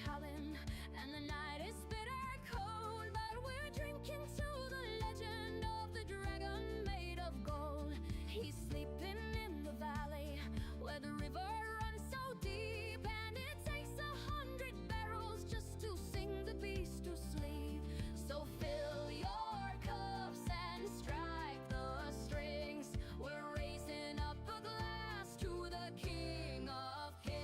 talon, and the night is bitter cold, but we're drinking to the legend of the dragon made of gold. He's sleeping in the valley where the river runs so deep, and it takes 100 barrels just to sing the beast to sleep. So fill your cups and strike the strings. We're raising up a glass to the King of Kings.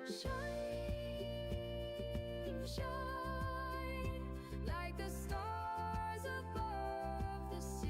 Shine, shine like the stars above the sea.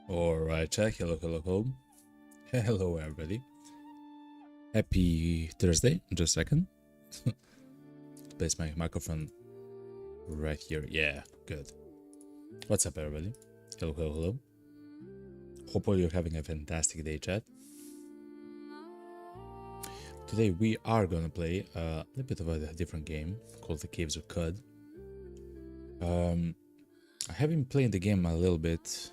Alright, chat. Hello, hello, hello. Hello, everybody. Happy Thursday. Just a second. Place my microphone right here. Yeah, good. What's up, everybody? Hello, hello, hello. Hopefully, you're having a fantastic day, chat. Today, we are gonna play a little bit of a different game called The Caves of Cud. I have been playing the game a little bit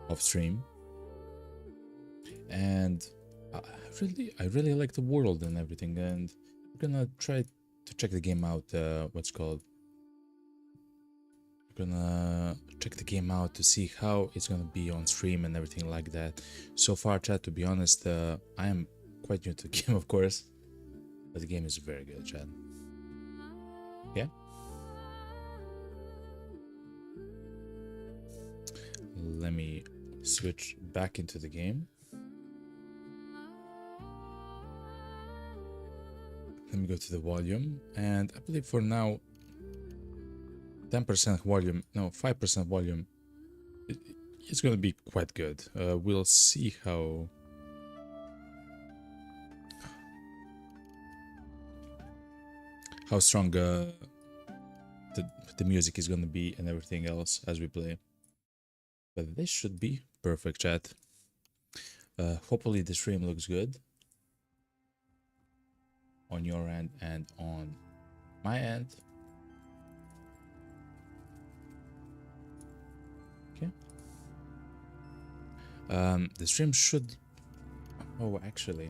off stream, and I really like the world and everything, and we're gonna try to check the game out. What's called? We're gonna check the game out to see how it's gonna be on stream and everything like that. So far, chat, to be honest, I am quite new to the game, of course, but the game is very good, chat. Yeah. Let me switch back into the game. Let me go to the volume, and I believe for now 10% volume, no, 5% volume, it's gonna be quite good. We'll see how how strong the music is gonna be and everything else as we play. But this should be perfect, chat. Hopefully the stream looks good on your end and on my end. Okay. The stream should... Oh, actually,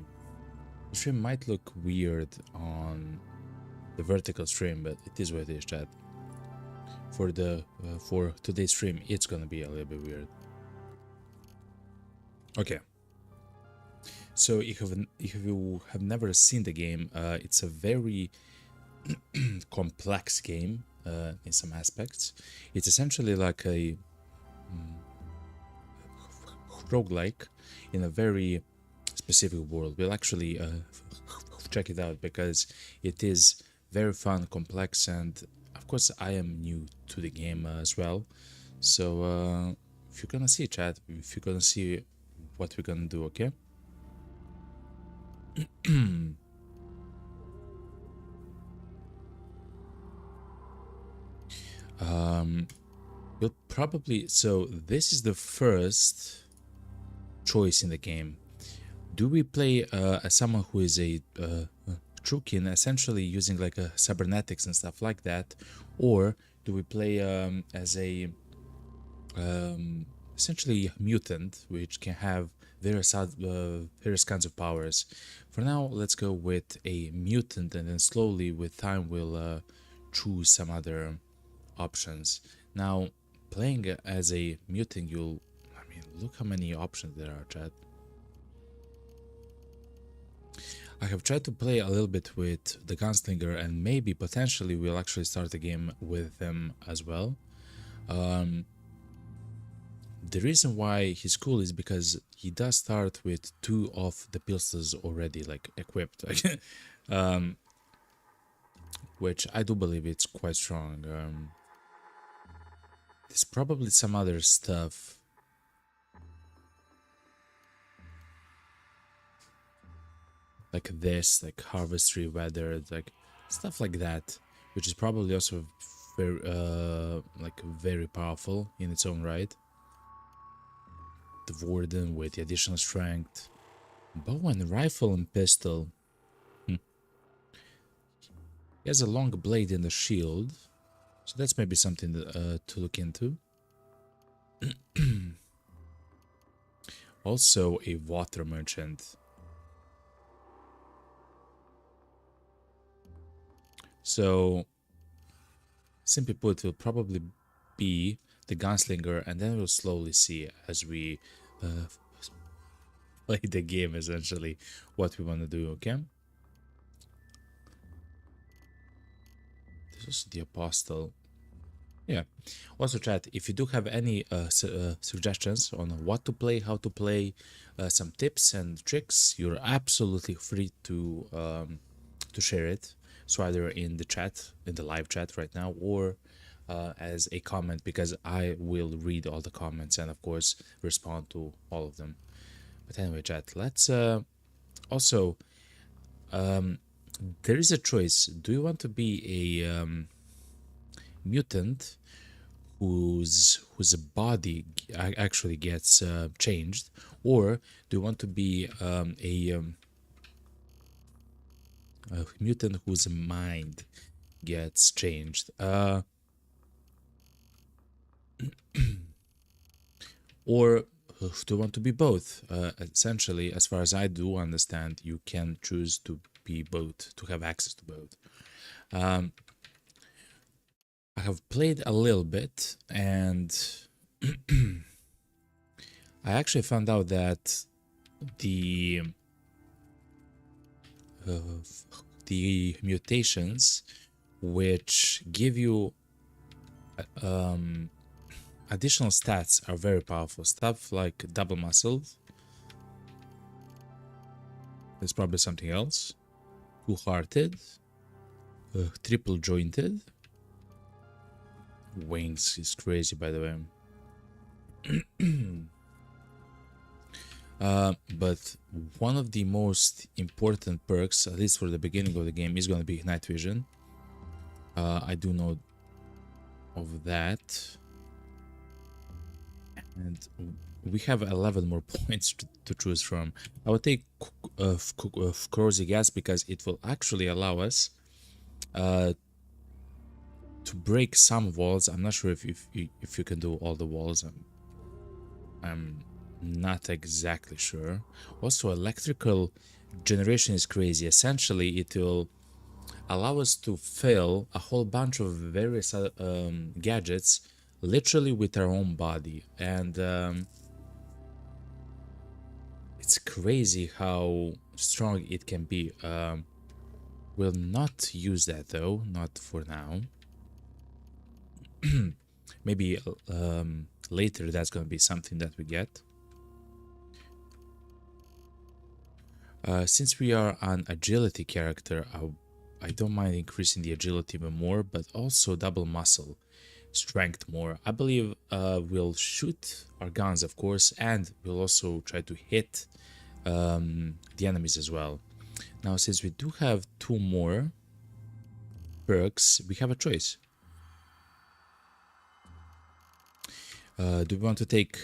the stream might look weird on the vertical stream, but it is what it is, chat. For the for today's stream, it's gonna be a little bit weird. Okay. So if you have never seen the game, it's a very complex game in some aspects. It's essentially like a roguelike in a very specific world. We'll actually check it out because it is very fun, complex, and of course I am new to the game as well. So if you're gonna see, chat, if you're gonna see what we're gonna do, okay? We'll probably... So this is the first choice in the game. Do we play as someone who is a Trukin, essentially using like a cybernetics and stuff like that, or do we play as a essentially mutant, which can have various kinds of powers? For now, let's go with a mutant, and then slowly with time we'll choose some other options. Now, playing as a mutant, I mean, look how many options there are, chat. I have tried to play a little bit with the gunslinger, and maybe potentially we'll actually start the game with them as well. The reason why he's cool is because he does start with 2 of the pistols already like equipped, which I do believe it's quite strong. There's probably some other stuff. Like this, like harvestry weather, like stuff like that, which is probably also very, very powerful in its own right. The warden with the additional strength, bow and rifle and pistol. He has a long blade in the shield, so that's maybe something to look into. Also a water merchant. So, simply put, will probably be the gunslinger, and then we'll slowly see as we play the game, essentially, what we want to do, okay? This is the apostle. Yeah. Also, chat, if you do have any suggestions on what to play, how to play, some tips and tricks, you're absolutely free to share it. So either in the chat, in the live chat right now, or as a comment, because I will read all the comments and of course respond to all of them. But anyway, chat, let's also there is a choice. Do you want to be a mutant whose body actually gets changed, or do you want to be a mutant whose mind gets changed? Or do you want to be both? Essentially, as far as I do understand, you can choose to be both, to have access to both. I have played a little bit, and I actually found out that the mutations which give you additional stats are very powerful. Stuff like double muscled. There's probably something else. Two-hearted. Triple jointed. Wings is crazy, by the way. But one of the most important perks, at least for the beginning of the game, is going to be night vision. I do know of that. And we have 11 more points to choose from. I will take corrosive gas because it will actually allow us to break some walls. I'm not sure if you can do all the walls. I'm not exactly sure. Also, electrical generation is crazy. Essentially, it will allow us to fill a whole bunch of various gadgets literally with our own body, and it's crazy how strong it can be. We'll not use that though, not for now. Maybe later that's gonna be something that we get. Since we are an agility character, I don't mind increasing the agility even more, but also double muscle strength more. I believe we'll shoot our guns, of course, and we'll also try to hit the enemies as well. Now, since we do have 2 more perks, we have a choice. Do we want to take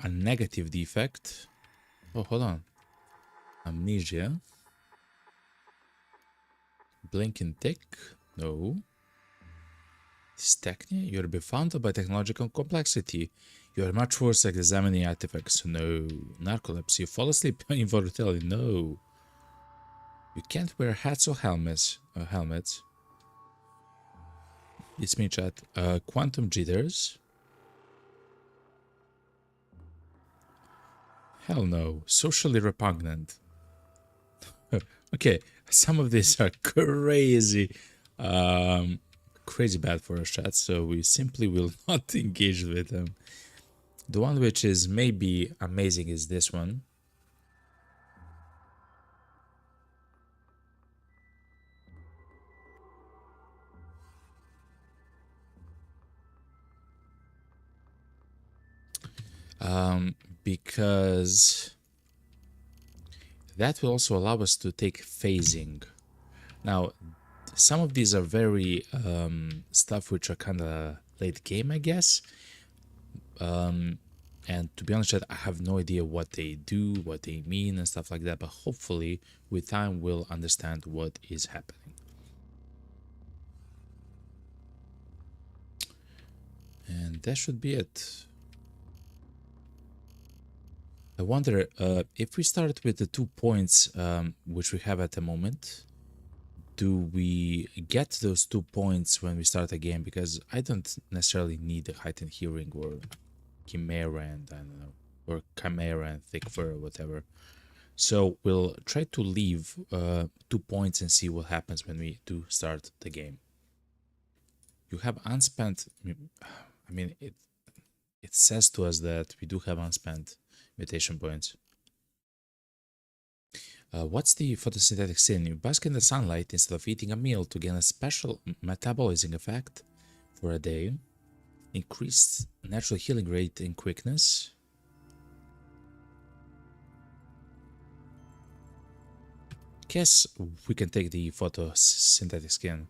a negative defect? Oh, hold on. Amnesia. Blinking tick? No. Dystechnia? You're befounded by technological complexity. You are much worse at examining artifacts. No. Narcolepsy. You fall asleep involuntarily. No. You can't wear hats or helmets. It's me, chat. Quantum jitters. Hell no. Socially repugnant. Okay, some of these are crazy. Crazy bad for our chat, so we simply will not engage with them. The one which is maybe amazing is this one. Because that will also allow us to take phasing. Now, some of these are very stuff which are kind of late game, I guess. And to be honest, I have no idea what they do, what they mean, and stuff like that. But hopefully, with time, we'll understand what is happening. And that should be it. I wonder if we start with the 2 points which we have at the moment, do we get those 2 points when we start a game? Because I don't necessarily need a heightened hearing or chimera and I don't know, or chimera and thick fur or whatever. So we'll try to leave 2 points and see what happens when we do start the game. You have unspent. I mean, it says to us that we do have unspent mutation points. What's the photosynthetic sin? You bask in the sunlight instead of eating a meal to gain a special metabolizing effect for a day. Increased natural healing rate and quickness. Guess we can take the photosynthetic skin.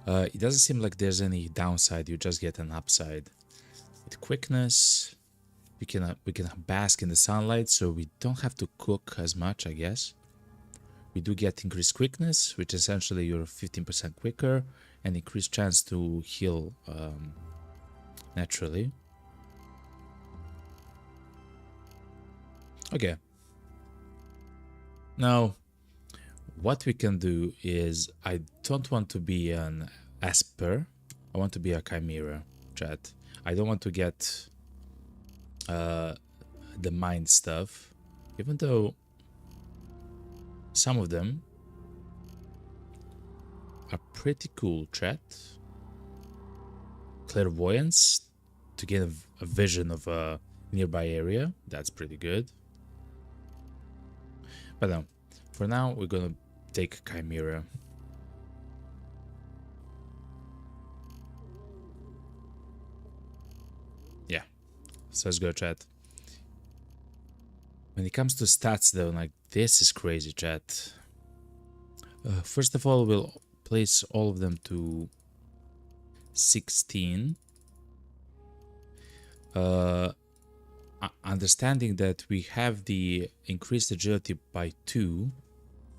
It doesn't seem like there's any downside, you just get an upside. With quickness, we can bask in the sunlight, so we don't have to cook as much, I guess. We do get increased quickness, which essentially you're 15% quicker, and increased chance to heal naturally. Okay. Now, what we can do is, I don't want to be an Asper, I want to be a Chimera, chat. I don't want to get the mind stuff, even though some of them are pretty cool, chat. Clairvoyance, to get a vision of a nearby area, that's pretty good. But no, for now we're gonna take Chimera. Yeah, so let's go, chat. When it comes to stats though, like, this is crazy, chat. First of all, we'll place all of them to 16. Understanding that we have the increased agility by 2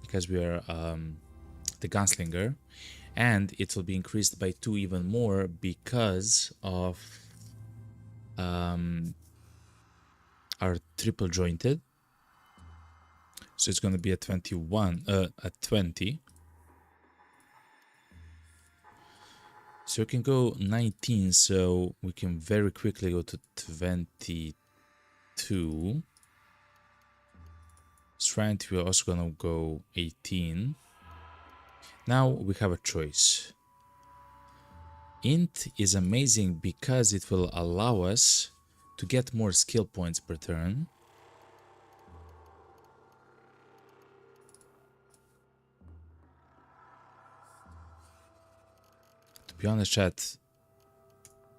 because we are the gunslinger, and it will be increased by 2 even more because of our triple jointed. So it's going to be a 21, a 20. So we can go 19, so we can very quickly go to 22. Strength, we're also gonna go 18. Now we have a choice. Int is amazing because it will allow us to get more skill points per turn. To be honest, chat,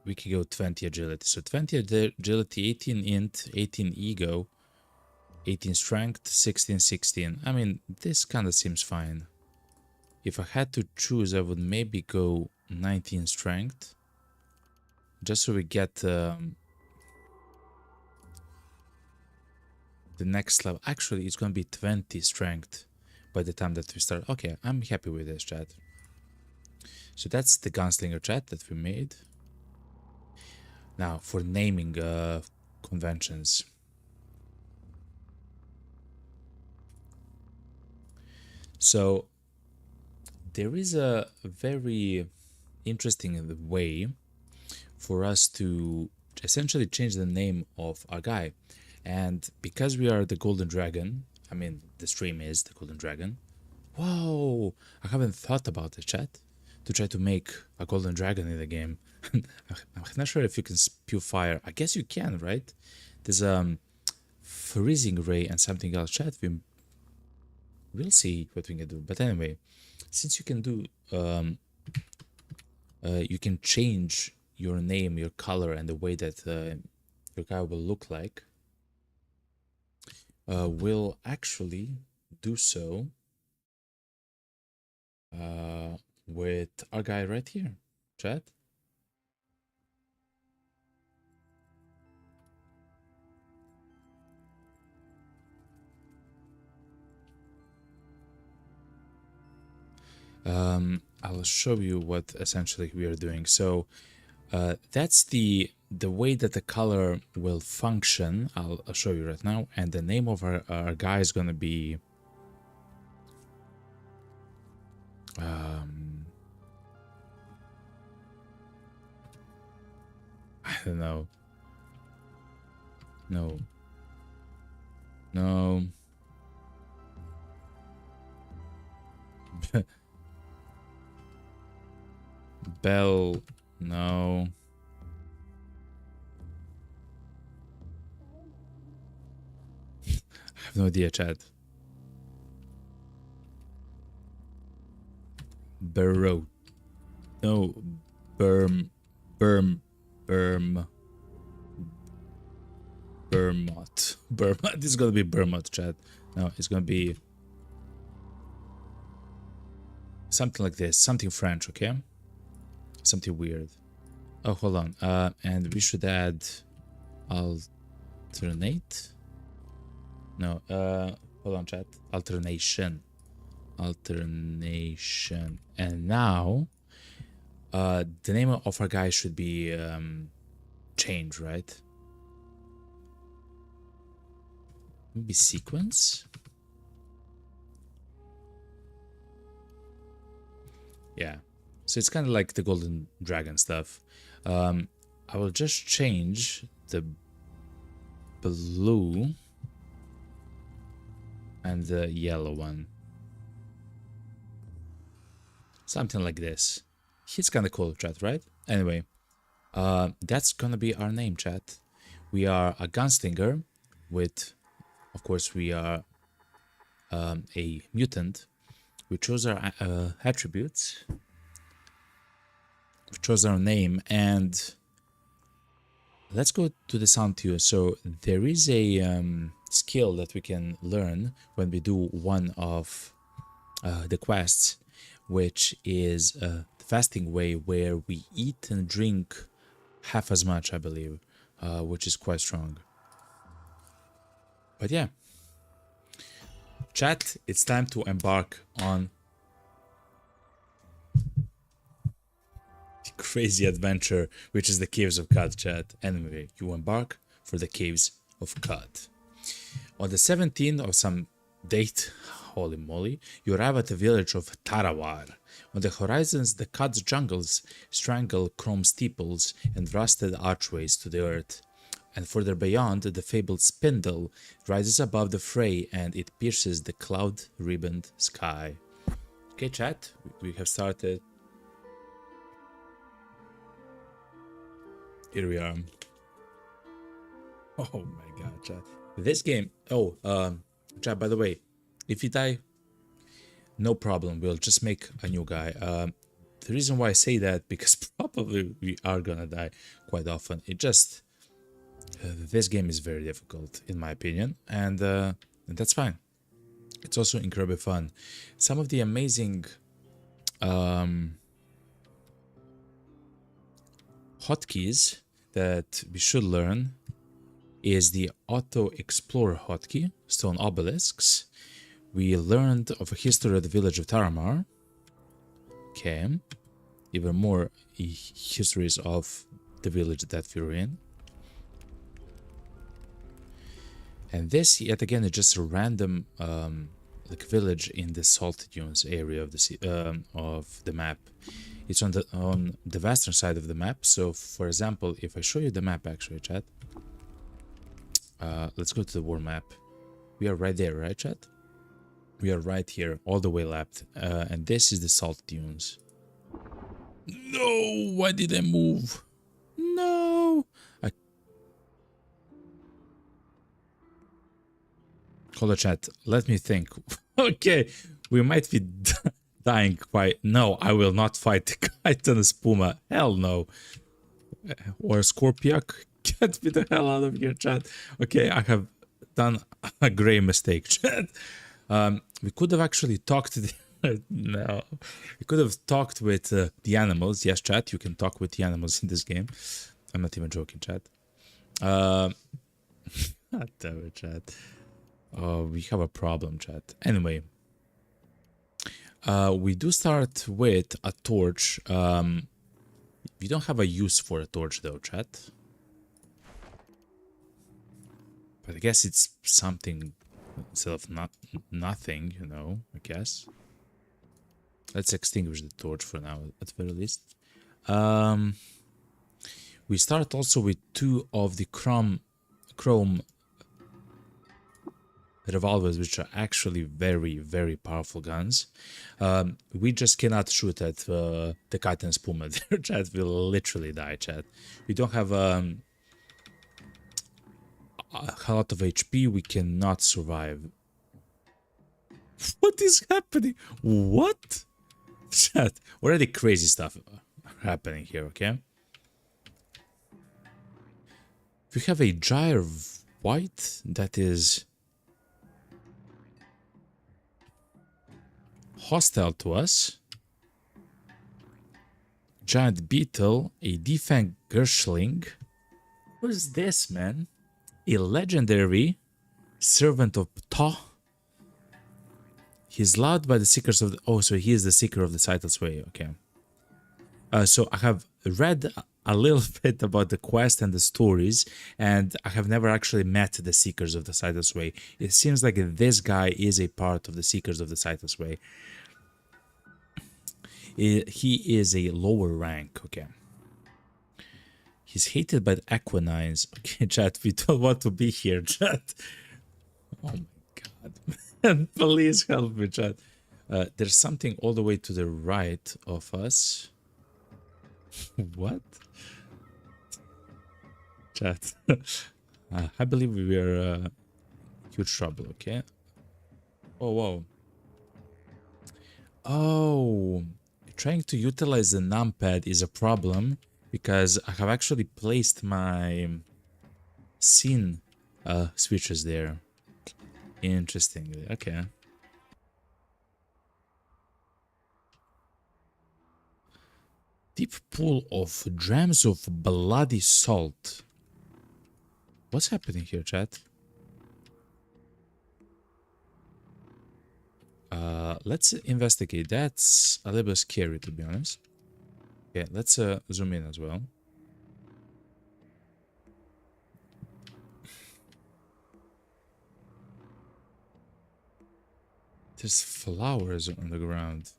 we can go 20 agility. So 20 agility, 18 int, 18 ego, 18 strength, 16, 16. I mean, this kind of seems fine. If I had to choose, I would maybe go 19 strength. Just so we get the next level. Actually, it's going to be 20 strength by the time that we start. Okay, I'm happy with this, chat. So that's the gunslinger chat that we made. Now, for naming conventions. So there is a very interesting way for us to essentially change the name of our guy. And because we are the Golden Dragon, I mean, the stream is the Golden Dragon. Whoa, I haven't thought about the chat to try to make a Golden Dragon in the game. I'm not sure if you can spew fire. I guess you can, right? There's freezing ray and something else. Chat, we'll see what we can do. But anyway, since you can do, you can change your name, your color, and the way that your guy will look like. We'll actually do so with our guy right here, chat. I'll show you what essentially we are doing. So that's the way that the color will function. I'll show you right now. And the name of our guy is going to be I don't know. No. Bell, no. I have no idea, chat. Burrow. No. Bermot. This is gonna be Bermot, chat. No, it's gonna be something like this. Something French, okay? Something weird. Oh, hold on. And we should add alternate. No, hold on, chat. Alternation. And now the name of our guy should be changed, right? Maybe sequence. Yeah, so it's kind of like the Golden Dragon stuff. I will just change the blue and the yellow one. Something like this. He's kind of cool, chat, right? Anyway, that's gonna be our name, chat. We are a gunslinger with, of course, we are a mutant. We chose our attributes. We chose our name, and let's go to the sound tier. So there is a skill that we can learn when we do one of the quests, which is the fasting way where we eat and drink half as much, I believe, which is quite strong. But yeah, chat, it's time to embark on the crazy adventure, which is the Caves of Cut, chat. Anyway, you embark for the Caves of Cut. On the 17th of some date, holy moly, you arrive at the village of Tarawar. On the horizons, the Cut's jungles strangle chrome steeples and rusted archways to the earth. And further beyond, the fabled spindle rises above the fray and it pierces the cloud-ribboned sky. Okay, chat, we have started. Here we are. Oh my god, chat. This game... Oh, chat, by the way, if you die, no problem. We'll just make a new guy. The reason why I say that, because probably we are gonna die quite often. It just... this game is very difficult, in my opinion, and that's fine. It's also incredibly fun. Some of the amazing hotkeys that we should learn is the Auto Explorer hotkey, Stone Obelisks. We learned of a history of the village of Taramar. Okay. Even more histories of the village that we're in. And this, yet again, is just a random like village in the Salt Dunes area of the map. It's on the western side of the map. So, for example, if I show you the map, actually, chat. Let's go to the world map. We are right there, right, chat? We are right here, all the way left. And this is the Salt Dunes. No! Why did I move? No! Hold on, chat. Let me think. Okay, we might be dying quite... No, I will not fight the Chiton Spuma. Hell no. Or Scorpiak. Get me the hell out of here, chat. Okay, I have done a grave mistake, chat. We could have actually talked to the... No. We could have talked with the animals. Yes, chat, you can talk with the animals in this game. I'm not even joking, chat. God damn it, chat. Oh, we have a problem, chat. Anyway, we do start with a torch. We don't have a use for a torch, though, chat. But I guess it's something instead of nothing, you know, I guess. Let's extinguish the torch for now, at the very least. We start also with 2 of the chrome revolvers, which are actually very, very powerful guns. We just cannot shoot at the Chiton Spuma. Their chat will literally die, chat. We don't have a lot of HP. We cannot survive. What is happening? What? Chat, already crazy stuff happening here, okay? We have a gyre white that is hostile to us. Giant beetle, a defang Gershling. What is this, man? A legendary servant of Ptah. He's loved by the seekers of the... Oh, so he is the seeker of the Sightless Way. Okay. So I have read a little bit about the quest and the stories, and I have never actually met the seekers of the Sightless Way. It seems like this guy is a part of the seekers of the Sightless Way. He is a lower rank. Okay. He's hated by the Equinines. Okay, chat, we don't want to be here, chat. Oh my god. Please help me, chat. There's something all the way to the right of us. What? Chat. I believe we are huge trouble, okay? Oh, whoa. Oh, trying to utilize the numpad is a problem because I have actually placed my scene switches there. Interestingly, okay. Deep pool of drams of bloody salt. What's happening here, chat? Let's investigate. That's a little bit scary, to be honest. Okay, let's zoom in as well. There's flowers on the ground.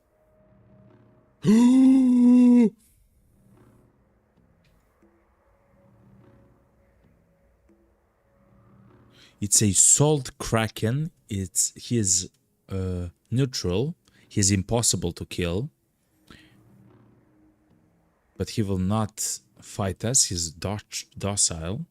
It's a salt kraken. He is neutral. He's impossible to kill. But he will not fight us. He's docile.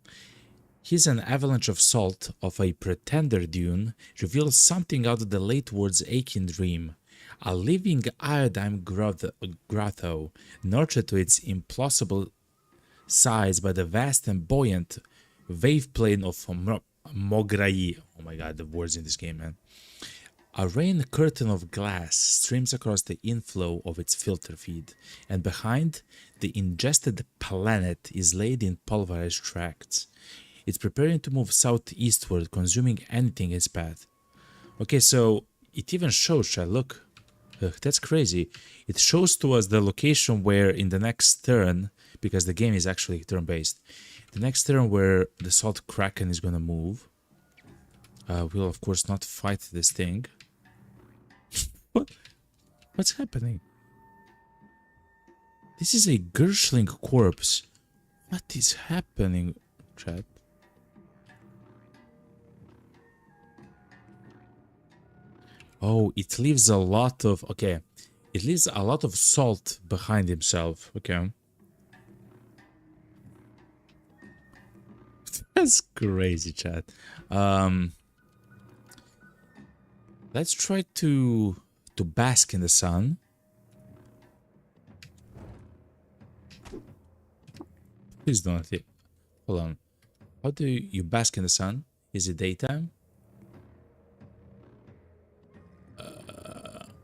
He's an avalanche of salt of a pretender dune reveals something out of the late word's aching dream. A living iodine grotto, nurtured to its implausible size by the vast and buoyant wave plane of Mograi. Oh my god, the words in this game, man. A rain curtain of glass streams across the inflow of its filter feed, and behind, the ingested planet is laid in pulverized tracts. It's preparing to move southeastward, consuming anything in its path. Okay, so it even shows, chat, look. Ugh, that's crazy. It shows to us the location where in the next turn, because the game is actually turn-based, the next turn where the Salt Kraken is gonna move. We'll of course not fight this thing. What's happening? This is a Gershling corpse. What is happening, chat? Oh, it leaves a lot of... Okay. It leaves a lot of salt behind himself. Okay. That's crazy, chat. Let's try to bask in the sun. Please don't. Hold on. How do you bask in the sun? Is it daytime?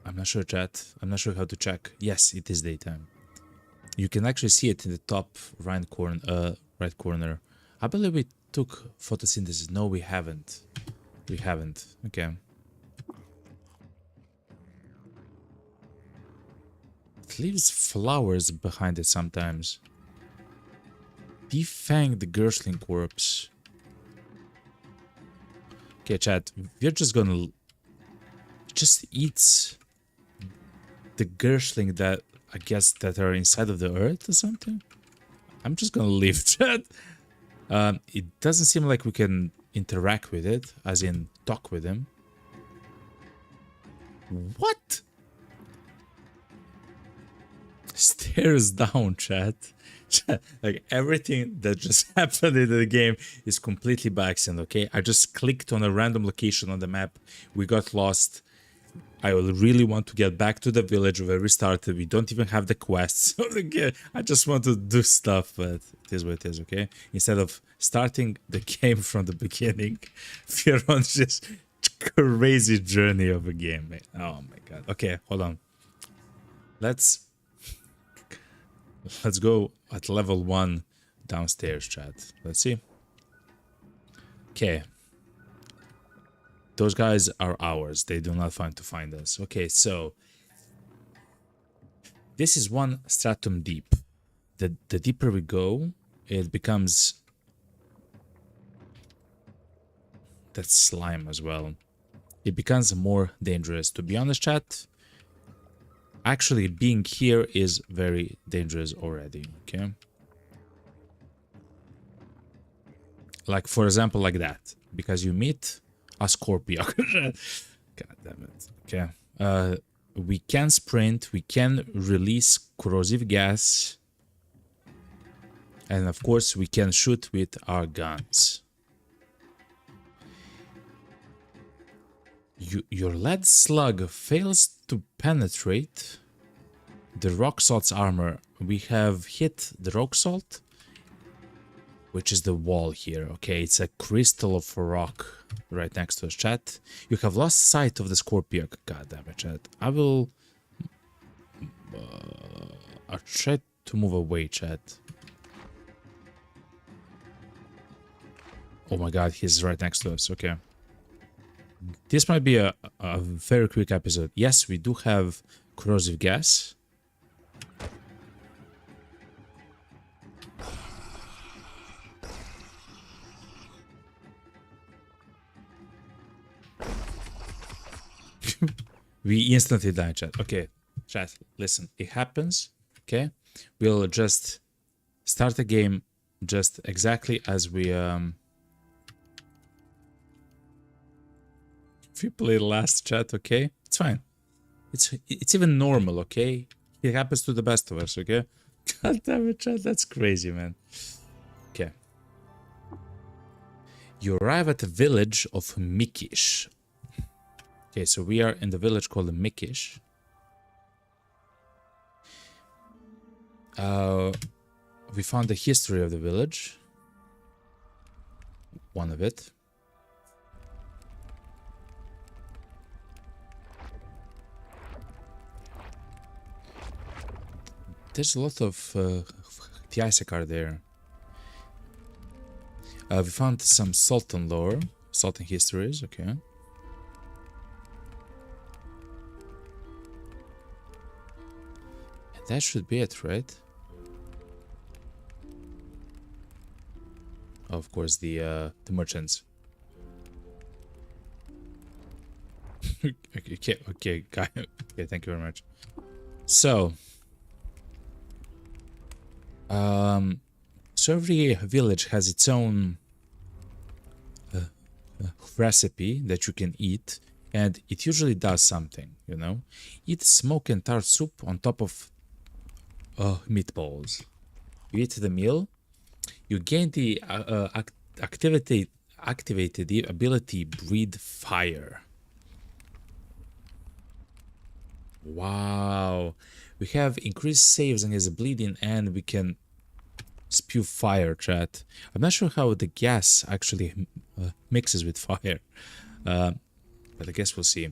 I'm not sure, chat. I'm not sure how to check. Yes, it is daytime. You can actually see it in the top right corner. I believe we took photosynthesis. No, we haven't. We haven't. Okay. It leaves flowers behind it sometimes. Defanged Gershling corpse. Okay, chat. We're just gonna just eat the Gershling that I guess that are inside of the earth or something. I'm just gonna leave, chat. It doesn't seem like we can interact with it, as in talk with him. What? Stairs down, chat. Like everything that just happened in the game is completely by accident, okay? I just clicked on a random location on the map. We got lost. I really want to get back to the village where we started. We don't even have the quests. I just want to do stuff, but it is what it is, okay? Instead of starting the game from the beginning, we're on just crazy journey of a game, man. Oh my god. Okay, hold on. Let's go at level 1 downstairs, chat. Let's see. Okay. Those guys are ours. They do not find us. Okay, so this is one stratum deep. The deeper we go, it becomes that slime as well. It becomes more dangerous. To be honest, chat, actually being here is very dangerous already, okay? Like, for example, like that. Because you meet a Scorpio. God damn it. Okay. We can sprint, we can release corrosive gas, and of course we can shoot with our guns. Your lead slug fails to penetrate the rock salt's armor. We have hit the rock salt, which is the wall here. Okay, it's a crystal of rock right next to us, chat. You have lost sight of the Scorpio. God damn it, chat. I'll try to move away, chat. Oh my god, he's right next to us. Okay. This might be a very quick episode. Yes, we do have corrosive gas. We instantly die, chat. Okay, chat, listen. It happens, okay? We'll just start the game just exactly as we if you play last, chat, okay? It's fine. It's even normal, okay? It happens to the best of us, okay? God damn it, chat, that's crazy, man. Okay. You arrive at the village of Mikish. Okay, so we are in the village called Mikish. We found the history of the village. One of it. There's a lot of Tiaisakar there. We found some Sultan lore, Sultan histories, okay. That should be it, right? Of course, the merchants. okay, guy. Okay, thank you very much. So, so every village has its own recipe that you can eat, and it usually does something, you know. Eat smoke and tart soup on top of meatballs. You eat the meal, you gain the activated the ability breathe fire. Wow, we have increased saves against bleeding, and we can spew fire, chat. I'm not sure how the gas actually mixes with fire, but I guess we'll see.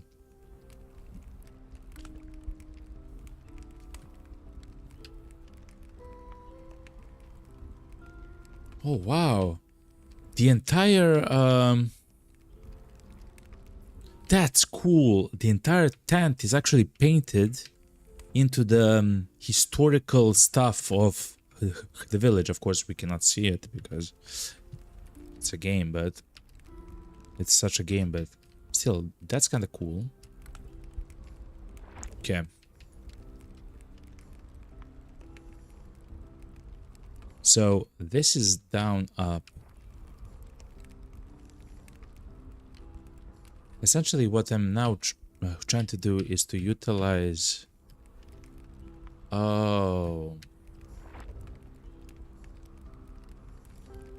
Oh wow, the entire that's cool. The entire tent is actually painted into the historical stuff of the village. Of course, we cannot see it because it's a game, but it's such a game, but still, that's kind of cool. Okay. So this is down, up. Essentially, what I'm now trying to do is to utilize... Oh.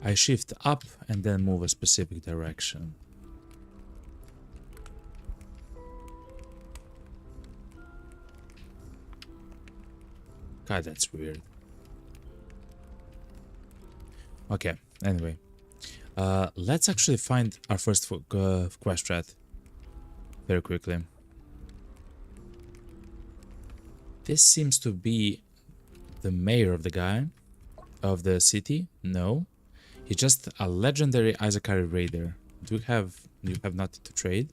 I shift up and then move a specific direction. God, that's weird. Okay, anyway. Let's actually find our first quest chat very quickly. This seems to be the mayor of the guy, of the city. No. He's just a legendary Izakari raider. You have nothing to trade.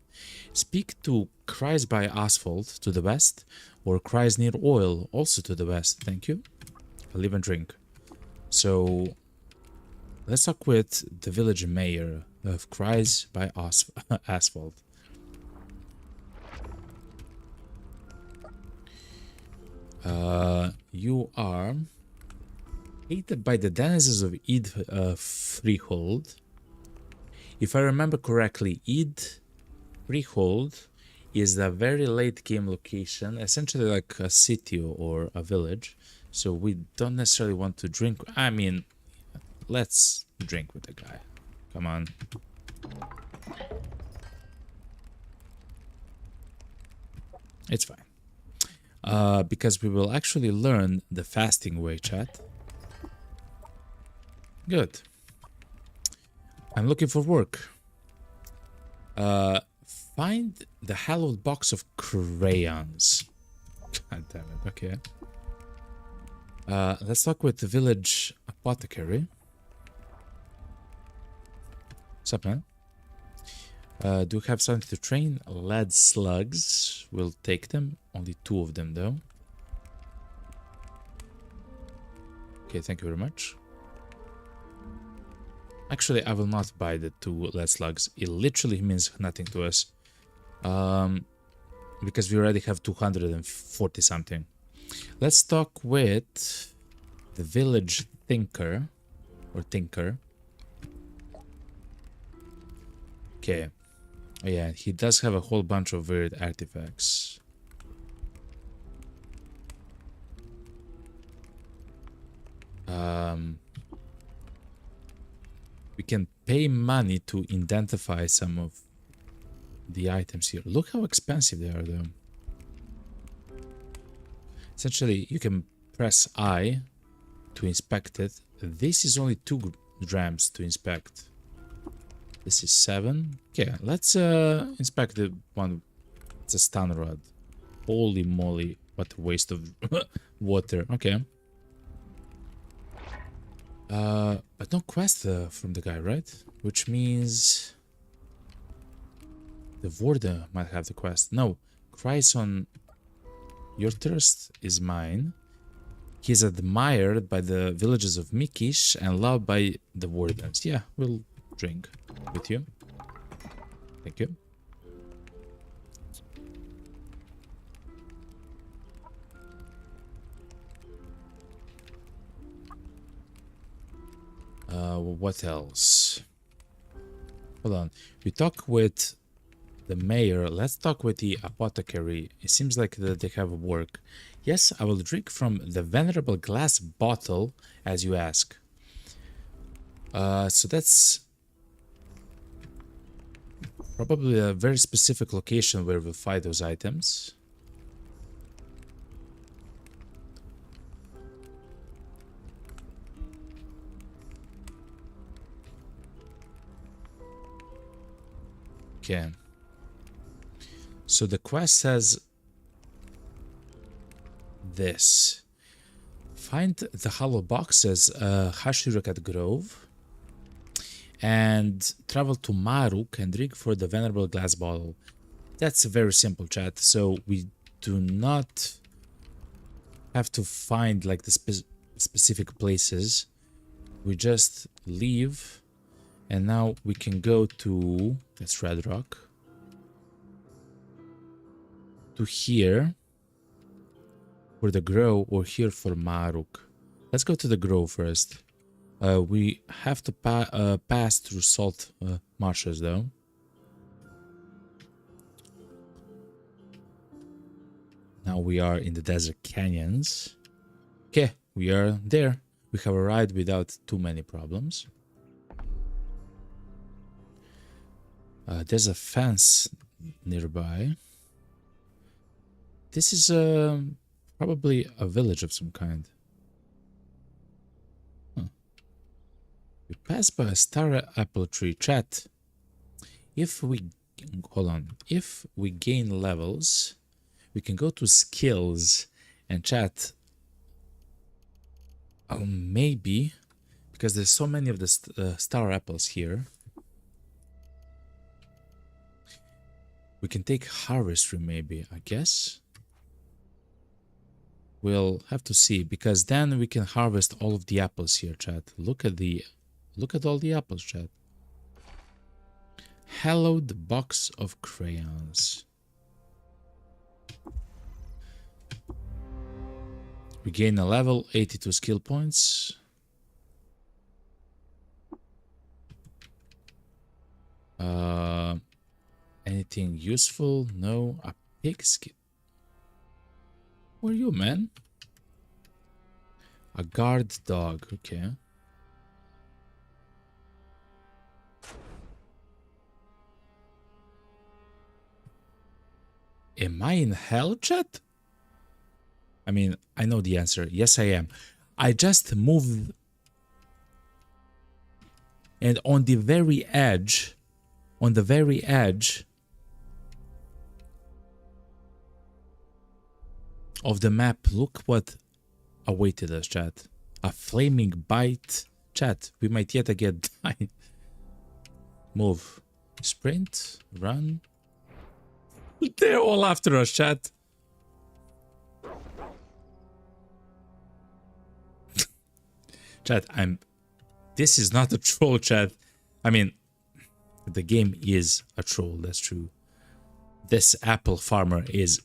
Speak to Cries by Asphalt to the west, or Cries near Oil also to the west. Thank you. I'll live and drink. So let's talk with the village mayor of Cries by Asphalt. You are hated by the denizens of Id Freehold. If I remember correctly, Id Freehold is a very late game location, essentially like a city or a village. So we don't necessarily want to drink. I mean, let's drink with the guy. Come on. It's fine. Because we will actually learn the fasting way, chat. Good. I'm looking for work. Find the hallowed box of crayons. God damn it, okay. Let's talk with the village apothecary. What's up, man? Do we have something to train? Lead slugs. We'll take them. Only 2 of them, though. Okay, thank you very much. Actually, I will not buy the 2 lead slugs. It literally means nothing to us. Because we already have 240 something. Let's talk with the village thinker. Or tinker. Okay. Oh, yeah, he does have a whole bunch of weird artifacts. We can pay money to identify some of the items here. Look how expensive they are, though. Essentially, you can press I to inspect it. This is only 2 grams to inspect. This is 7. Okay, let's inspect the one. It's a stun rod. Holy moly, what a waste of water. Okay. But no quest from the guy, right? Which means the warden might have the quest. No, cries on your thirst is mine. He's admired by the villagers of Mikish and loved by the wardens. Yeah, we'll drink with you. Thank you. What else? Hold on. We talk with the mayor. Let's talk with the apothecary. It seems like that they have work. Yes, I will drink from the venerable glass bottle as you ask. So that's probably a very specific location where we'll find those items. Okay. So the quest says this. Find the hollow boxes, Hashirukat Grove, and travel to Maruk and drink for the venerable glass bottle. That's a very simple, chat. So we do not have to find like the specific places. We just leave, and now we can go to, that's Red Rock, to here for the Grove, or here for Maruk. Let's go to the Grove first. We have to pass through salt marshes though. Now we are in the desert canyons. Okay, we are there. We have arrived without too many problems. There's a fence nearby. This is probably a village of some kind. We pass by a star apple tree. Chat. If we if we gain levels, we can go to skills and chat. Maybe because there's so many of the star apples here. We can take harvestry, maybe, I guess. We'll have to see, because then we can harvest all of the apples here, chat. Look at all the apples, chat. Hallowed box of crayons. We gain a level, 82 skill points. Anything useful? No. A pig skin. Who are you, man? A guard dog. Okay. Am I in hell, chat? I mean, I know the answer. Yes, I am. I just moved. And on the very edge of the map, look what awaited us, chat. A flaming bite. Chat, we might yet again die. Move. Sprint. Run. They're all after us, chat. Chat, this is not a troll, chat. I mean, the game is a troll, that's true. This apple farmer is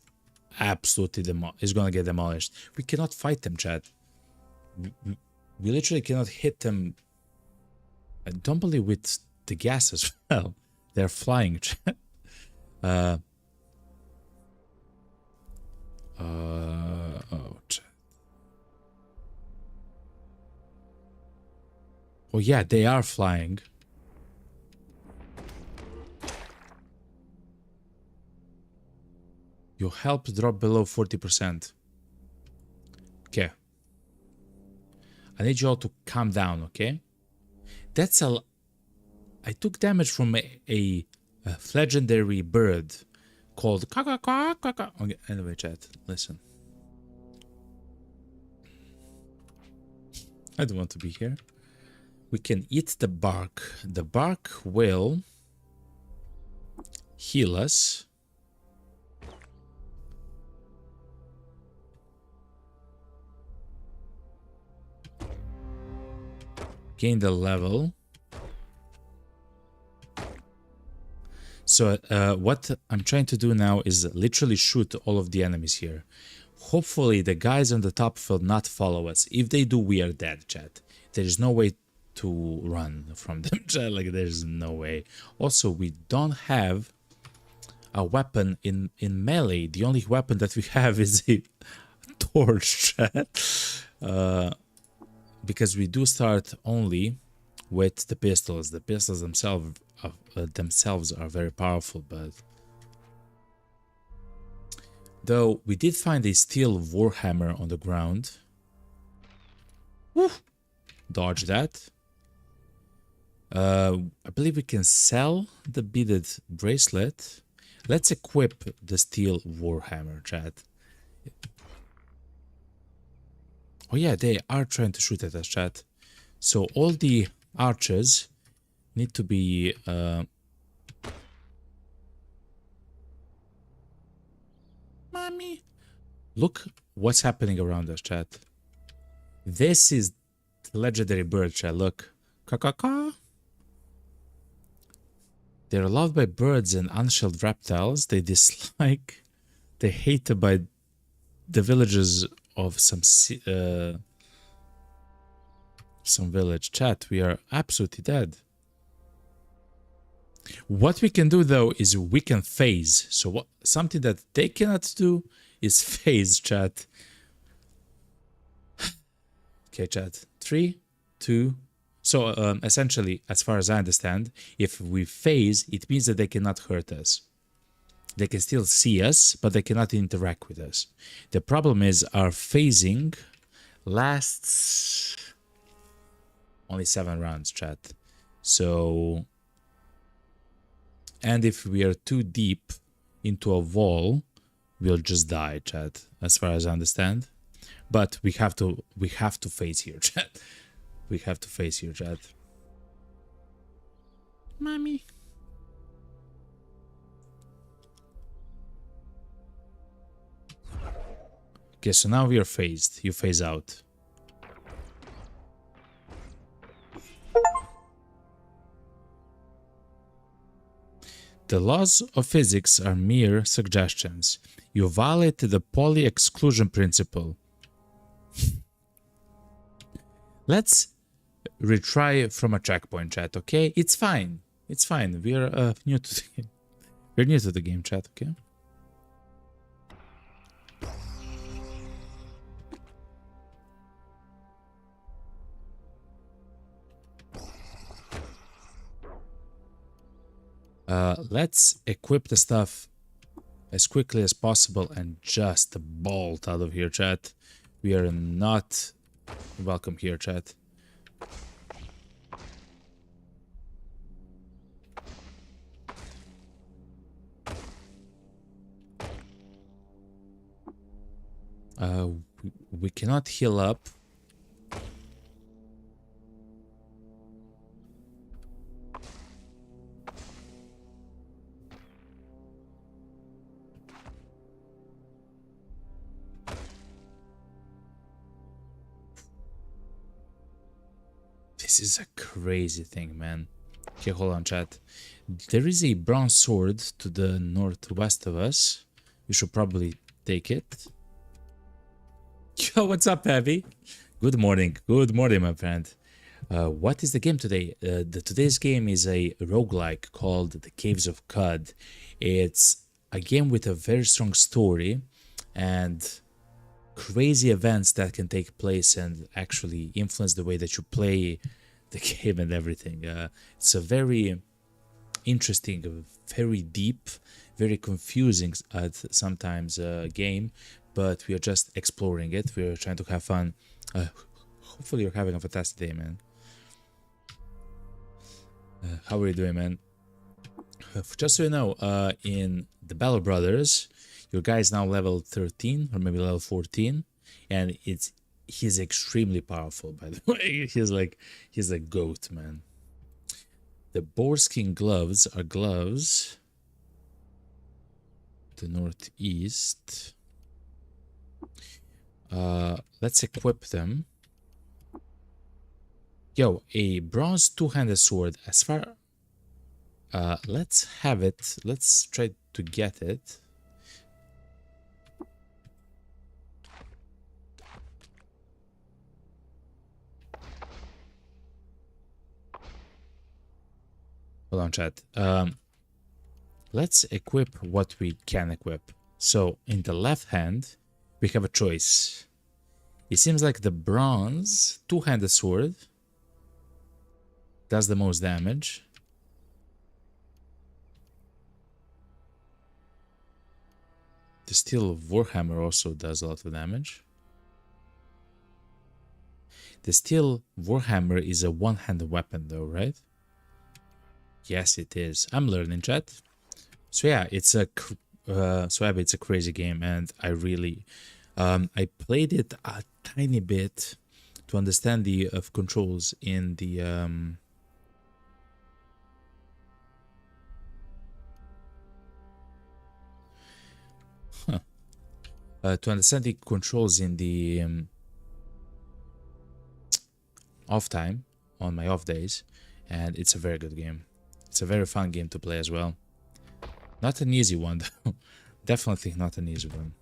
absolutely is gonna get demolished. We cannot fight them, chat. We literally cannot hit them. I don't believe with the gas as well. They're flying, chat. Oh, chat. Oh yeah, they are flying. Your help drop below 40%. Okay. I need you all to calm down, okay? That's a... I took damage from a legendary bird called... Okay, anyway, chat, listen. I don't want to be here. We can eat the bark. The bark will heal us. Gain the level. So what I'm trying to do now is literally shoot all of the enemies here. Hopefully the guys on the top will not follow us. If they do, we are dead, chat. There is no way to run from them, chat. Like, there's no way. Also, we don't have a weapon in melee. The only weapon that we have is a torch, chat. Because we do start only with the pistols. The pistols themselves are very powerful, but though we did find a steel warhammer on the ground. Woo! Dodge that. I believe we can sell the beaded bracelet. Let's equip the steel warhammer, chat. Oh yeah, they are trying to shoot at us, chat. So all the archers need to be... Mommy! Look what's happening around us, chat. This is the legendary bird, chat. Look. Ka-ka-ka. They're loved by birds and unshelled reptiles. They dislike... They're hated by the villagers of some village. Chat, we are absolutely dead. What we can do though is we can phase. So something that they cannot do is phase, chat. Okay, chat. 3, 2. So essentially, as far as I understand, if we phase, it means that they cannot hurt us. They can still see us, but they cannot interact with us. The problem is our phasing lasts only 7 rounds, chat. So, and if we are too deep into a wall, we'll just die, chat, as far as I understand. But we have to phase here, chat. We have to phase here, chat. Mommy. Okay, so now we are phased. You phase out. The laws of physics are mere suggestions. You violate the Pauli exclusion principle. Let's retry from a checkpoint, chat, okay? It's fine. It's fine. We are new to the game. We're new to the game, chat, okay? Let's equip the stuff as quickly as possible and just bolt out of here, chat. We are not welcome here, chat. we cannot heal up. This is a crazy thing, man. Okay, hold on, chat. There is a bronze sword to the northwest of us. We should probably take it. Yo, what's up, Abby? Good morning. Good morning, my friend. What is the game today? Today's game is a roguelike called The Caves of Cod. It's a game with a very strong story and crazy events that can take place and actually influence the way that you play the game and everything. It's a very interesting, very deep, very confusing at sometimes game, but we are just exploring it. We are trying to have fun. Hopefully you're having a fantastic day, man. How are you doing, man? Just so you know, in the Battle Brothers, your guy is now level 13 or maybe level 14, and he's extremely powerful, by the way. He's a goat, man. The boarskin gloves are gloves to the northeast. Let's equip them. Yo, a bronze two-handed sword. As far let's have it. Let's try to get it. Hold on, chat. Let's equip what we can equip. So in the left hand, we have a choice. It seems like the bronze two-handed sword does the most damage. The steel warhammer also does a lot of damage. The steel warhammer is a one-handed weapon though, right? Yes, it is. I'm learning, chat. So yeah, it's a it's a crazy game, and I really I played it a tiny bit to understand the controls in the to understand the controls in the off time on my off days, and it's a very good game. It's a very fun game to play as well. Not an easy one though. Definitely not an easy one.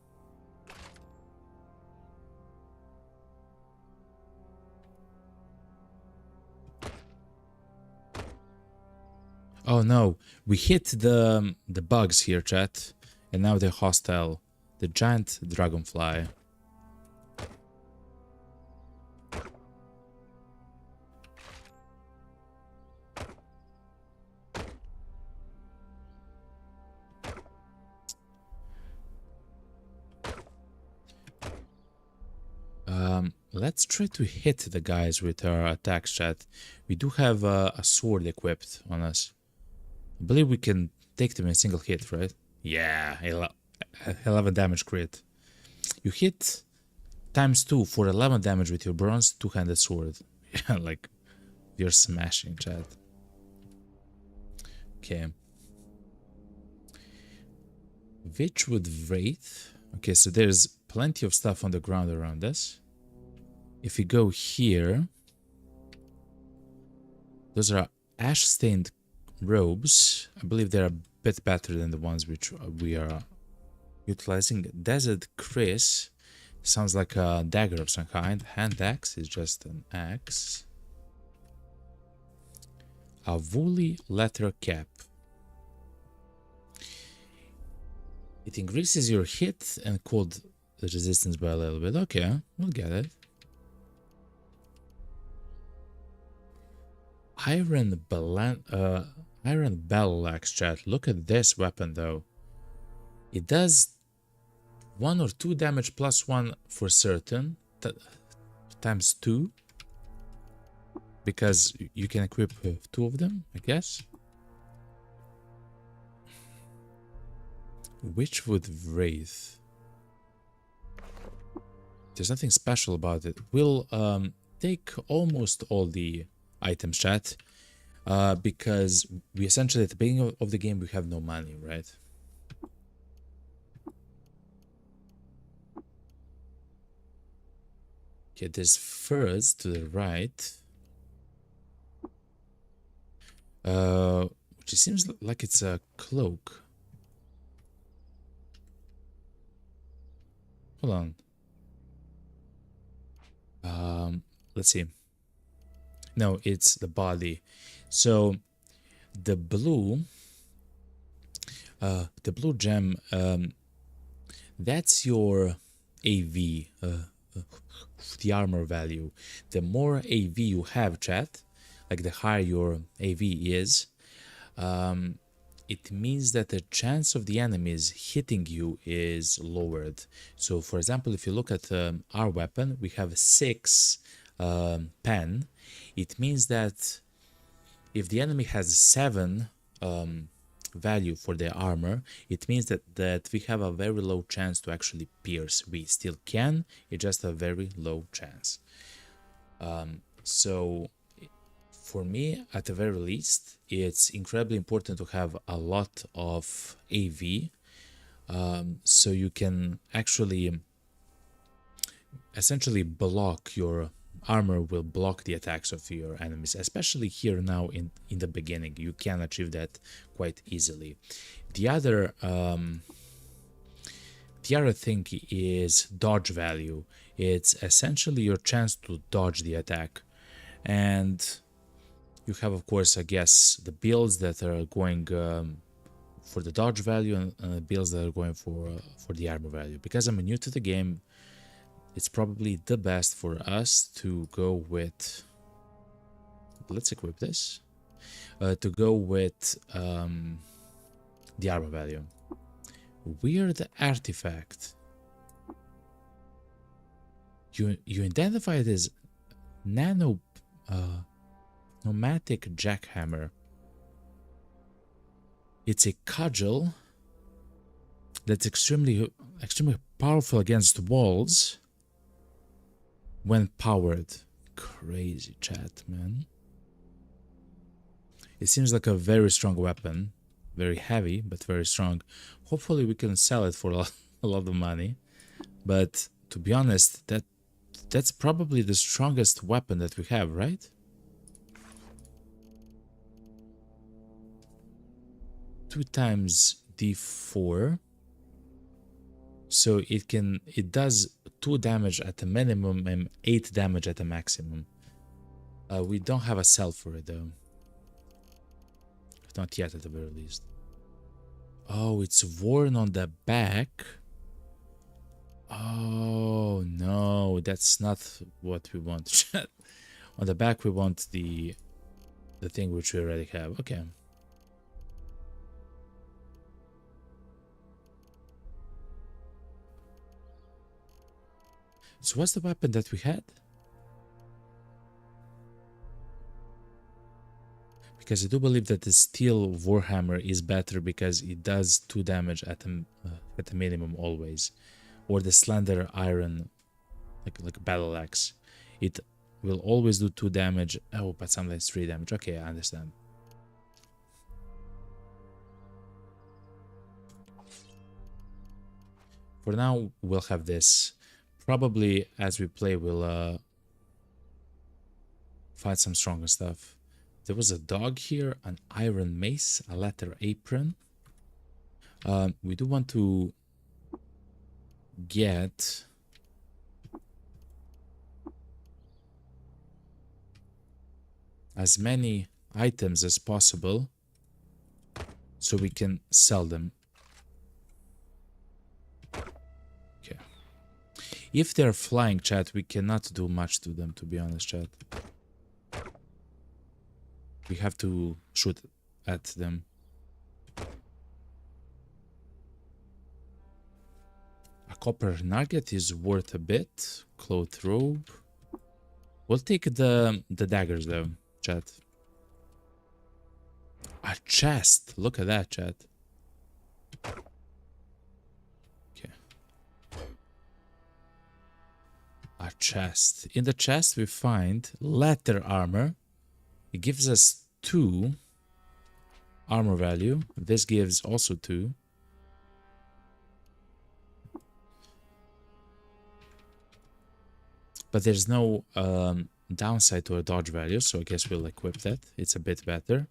Oh no, we hit the bugs here, chat, and now they're hostile. The giant dragonfly. Let's try to hit the guys with our attacks, chat. We do have a sword equipped on us. I believe we can take them in a single hit, right? Yeah, 11 damage crit. You hit ×2 for 11 damage with your bronze two-handed sword. Yeah, like, you're smashing, chat. Okay. Witchwood Wraith. Okay, so there's plenty of stuff on the ground around us. If we go here, those are ash-stained robes. I believe they're a bit better than the ones which we are utilizing. Desert Chris sounds like a dagger of some kind. Hand axe is just an axe. A woolly leather cap. It increases your hit and cold resistance by a little bit. Okay, we'll get it. Iron battle axe, chat. Look at this weapon though. It does 1 or 2 damage +1 for certain, ×2, because you can equip 2 of them, I guess. Witchwood Wraith. There's nothing special about it. We'll take almost all the items, chat, because we essentially at the beginning of the game we have no money, right? Okay, there's furs to the right, which seems like it's a cloak. Hold on. Let's see. No, it's the body. So the blue gem, that's your AV, the armor value. The more AV you have, chat, like the higher your AV is, it means that the chance of the enemies hitting you is lowered. So for example, if you look at our weapon, we have 6 pen. It means that if the enemy has 7 value for their armor, it means that we have a very low chance to actually pierce. We still can, it's just a very low chance. So for me, at the very least, it's incredibly important to have a lot of AV, so you can actually essentially block your armor, will block the attacks of your enemies, especially here now in the beginning. You can achieve that quite easily. The other thing is dodge value. It's essentially your chance to dodge the attack, and you have, of course, I guess, the builds that are going for the dodge value and builds that are going for the armor value. Because I'm new to the game, it's probably the best for us to go with, let's equip this, to go with the armor value. Weird artifact. You identify it as pneumatic jackhammer. It's a cudgel that's extremely powerful against walls when powered. Crazy chat, man. It seems like a very strong weapon, very heavy but very strong. Hopefully we can sell it for a lot of money, but to be honest, that's probably the strongest weapon that we have, right? Two times d4, so it does 2 damage at the minimum and 8 damage at the maximum. We don't have a sell for it though, not yet at the very least. Oh, it's worn on the back. Oh no, that's not what we want. On the back we want the thing which we already have. Okay. So what's the weapon that we had? Because I do believe that the steel warhammer is better because it does 2 damage at the minimum always, or the slender iron, like battle axe, it will always do 2 damage. Oh, but sometimes 3 damage. Okay, I understand. For now, we'll have this. Probably as we play, we'll find some stronger stuff. There was a dog here, an iron mace, a leather apron. We do want to get as many items as possible so we can sell them. Okay. If they're flying, chat, we cannot do much to them, to be honest, chat. We have to shoot at them. A copper nugget is worth a bit. Cloth robe. We'll take the daggers though, chat. A chest. Look at that, chat. Okay. chest. In the chest we find leather armor. It gives us 2 armor value. This gives also 2. But there's no downside to a dodge value, so I guess we'll equip that. It's a bit better.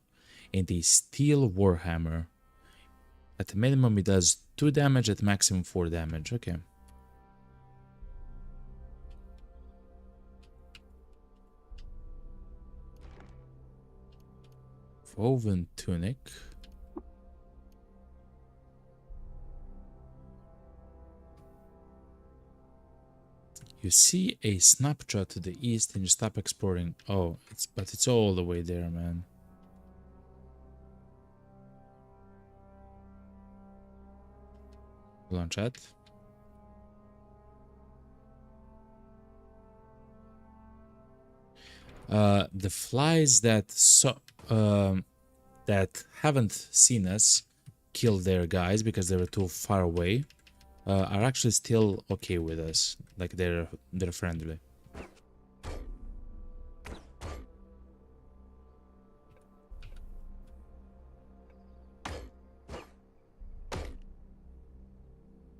And the steel warhammer. At the minimum it does 2 damage, at maximum 4 damage. Okay. Woven tunic. You see a snapshot to the east and you stop exploring. Oh, it's all the way there, man. Hold on, chat. The flies that that haven't seen us kill their guys because they were too far away are actually still okay with us. Like they're friendly.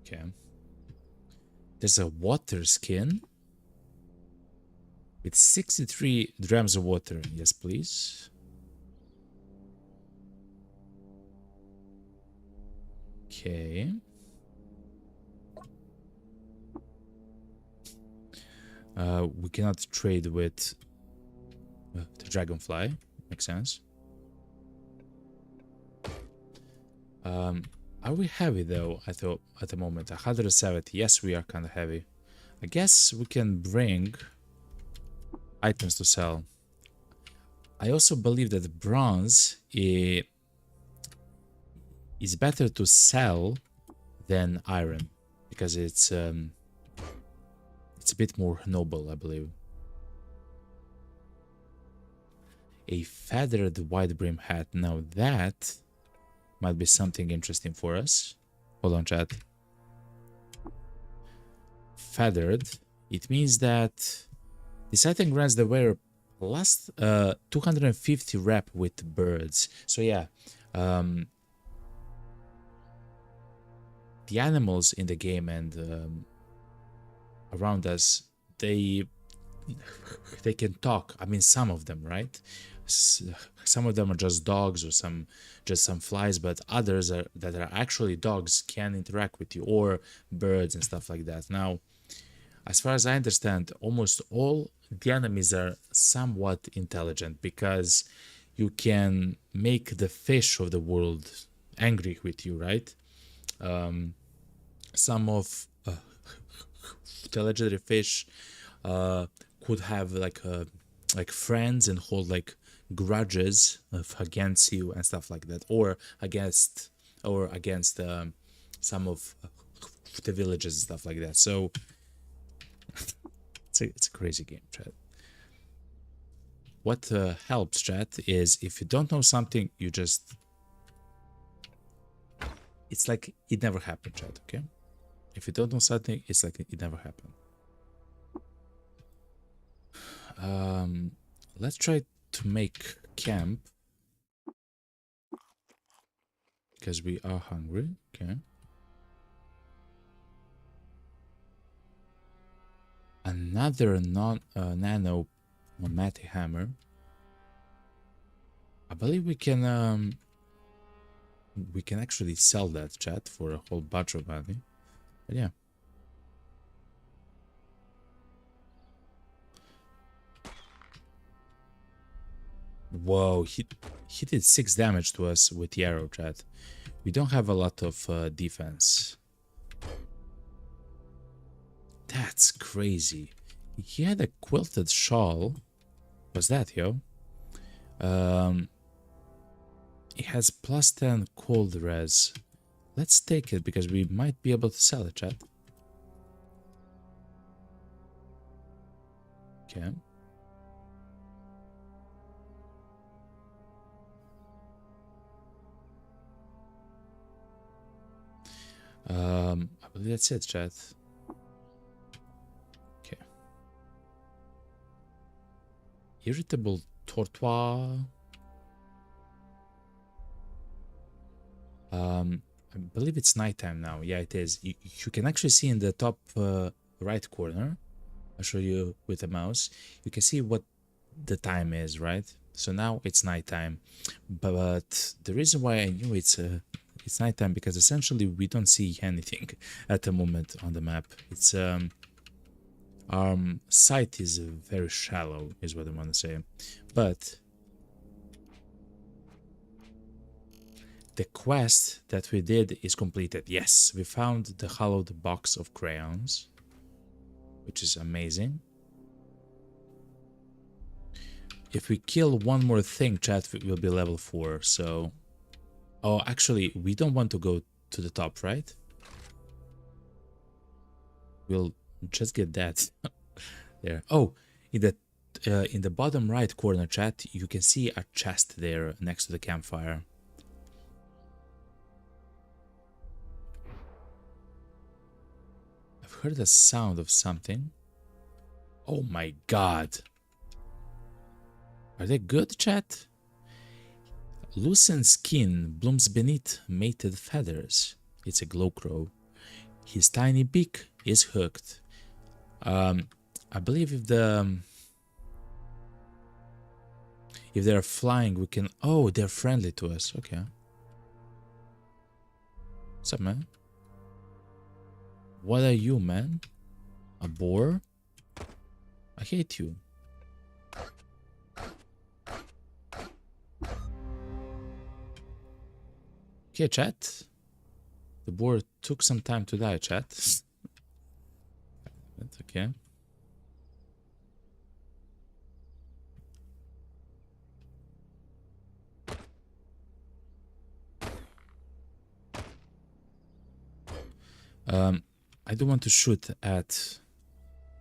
Okay. There's a water skin with 63 drams of water. Yes, please. Okay. We cannot trade with the dragonfly. Makes sense. Are we heavy though at the moment? 170. Yes, we are kind of heavy. I guess we can bring items to sell. I also believe that bronze is better to sell than iron because it's a bit more noble, I believe. A feathered wide brim hat. Now that might be something interesting for us. Hold on, chat. Feathered. It means that this item grants the wearer plus 250 rep with birds. So yeah, the animals in the game and around us, they can talk. I mean, some of them, right? Some of them are just dogs or just some flies, but others that are actually dogs can interact with you, or birds and stuff like that. Now, as far as I understand, almost all the enemies are somewhat intelligent because you can make the fish of the world angry with you, right? Some of the legendary fish could have like friends and hold like grudges against you and stuff like that, or against some of the villages and stuff like that. So it's a crazy game, chat. What helps, chat, is if you don't know something, you just, it's like it never happened, chat. Okay, if you don't know something, it's like it never happened. Let's try to make camp because we are hungry. Okay. Another nano Mate hammer. I believe we can actually sell that, chat, for a whole bunch of money. But yeah. Whoa, he did 6 damage to us with the arrow, chat. We don't have a lot of defense. That's crazy. He had a quilted shawl. What's that, yo? It has plus 10 cold res. Let's take it because we might be able to sell it, chat. Okay. I believe that's it, chat. Okay. Irritable Tortoise. I believe it's nighttime now. Yeah, it is. You can actually see in the top right corner. I'll show you with the mouse. You can see what the time is, right? So now it's nighttime. But the reason why I knew it's nighttime because essentially we don't see anything at the moment on the map. It's our sight is very shallow, is what I want to say. But the quest that we did is completed. Yes, we found the hollowed box of crayons, which is amazing. If we kill one more thing, chat, we'll be level 4, so... Oh, actually, we don't want to go to the top, right? We'll just get that. There. Oh, in the bottom right corner, chat, you can see a chest there next to the campfire. I've heard the sound of something. Oh my god. Are they good, chat? Loosened skin blooms beneath mated feathers. It's a glowcrow. His tiny beak is hooked. I believe if they're flying, we can... Oh, they're friendly to us. Okay. What's up, man? What are you, man? A boar? I hate you. Okay, chat. The boar took some time to die, chat. That's okay. I don't want to shoot at...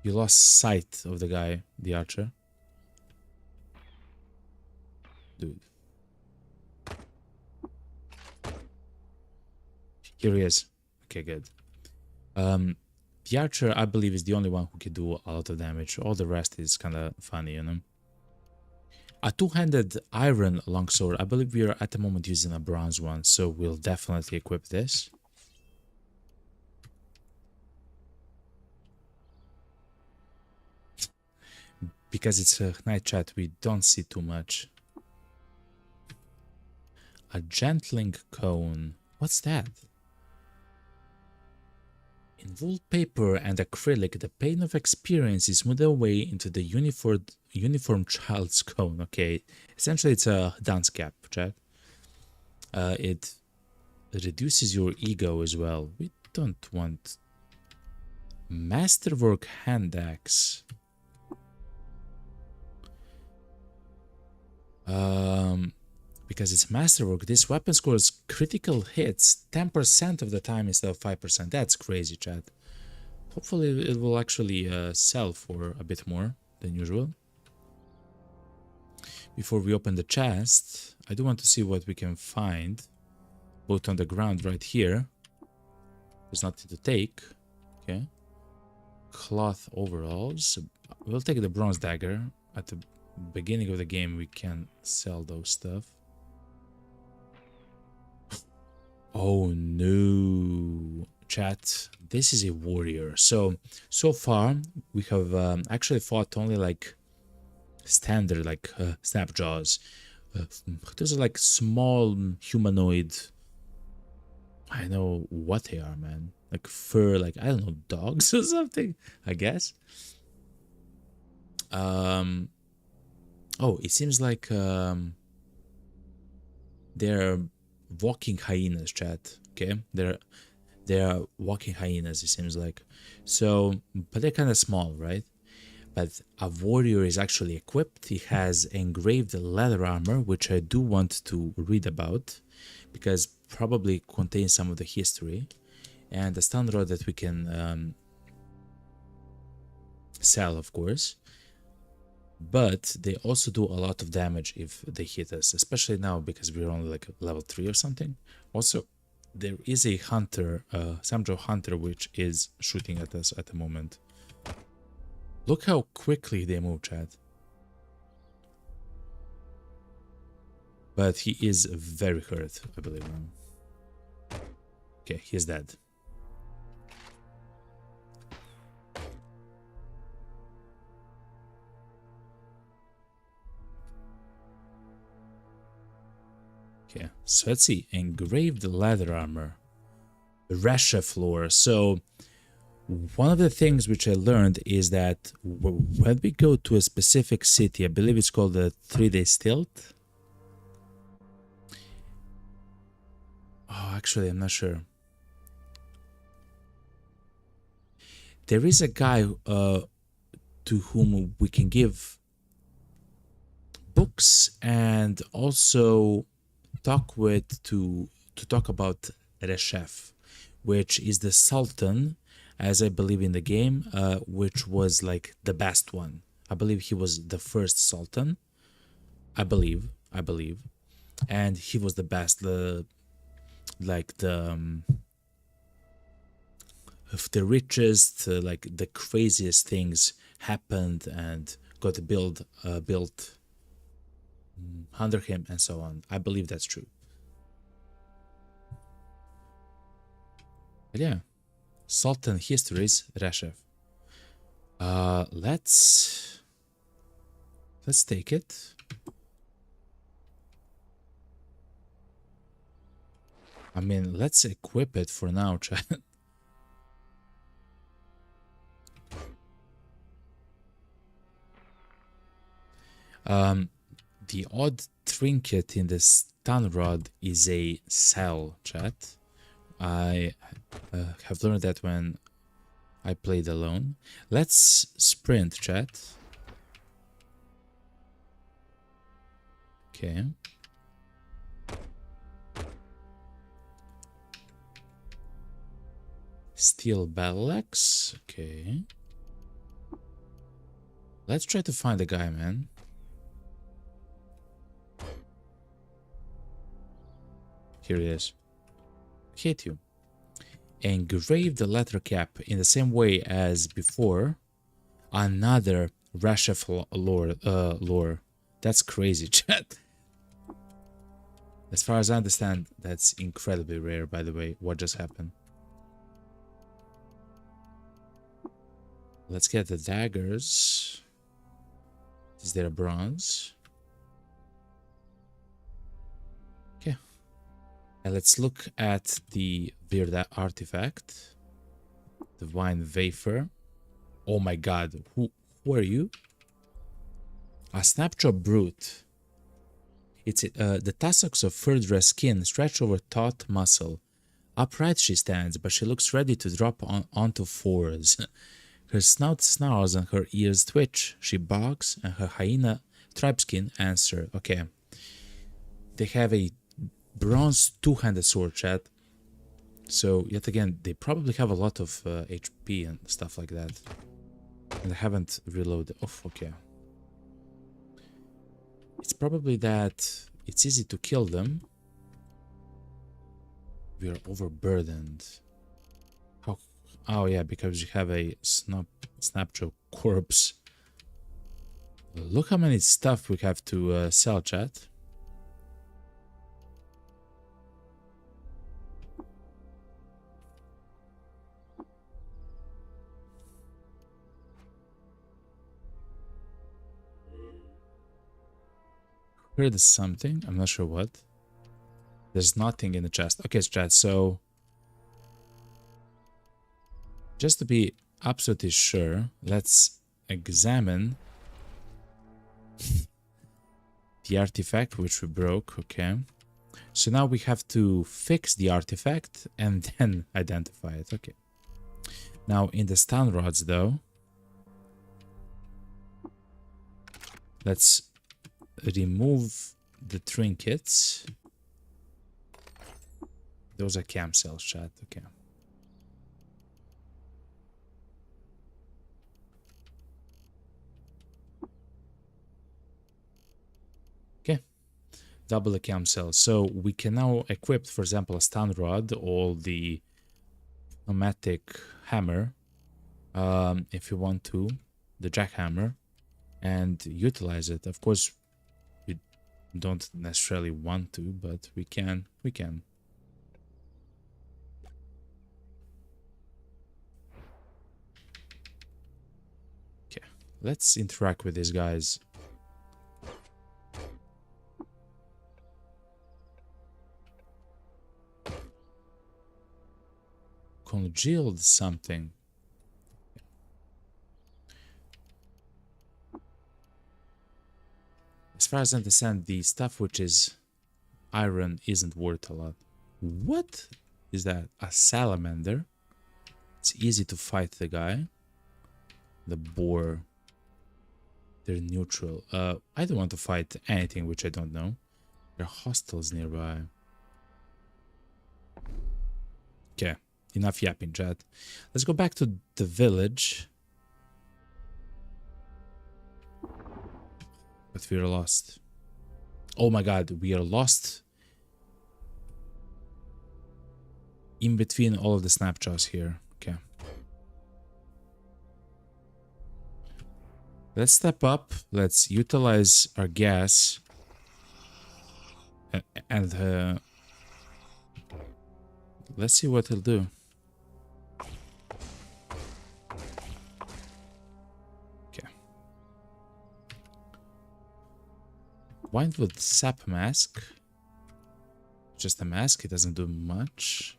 You lost sight of the guy, the archer. Dude. Here he is. Okay, good. The archer, I believe, is the only one who can do a lot of damage. All the rest is kind of funny, you know. A two-handed iron longsword. I believe we are at the moment using a bronze one, so we'll definitely equip this. Because it's a night chat, we don't see too much. A gentling cone. What's that? In wallpaper and acrylic, the pain of experience is smoothed away into the uniform child's cone. Okay, essentially it's a dance cap, chat. It reduces your ego as well. We don't want... Masterwork hand axe. Because it's masterwork, this weapon scores critical hits 10% of the time instead of 5%. That's crazy, chat. Hopefully it will actually sell for a bit more than usual. Before we open the chest, I do want to see what we can find. Both on the ground right here. There's nothing to take. Okay. Cloth overalls. We'll take the bronze dagger. At the beginning of the game we can sell those stuff. Oh no, chat, this is a warrior. So far we have actually fought only like standard, like snapjaws. Those are like small humanoid, I know what they are, man, like fur, like I don't know, dogs or something, I guess. Oh, it seems like they're walking hyenas, chat. Okay, they're walking hyenas, it seems like. So, but they're kind of small, right? But a warrior is actually equipped. He has engraved leather armor, which I do want to read about because probably contains some of the history, and a stun rod that we can sell, of course. But they also do a lot of damage if they hit us, especially now because we're only like level 3 or something. Also, there is a hunter, Samjo hunter, which is shooting at us at the moment. Look how quickly they move, chat. But he is very hurt, I believe. Okay, he's dead. Okay, so let's see. Engraved leather armor. Rasha floor. So one of the things which I learned is that when we go to a specific city, I believe it's called the 3-day stilt. Oh, actually, I'm not sure. There is a guy to whom we can give books and also talk with to talk about Reshef, which is the Sultan, as I believe in the game, which was like the best one. I believe he was the first Sultan. I believe, and he was the best. Of the richest, like the craziest things happened and got built under him and so on. I believe that's true. But yeah, Sultan histories, Reshef. Let's take it. I mean, let's equip it for now, chat. The odd trinket in the stun rod is a cell, chat. I have learned that when I played alone. Let's sprint, chat. Okay. Steel battle axe. Okay. Let's try to find the guy, man. Here it is. Hit you. Engrave the letter cap in the same way as before. Another Rashef lore. That's crazy, chat. As far as I understand, that's incredibly rare, by the way. What just happened? Let's get the daggers. Is there a bronze? Okay. And let's look at the weird artifact. Divine Wafer. Oh my god. Who are you? A snapshot brute. It's the tussocks of fur-dressed skin stretch over taut muscle. Upright she stands, but she looks ready to drop onto fours. Her snout snarls and her ears twitch. She barks and her hyena tribe skin answer. Okay. They have a bronze two-handed sword, chat. So, yet again, they probably have a lot of HP and stuff like that. And I haven't reloaded. Oh, okay. It's probably that it's easy to kill them. We are overburdened. How? Oh yeah, because you have a snapshot corpse. Look how many stuff we have to sell, chat. Heard something. I'm not sure what. There's nothing in the chest. Okay, chat. So, just to be absolutely sure, let's examine the artifact which we broke. Okay. So now we have to fix the artifact and then identify it. Okay. Now in the stun rods, though, let's remove the trinkets. Those are cam cells, chat. Okay. Okay. Double the cam cells. So we can now equip, for example, a stun rod or the pneumatic hammer, if you want to, the jackhammer, and utilize it. Of course, Don't necessarily want to, but we can. We can. Okay, let's interact with these guys. Congealed something. As far as I understand, the stuff which is iron isn't worth a lot. What is that? A salamander? It's easy to fight the guy. The boar. They're neutral. I don't want to fight anything which I don't know. There are hostiles nearby. Okay, enough yapping, chat. Let's go back to the village. But we are lost. Oh my god, we are lost. In between all of the snapshots here. Okay. Let's step up. Let's utilize our gas. And let's see what he'll do. Okay. Wind with sap mask. Just a mask, it doesn't do much.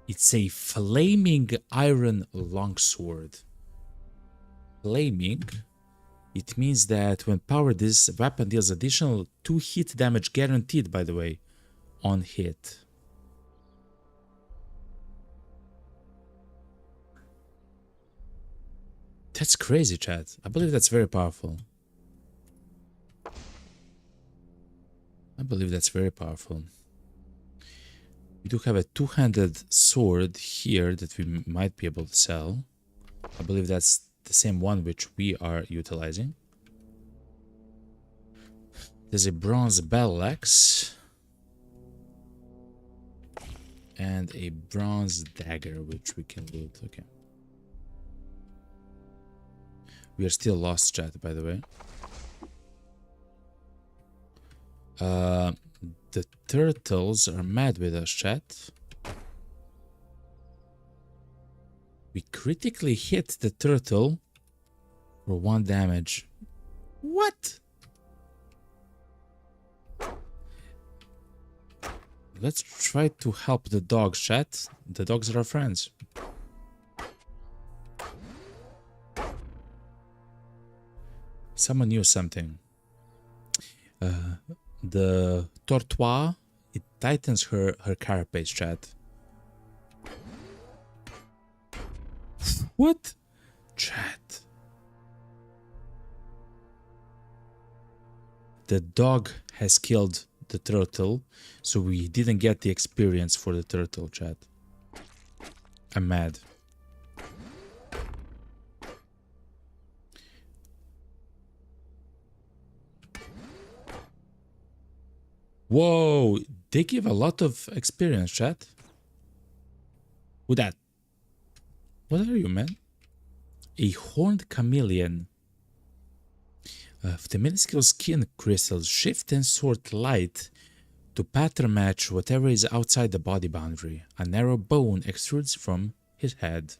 It's a flaming iron longsword. Flaming. It means that when powered, this weapon deals additional 2 hit damage guaranteed, by the way, on hit. That's crazy, chat. I believe that's very powerful. I believe that's very powerful. We do have a two-handed sword here that we might be able to sell. I believe that's the same one which we are utilizing. There's a bronze battle axe. And a bronze dagger which we can loot. Okay. We are still lost, chat, by the way. The turtles are mad with us, chat. We critically hit the turtle for 1 damage. What? Let's try to help the dogs, chat. The dogs are our friends. Someone knew something. The tortoise, it tightens her carapace, chat. What? Chat. The dog has killed the turtle, so we didn't get the experience for the turtle, chat. I'm mad. Whoa, they give a lot of experience, chat. Who that? What are you, man? A horned chameleon. The minuscule skin crystals shift and sort light to pattern match whatever is outside the body boundary. A narrow bone extrudes from his head.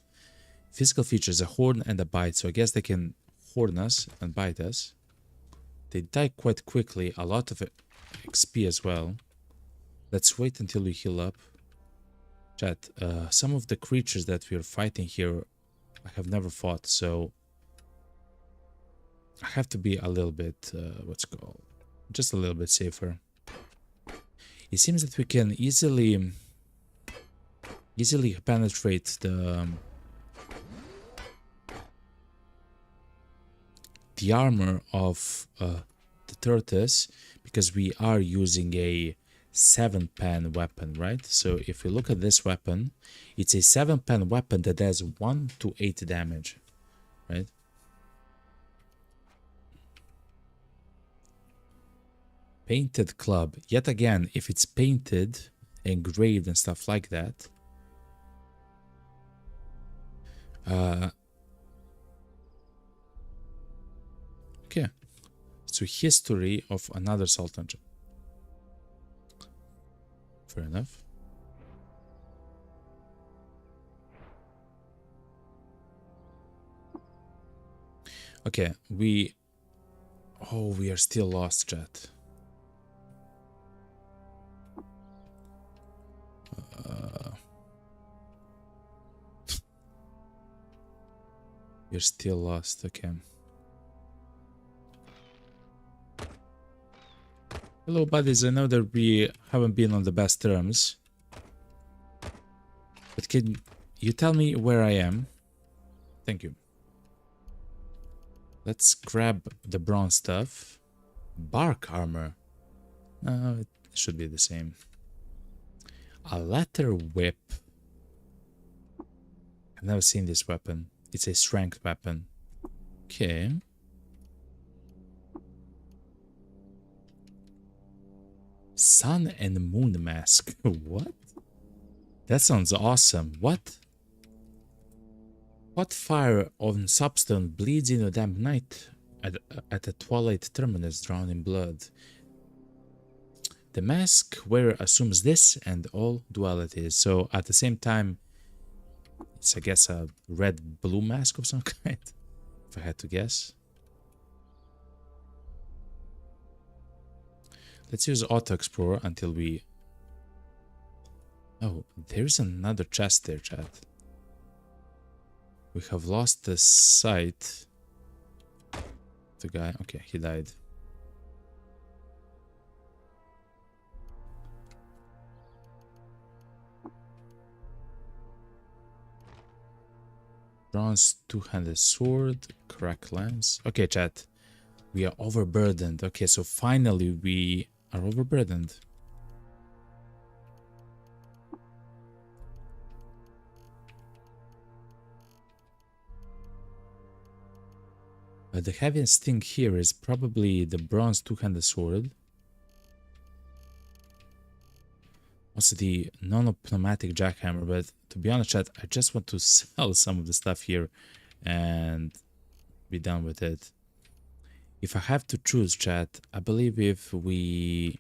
Physical features, a horn and a bite, so I guess they can horn us and bite us. They die quite quickly, a lot of XP as well. Let's wait until we heal up. Chat, some of the creatures that we are fighting here I have never fought, so I have to be a little bit, what's it called, just a little bit safer. It seems that we can easily penetrate the armor of the tortoise because we are using a 7-pan weapon, right? So if we look at this weapon, it's a 7-pan weapon that does 1 to 8 damage, right? Painted club. Yet again, if it's painted, engraved and stuff like that, okay. Let's to history of another sultan. Fair enough. Okay, we are still lost, chat. We're still lost, okay. Hello, buddies. I know that we haven't been on the best terms. But can you tell me where I am? Thank you. Let's grab the bronze stuff. Bark armor. No, it should be the same. A leather whip. I've never seen this weapon. It's a strength weapon. Okay. Sun and moon mask. What? That sounds awesome. What? What fire on substone bleeds in a damp night at a twilight terminus drowned in blood? The mask wearer assumes this and all dualities. So at the same time, it's I guess a red-blue mask of some kind, if I had to guess. Let's use Auto Explorer until we... Oh, there's another chest there, chat. We have lost the sight. The guy, okay, he died. Bronze two-handed sword, crack lance. Okay, chat. We are overburdened. Okay, so finally we are overburdened. But the heaviest thing here is probably the bronze two-handed sword. Also the non-pneumatic jackhammer, but to be honest, chat, I just want to sell some of the stuff here and be done with it. If I have to choose, chat, I believe if we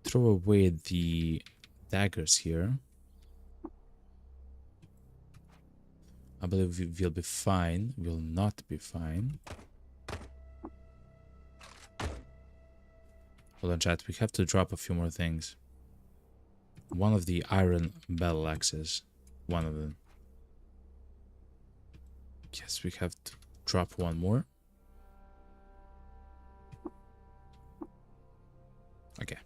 throw away the daggers here, I believe we'll be fine. We'll not be fine. Hold on, chat. We have to drop a few more things. One of the iron battle axes. One of them. Yes, we have to drop one more. Okay.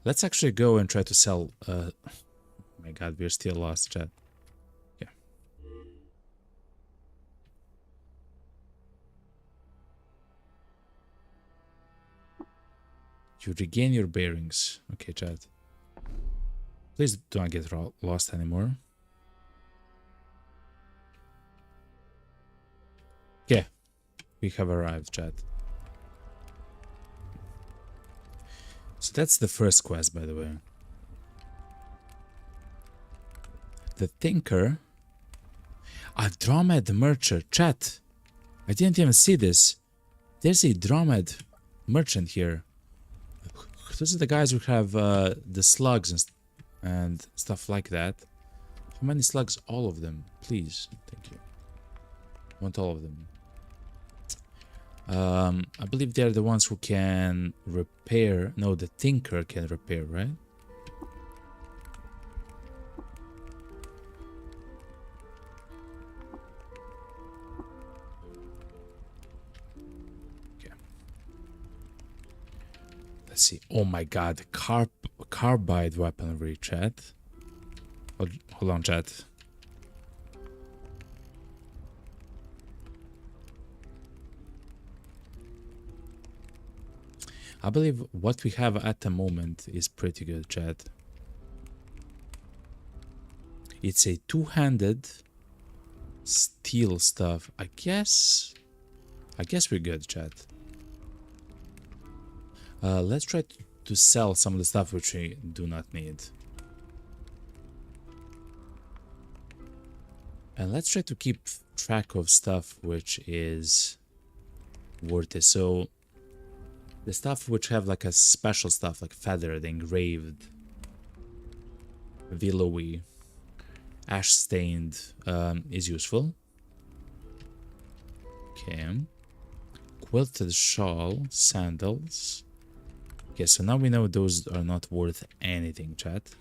Let's actually go and try to sell... oh my god, we're still lost, chat. Yeah. You regain your bearings. Okay, chat. Please do not get lost anymore. Yeah, we have arrived, chat. So that's the first quest, by the way. The Thinker. A Dromed Merchant. Chat. I didn't even see this. There's a Dromed Merchant here. Those are the guys who have the slugs and stuff like that. How many slugs? All of them, please. Thank you. I want all of them. I believe they're the ones who can repair. No, the Thinker can repair, right? Okay. Let's see. Oh my god, carbide weaponry, chat. Hold on, chat. I believe what we have at the moment is pretty good, chat. It's a two-handed steel stuff. I guess we're good, chat. Let's try to sell some of the stuff which we do not need. And let's try to keep track of stuff which is worth it. So the stuff which have like a special stuff like feathered, engraved, willowy, ash stained is useful. Okay. Quilted shawl, sandals. Okay, so now we know those are not worth anything, chat.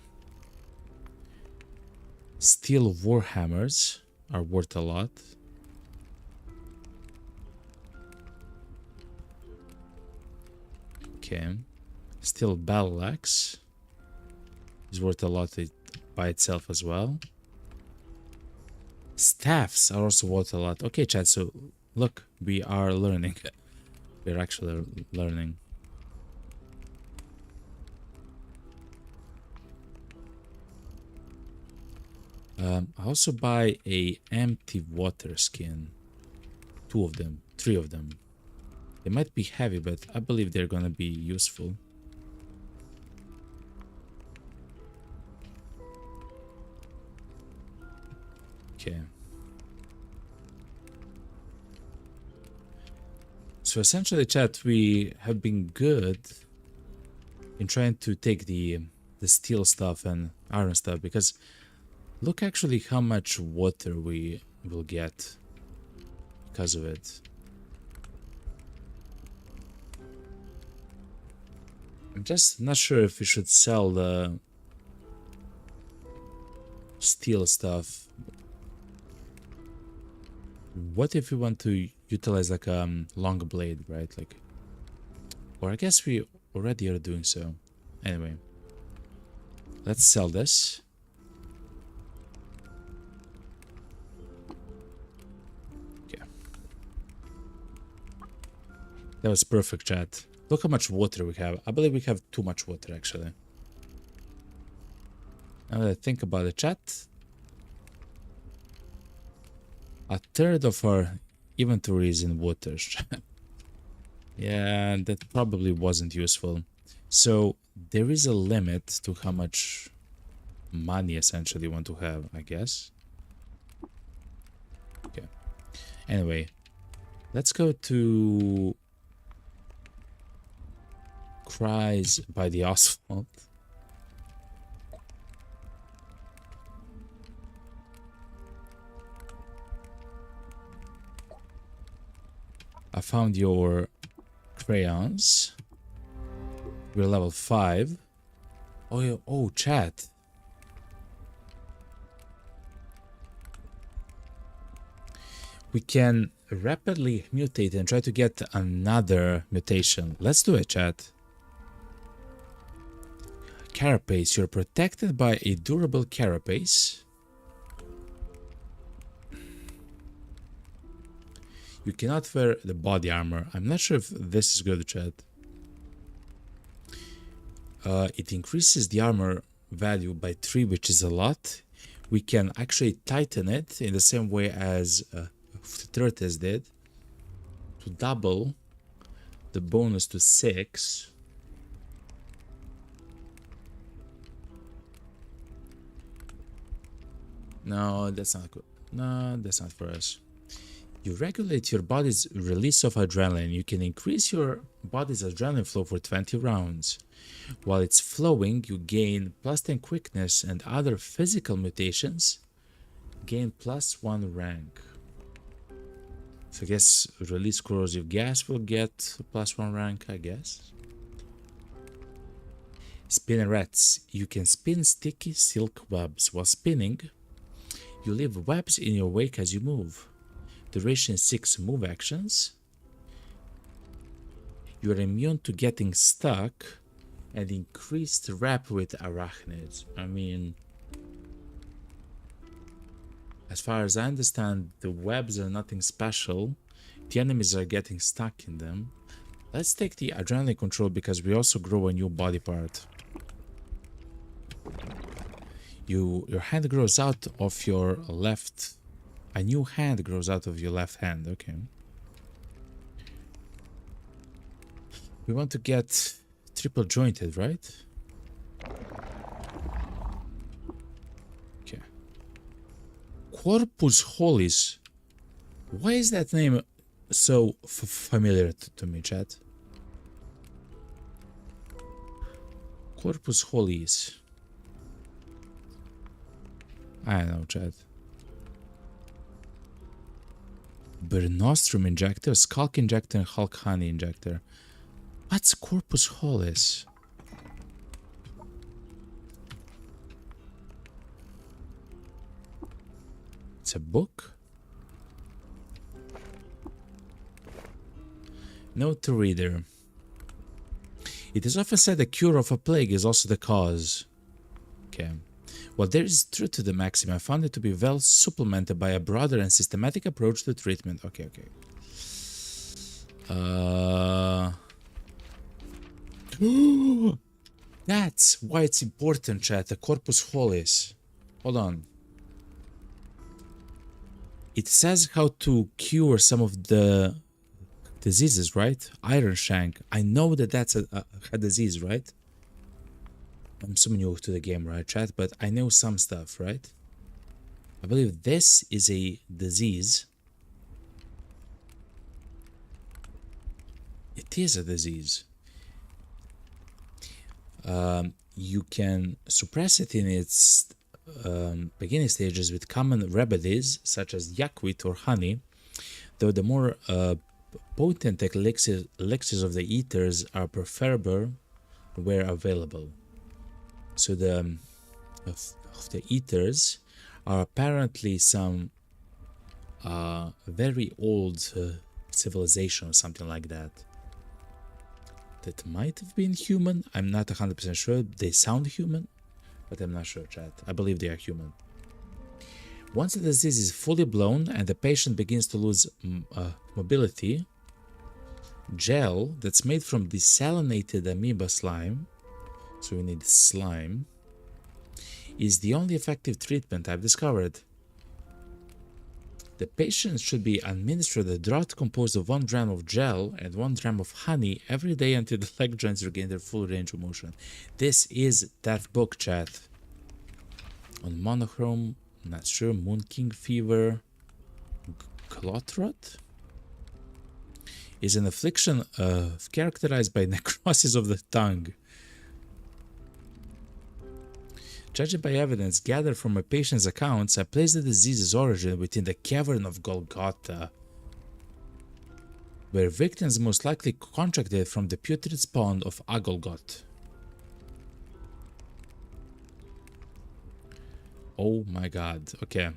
Steel warhammers are worth a lot. Okay. Steel battle axe is worth a lot by itself as well. Staffs are also worth a lot. Okay, chat, so look, we are learning. We're actually learning. I also buy a empty water skin. 2 of them, 3 of them. They might be heavy, but I believe they're gonna be useful. Okay. So essentially, chat, we have been good in trying to take the steel stuff and iron stuff, because look actually how much water we will get because of it. I'm just not sure if we should sell the steel stuff. What if we want to utilize like a long blade, right? Like, or I guess we already are doing so. Anyway, let's sell this. Okay. That was perfect, chat. Look how much water we have. I believe we have too much water, actually. Now that I think about the chat, a third of our inventory is in water. Yeah, that probably wasn't useful. So there is a limit to how much money essentially you want to have, I guess. Okay. Anyway, let's go to Cries by the Asphalt. I found your crayons. We're level 5. Oh, yeah. Oh, chat. We can rapidly mutate and try to get another mutation. Let's do it, chat. Carapace. You're protected by a durable carapace. You cannot wear the body armor. I'm not sure if this is good, chat. It increases the armor value by 3, which is a lot. We can actually tighten it in the same way as Turtles did, to double the bonus to 6. No, that's not good. No, that's not for us. You regulate your body's release of adrenaline. You can increase your body's adrenaline flow for 20 rounds. While it's flowing, you gain +10 quickness, and other physical mutations gain +1 rank. So I guess release corrosive gas will get +1 rank, I guess. Spinnerets. You can spin sticky silk webs. While spinning, you leave webs in your wake as you move. Duration 6 move actions. You are immune to getting stuck and increased rap with arachnids. I mean, as far as I understand, the webs are nothing special. The enemies are getting stuck in them. Let's take the adrenaline control because we also grow a new body part. Your hand grows out of your left. A new hand grows out of your left hand. Okay. We want to get triple jointed, right? Okay. Corpus Holis. Why is that name so familiar to me, chat. Corpus Holies. I don't know, chat. Bernostrum injector, Skulk injector, and Hulk honey injector. What's Corpus Holies? It's a book? Note to reader. It is often said the cure of a plague is also the cause. Okay. While there is truth to the maxim, I found it to be well supplemented by a broader and systematic approach to treatment. Okay. That's why it's important, chat. The Corpus Holies. Hold on. It says how to cure some of the diseases, right? Iron Shank. I know that that's a disease, right? I'm so new to the game, right, chat? But I know some stuff, right? I believe this is a disease. It is a disease. You can suppress it in its beginning stages with common remedies such as yakwit or honey, though the more potent elixirs of the eaters are preferable where available. So the of the eaters are apparently some very old civilization or something like that. That might have been human. I'm not 100% sure. They sound human, but I'm not sure, chat. I believe they are human. Once the disease is fully blown and the patient begins to lose mobility, gel that's made from desalinated amoeba slime, so we need slime, is the only effective treatment I've discovered. The patient should be administered a draught composed of 1 gram of gel and 1 gram of honey every day until the leg joints regain their full range of motion. This is that book, chat. On monochrome, not sure, Moon King fever, Clotrot is an affliction characterized by necrosis of the tongue. Judging by evidence gathered from a patient's accounts, I place the disease's origin within the cavern of Golgotha, where victims most likely contracted from the putrid spawn of Agolgoth. Oh my god, okay.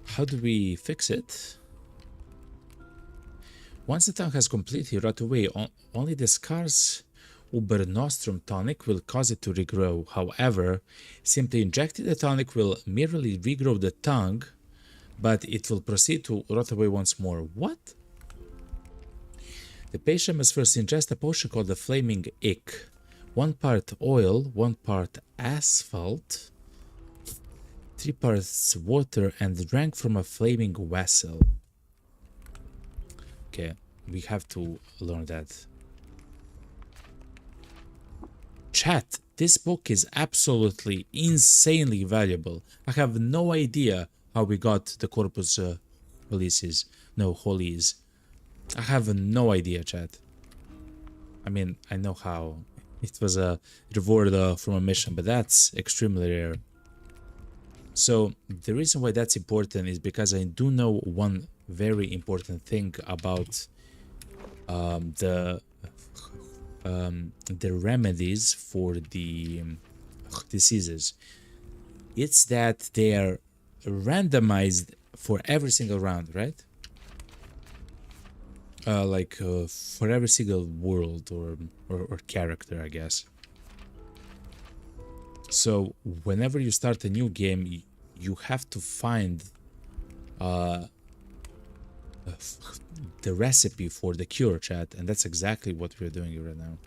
How do we fix it? Once the tongue has completely rot away, only the scar's Ubernostrum tonic will cause it to regrow. However, simply injecting the tonic will merely regrow the tongue, but it will proceed to rot away once more. What? The patient must first ingest a potion called the Flaming Ick. 1 part oil, 1 part asphalt, 3 parts water, and drank from a flaming vessel. Okay, we have to learn that. Chat, this book is absolutely insanely valuable. I have no idea how we got the Corpus Holies. I have no idea, chat. I mean, I know how. It was a reward from a mission, but that's extremely rare. So the reason why that's important is because I do know one very important thing about the remedies for the diseases. It's that they are randomized for every single round, right? For every single world or character, I guess. So whenever you start a new game, you have to find the recipe for the cure, chat, and that's exactly what we're doing right now.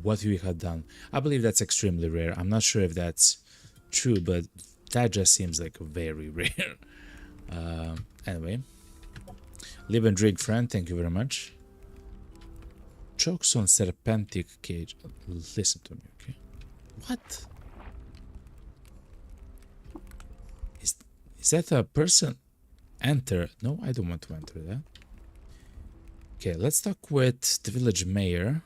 What we have done. I believe that's extremely rare. I'm not sure if that's true, but that just seems like very rare. Anyway, live and drink, friend. Thank you very much. Chokes on serpentic cage. Listen to me, okay? What? Is that a person? Enter. No, I don't want to enter that. Okay, let's talk with the village mayor.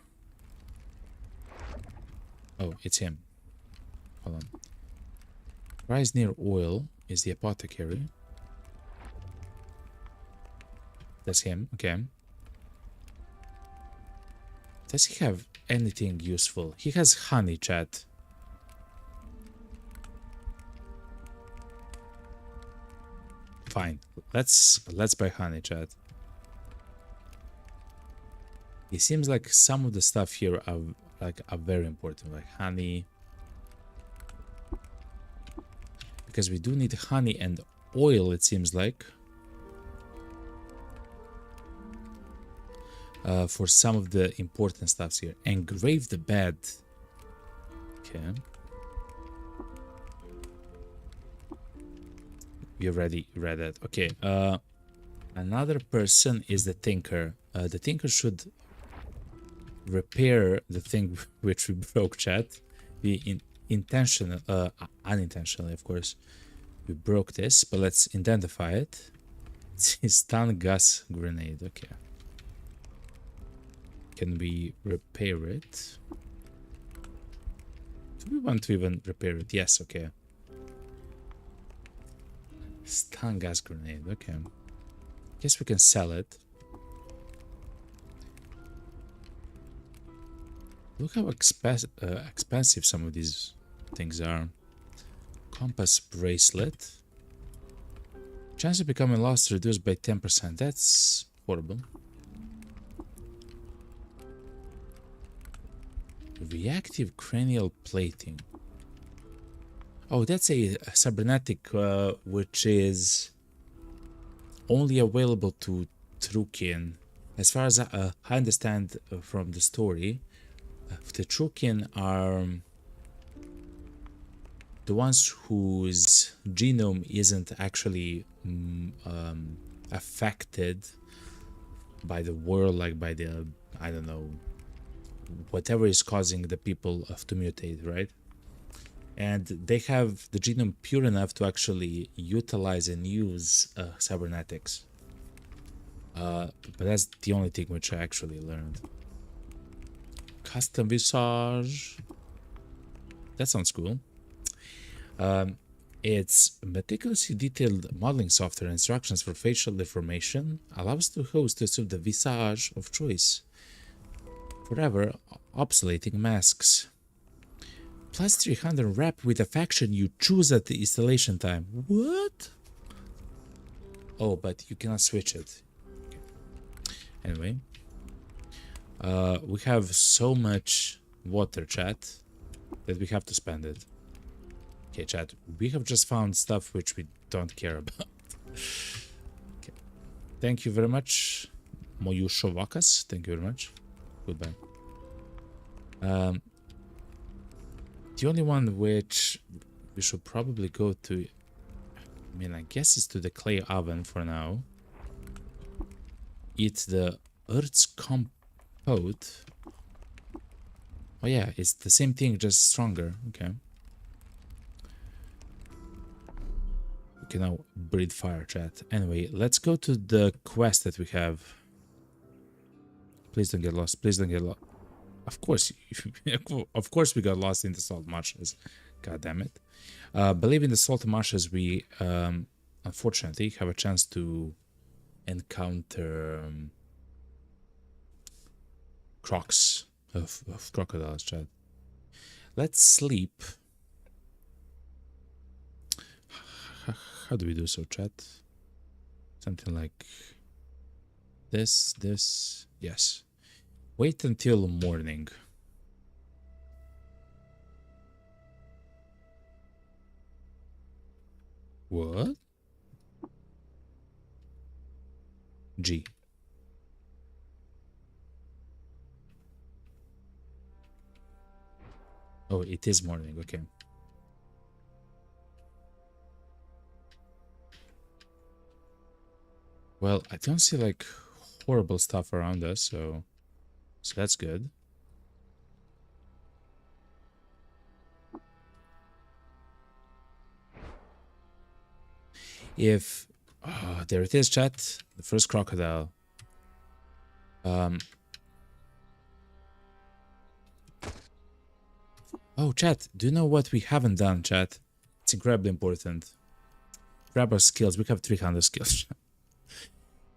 Oh, it's him. Hold on. Rise near oil is the apothecary. That's him, okay. Does he have anything useful? He has honey, chat. Fine. Let's buy honey, chat. It seems like some of the stuff here are very important, like honey. Because we do need honey and oil, it seems like. For some of the important stuffs here. Engrave the bed. Okay. You already read that. Okay. Another person is the tinker. The tinker should repair the thing which we broke, chat. We unintentionally, of course, we broke this, but let's identify it. It's a stun gas grenade. Okay. Can we repair it? Do we want to even repair it? Yes, okay. Stun gas grenade, okay. Guess we can sell it. Look how expensive some of these things are. Compass bracelet. Chance of becoming lost reduced by 10%. That's horrible. Reactive cranial plating. Oh, that's a cybernetic which is only available to Trukin. As far as I understand from the story, the Trukin are the ones whose genome isn't actually affected by the world, like by the, I don't know, whatever is causing the people to mutate, right? And they have the genome pure enough to actually utilize and use cybernetics. But that's the only thing which I actually learned. Custom visage. That sounds cool. It's meticulously detailed modeling software instructions for facial deformation allows the host to assume the visage of choice. Forever obsoleting masks. Plus 300 rep with a faction you choose at the installation time. What? Oh, but you cannot switch it. Okay. Anyway. We have so much water, chat, that we have to spend it. Okay, chat, we have just found stuff which we don't care about. Okay. Thank you very much, Moyushovakas. Thank you very much. Goodbye. The only one which we should probably go to, I mean, I guess is to the clay oven for now. Eat the Earth's compote. Oh yeah, it's the same thing, just stronger. Okay. We can now breathe fire, chat. Anyway, let's go to the quest that we have. Please don't get lost. Please don't get lost. Of course, of course we got lost in the salt marshes. God damn it. Believe in the salt marshes, we unfortunately have a chance to encounter crocs of crocodiles, chat. Let's sleep. How do we do so, chat? Something like this, yes. Wait until morning. What? G. Oh, it is morning, okay. Well, I don't see like horrible stuff around us, so So that's good. If there it is, chat. The first crocodile. Oh, chat. Do you know what we haven't done, chat? It's incredibly important. Grab our skills. We have 300 skills.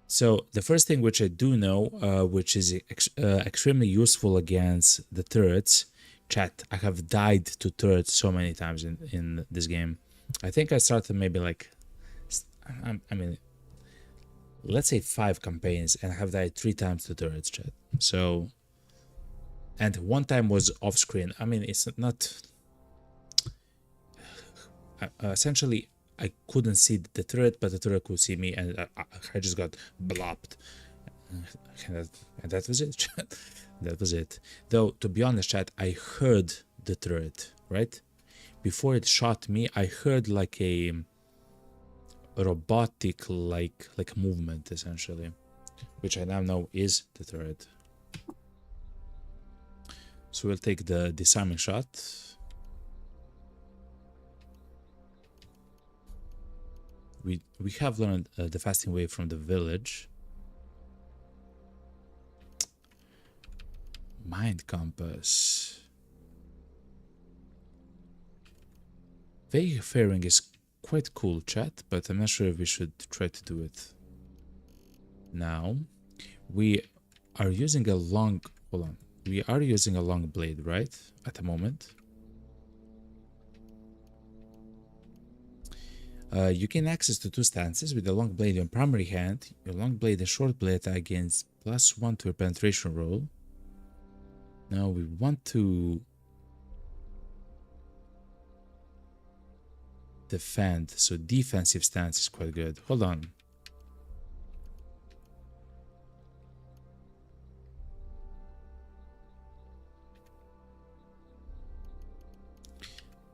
So the first thing which I do know, which is extremely useful against the turrets, chat. I have died to turrets so many times in this game. I think I started maybe like, I mean, let's say 5 campaigns, and I have died 3 times to turrets, chat. So, and 1 time was off screen. I mean, it's not. Essentially, I couldn't see the turret, but the turret could see me, and I just got blopped. And that was it, chat. That was it. Though, to be honest, chat, I heard the turret, right? Before it shot me, I heard like a robotic like movement, essentially, which I now know is the turret. So we'll take the disarming shot. We have learned the fasting way from the village. Mind compass. Wayfaring is quite cool, chat, but I'm not sure if we should try to do it now. We are using a long. Hold on. We are using a long blade, right? At the moment. You gain access to 2 stances with a long blade in primary hand. Your long blade and short blade attack gains +1 to your penetration roll. Now we want to defend, so defensive stance is quite good. Hold on.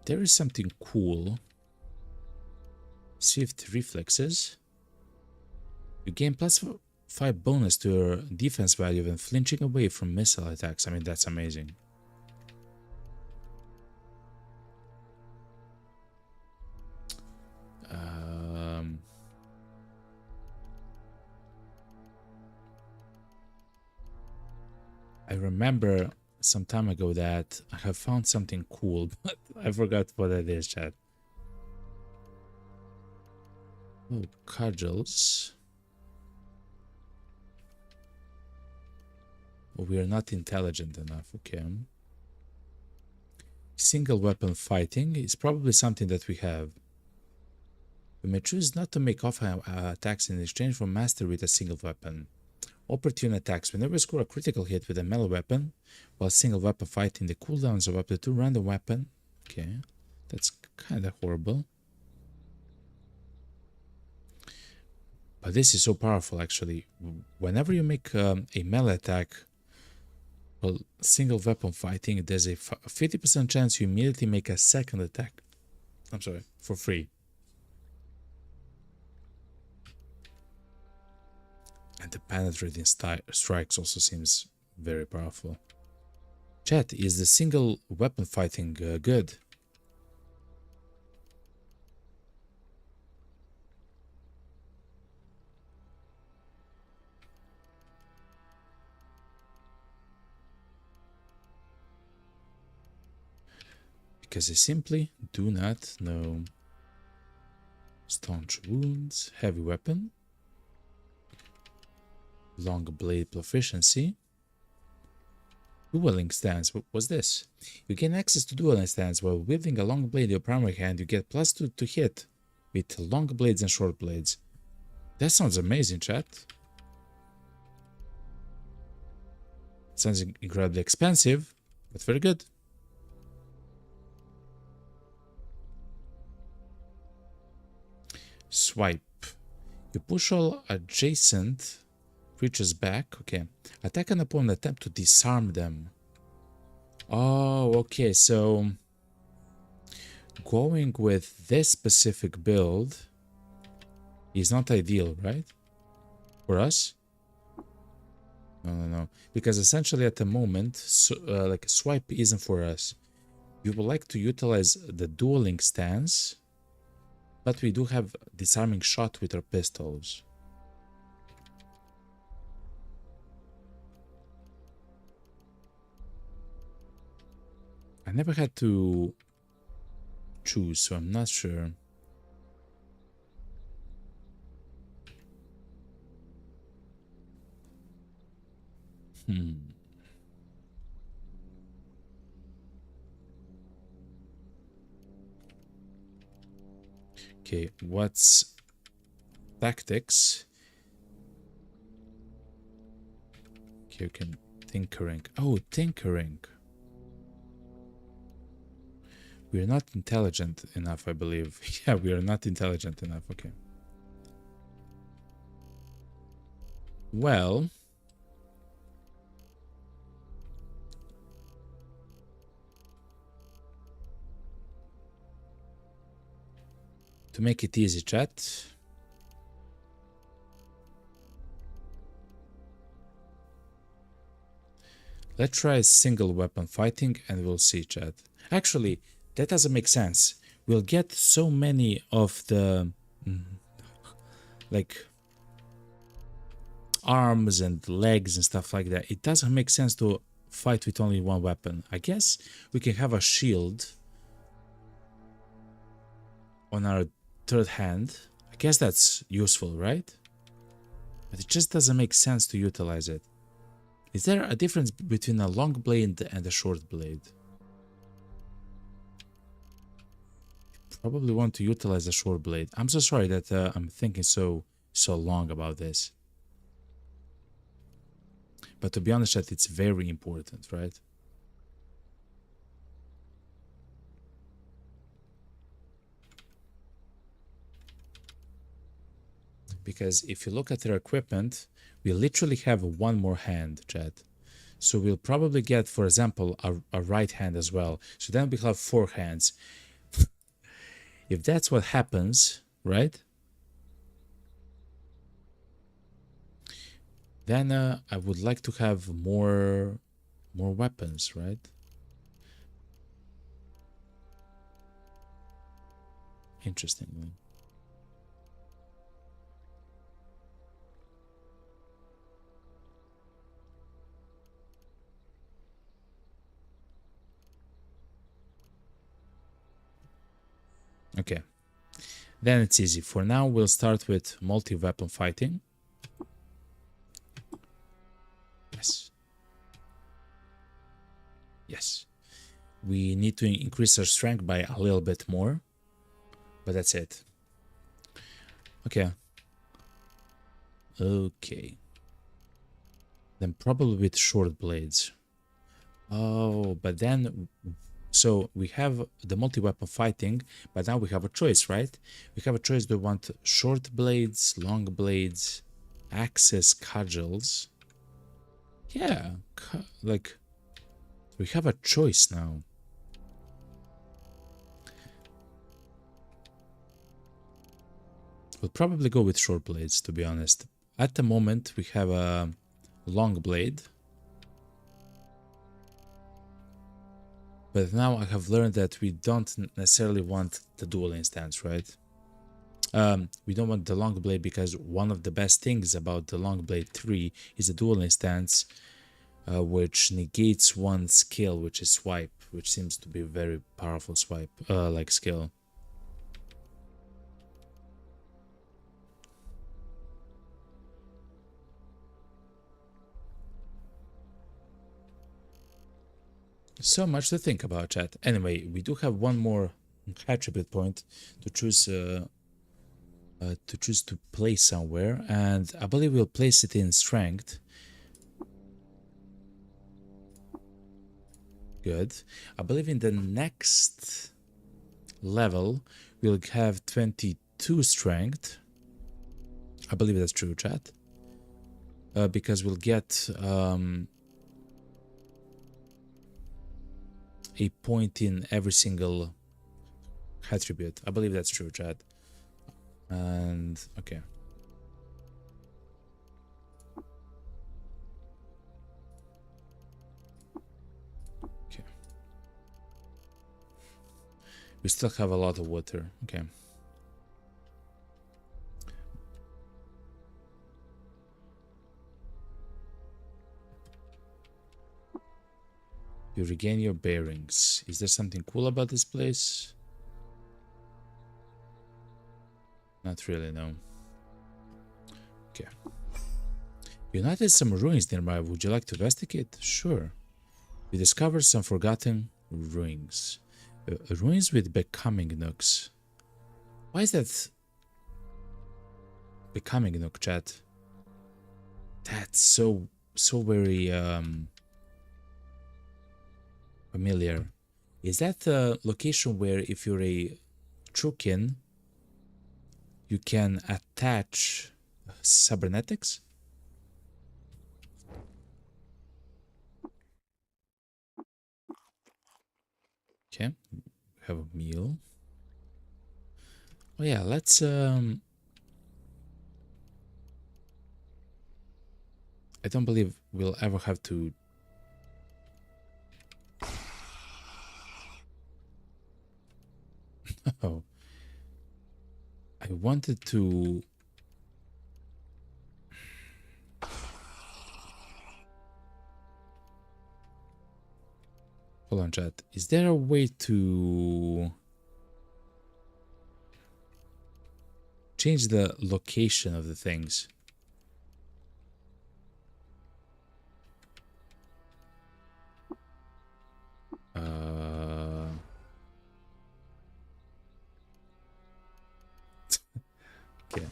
There is something cool. Swift reflexes. You gain +5 bonus to your defense value when flinching away from missile attacks. I mean, that's amazing. I remember some time ago that I have found something cool, but I forgot what it is, chat. Oh, cudgels. Oh, we are not intelligent enough, okay. Single weapon fighting is probably something that we have. We may choose not to make offhand attacks in exchange for mastery with a single weapon. Opportune attacks. Whenever you score a critical hit with a melee weapon, while single weapon fighting, the cooldowns of up to 2 random weapon. Okay, that's kind of horrible. But this is so powerful, actually. Whenever you make a melee attack, well, single weapon fighting, there's a 50% chance you immediately make a second attack. I'm sorry, for free. And the penetrating strikes also seems very powerful. Chat, is the single weapon fighting good? Because I simply do not know. Staunch wounds, heavy weapon. Long blade proficiency. Dueling stance. What was this? You gain access to dueling stance while wielding a long blade in your primary hand. You get +2 to hit with long blades and short blades. That sounds amazing, chat. Sounds incredibly expensive, but very good. Swipe. You push all adjacent creatures back. Okay. Attack an opponent, attempt to disarm them. Oh, okay. So going with this specific build is not ideal, right? For us? No. Because essentially at the moment, like swipe isn't for us. We would like to utilize the dueling stance, but we do have disarming shot with our pistols. I never had to choose, so I'm not sure. Okay, what's tactics? Okay, you can tinkering. Oh, tinkering. We're not intelligent enough, I believe. Yeah, we are not intelligent enough. Okay. Well, to make it easy, chat, let's try single weapon fighting and we'll see, chat. Actually, that doesn't make sense. We'll get so many of the like arms and legs and stuff like that. It doesn't make sense to fight with only one weapon. I guess we can have a shield on our third hand. I guess that's useful, right? But it just doesn't make sense to utilize it. Is there a difference between a long blade and a short blade? Probably want to utilize a short blade. I'm so sorry that I'm thinking so long about this. But to be honest, that it's very important, right? Because if you look at their equipment, we literally have one more hand, chat. So we'll probably get, for example, a right hand as well. So then we have 4 hands. If that's what happens, right? Then I would like to have more weapons, right? Interesting. Okay. Then it's easy. For now, we'll start with multi-weapon fighting. Yes. Yes. We need to increase our strength by a little bit more. But that's it. Okay. Okay. Then probably with short blades. Oh, but then... So we have the multi-weapon fighting, but now we have a choice, right? We have a choice. Do we want short blades, long blades, axes, cudgels? Yeah, like we have a choice now. We'll probably go with short blades, to be honest. At the moment, we have a long blade. But now I have learned that we don't necessarily want the dual instance, right? We don't want the long blade because one of the best things about the long blade 3 is the dual instance, which negates one skill, which is swipe, which seems to be a very powerful swipe, like skill. So much to think about, chat. Anyway, we do have one more attribute point to choose to place somewhere, and I believe we'll place it in strength. Good. I believe in the next level we'll have 22 strength. I believe that's true, chat. Because we'll get a point in every single attribute. I believe that's true, chat. And okay. We still have a lot of water. Okay. You regain your bearings. Is there something cool about this place? Not really, no. Okay. You noticed some ruins nearby. Would you like to investigate? Sure. You discovered some forgotten ruins. Ruins with becoming nooks. Why is that becoming nook, chat? That's so very familiar. Is that the location where if you're a Trukin, you can attach cybernetics? Okay, have a meal. Oh yeah, let's I don't believe we'll ever have to oh. I wanted to hold on, chat. Is there a way to change the location of the things? Okay.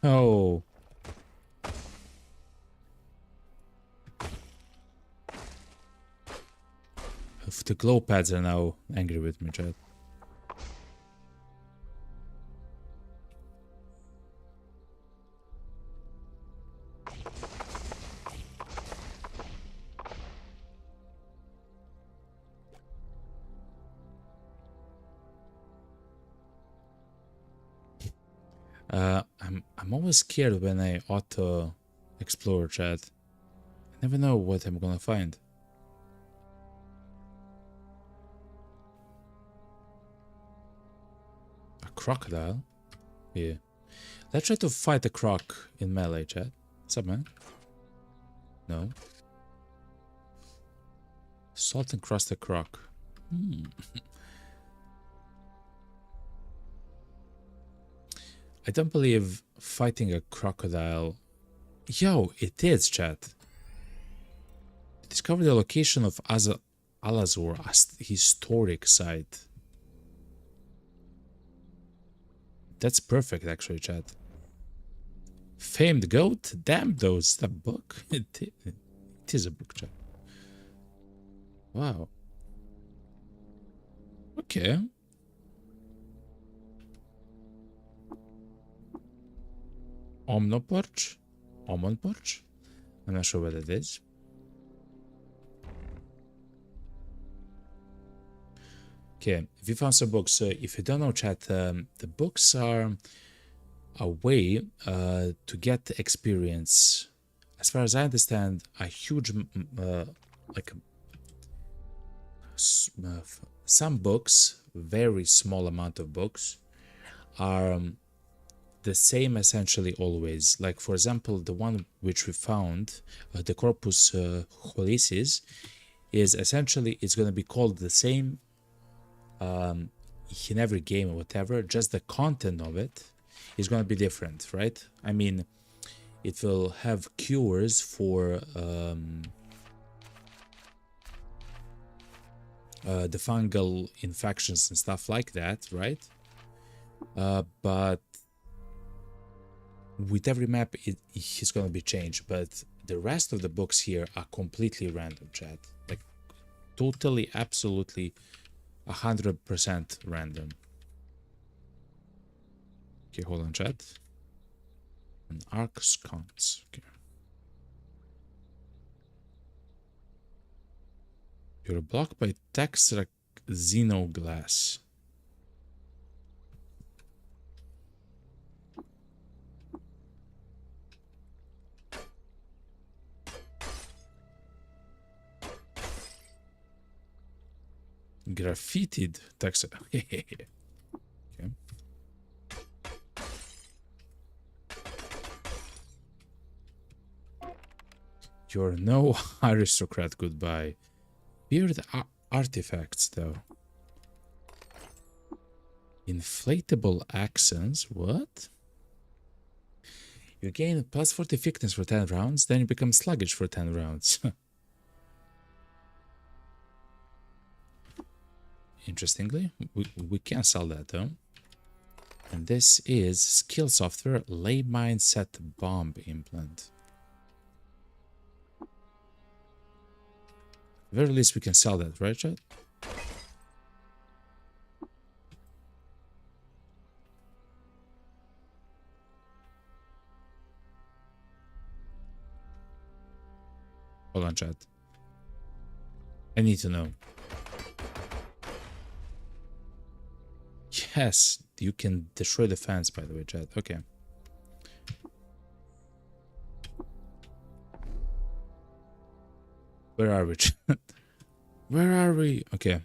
Oh. If the glow pads are now angry with me, chat. I'm always scared when I auto explore, chat. I never know what I'm gonna find. A crocodile? Yeah. Let's try to fight a croc in melee, chat. What's up, man? No. Salt and crusted croc. I don't believe fighting a crocodile. Yo, it is, chat. Discover the location of Alazur, a historic site. That's perfect, actually, chat. Famed goat? Damn, those. It's a book. It is a book, chat. Wow. Okay. Omnoporch? Omonporch? I'm not sure what it is. Okay, we found some books. If you don't know, chat, the books are a way to get experience. As far as I understand, a huge, like, some books, very small amount of books, are the same essentially always. Like, for example, the one which we found, the Corpus Holicis, is essentially, it's going to be called the same in every game or whatever, just the content of it is going to be different, right? I mean, it will have cures for the fungal infections and stuff like that, right? But with every map, it's going to be changed. But the rest of the books here are completely random, chat. Like, totally, absolutely 100% random. Okay, hold on, chat. An arc sconce. Okay. You're blocked by Texra Xenoglass. Graffitied text. Okay. You're no aristocrat, goodbye. Weird artifacts, though. Inflatable accents? What? You gain plus 40 fitness for 10 rounds, then you become sluggish for 10 rounds. Interestingly, we can sell that, though. And this is skill software, lay mindset bomb implant. At the very least, we can sell that, right, chat? Hold on, chat. I need to know. Yes, you can destroy the fence, by the way, chat. Okay. Where are we, chat? Where are we? Okay.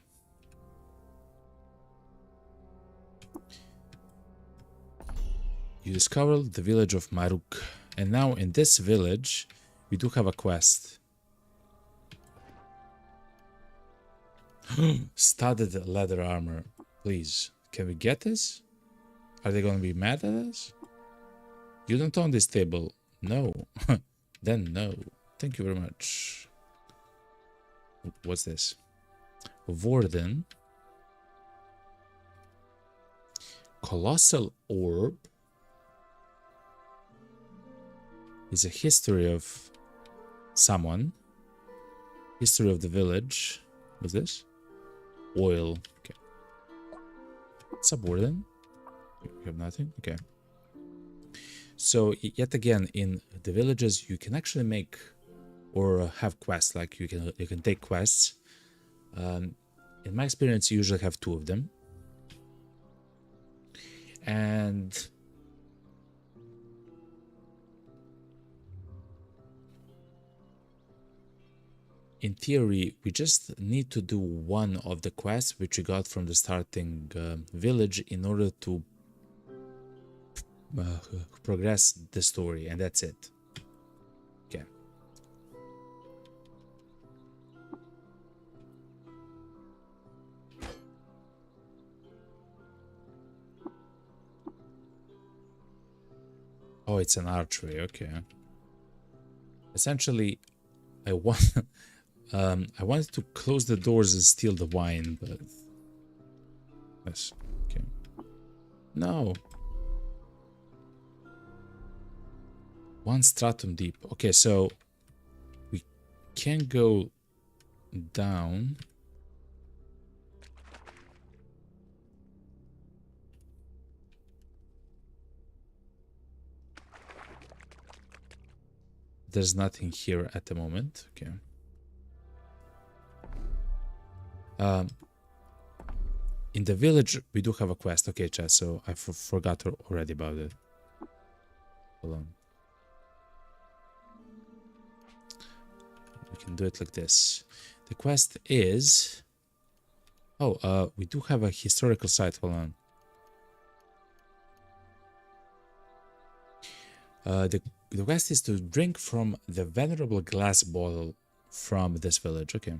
You discovered the village of Maruk. And now in this village, we do have a quest. Studded leather armor. Please, can we get this? Are they going to be mad at us? You don't own this table. No. Then no. Thank you very much. What's this? Warden. Colossal orb. Is a history of someone. History of the village. What's this? Oil. Okay. What's up, Warden? You have nothing? Okay. So, yet again, in the villages, you can actually make or have quests. Like, you can take quests. In my experience, you usually have 2 of them. And in theory, we just need to do one of the quests which we got from the starting village in order to progress the story, and that's it. Okay. Oh, it's an archery. Okay. Essentially, I wanted to close the doors and steal the wine, but yes, okay. No. 1 stratum deep. Okay, so we can go down. There's nothing here at the moment. Okay. In the village, we do have a quest. Okay, chat, so I forgot already about it. Hold on. We can do it like this. The quest is... Oh, we do have a historical site. Hold on. The quest is to drink from the venerable glass bottle from this village. Okay.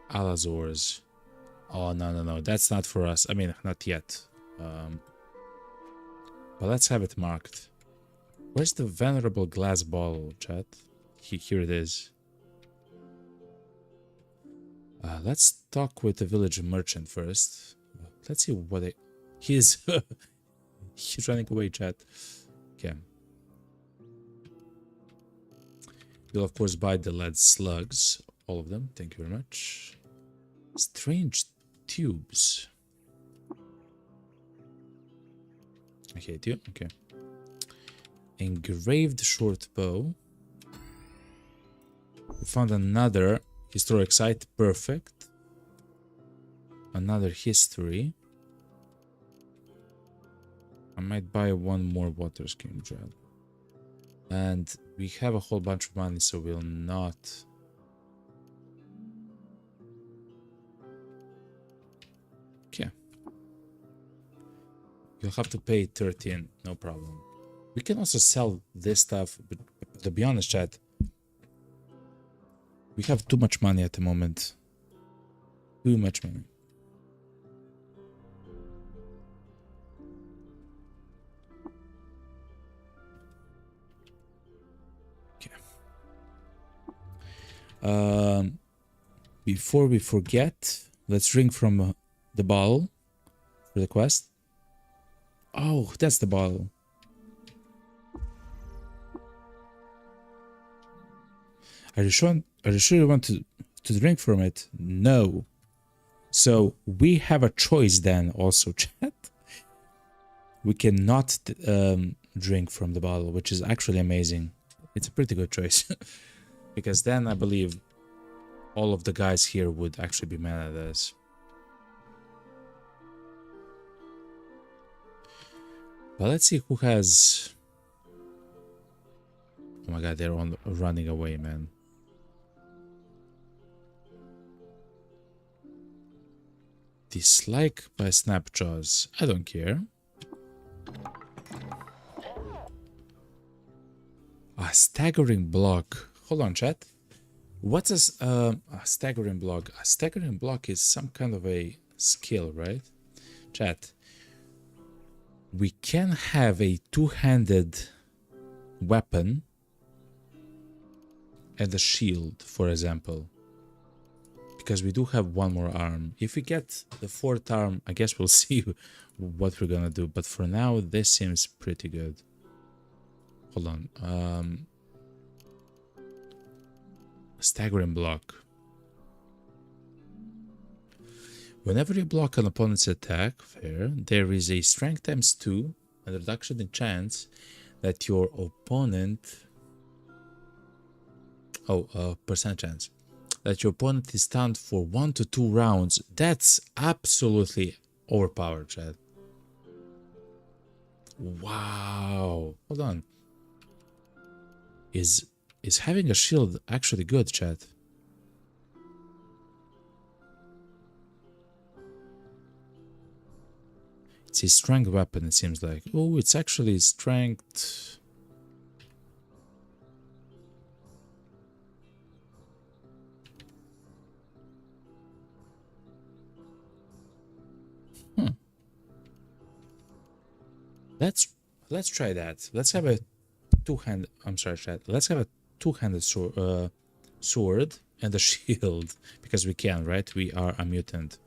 Alazors. Oh, no. That's not for us. I mean, not yet. But let's have it marked. Where's the venerable glass bottle, chat? Here it is. Let's talk with the village merchant first. Let's see what he's he's running away, chat. Okay. You'll of course buy the lead slugs, all of them. Thank you very much. Strange tubes. I hate you. Okay. Engraved short bow. We found another historic site. Perfect. Another history. I might buy 1 more water skin gel. And we have a whole bunch of money, so we'll not... Okay. You'll have to pay 13, no problem. We can also sell this stuff, but to be honest, chat, we have too much money at the moment. Too much money. Okay. Before we forget, let's drink from the bottle for the quest. Oh, that's the bottle. Are you sure you want to drink from it? No. So we have a choice then also, chat. We cannot drink from the bottle, which is actually amazing. It's a pretty good choice. Because then I believe all of the guys here would actually be mad at us. But let's see who has... Oh my god, they're all running away, man. Dislike by Snapjaws. I don't care. A staggering block. Hold on, chat. What's a staggering block? A staggering block is some kind of a skill, right? Chat. We can have a two-handed weapon and a shield, for example. Because we do have one more arm. If we get the fourth arm, I guess we'll see what we're gonna do. But for now, this seems pretty good. Hold on. Staggering block. Whenever you block an opponent's attack, there is a strength times 2 and reduction in chance that your opponent... percent chance. That your opponent is stunned for 1 to 2 rounds. That's absolutely overpowered, chat. Wow. Hold on. Is having a shield actually good, chat? It's a strength weapon, it seems like. Oh, it's actually strength... Let's try that. Let's have a two-handed... I'm sorry, chat. Let's have a two-handed sword and a shield. Because we can, right? We are a mutant.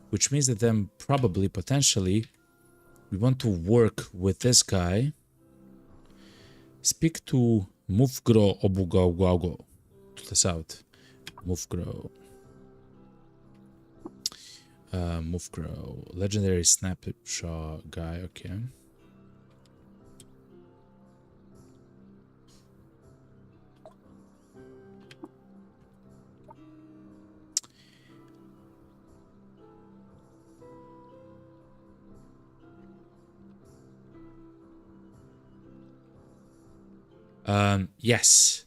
Which means that then probably, potentially, we want to work with this guy. Speak to Mufgro Obugauguago to the south. Mufgro. Mufgro. Legendary snapshot guy, okay. Yes.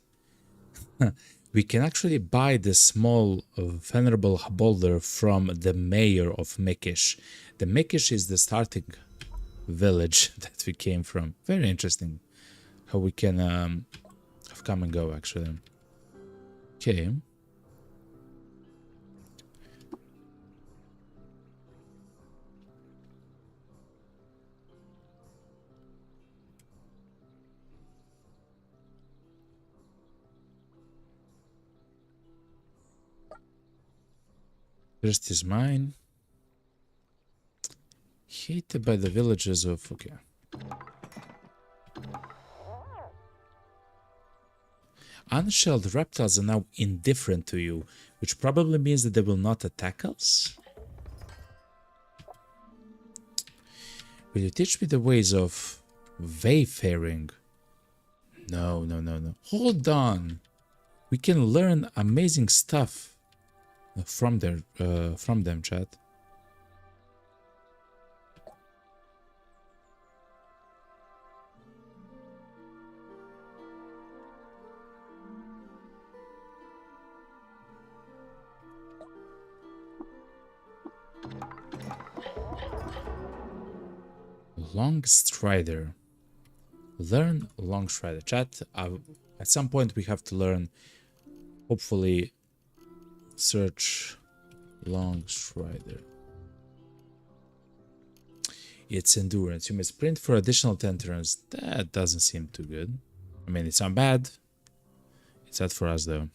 We can actually buy the small venerable boulder from the mayor of Mekish. The Mekish is the starting village that we came from. Very interesting how we can come and go, actually. Okay. First is mine. Hated by the villagers of... Okay. Unshelled reptiles are now indifferent to you, which probably means that they will not attack us. Will you teach me the ways of wayfaring? No, no, no, no. Hold on. We can learn amazing stuff from them, chat. Long Strider. Learn Long Strider. Chat, at some point we have to learn, hopefully, search Long Strider. It's endurance. You may sprint for additional 10 turns. That doesn't seem too good. I mean, it's not bad. It's not for us though.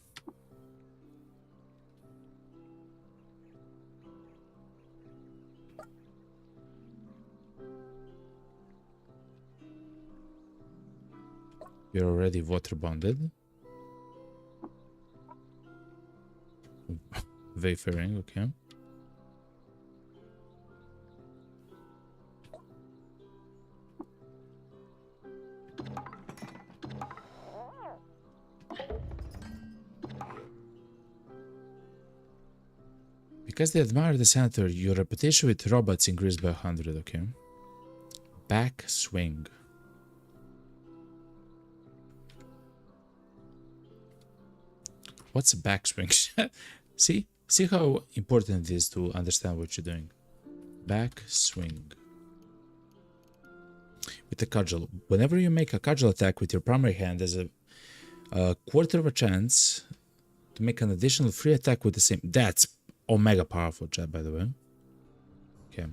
You're already water bonded. Wayfaring, okay. Because they admire the senator, your reputation with robots increased by 100, okay. Back swing. What's a backswing? See how important it is to understand what you're doing. Back swing. With a cudgel. Whenever you make a cudgel attack with your primary hand, there's a quarter of a chance to make an additional free attack with the same. That's omega powerful, chat, by the way. Okay.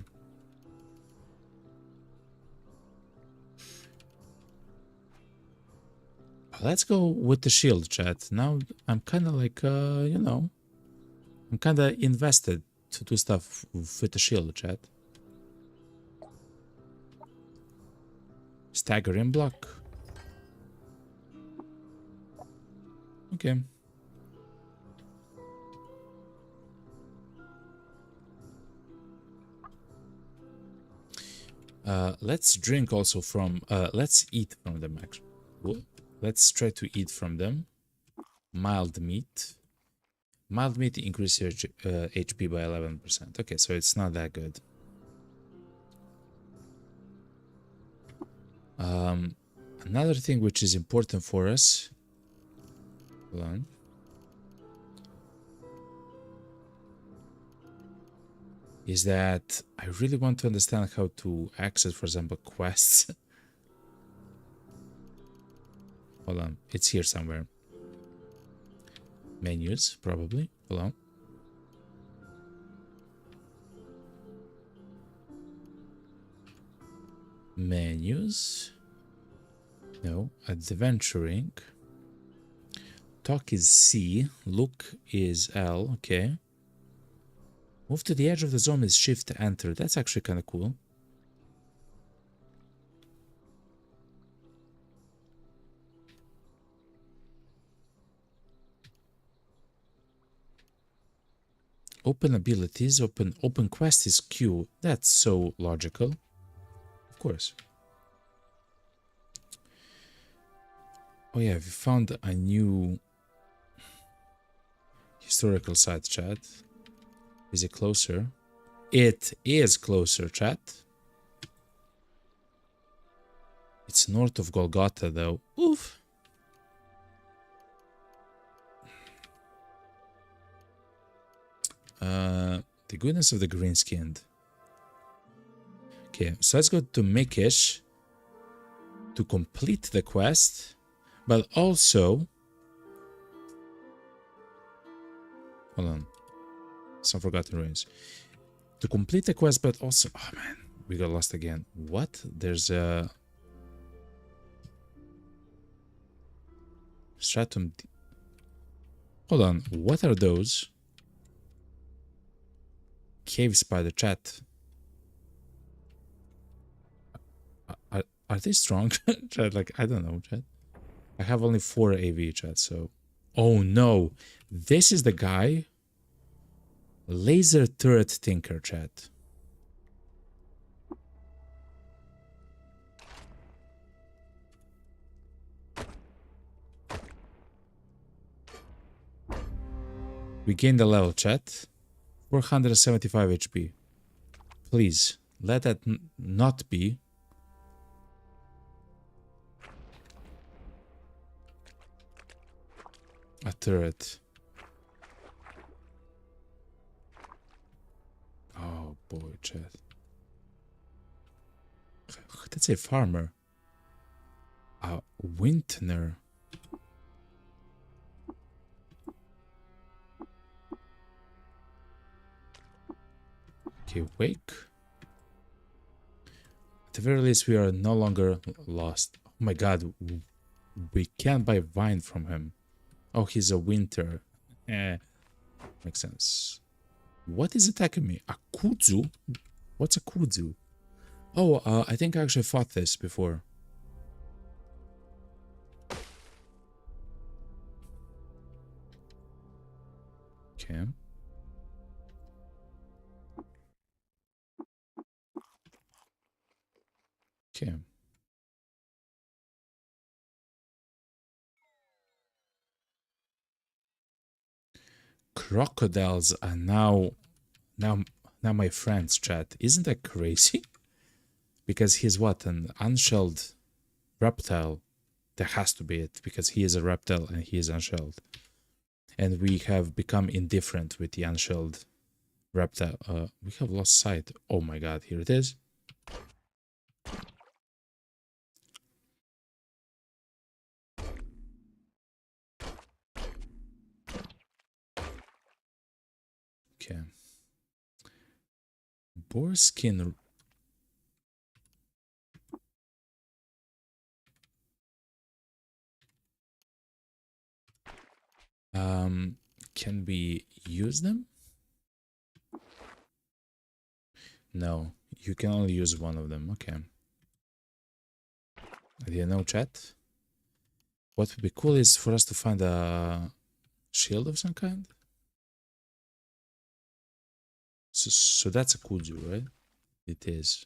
Let's go with the shield, chat. Now I'm kind of like, you know, I'm kind of invested to do stuff with the shield, chat. Staggering block. Okay. Let's drink also from, let's eat from them, actually. Let's try to eat from them. Mild meat. Mild meat increases your HP by 11%. Okay, so it's not that good. Another thing which is important for us. Hold on. Is that I really want to understand how to access, for example, quests. Hold on, it's here somewhere. Menus, probably. Hold on. Menus. No, adventuring. Talk is C. Look is L. Okay. Move to the edge of the zone is shift enter. That's actually kind of cool. Open abilities, open quest is Q. That's so logical. Of course. Oh yeah, we found a new historical site, chat. Is it closer? It is closer, chat. It's north of Golgotha, though. Oof. The goodness of the green-skinned. Okay, so let's go to Mikish to complete the quest, but also... Hold on. Some Forgotten Ruins. To complete the quest, but also... Oh, man. We got lost again. What? There's a... Stratum... Hold on. What are those? Cave spider, chat. Are they strong? Chat, like, I don't know, chat. I have only 4 AV, chat, so... Oh, no. This is the guy... Laser turret tinker, chat. We gained a level, chat. 475 HP. Please, let that not be. A turret. Oh boy, chat. That's a farmer. A Wintner. Okay, wake. At the very least, we are no longer lost. Oh my god, we can't buy wine from him. Oh, he's a winter. Makes sense. What is attacking me? A kudzu? What's a kudzu? Oh, I think I actually fought this before. Okay. Okay. Crocodiles are now my friends, chat. Isn't that crazy? Because he's what, an unshelled reptile? That has to be it, because he is a reptile and he is unshelled. And we have become indifferent with the unshelled reptile. We have lost sight. Oh my god, here it is. Okay. Boar skin. Can we use them? No, you can only use one of them. Okay. Do you know, chat? What would be cool is for us to find a shield of some kind. So that's a kudzu, right? It is.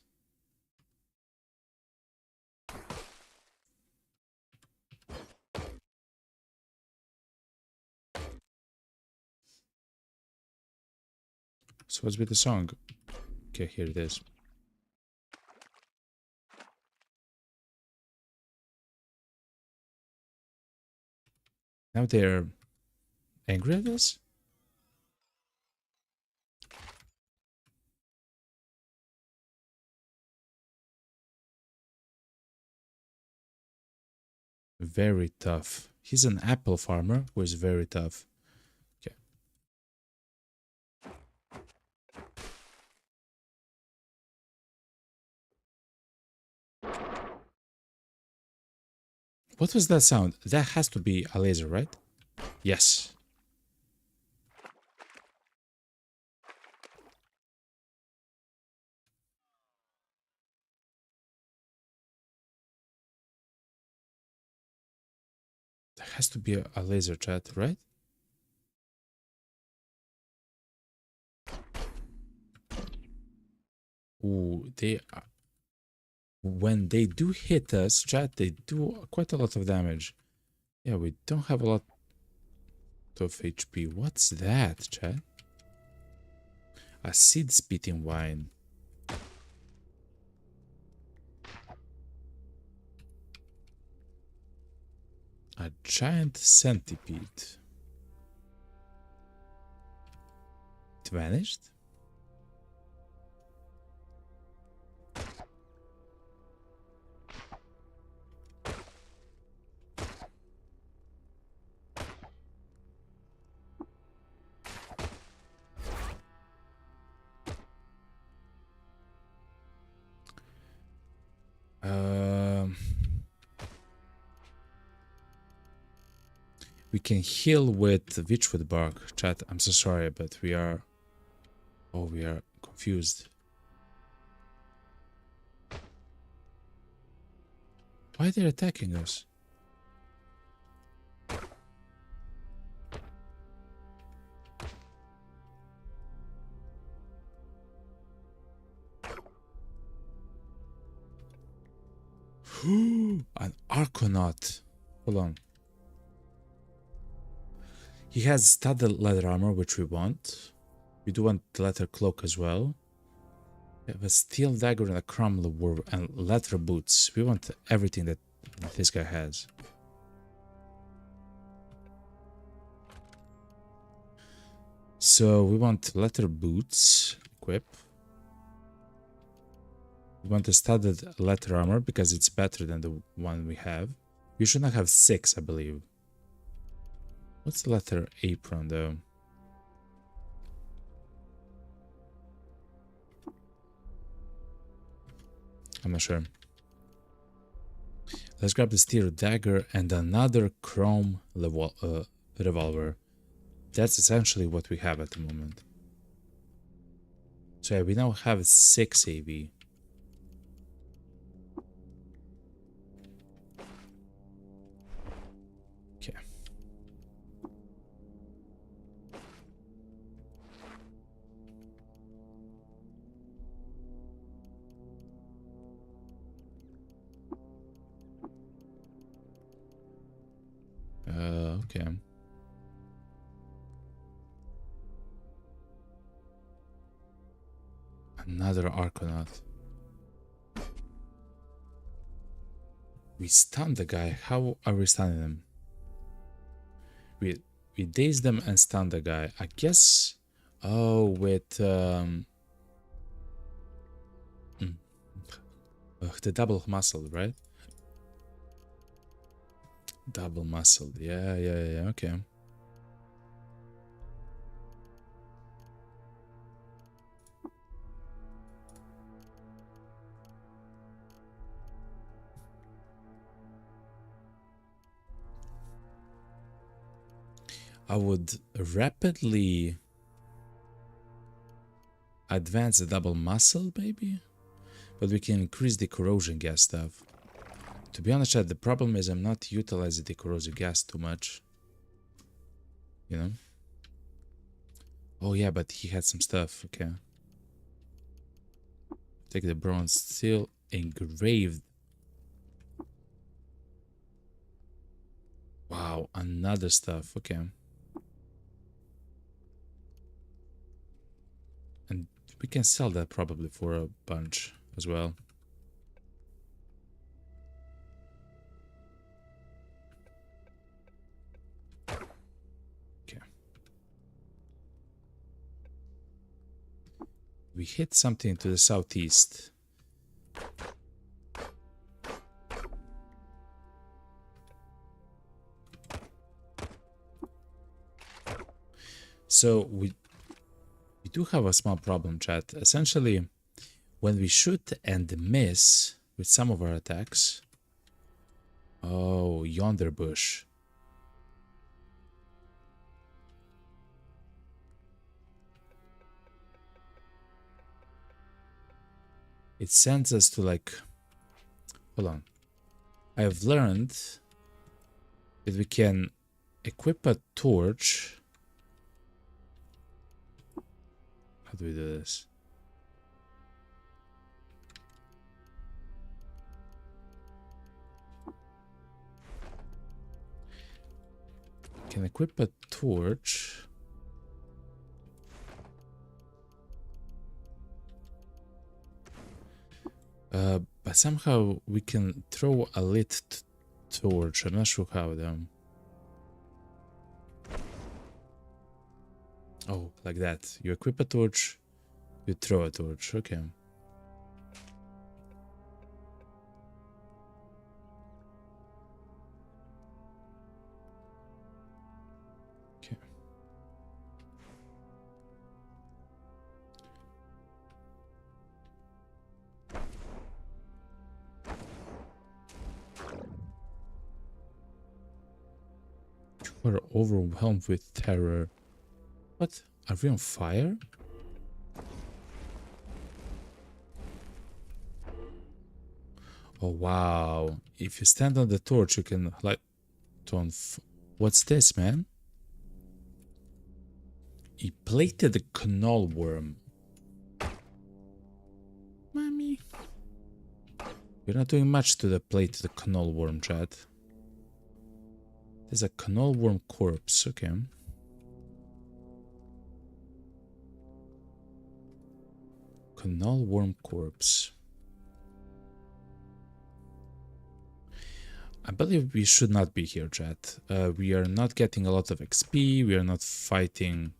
So what's with the song? Okay, here it is. Now they're angry at us? Very tough. He's an apple farmer who is very tough. Okay. What was that sound? That has to be a laser, right? Yes. That has to be a laser, chat, right? Ooh, they... when they do hit us, chat, they do quite a lot of damage. Yeah, we don't have a lot of HP. What's that, chat? A seed-spitting wine. A giant centipede. It vanished? We can heal with witchwood bark. Chat, I'm so sorry, but we are... Oh, we are confused. Why are they attacking us? An Arconaut. Hold on. He has studded leather armor, which we want. We do want the leather cloak as well. We have a steel dagger and a crumble and leather boots. We want everything that this guy has. So we want leather boots, equip. We want a studded leather armor because it's better than the one we have. We should not have 6, I believe. What's the leather apron though? I'm not sure. Let's grab the steel dagger and another chrome revolver. That's essentially what we have at the moment. So yeah, we now have 6 AV. Okay. Okay. Another Arconaut. We stunned the guy. How are we stunning him? We dazed them and stunned the guy. I guess. Oh, with the double muscle, right? Double muscle. Yeah. Okay. I would rapidly advance the double muscle, maybe? But we can increase the corrosion gas stuff. To be honest, Chad, the problem is I'm not utilizing the corrosive gas too much. You know? Oh yeah, but he had some stuff, okay. Take the bronze steel engraved. Wow, another stuff, okay. And we can sell that probably for a bunch as well. Okay. We hit something to the southeast. So we do have a small problem, chat. Essentially, when we shoot and miss with some of our attacks... Oh, yonder bush. It sends us to like... Hold on. I have learned that we can equip a torch. How do we do this? Can equip a torch. But somehow we can throw a lit torch. I'm not sure how though. Oh, like that. You equip a torch, you throw a torch. Okay. Okay. You are overwhelmed with terror. What? Are we on fire? Oh wow. If you stand on the torch, you can light on. What's this, man? He plated the knoll worm. Mommy. You're not doing much to the plate the knoll worm, chat. There's a knoll worm corpse, okay. Knoll worm corpse. I believe we should not be here, chat. We are not getting a lot of XP. We are not fighting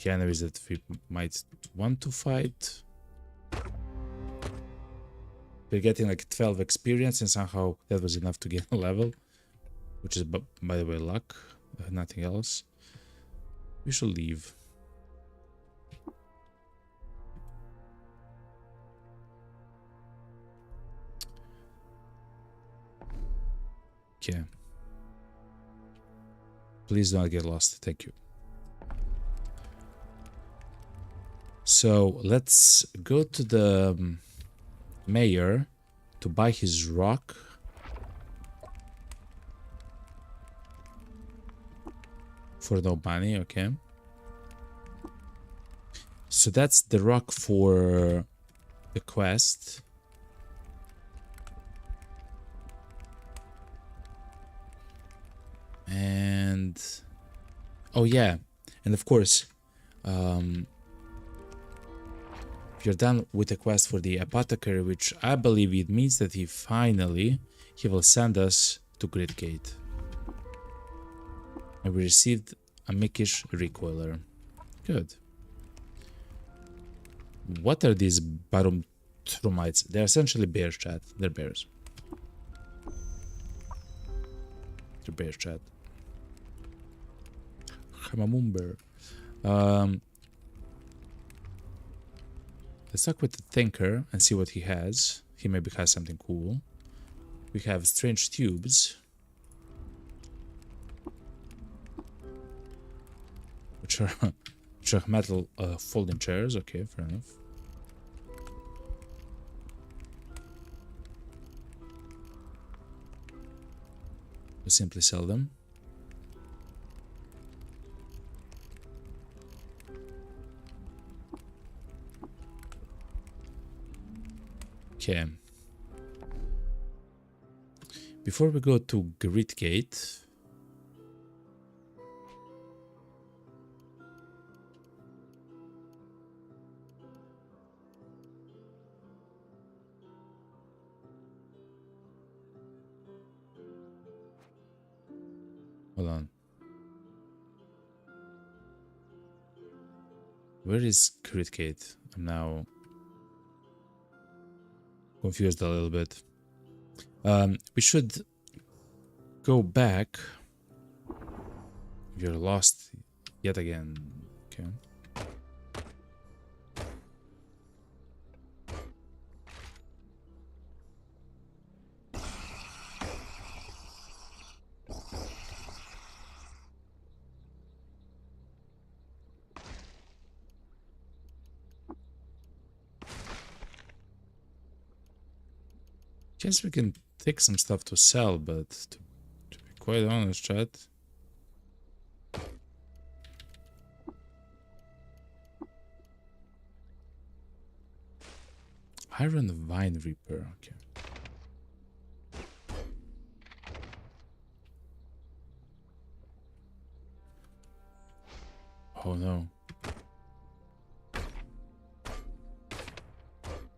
the enemies that we might want to fight. we're getting like 12 experience, and somehow that was enough to get a level, which is, by the way, luck, nothing else. We should leave. Okay. Please don't get lost. Thank you. So let's go to the mayor to buy his rock. For no money, okay. So that's the rock for the quest. And oh yeah, and of course, you're done with the quest for the apothecary, which I believe it means that he will send us to Gridgate. And we received a Mikish recoiler. Good. What are these Barum Trumites? They're essentially bears, chat. They're bears. They're bears, chat. Hamamumber. Let's talk with the Thinker and see what he has. He maybe has something cool. We have strange tubes, which are metal folding chairs. Okay, fair enough. We simply sell them. Okay. Before we go to Gridgate, hold on. Where is Gridgate? I'm now confused a little bit. We should go back. You're lost yet again. Okay. Guess we can take some stuff to sell, but to be quite honest, chat. Iron Vine Reaper, okay. Oh no.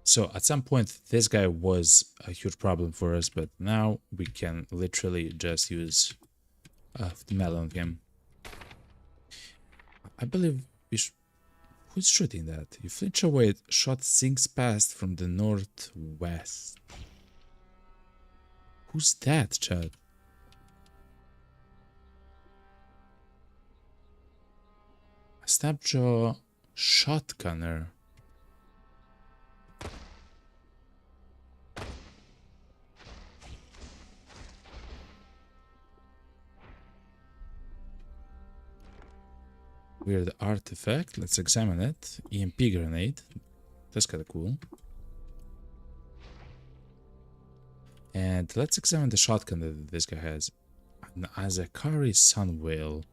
So at some point this guy was a huge problem for us, but now we can literally just use the metal on him. I believe we should... Who's shooting that? You flinch away, shot sinks past from the northwest. Who's that, Chad? A snapjaw shotgunner. Weird artifact. Let's examine it. EMP grenade. That's kind of cool. And let's examine the shotgun that this guy has. An Azakari Sunwhale.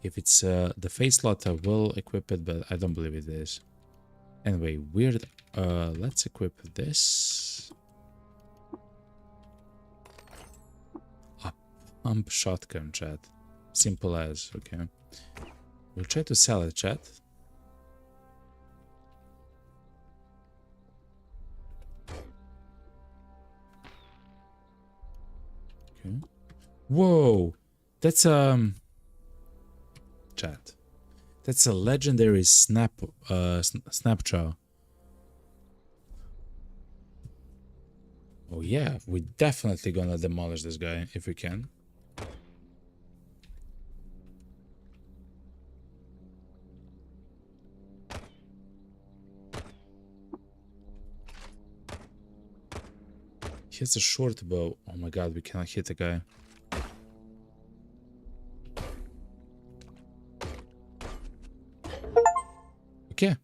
If it's the face slot, I will equip it, but I don't believe it is. Anyway, weird. Let's equip this. A pump shotgun, chat. Simple as, okay. We'll try to sell it, chat. Okay. Whoa! That's chat. That's a legendary snapjaw. Oh yeah, we're definitely gonna demolish this guy if we can. He has a short bow. Oh my god, we cannot hit the guy. Okay.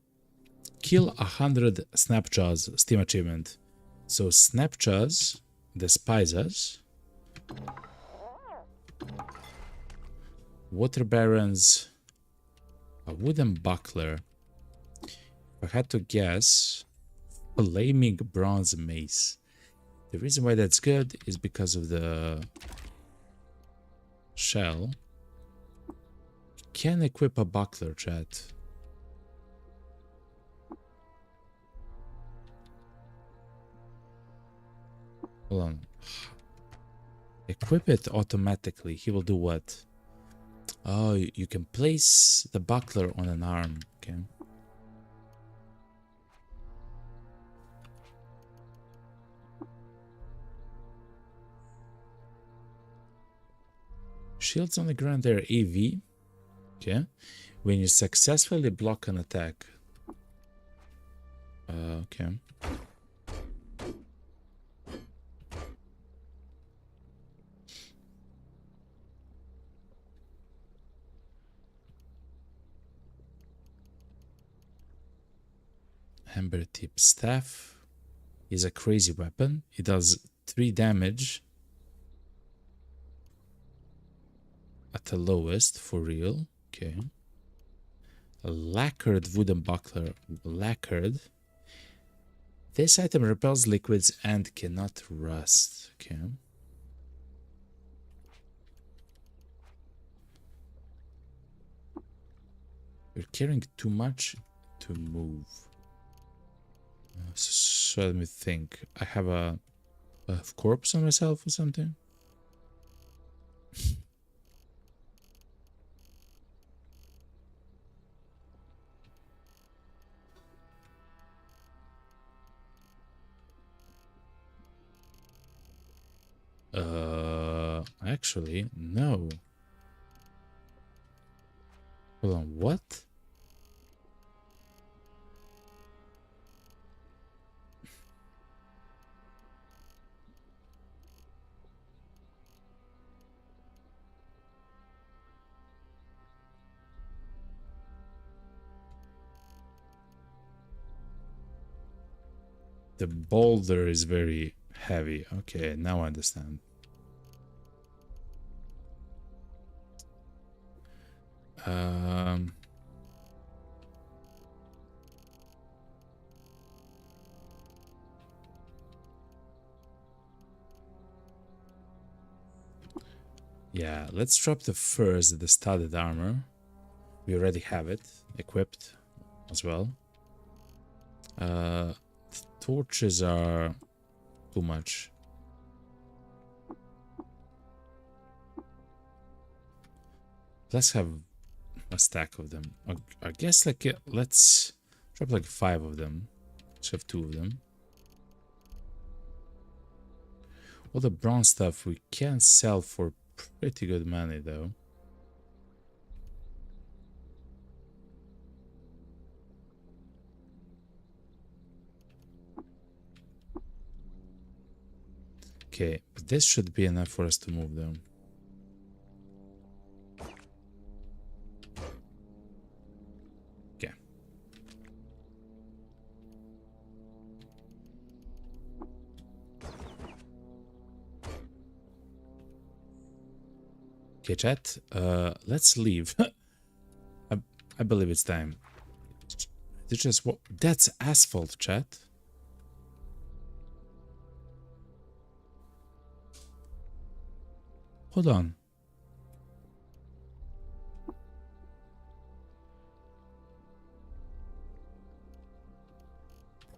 Kill 100 snapjaws, Steam achievement. So snapjaws despise us. Water barons. A wooden buckler. If I had to guess, flaming bronze mace. The reason why that's good is because of the shell. Can equip a buckler, chat. Hold on. Equip it automatically. He will do what? Oh, you can place the buckler on an arm. Okay. Shields on the ground, they're AV. Okay. When you successfully block an attack. Okay. Amber tip staff is a crazy weapon. It does 3 damage at the lowest, for real. Okay. A lacquered wooden buckler. Lacquered. This item repels liquids and cannot rust. Okay. You're carrying too much to move. So let me think. I have a corpse on myself or something. Actually, no. Hold on, what? The boulder is very heavy. Okay, now I understand. Yeah, let's drop the first, the studded armor. We already have it equipped as well. Torches are too much. Let's have a stack of them. I guess like let's drop like 5 of them. Let's have 2 of them. All the bronze stuff we can sell for pretty good money though. Okay, but this should be enough for us to move them. Okay. Okay, chat. Let's leave. I believe it's time. It's just what? That's asphalt, chat. Hold on.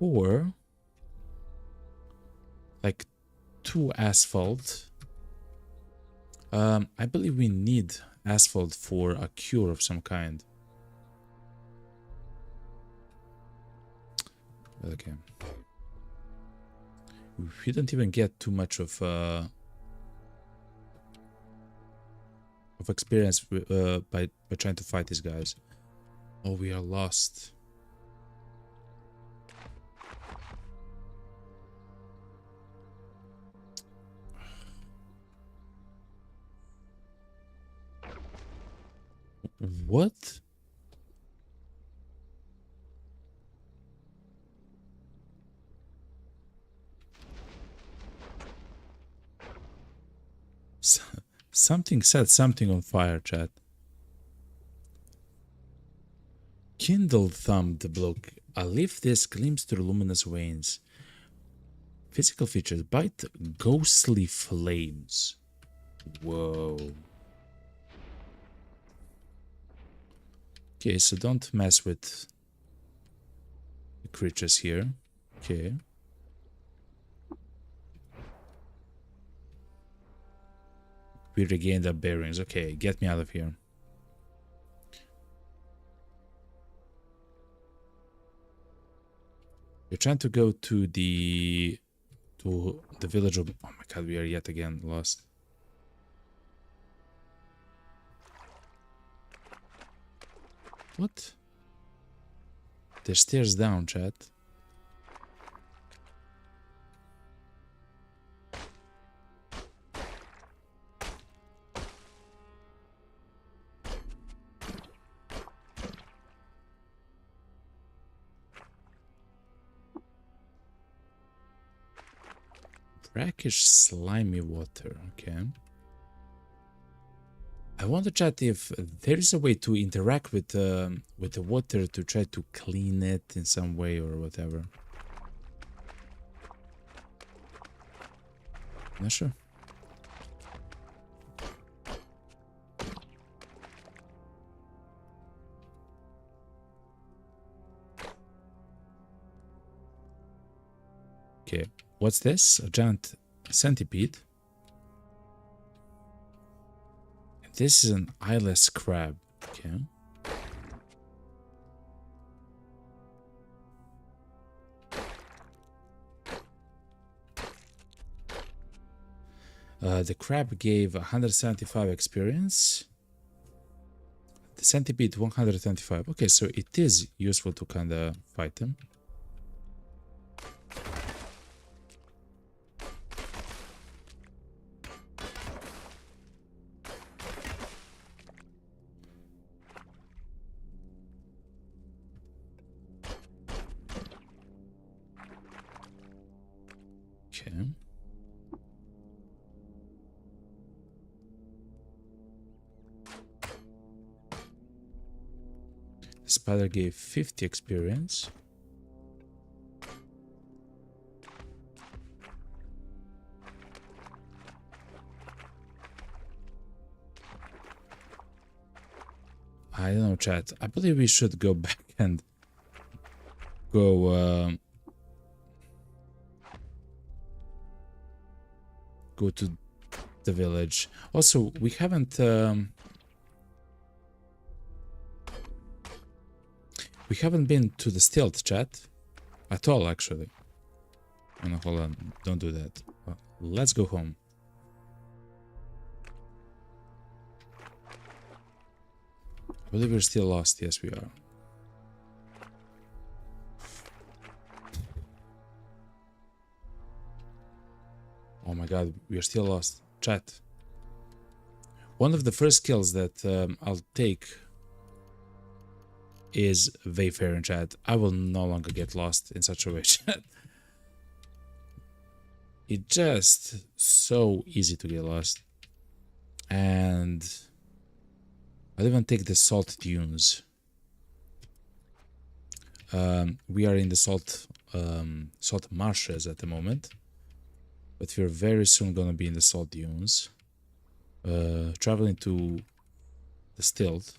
Or like 2 asphalt. I believe we need asphalt for a cure of some kind. Okay. We don't even get too much of experience by trying to fight these guys. Oh, we are lost. What? Something set something on fire, chat. Kindle thumb the block. A leaf disc gleams through luminous veins. Physical features: bite ghostly flames. Whoa. Okay, so don't mess with the creatures here. Okay. We regained our bearings. Okay, get me out of here. We're trying to go to the village of... Oh my god, we are yet again lost. What? There's stairs down, chat. Brackish slimy water, okay. I want to chat if there is a way to interact with the water to try to clean it in some way or whatever. Not sure. Okay, what's this? A giant centipede. This is an eyeless crab. Okay. The crab gave 175 experience. The centipede 125. Okay, so it is useful to kind of fight them. Okay. The spider gave 50 experience. I don't know, chat. I believe we should go back and go go to the village. Also, we haven't been to the stealth, chat, at all, actually. Oh, no, hold on, don't do that. Let's go home. I believe we're still lost. Yes, we are. Oh my god, we are still lost. Chat. One of the first kills that I'll take is Wayfaring, chat. I will no longer get lost in such a way, chat. It's just so easy to get lost. And I'll even take the salt dunes. We are in the salt marshes at the moment, but we're very soon gonna be in the salt dunes. Traveling to the stilt.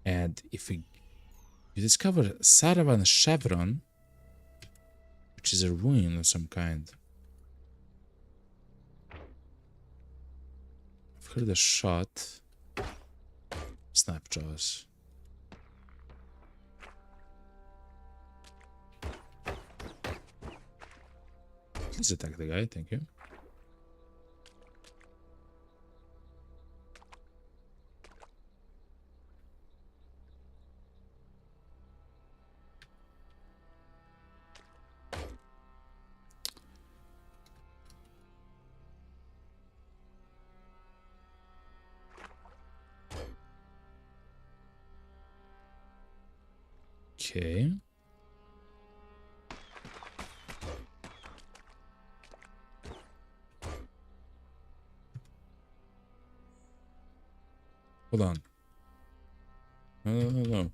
And if you discover Saravan Chevron, which is a ruin of some kind. I've heard a shot. Snapjaws. Please attack the guy, thank you. Okay. Hold on. No.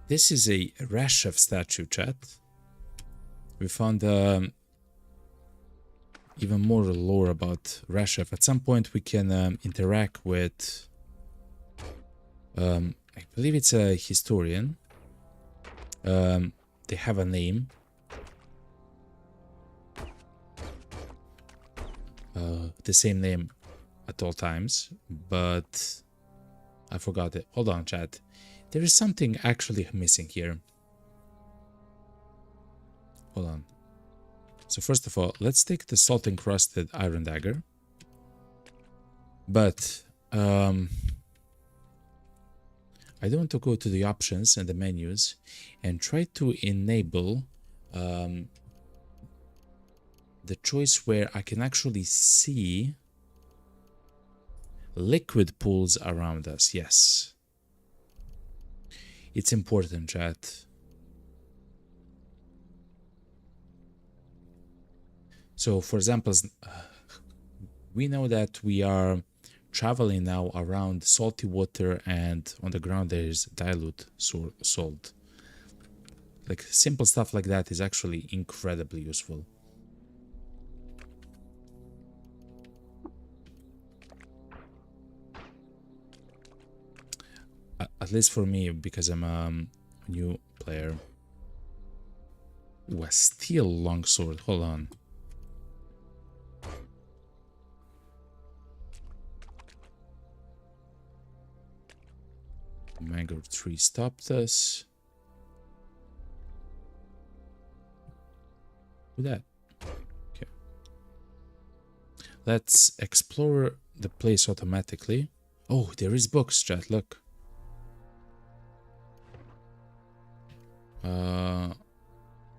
This is a Rashef statue, chat. We found even more lore about Rashef. At some point we can interact with... I believe it's a historian. They have a name. The same name at all times, but I forgot it. Hold on, chat. There is something actually missing here. Hold on. So first of all, let's take the salt encrusted iron dagger. But I don't want to go to the options and the menus and try to enable the choice where I can actually see liquid pools around us. Yes. It's important, chat. So, for example, we know that we are traveling now around salty water, and on the ground there is dilute salt. Like simple stuff like that is actually incredibly useful. At least for me, because I'm a new player. Ooh, a steel longsword. Hold on. Mango tree stopped us. Who that? Okay. Let's explore the place automatically. Oh, there is books, chat. Look.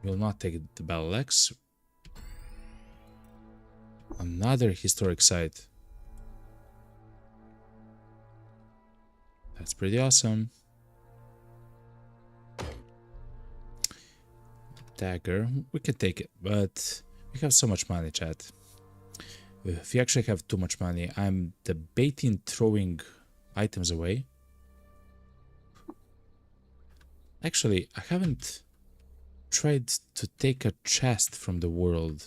Will not take the battle axe. Another historic site. That's pretty awesome. Dagger. We can take it, but we have so much money, chat. If you actually have too much money, I'm debating throwing items away. Actually, I haven't tried to take a chest from the world.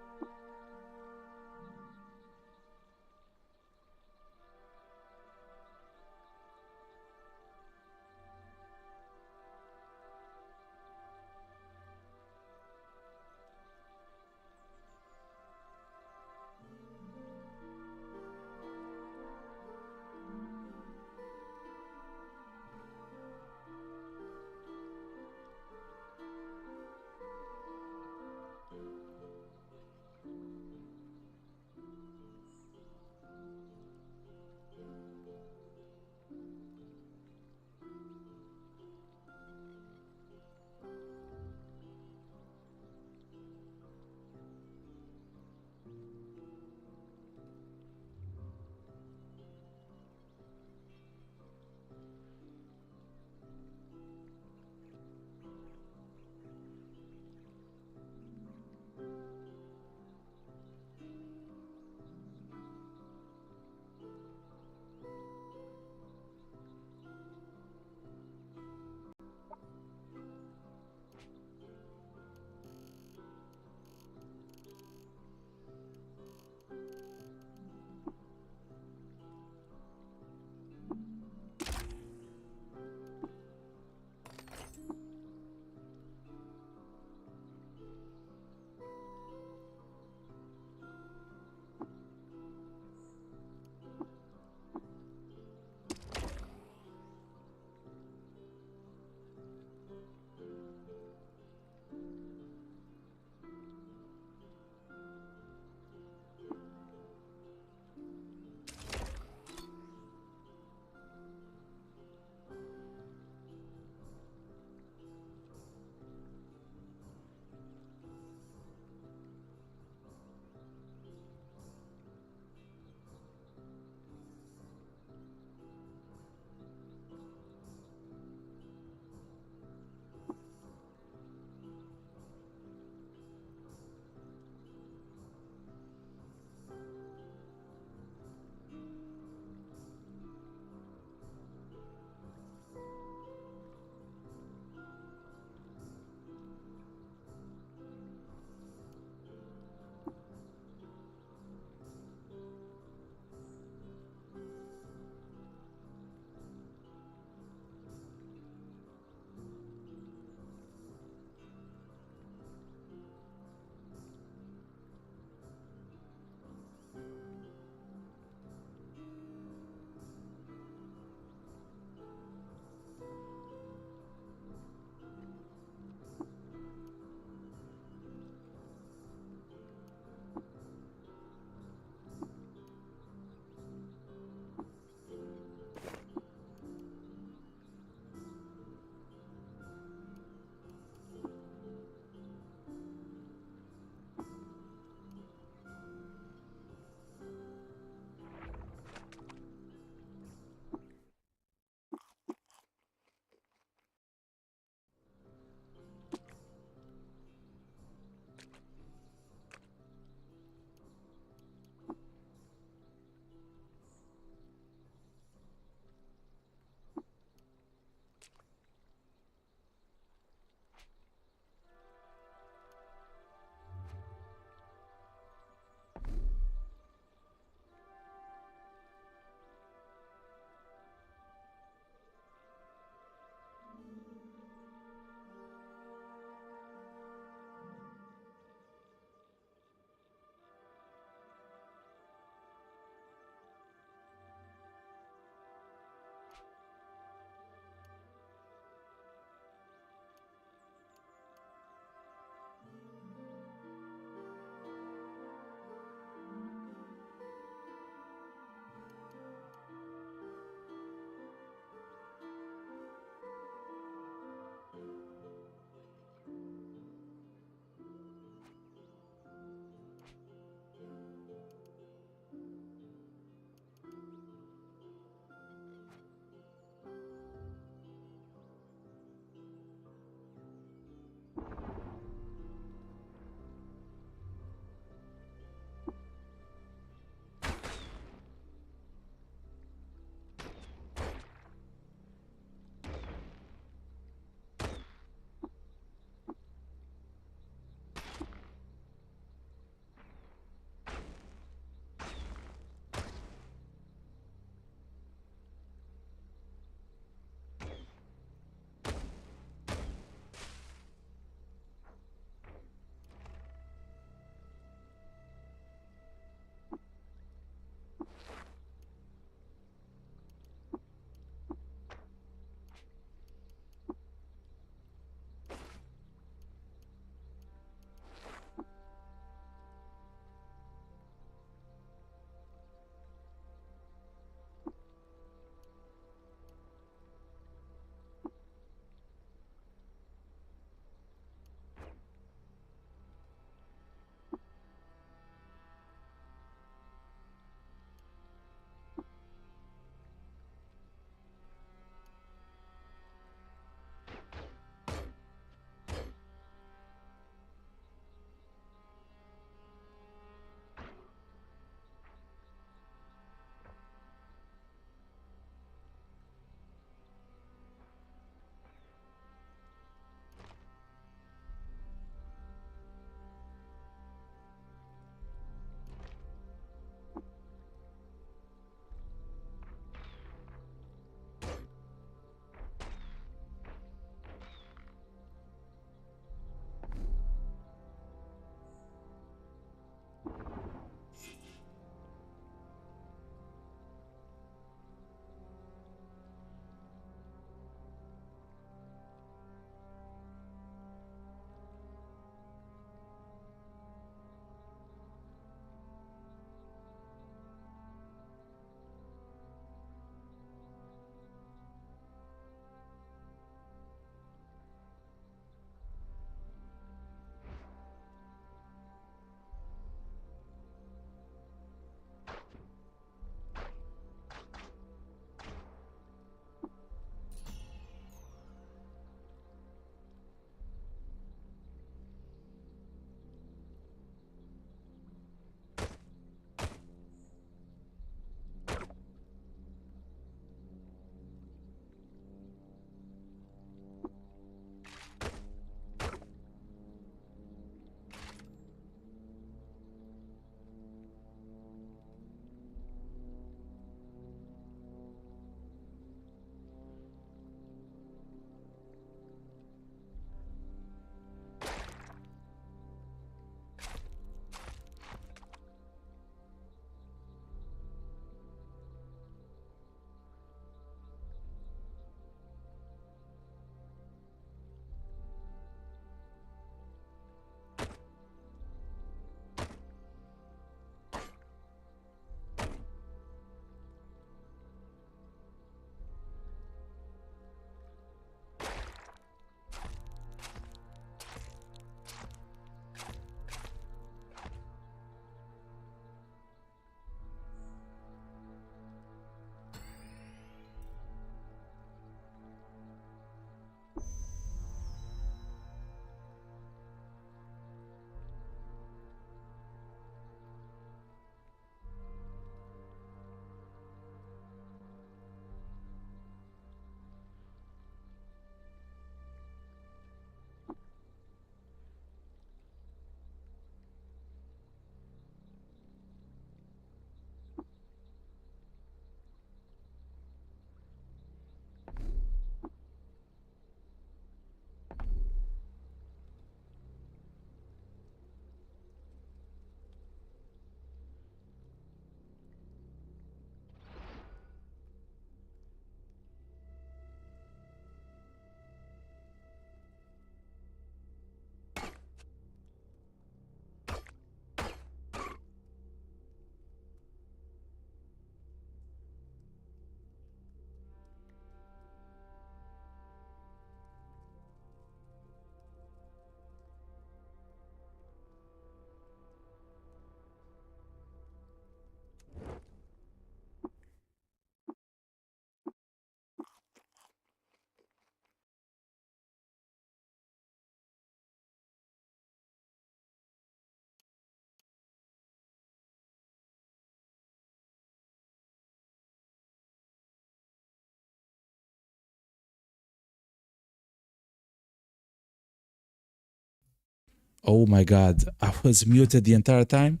Oh my god, I was muted the entire time?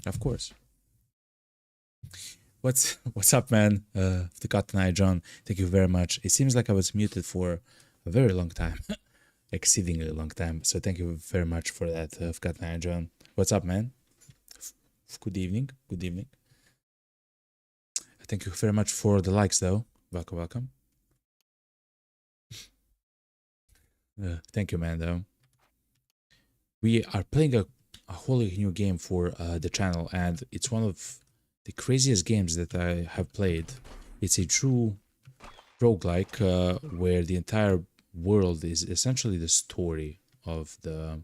Of course. What's up, man? The Cotton Eye John, thank you very much. It seems like I was muted for a very long time. Exceedingly long time. So thank you very much for that, Cotton Eye John. What's up, man? Good evening. Good evening. Thank you very much for the likes, though. Welcome, welcome. Thank you, man, though. We are playing a wholly new game for the channel, and it's one of the craziest games that I have played. It's a true roguelike where the entire world is essentially the story of the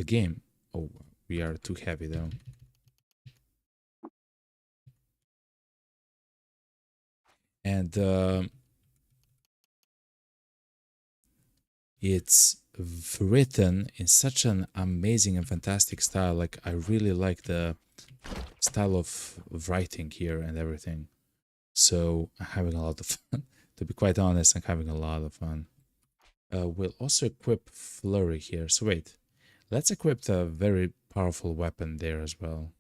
game. Oh, we are too heavy though. And it's written in such an amazing and fantastic style. Like, I really like the style of writing here and everything. So I'm having a lot of fun. To be quite honest, I'm having a lot of fun. We'll also equip Flurry here. So wait, let's equip a very powerful weapon there as well.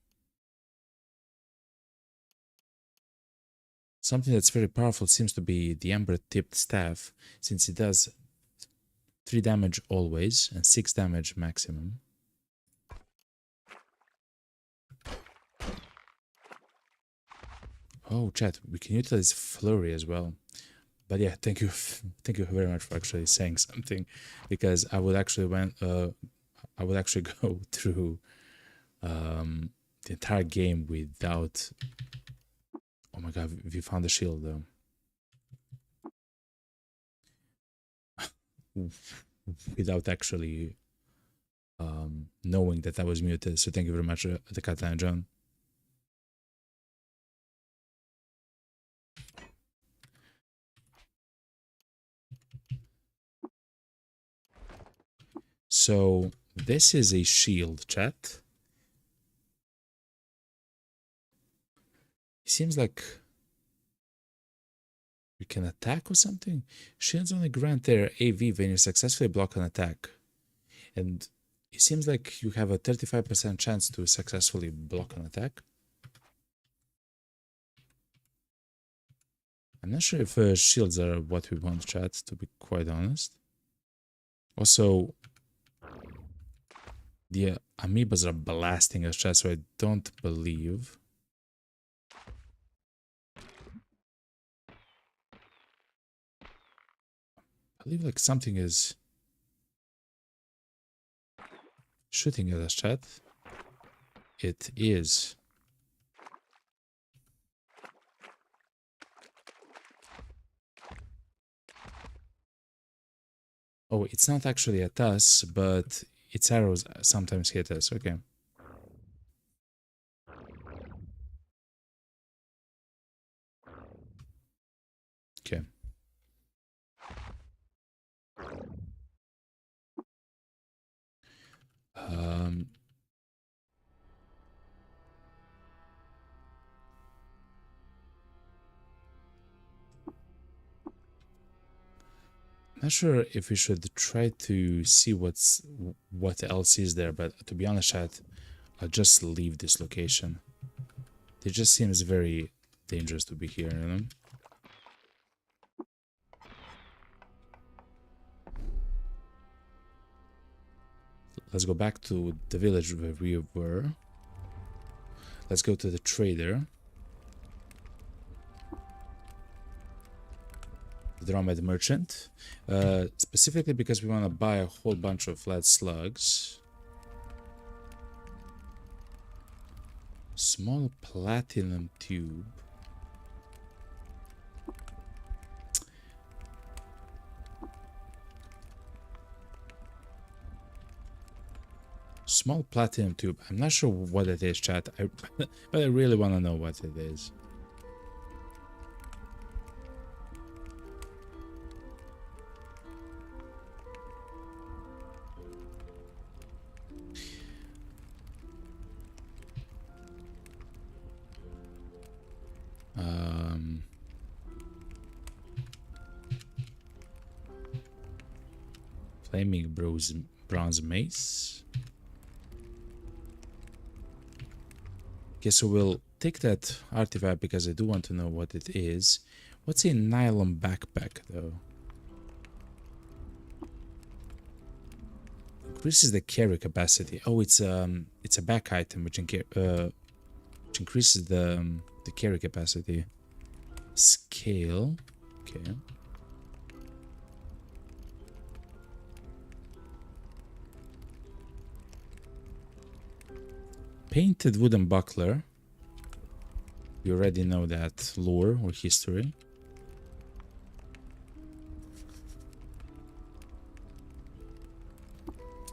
Something that's very powerful seems to be the Ember-tipped staff, since it does 3 damage always and 6 damage maximum. Oh, chat, we can utilize Flurry as well. But yeah, thank you very much for actually saying something, because I would actually go through the entire game without. Oh my god, we found the shield though. Without actually knowing that I was muted. So thank you very much, the Catalan John. So this is a shield, chat. It seems like we can attack or something. Shields only grant their AV when you successfully block an attack. And it seems like you have a 35% chance to successfully block an attack. I'm not sure if shields are what we want, chat, to be quite honest. Also, the amoebas are blasting us, chat, so I don't believe. I believe like something is shooting at us, chat. It is. Oh, it's not actually at us, but its arrows sometimes hit us. Okay. Okay. Not sure if we should try to see what else is there, but to be honest, chat, I'll just leave this location. It just seems very dangerous to be here, you know? Let's go back to the village where we were. Let's go to the trader. The Dromed merchant. Specifically because we want to buy a whole bunch of lead slugs. Small platinum tube. Small platinum tube. I'm not sure what it is, chat. But I really want to know what it is. Flaming bronze mace. Okay, so we'll take that artifact because I do want to know what it is. What's a nylon backpack though? Increases the carry capacity. Oh, it's a back item which increases the carry capacity. Scale. Okay. Painted wooden buckler. You already know that lore or history.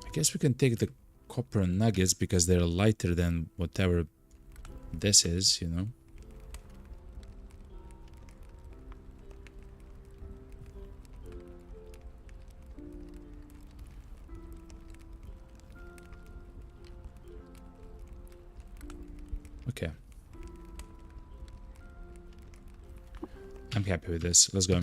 I guess we can take the copper nuggets because they're lighter than whatever this is, you know. Okay. I'm happy with this. Let's go.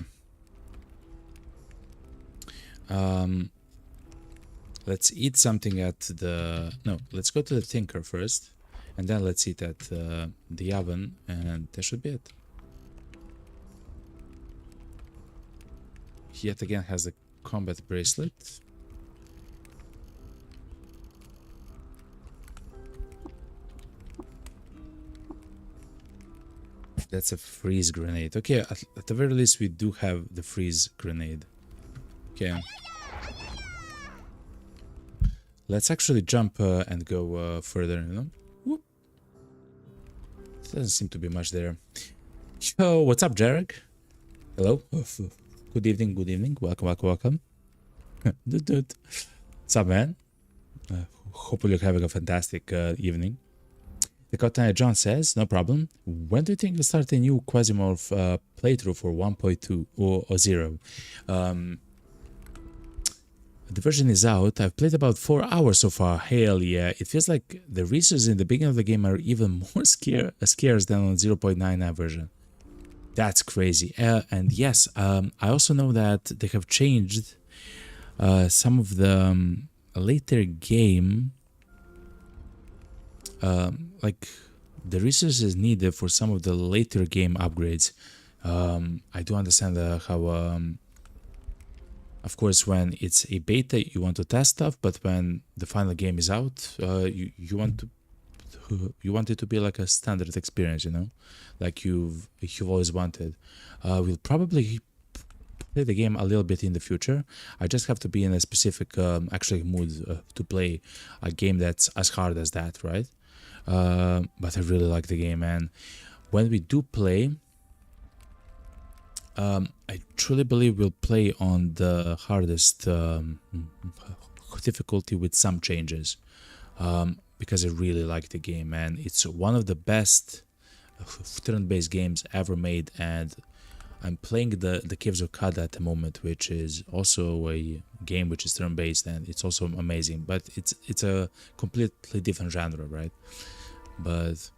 Let's eat something at the... No, let's go to the Tinker first. And then let's eat at the oven. And that should be it. He yet again has a combat bracelet. That's a freeze grenade. Okay, at the very least we do have the freeze grenade. Okay. Let's actually jump and go further, you know? Whoop. Doesn't seem to be much there. Yo, what's up, Jarek? Hello? Good evening, good evening. Welcome, welcome, welcome. Dude. What's up, man? Hopefully you're having a fantastic evening. The Cotton John says, no problem. When do you think you'll start a new Quasimorph playthrough for 1.2 or 0? The version is out. I've played about 4 hours so far. Hell yeah. It feels like the resources in the beginning of the game are even more scarce than on 0.9 version. That's crazy. And yes, I also know that they have changed some of the later game... like the resources needed for some of the later game upgrades. I do understand how of course when it's a beta you want to test stuff, but when the final game is out you want it to be like a standard experience, you know, like you've always wanted. We'll probably play the game a little bit in the future. I just have to be in a specific actually mood to play a game that's as hard as that, right? But I really like the game, and when we do play, I truly believe we'll play on the hardest difficulty with some changes, because I really like the game, and it's one of the best turn-based games ever made, and I'm playing the Caves of Kada at the moment, which is also a game which is turn-based, and it's also amazing, but it's a completely different genre, right? But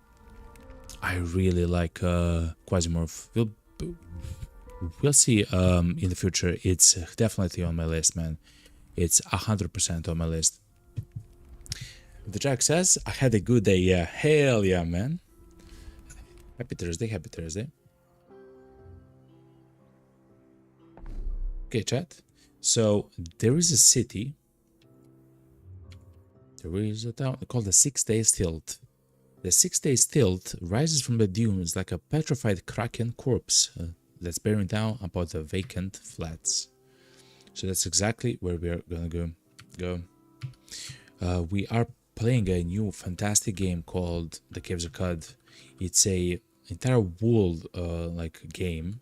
I really like Quasimorph. We'll see in the future. It's definitely on my list, man. It's 100% on my list. The Jack says, I had a good day. Yeah, hell yeah, man. Happy Thursday, happy Thursday. Okay, chat. So there is a city. There is a town called the 6 Days Tilt. The 6 Days Tilt rises from the dunes like a petrified kraken corpse that's bearing down upon the vacant flats. So that's exactly where we're gonna go. We are playing a new fantastic game called The Caves of Cud. It's a entire world like game.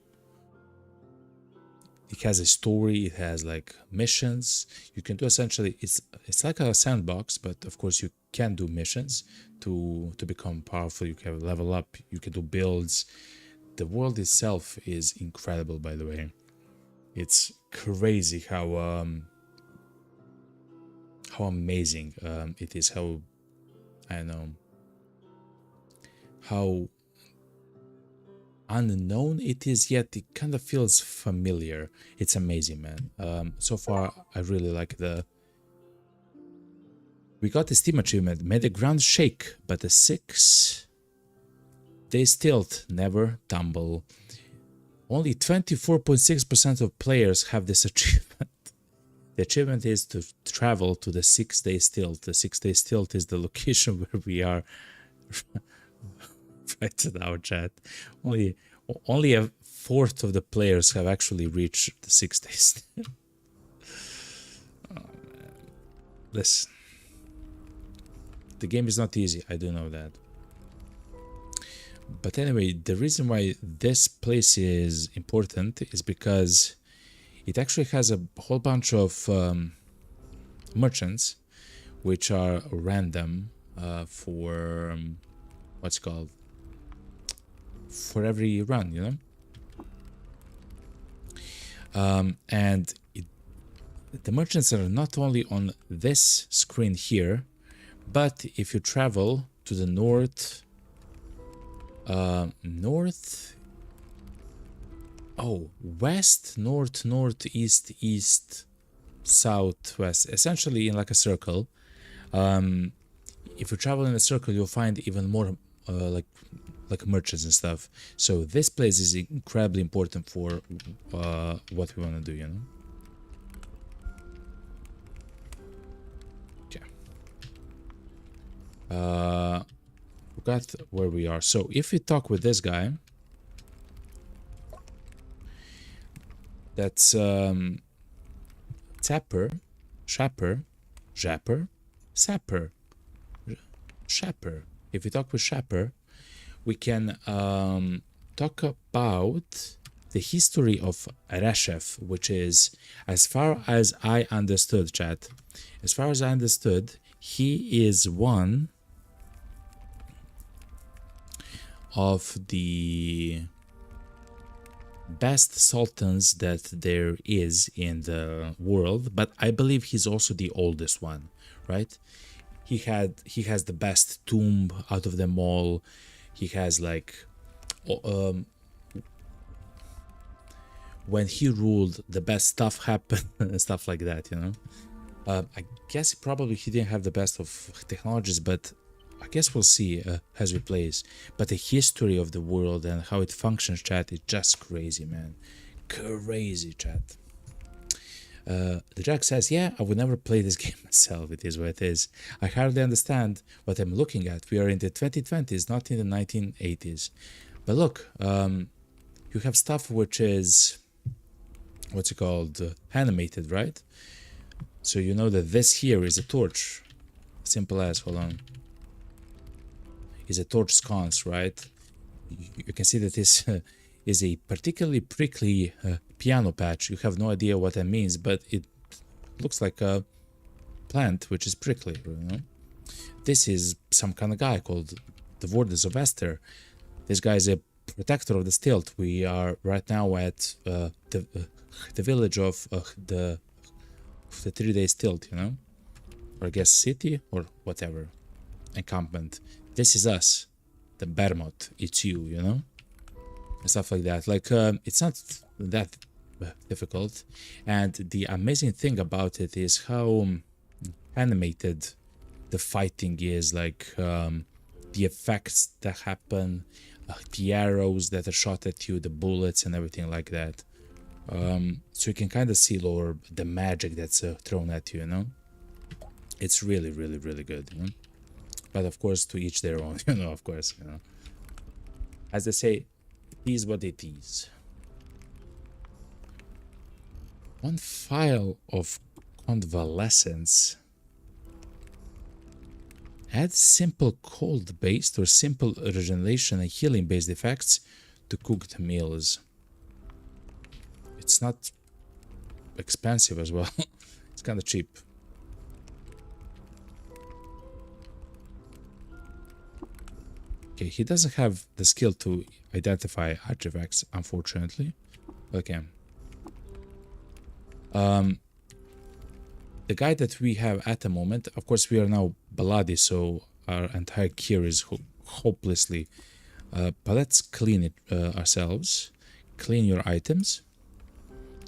It has a story, it has like missions. You can do essentially, it's like a sandbox, but of course you can do missions to become powerful. You can level up, you can do builds. The world itself is incredible, by the way. It's crazy how amazing it is, how, I don't know, how unknown it is, yet it kind of feels familiar. It's amazing, man. So far I really like the We got the Steam achievement, made the ground shake, but the 6 days tilt, never tumble. Only 24.6% of players have this achievement. The achievement is to travel to the 6 days tilt. The 6 days tilt is the location where we are right now, chat. Only a fourth of the players have actually reached the 6 days. Oh, man. Listen. The game is not easy, I do know that. But anyway, the reason why this place is important is because it actually has a whole bunch of merchants which are random for what's it called, for every run, you know. And the merchants are not only on this screen here, but if you travel to the north, west, north, northeast, east, southwest, essentially in like a circle. If you travel in a circle, you'll find even more like merchants and stuff. So this place is incredibly important for what we want to do, you know. Forgot where we are. So if we talk with this guy, that's Sapper. If we talk with Shapper, we can talk about the history of Reshef, which is, as far as I understood, chat, as far as I understood, he is one of the best sultans that there is in the world, but I believe he's also the oldest one, right? He has the best tomb out of them all. He has like when he ruled, the best stuff happened and stuff like that, you know. I guess probably he didn't have the best of technologies, but I guess we'll see as we plays. But the history of the world and how it functions, chat, is just crazy, man. Crazy, chat. The Jack says, yeah, I would never play this game myself. It is what it is. I hardly understand what I'm looking at. We are in the 2020s, not in the 1980s. But look, you have stuff which is, what's it called, animated, right? So you know that this here is a torch. Simple as, hold on. Is a torch sconce, right? You can see that this is a particularly prickly piano patch. You have no idea what that means, but it looks like a plant which is prickly, you know? This is some kind of guy called the Wardens of Esther. This guy is a protector of the stilt. We are right now at the village of the 3 days tilt, you know, or I guess city or whatever encampment. This is us, the Bermot. It's you, you know, and stuff like that. Like it's not that difficult, and the amazing thing about it is how animated the fighting is. Like the effects that happen, the arrows that are shot at you, the bullets and everything like that. So you can kind of see Lord the magic that's thrown at you, you know. It's really, really, really good, you know. But of course, to each their own, you know. Of course, you know. As they say, it is what it is. One file of convalescence. Add simple cold-based or simple regeneration and healing-based effects to cooked meals. It's not expensive as well. It's kind of cheap. Okay, he doesn't have the skill to identify artifacts, unfortunately. Okay. The guy that we have at the moment, of course, we are now Baladi, so our entire gear is hopelessly. But let's clean it ourselves. Clean your items.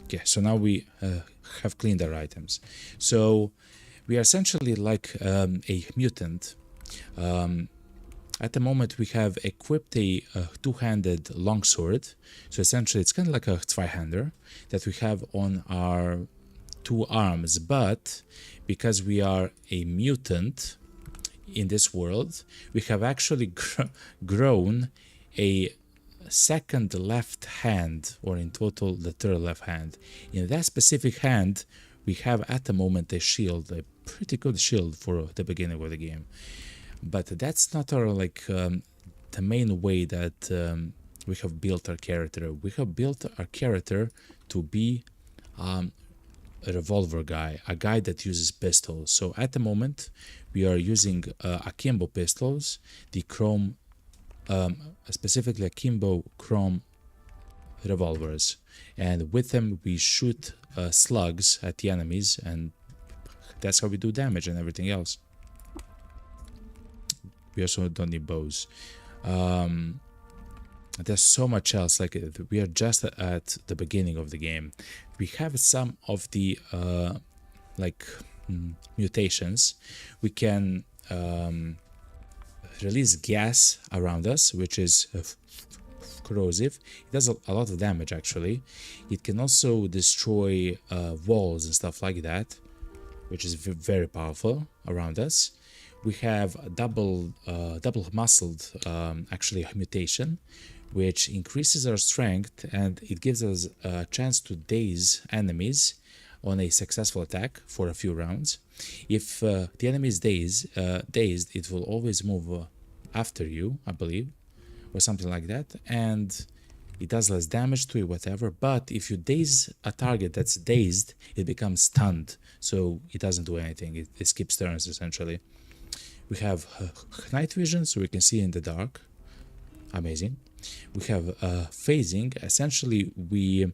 Okay, so now we have cleaned our items. So We are essentially like a mutant. At the moment, we have equipped a two-handed longsword. So essentially, it's kind of like a Zweihander that we have on our two arms. But because we are a mutant in this world, we have actually grown a second left hand, or in total, the third left hand. In that specific hand, we have at the moment a shield, a pretty good shield for the beginning of the game. But that's not our the main way that we have built our character. We have built our character to be a revolver guy, a guy that uses pistols. So at the moment, we are using akimbo pistols, the chrome, specifically akimbo chrome revolvers, and with them we shoot slugs at the enemies, and that's how we do damage and everything else. We also don't need bows. There's so much else. Like, we are just at the beginning of the game. We have some of the mutations. We can release gas around us, which is corrosive. It does a lot of damage, actually. It can also destroy walls and stuff like that, which is very powerful around us. We have a double muscled actually mutation, which increases our strength, and it gives us a chance to daze enemies on a successful attack for a few rounds. If the enemy is dazed, it will always move after you, I believe, or something like that, and it does less damage to you, whatever. But if you daze a target that's dazed, it becomes stunned, so it doesn't do anything. It skips turns, essentially. We have night vision, so we can see in the dark. Amazing. We have phasing. Essentially, we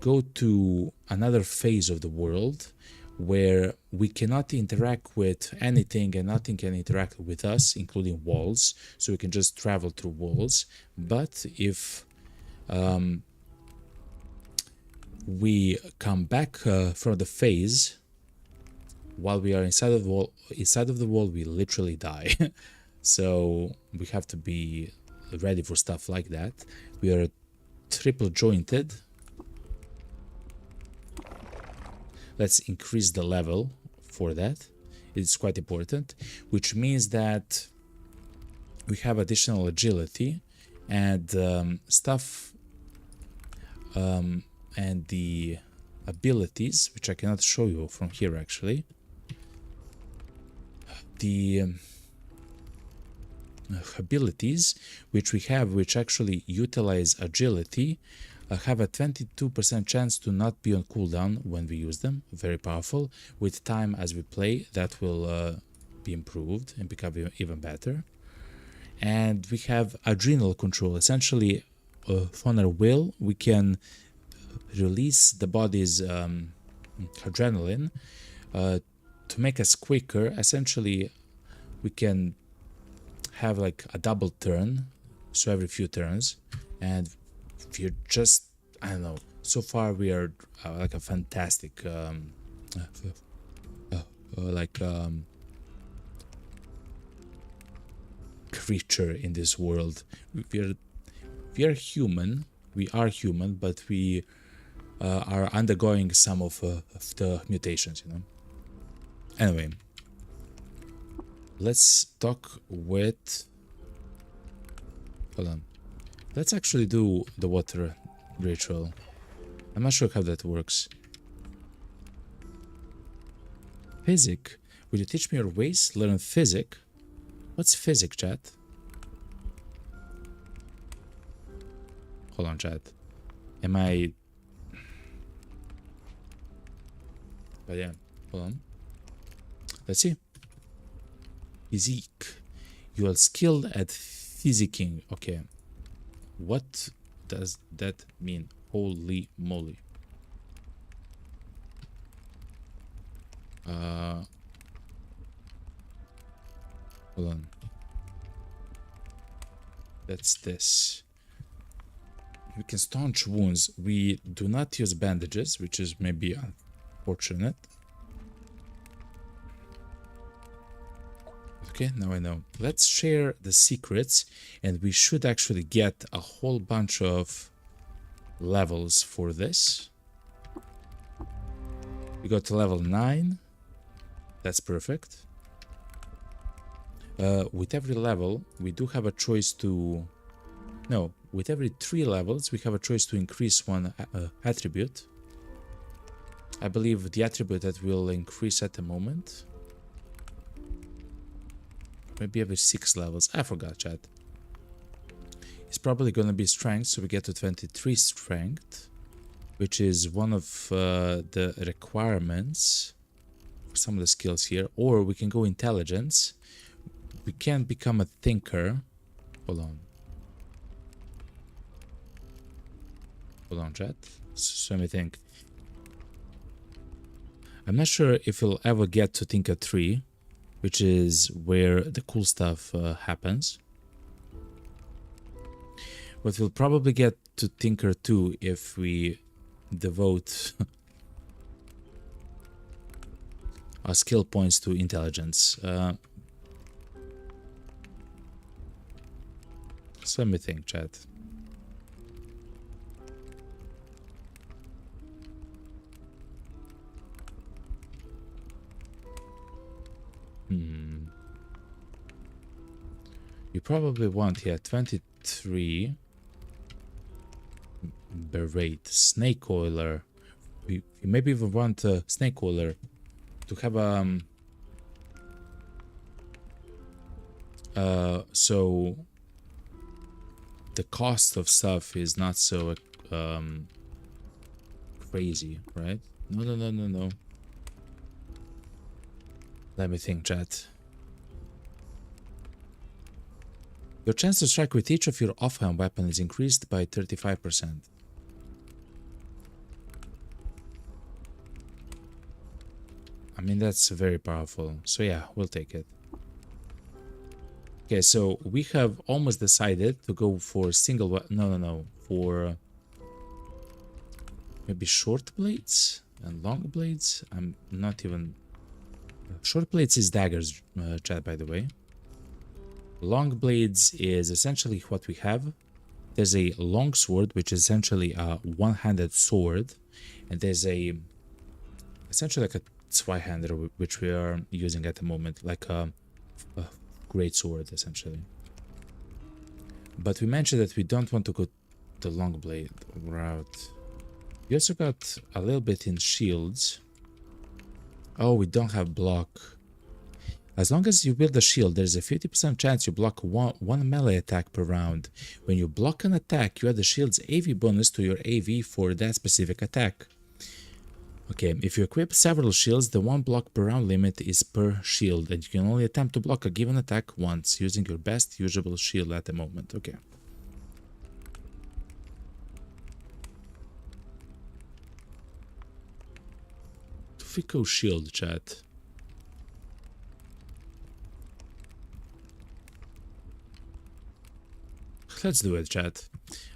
go to another phase of the world where we cannot interact with anything and nothing can interact with us, including walls. So we can just travel through walls. But if we come back from the phase, while we are inside of the wall, we literally die. So we have to be ready for stuff like that. We are triple jointed. Let's increase the level for that. It's quite important, which means that we have additional agility and stuff and the abilities, which I cannot show you from here actually. The abilities which we have, which actually utilize agility, have a 22% chance to not be on cooldown when we use them. Very powerful. With time as we play, that will be improved and become even better. And we have adrenal control. Essentially, on our will, we can release the body's adrenaline to make us quicker. Essentially, we can have like a double turn, so every few turns, and we're just, I don't know, so far we are like a fantastic creature in this world. We are human, but we are undergoing some of the mutations, you know. Anyway, let's talk with, hold on, let's actually do the water ritual. I'm not sure how that works. Physic, will you teach me your ways? Learn physic. What's physic, chat? Hold on, chat. Am I... But yeah, hold on. Let's see. Physique. You are skilled at physicking. Okay. What does that mean? Holy moly. Hold on. That's this. We can staunch wounds. We do not use bandages, which is maybe unfortunate. Okay, now I know. Let's share the secrets, and we should actually get a whole bunch of levels for this. We got to level 9. That's perfect. With every level, we do have a choice to... No, with every 3 levels, we have a choice to increase one attribute. I believe the attribute that will increase at the moment. Maybe every 6 levels. I forgot, chat. It's probably going to be strength, so we get to 23 strength, which is one of the requirements for some of the skills here. Or we can go intelligence. We can become a thinker. Hold on. Hold on, chat. So let me think. I'm not sure if we'll ever get to Thinker 3, which is where the cool stuff happens. But we'll probably get to Thinker 2 if we devote our skill points to intelligence. So let me think, chat. You probably want here 23 berate, snake oiler. We maybe even want a snake oiler to have so the cost of stuff is not so crazy, right? No. Let me think, chat. Your chance to strike with each of your offhand weapon is increased by 35%. I mean, that's very powerful. So yeah, we'll take it. Okay, so we have almost decided to go for single... No. For maybe short blades and long blades. I'm not even... Short blades is daggers, chat, by the way. Long blades is essentially what we have. There's a long sword, which is essentially a one-handed sword, and there's a essentially like a zwei-hander, which we are using at the moment, like a great sword, essentially. But we mentioned that we don't want to go the long blade route. We also got a little bit in shields. Oh, we don't have block. As long as you build a shield, there's a 50% chance you block one melee attack per round. When you block an attack, you add the shield's AV bonus to your AV for that specific attack. Okay, if you equip several shields, the 1 block per round limit is per shield, and you can only attempt to block a given attack once, using your best usable shield at the moment. Okay. Fico shield, chat. Let's do it, chat.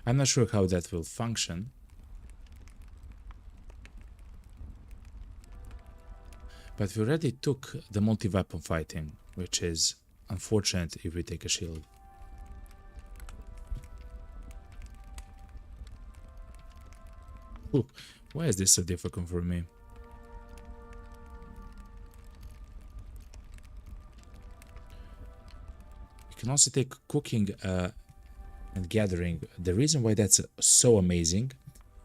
I'm not sure how that will function. But we already took the multi-weapon fighting, which is unfortunate if we take a shield. Ooh, why is this so difficult for me? You can also take cooking and gathering. The reason why that's so amazing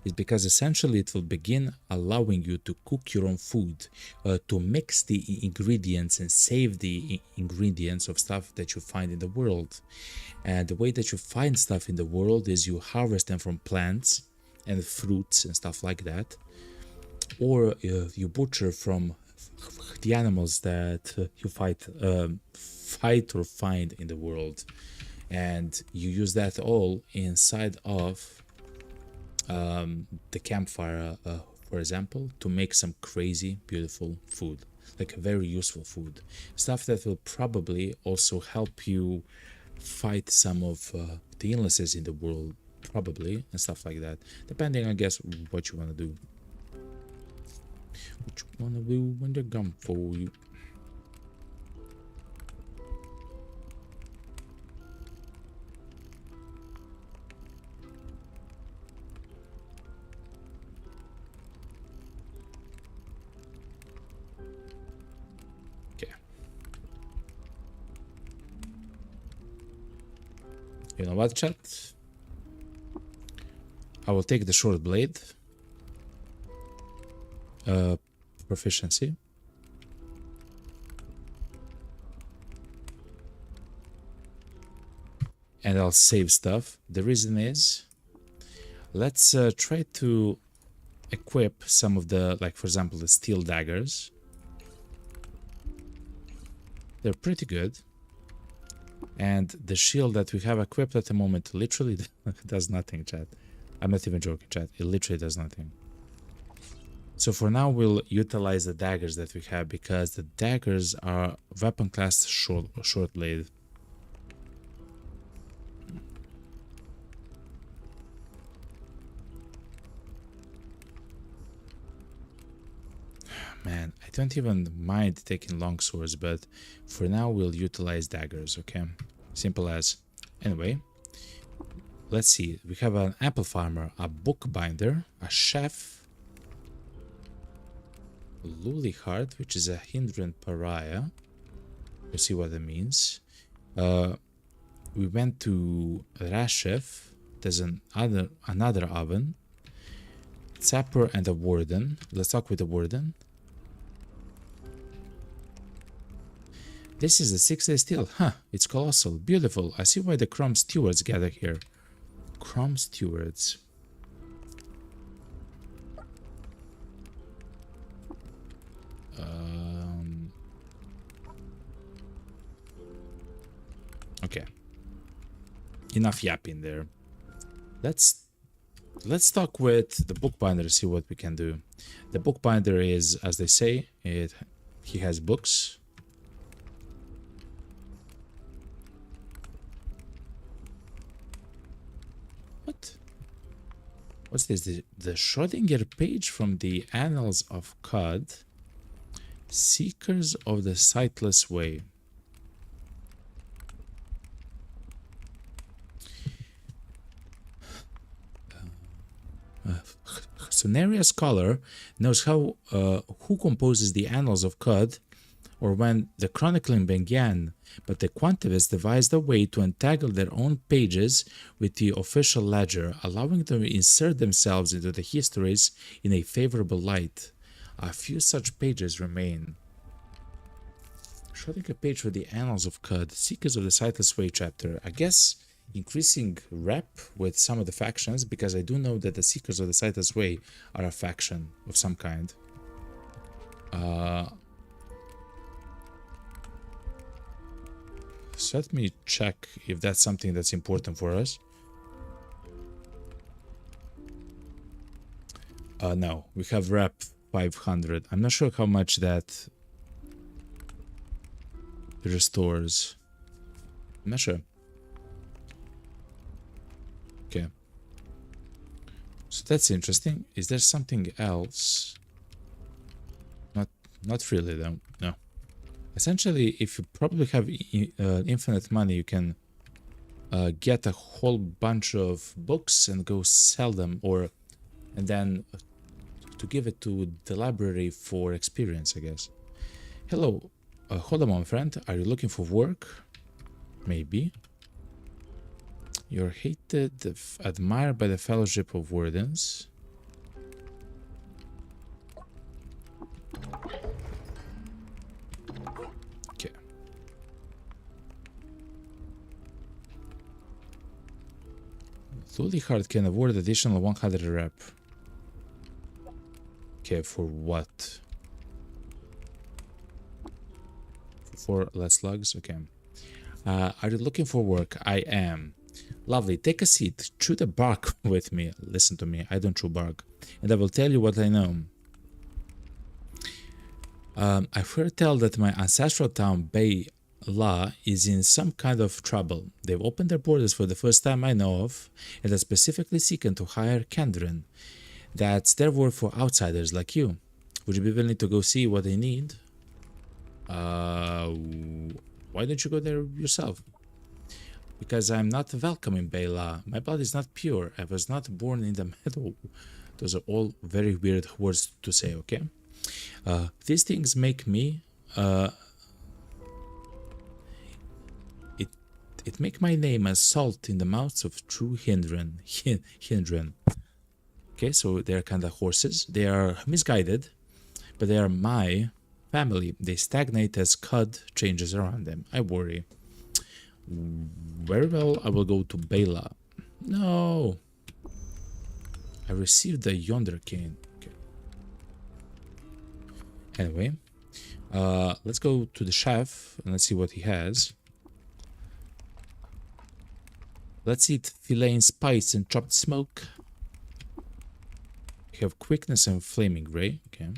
is because essentially it will begin allowing you to cook your own food, to mix the ingredients and save the ingredients of stuff that you find in the world. And the way that you find stuff in the world is you harvest them from plants and fruits and stuff like that, or you butcher from the animals that you fight or find in the world. And you use that all inside of the campfire, for example, to make some crazy beautiful food, like very useful food, stuff that will probably also help you fight some of the illnesses in the world, probably, and stuff like that, depending, I guess, what you want to do. What you want to do when they're gone for you. You know what, chat? I will take the short blade. Proficiency. And I'll save stuff. The reason is, let's try to equip some of the, like for example, the steel daggers. They're pretty good. And the shield that we have equipped at the moment literally does nothing, chat. I'm not even joking, chat. It literally does nothing. So for now, we'll utilize the daggers that we have because the daggers are weapon class short blade. Man, I don't even mind taking long swords, but for now we'll utilize daggers, okay? Simple as. Anyway, let's see. We have an apple farmer, a bookbinder, a chef, a lowly heart, which is a hindrance pariah. You see what it means. We went to Rashef. There's another oven, sapper, and a warden. Let's talk with the warden. This is the 6-day steel. Huh, it's colossal. Beautiful. I see why the Crumb Stewards gather here. Crumb Stewards. Okay. Enough yapping there. Let's talk with the bookbinder, see what we can do. The bookbinder is, as they say, he has books. What? What's this? The Schrödinger page from the Annals of Cod. Seekers of the Sightless Way. Sonaria scholar knows how who composes the Annals of Cod, or when the chronicling began, but the quantivists devised a way to entangle their own pages with the official ledger, allowing them to insert themselves into the histories in a favorable light. A few such pages remain. Schrödinger page for the Annals of Cod, Seekers of the Sightless Way chapter. I guess increasing rep with some of the factions, because I do know that the Seekers of the Sightless Way are a faction of some kind. So let me check if that's something that's important for us. No, we have rep 500. I'm not sure how much that restores. I'm not sure. Okay. So that's interesting. Is there something else? Not really though. No. Essentially, if you probably have infinite money, you can get a whole bunch of books and go sell them, and then to give it to the library for experience, I guess. Hello, hold on, my friend. Are you looking for work? Maybe. You're hated, admired by the Fellowship of Wardens. Okay. Lowly Heart can award additional 100 rep. Okay, for what? For less slugs? Okay. Are you looking for work? I am. Lovely. Take a seat. Chew the bark with me. Listen to me. I don't chew bark. And I will tell you what I know. I've heard tell that my ancestral town, Bay La, is in some kind of trouble. They've opened their borders for the first time I know of, and are specifically seeking to hire Kendrin. That's their word for outsiders like you. Would you be willing to go see what they need? Why don't you go there yourself? Because I'm not welcome in Bela. My blood is not pure. I was not born in the meadow. Those are all very weird words to say, okay? These things make me... It make my name as salt in the mouths of true hindren. Hindren. Okay, so they're kind of horses. They are misguided, but they are my family. They stagnate as cud changes around them. I worry. Very well, I will go to Bela. No. I received the yonder cane. Okay. Anyway, let's go to the chef and let's see what he has. Let's eat filet and spice and chopped smoke. We have quickness and flaming ray. Okay.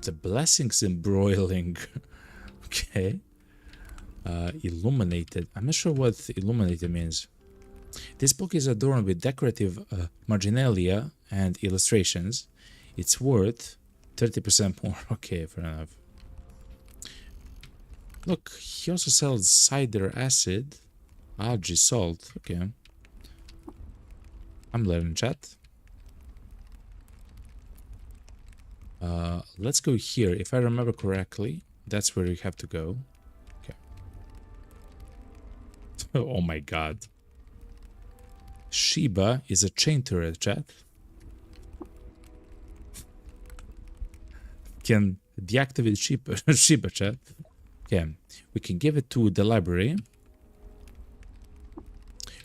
The blessings in broiling. Okay. Illuminated. I'm not sure what illuminated means. This book is adorned with decorative marginalia and illustrations. It's worth 30% more. Okay, fair enough. Look, he also sells cider acid, algae salt. Okay. I'm learning, chat. Let's go here. If I remember correctly, that's where we have to go. Okay. Oh my god. Sheba is a chain turret, chat. Can deactivate Sheba, chat. Okay. We can give it to the library.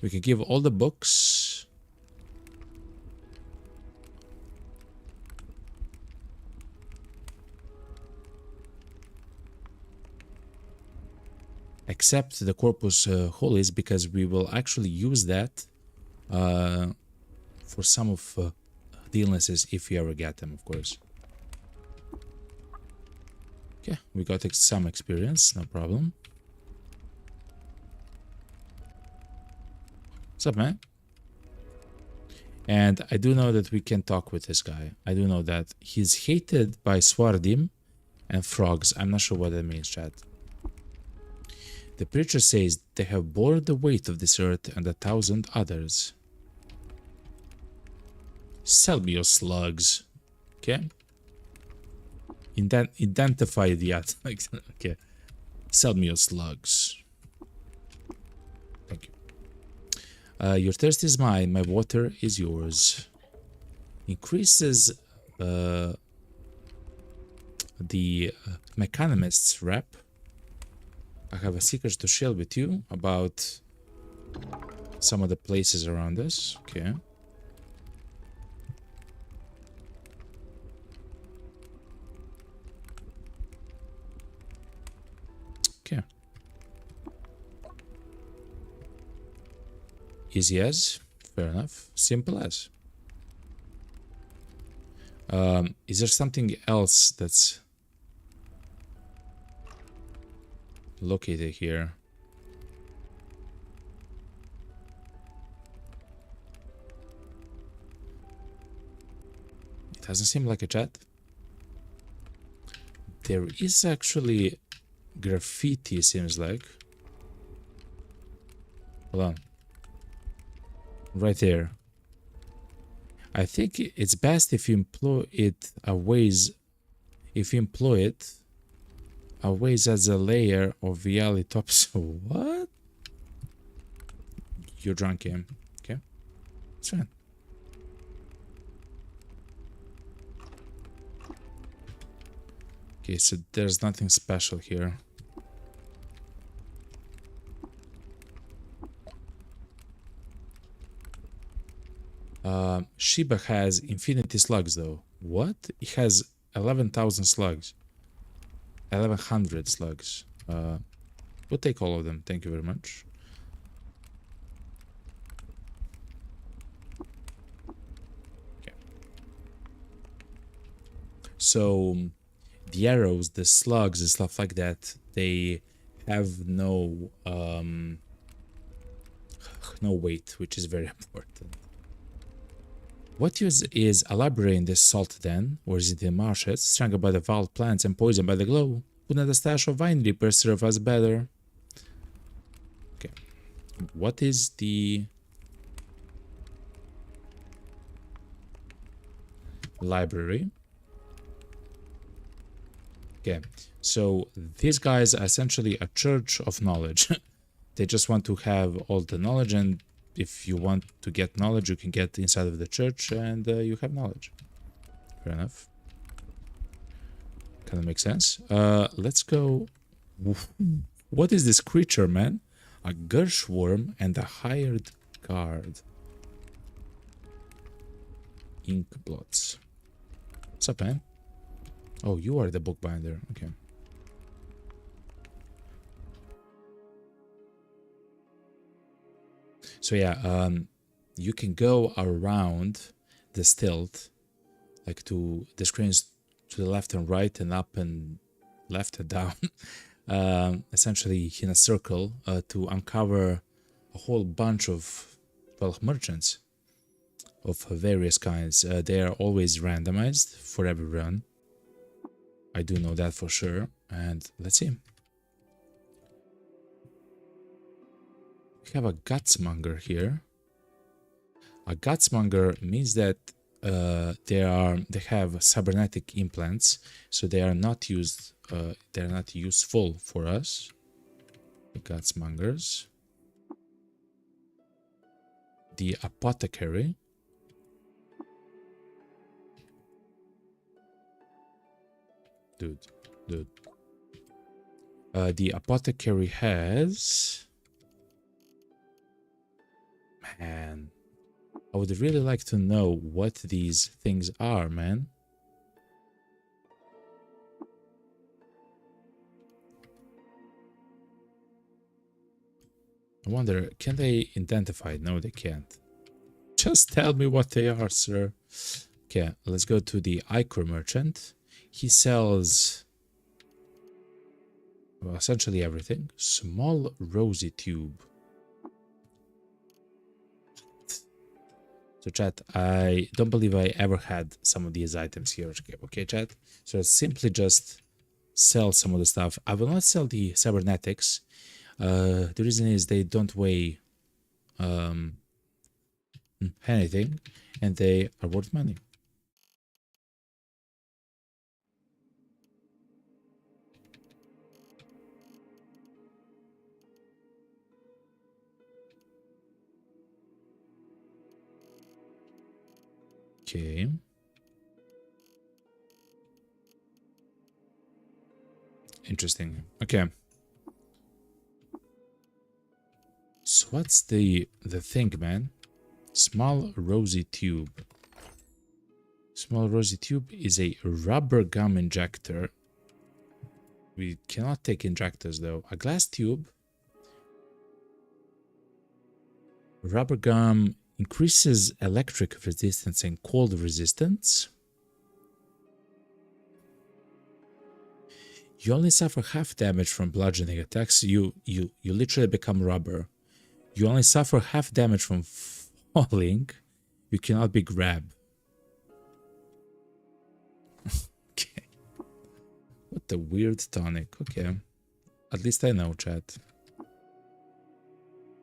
We can give all the books. Except the Corpus Holis, because we will actually use that for some of the illnesses if we ever get them, of course. Okay, we got some experience, no problem. What's up, man? And I do know that we can talk with this guy. I do know that he's hated by Swardim and frogs. I'm not sure what that means, chat. The preacher says they have borne the weight of this earth and 1,000 others. Sell me your slugs. Okay. Identify the okay. Sell me your slugs. Thank you. Your thirst is mine, my water is yours. Increases the Mechanism's rep. I have a secret to share with you about some of the places around us. Okay. Okay. Easy as. Fair enough. Simple as. Is there something else that's located here? It doesn't seem like a chat. There is actually graffiti, seems like. Hold on. Right there. I think it's best if you employ it as a layer of reality tops. What? You're drunk, game. Okay. That's fine. Okay, so there's nothing special here. Sheba has infinity slugs though. What? It has 11,000 slugs. 1,100 slugs. We'll take all of them. Thank you very much. Okay. So the arrows, the slugs and stuff like that, they have no weight, which is very important. What use is a library in this salt den, or is it in marshes, strangled by the foul plants and poisoned by the glow? Wouldn't a stash of vine reapers serve us better? Okay. What is the library? Okay, so these guys are essentially a church of knowledge. They just want to have all the knowledge, and if you want to get knowledge, you can get inside of the church, and you have knowledge. Fair enough. Kind of makes sense. Let's go. What is this creature, man? A Gershworm and a hired guard. Ink blots. What's up, man? Oh, you are the bookbinder. Okay. So yeah, you can go around the stilt, like to the screens to the left and right and up and left and down, essentially in a circle to uncover a whole bunch of, well, merchants of various kinds. They are always randomized for every run. I do know that for sure. And let's see. We have a gutsmonger here. A gutsmonger means that they have cybernetic implants, so they are not used. They're not useful for us. The gutsmongers. The apothecary. Dude. The apothecary has. Man, I would really like to know what these things are, man. I wonder, can they identify? No, they can't. Just tell me what they are, sir. Okay, let's go to the Ichor merchant. He sells, well, essentially everything. Small rosy tube. So chat, I don't believe I ever had some of these items here. Okay, chat. So simply just sell some of the stuff. I will not sell the cybernetics. The reason is they don't weigh anything, and they are worth money. Okay. Interesting. Okay. So what's the thing, man? Small rosy tube. Small rosy tube is a rubber gum injector. We cannot take injectors though. A glass tube. Rubber gum increases electric resistance and cold resistance. You only suffer half damage from bludgeoning attacks. You literally become rubber. You only suffer half damage from falling. You cannot be grabbed. Okay. What a weird tonic. Okay. At least I know, chat.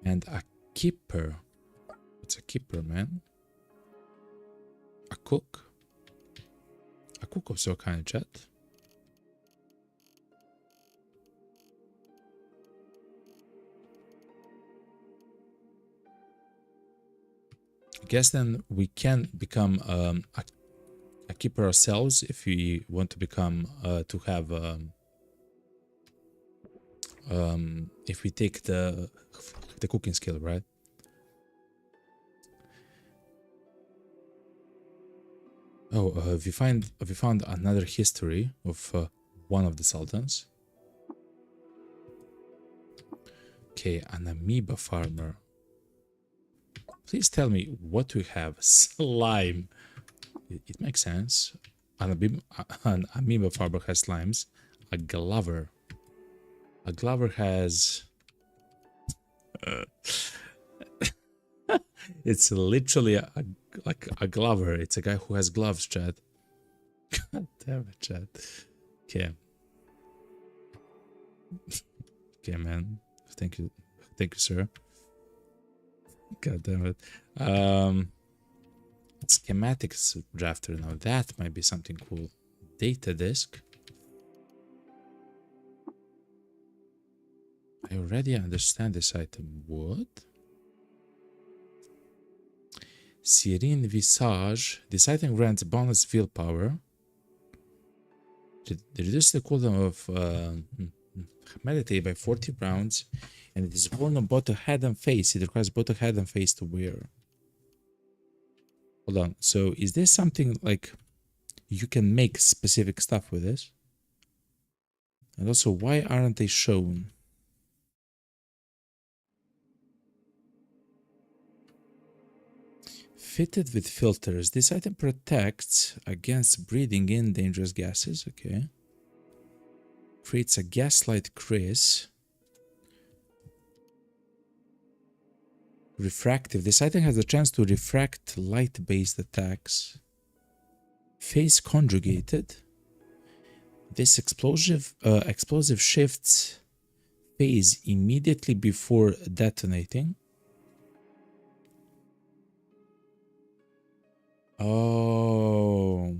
And a keeper. What's a keeper, man? A cook. A cook of some kind, chat. I guess then we can become a keeper ourselves if we want to become to have if we take the cooking skill, right? Oh, we found another history of one of the sultans. Okay, an amoeba farmer. Please tell me what we have. Slime. It makes sense. An amoeba farmer has slimes. A glover. A glover has... it's literally like a glover. It's a guy who has gloves, chat. God damn it, chat. Okay. Okay, man. Thank you, sir. God damn it. Schematics drafter. Now that might be something cool. Data disk. I already understand this item. What? Serene Visage. This item grants bonus willpower. Reduce the cooldown of meditate by 40 rounds, and it is worn on both the head and face. It requires both the head and face to wear. Hold on. So is this something like you can make specific stuff with this? And also, why aren't they shown? Fitted with filters. This item protects against breathing in dangerous gases. Okay. Creates a gaslight crease. Refractive. This item has the chance to refract light-based attacks. Phase conjugated. This explosive shifts phase immediately before detonating. Oh.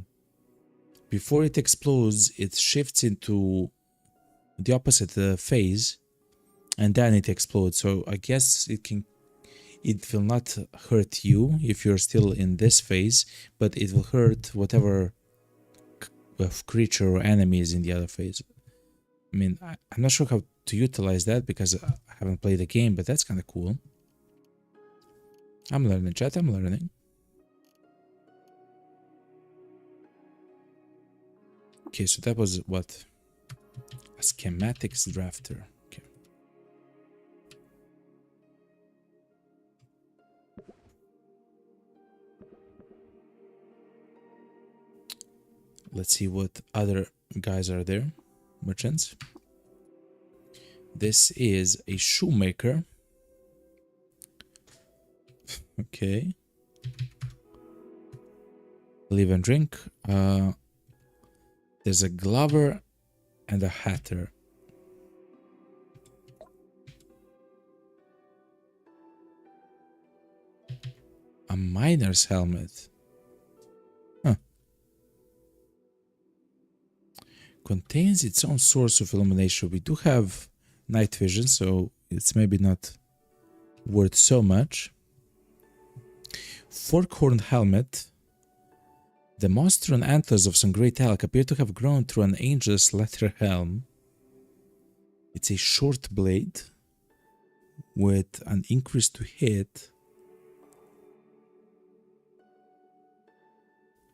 Before it explodes, it shifts into the opposite phase, and then it explodes. So I guess it will not hurt you if you're still in this phase, but it will hurt whatever creature or enemy is in the other phase. I mean, I'm not sure how to utilize that because I haven't played the game, but that's kind of cool. I'm learning, chat. I'm learning. Okay, so that was what? A schematics drafter. Okay. Let's see what other guys are there. Merchants. This is a shoemaker. Okay. Live and drink. There's a glover and a hatter. A miner's helmet. Huh. Contains its own source of illumination. We do have night vision, so it's maybe not worth so much. Fork-horned helmet. The monster and antlers of some great elk appear to have grown through an angel's leather helm. It's a short blade with an increase to hit.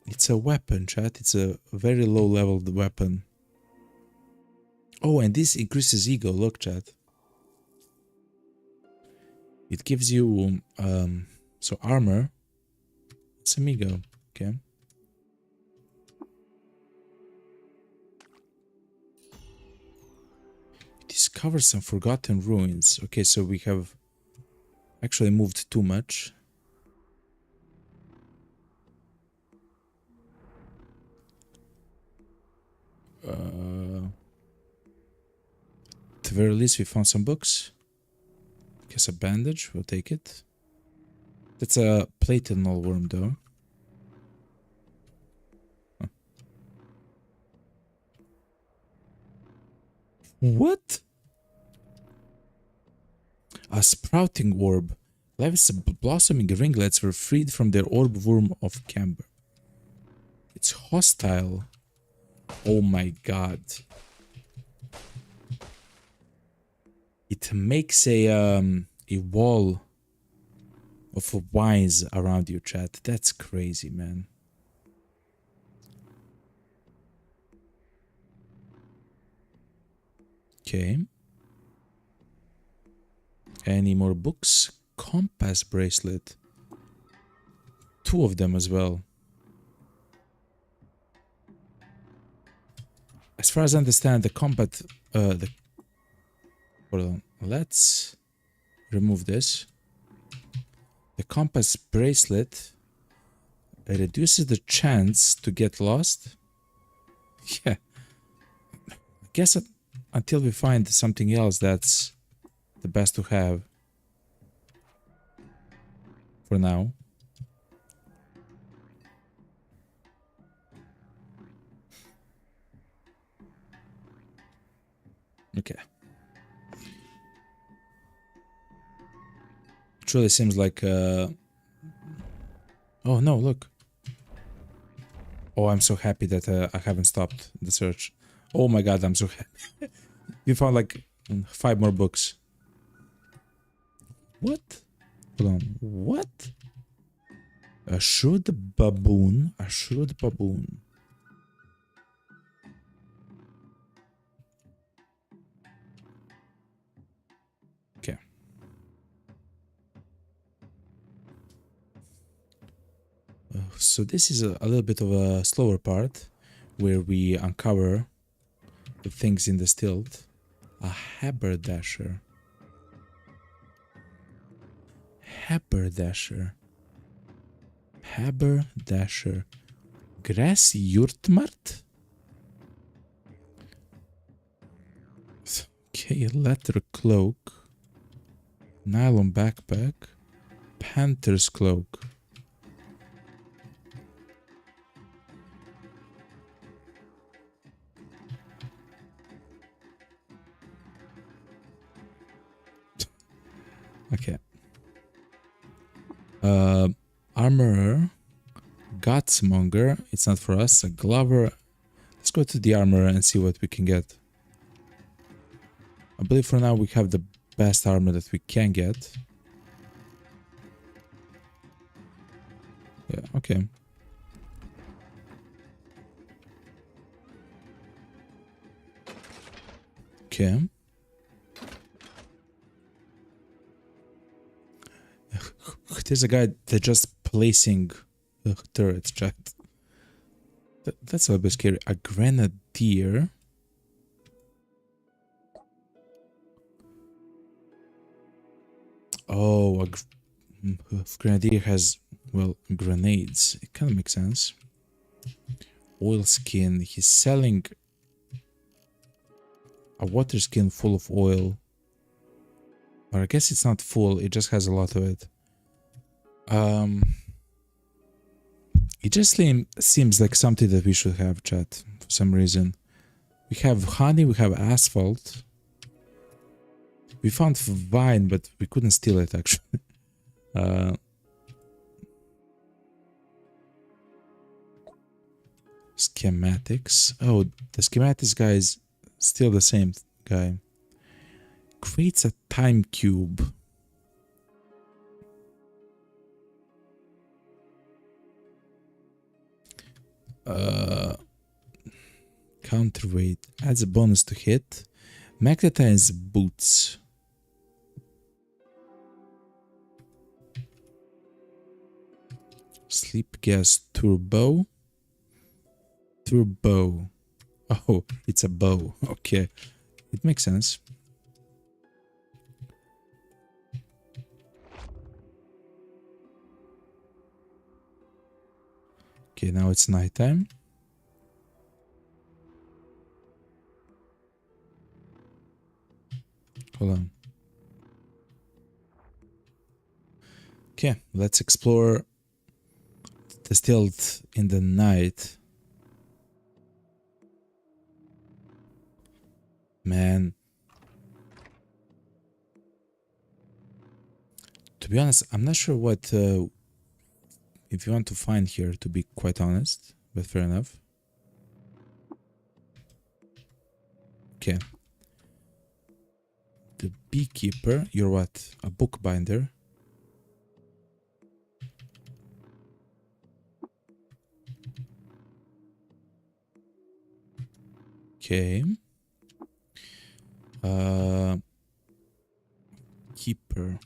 It's a weapon, chat. It's a very low leveled weapon. Oh, and this increases ego. Look, chat. It gives you so armor. It's some ego. Okay. Discover some forgotten ruins. Okay, so we have actually moved too much. At the very least, we found some books. Guess a bandage. We'll take it. That's a plated nullworm, though. Huh. What? A sprouting orb. Life's blossoming ringlets were freed from their orb worm of camber. It's hostile. Oh my god. It makes a wall of vines around you, chat. That's crazy, man. Okay. Any more books? Compass bracelet. 2 of them as well. As far as I understand, the combat... Hold on. Let's remove this. The compass bracelet reduces the chance to get lost. Yeah. I guess until we find something else that's the best to have for now. Okay. truly seems like oh no, look. Oh, I'm so happy that I haven't stopped the search. Oh my god, I'm so happy. You found like 5 more books. What? Hold on. What? A shrewd baboon. A shrewd baboon. Okay. So this is a little bit of a slower part where we uncover the things in the stilt. A haberdasher. Haberdasher. Haberdasher. Gräsjurtmart? Okay, leather cloak. Nylon backpack. Panther's cloak. Okay. Armorer. Gutsmonger. It's not for us. A glover. Let's go to the armorer and see what we can get. I believe for now we have the best armor that we can get. Yeah, okay. Okay. There's a guy that just placing turrets, chat. That's a little bit scary. A grenadier. Oh, grenadier has, well, grenades. It kind of makes sense. Oil skin. He's selling a water skin full of oil. Or I guess it's not full. It just has a lot of it. It just seems like something that we should have, chat, for some reason. We have honey, we have asphalt. We found vine, but we couldn't steal it, actually. Schematics. Oh, the schematics guy is still the same guy. Creates a time cube. Counterweight. Adds a bonus to hit. Magnetize boots. Sleep gas turbo. Turbo. Oh, it's a bow. Okay. It makes sense. Okay, now it's nighttime. Hold on. Okay, let's explore the stilt in the night. Man. To be honest, I'm not sure what if you want to find here, to be quite honest, but fair enough. Okay. The beekeeper, you're what? A bookbinder. Okay. Keeper.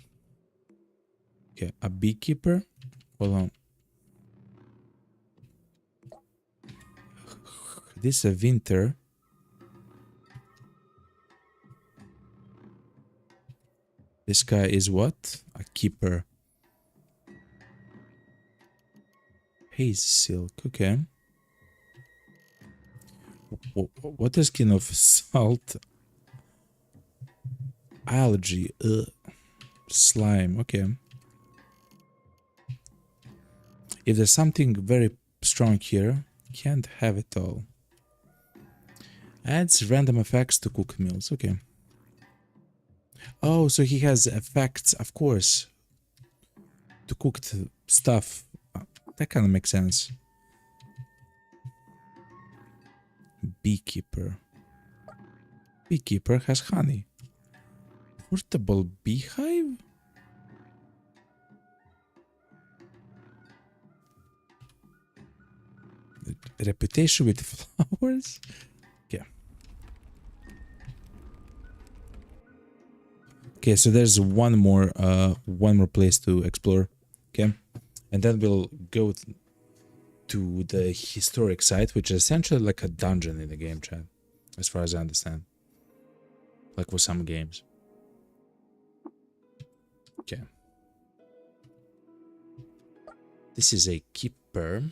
Okay, a beekeeper. Hold on. This is a winter. This guy is what? A keeper. Haze silk. Okay. What is kind of salt? Algae. Slime. Okay. If there's something very strong here, can't have it all. Adds random effects to cook meals. Okay. Oh, so he has effects, of course. to cooked stuff. That kind of makes sense. Beekeeper. Beekeeper has honey. Portable beehive? Reputation with flowers? Yeah. Okay, so there's one more place to explore. Okay. And then we'll go to the historic site, which is essentially like a dungeon in the game, chat, as far as I understand. Like for some games. Okay. This is a keeper.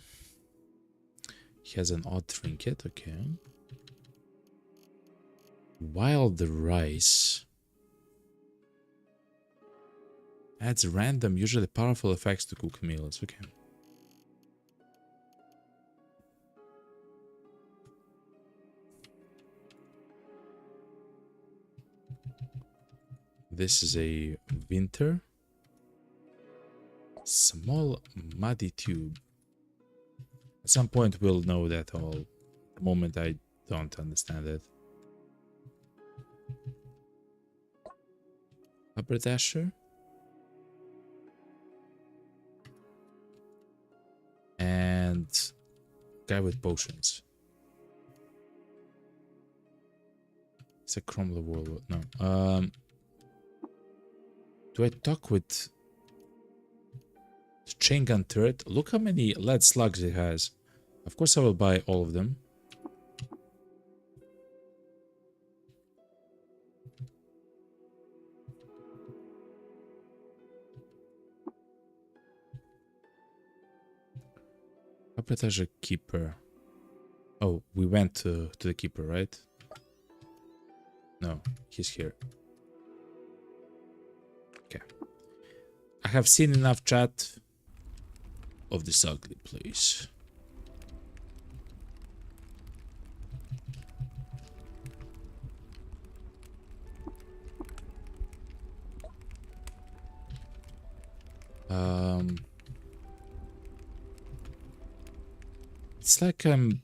He has an odd trinket, okay. Wild rice. Adds random, usually powerful effects to cook meals, okay. This is a winter. Small muddy tube. At some point we'll know that all. At the moment I don't understand it. Haberdasher. And guy with potions. It's a Cromwell Warlord. No. Do I talk with chain gun turret? Look how many lead slugs it has. Of course I will buy all of them. Appetizer keeper. Oh, we went to the keeper, right? No, he's here. Okay. I have seen enough, chat, of this ugly place. It's like I'm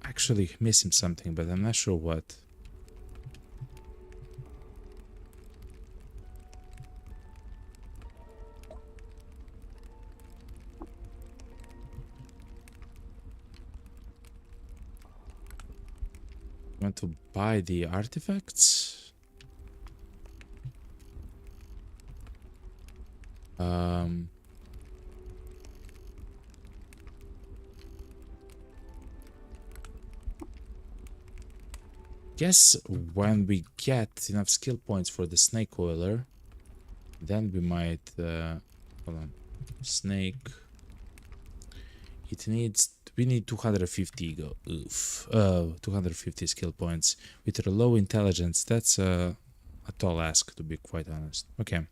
actually missing something, but I'm not sure what. Want to buy the artifacts? Guess when we get enough skill points for the snake oiler, then we might hold on. Snake. It needs, we need 250 go. Oof. 250 skill points with a low intelligence. That's a tall ask, to be quite honest. Okay.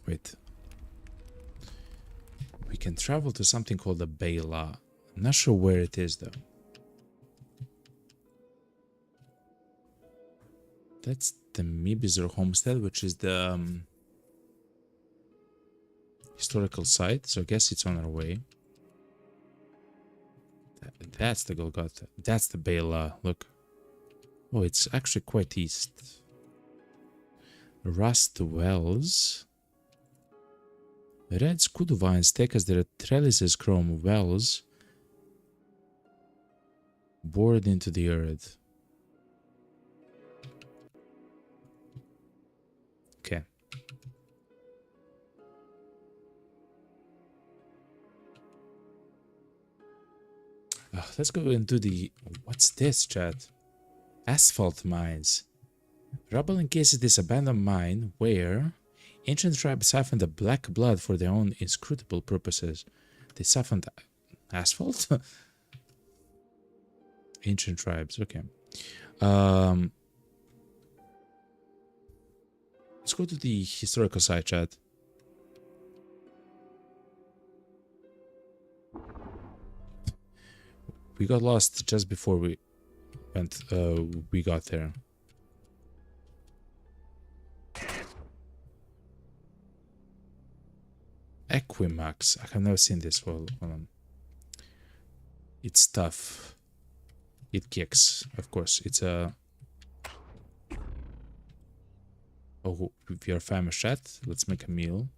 Wait. We can travel to something called the Bela. I'm not sure where it is though. That's the Mibizor homestead, which is the historical site. So I guess it's on our way. That's the Golgotha. That's the Bela. Look. Oh, it's actually quite east. Rust wells. Red skudu vines take as their trellises chrome wells bored into the earth. Okay. Let's go and do the... What's this, chat? Asphalt mines. Rubble encases this abandoned mine where ancient tribes siphoned the black blood for their own inscrutable purposes. They siphoned asphalt? Ancient tribes, okay. Let's go to the historical site, chat. we got lost just before we got there. Equimax. I have never seen this. Hold on. It's tough. It kicks, of course. It's a... Oh, we are famished chat. Let's make a meal.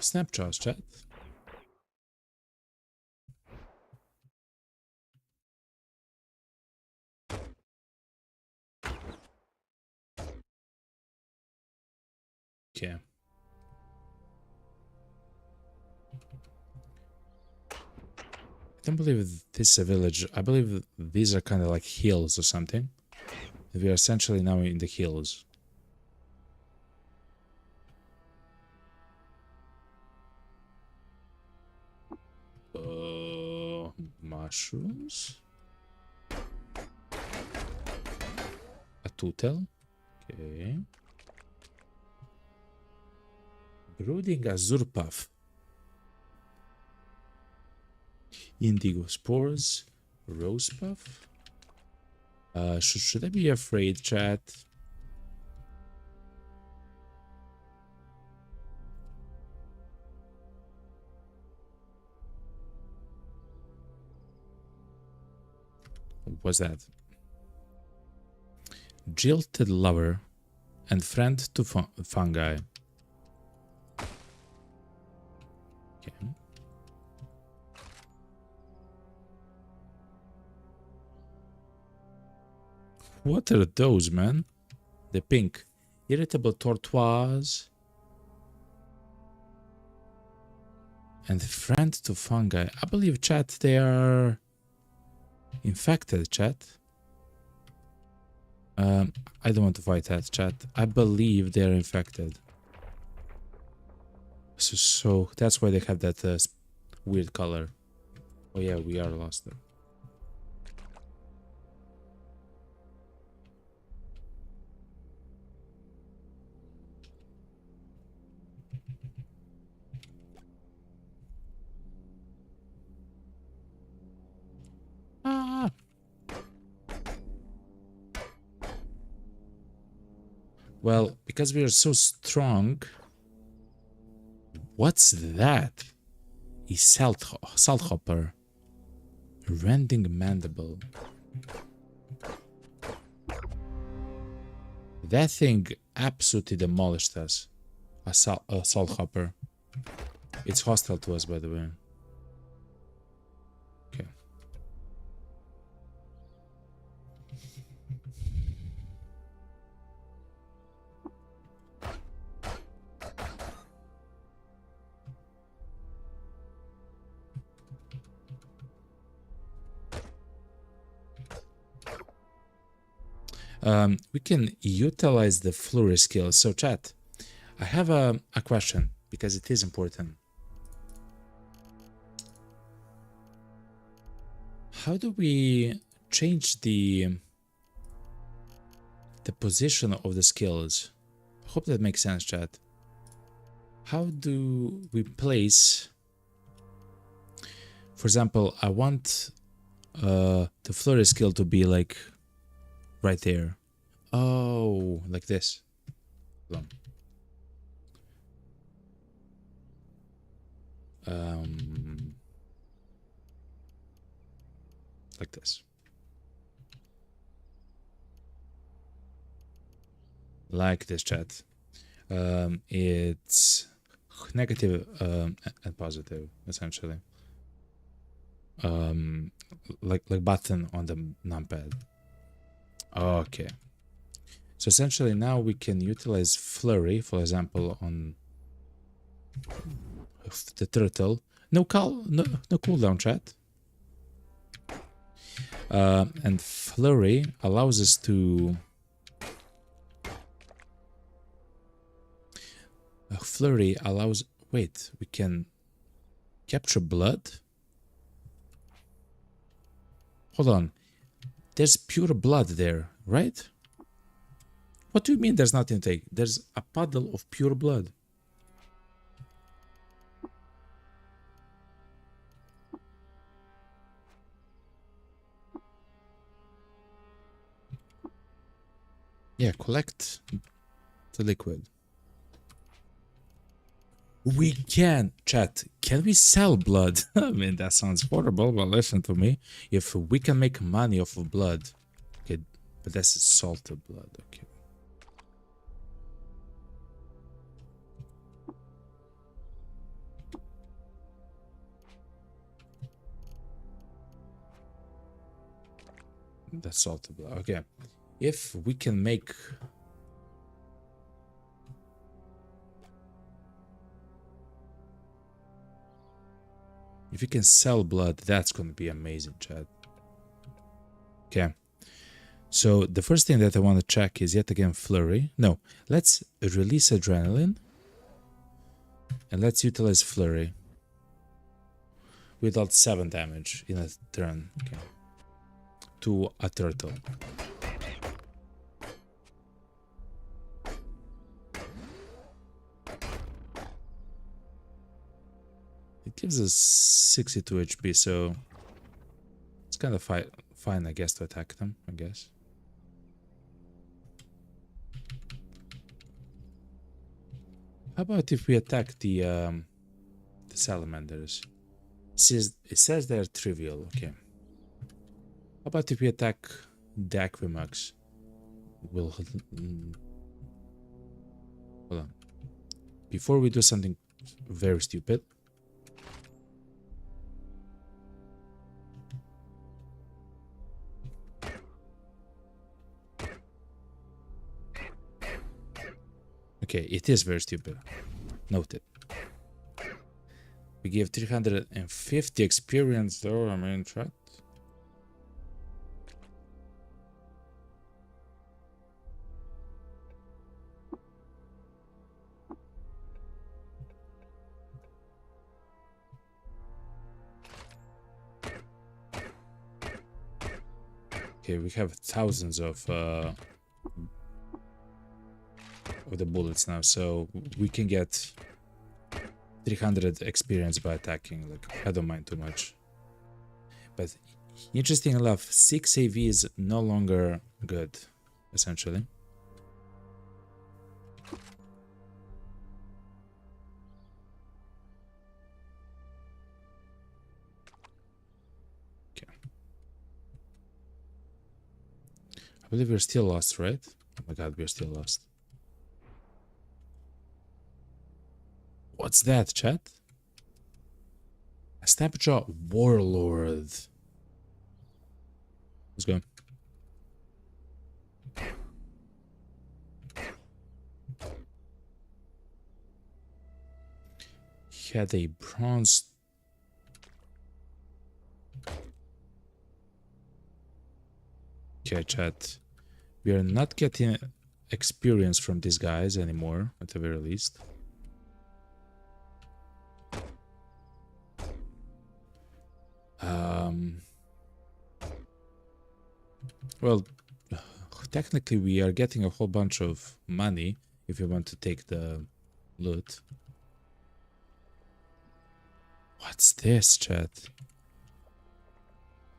Snapshots chat. Okay. I don't believe this is a village. I believe these are kind of like hills or something. We are essentially now in the hills. Mushrooms? A tutel? Okay. Brooding azure puff. Indigo spores. Rose puff. Should I be afraid, chat? What's that? Jilted lover and friend to fungi. Okay. What are those, man? The pink. Irritable tortoise. And friend to fungi. I believe, chat, they are infected, chat. I don't want to fight that, chat. I believe they're infected. So that's why they have that weird color. Oh yeah, we are lost there. Ah! Well, because we are so strong. What's that? A salthopper. Rending mandible. That thing absolutely demolished us. A salthopper. It's hostile to us, by the way. Okay. We can utilize the flurry skill. So chat, I have a question because it is important. How do we change the position of the skills? I hope that makes sense, chat. How do we place, for example, I want the flurry skill to be like right there. Oh, like this. Like this. Like this, chat. It's negative and positive, essentially. Like button on the numpad. Okay. So essentially now we can utilize flurry, for example, on the turtle. No cooldown, chat. And flurry allows us to flurry allows, wait, we can capture blood. Hold on, there's pure blood there, right? What do you mean there's nothing to take? There's a puddle of pure blood. Yeah, collect the liquid. We can, chat, can we sell blood? I mean, that sounds horrible, but listen to me. If we can make money off of blood, okay, but that's salted blood, okay. That's salted blood, okay. If we can make... If you can sell blood, that's going to be amazing, chat. Okay. So the first thing that I want to check is yet again flurry. No, let's release adrenaline. And let's utilize flurry. We dealt 7 damage in a turn. Okay. To a turtle. It gives us 62 HP, so it's kind of fine, I guess, to attack them, I guess. How about if we attack the salamanders? It says they're trivial, okay. How about if we attack the Aquimux? Hold on. Before we do something very stupid. Okay, it is very stupid. Noted. We give 350 experience though, I mean, chat. Okay, we have thousands of the bullets now, so we can get 300 experience by attacking. Like, I don't mind too much. But interesting enough, 6 AV is no longer good, essentially. Okay. I believe we're still lost, right? Oh my god, we're still lost. What's that, chat? A Snapjaw Warlord. Let's go. He had a bronze. Okay, chat. We are not getting experience from these guys anymore, at the very least. Well, technically we are getting a whole bunch of money if you want to take the loot. What's this, chat?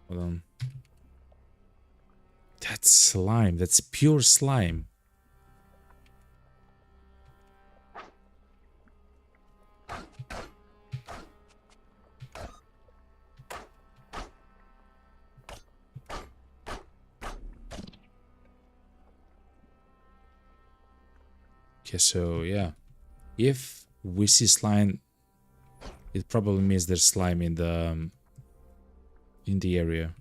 Hold on. That's slime. That's pure slime. Okay, so yeah, if we see slime, it probably means there's slime in the area.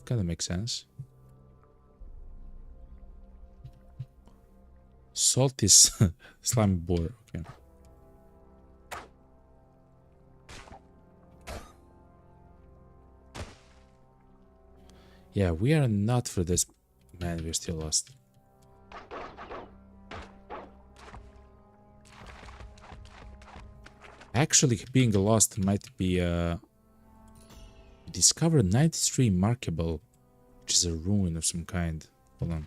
Kind of makes sense. Salt is slime boar. Okay. Yeah, we are not for this. Man, we're still lost. Actually, being lost might be discover 93 markable, which is a ruin of some kind. Hold on.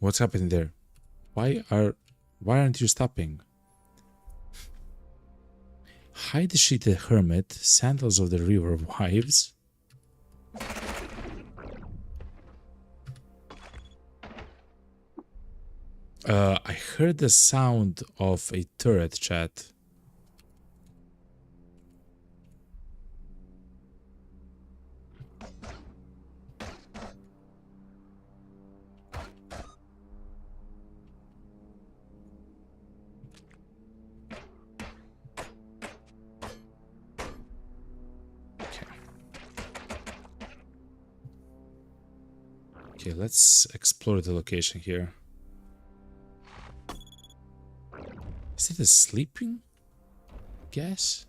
What's happening there? Why aren't you stopping? Hide the sheeted hermit, sandals of the river wives. I heard the sound of a turret, chat. Okay, let's explore the location here. Is it a sleeping gas?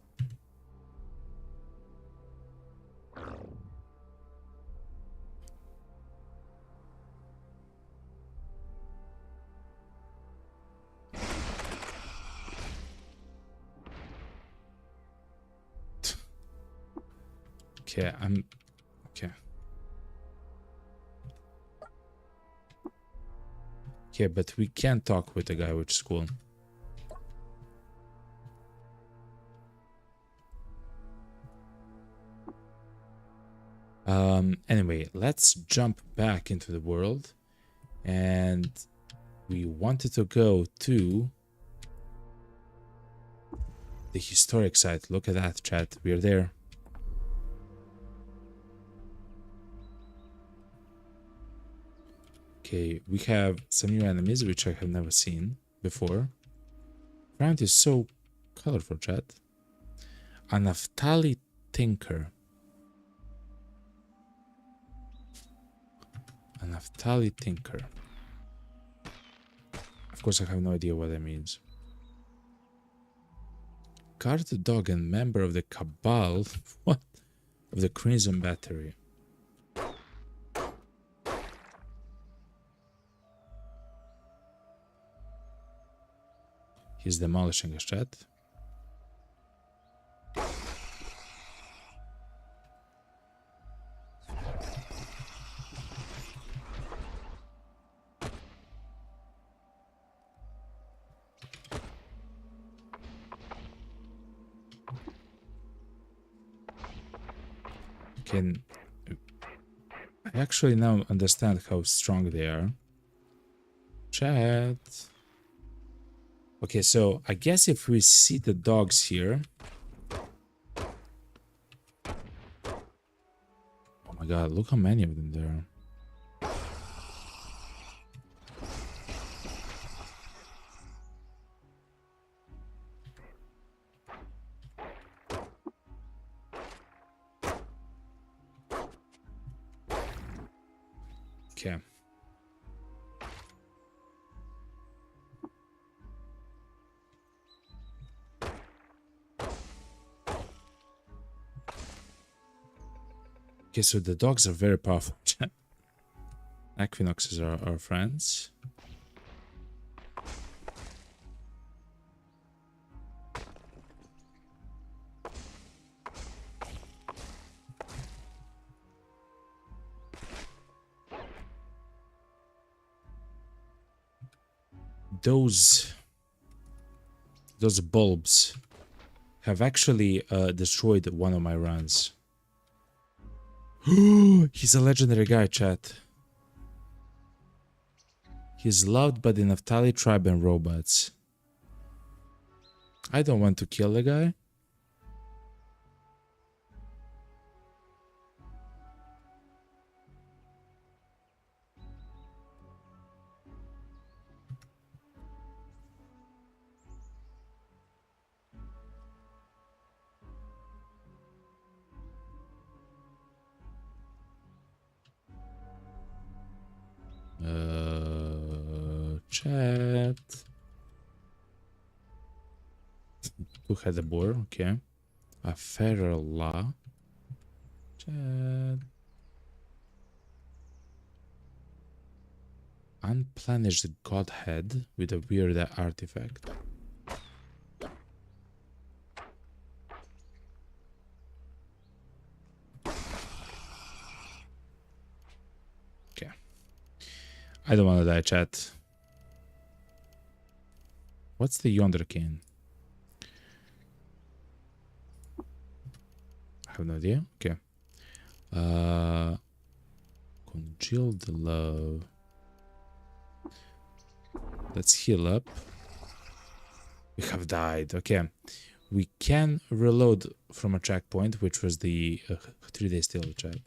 Okay, okay. Okay, but we can't talk with the guy, which is cool. Anyway, let's jump back into the world. And we wanted to go to the historic site. Look at that, chat. We're there. Okay, we have some new enemies, which I have never seen before. Ground is so colorful, chat. A Naphtali Tinker. A Naphtali Tinker. Of course, I have no idea what that means. Guard dog and member of the Cabal. What? Of the Crimson Battery. He's demolishing a chat. I actually now understand how strong they are. Chat. Okay, so I guess if we see the dogs here. Oh my god, look how many of them there are. Okay. Okay, so the dogs are very powerful. Equinoxes are our friends. Those bulbs have actually destroyed one of my runs. He's a legendary guy, chat. He's loved by the Naphtali tribe and robots. I don't want to kill the guy. Chat. Who had the boar? Okay. A feral law. Chat. Unplenished godhead with a weird artifact. Okay. I don't want to die, chat. What's the yonder cane? I have no idea. Okay. Congealed love. Let's heal up. We have died. Okay. We can reload from a checkpoint, which was the 3-day still chat.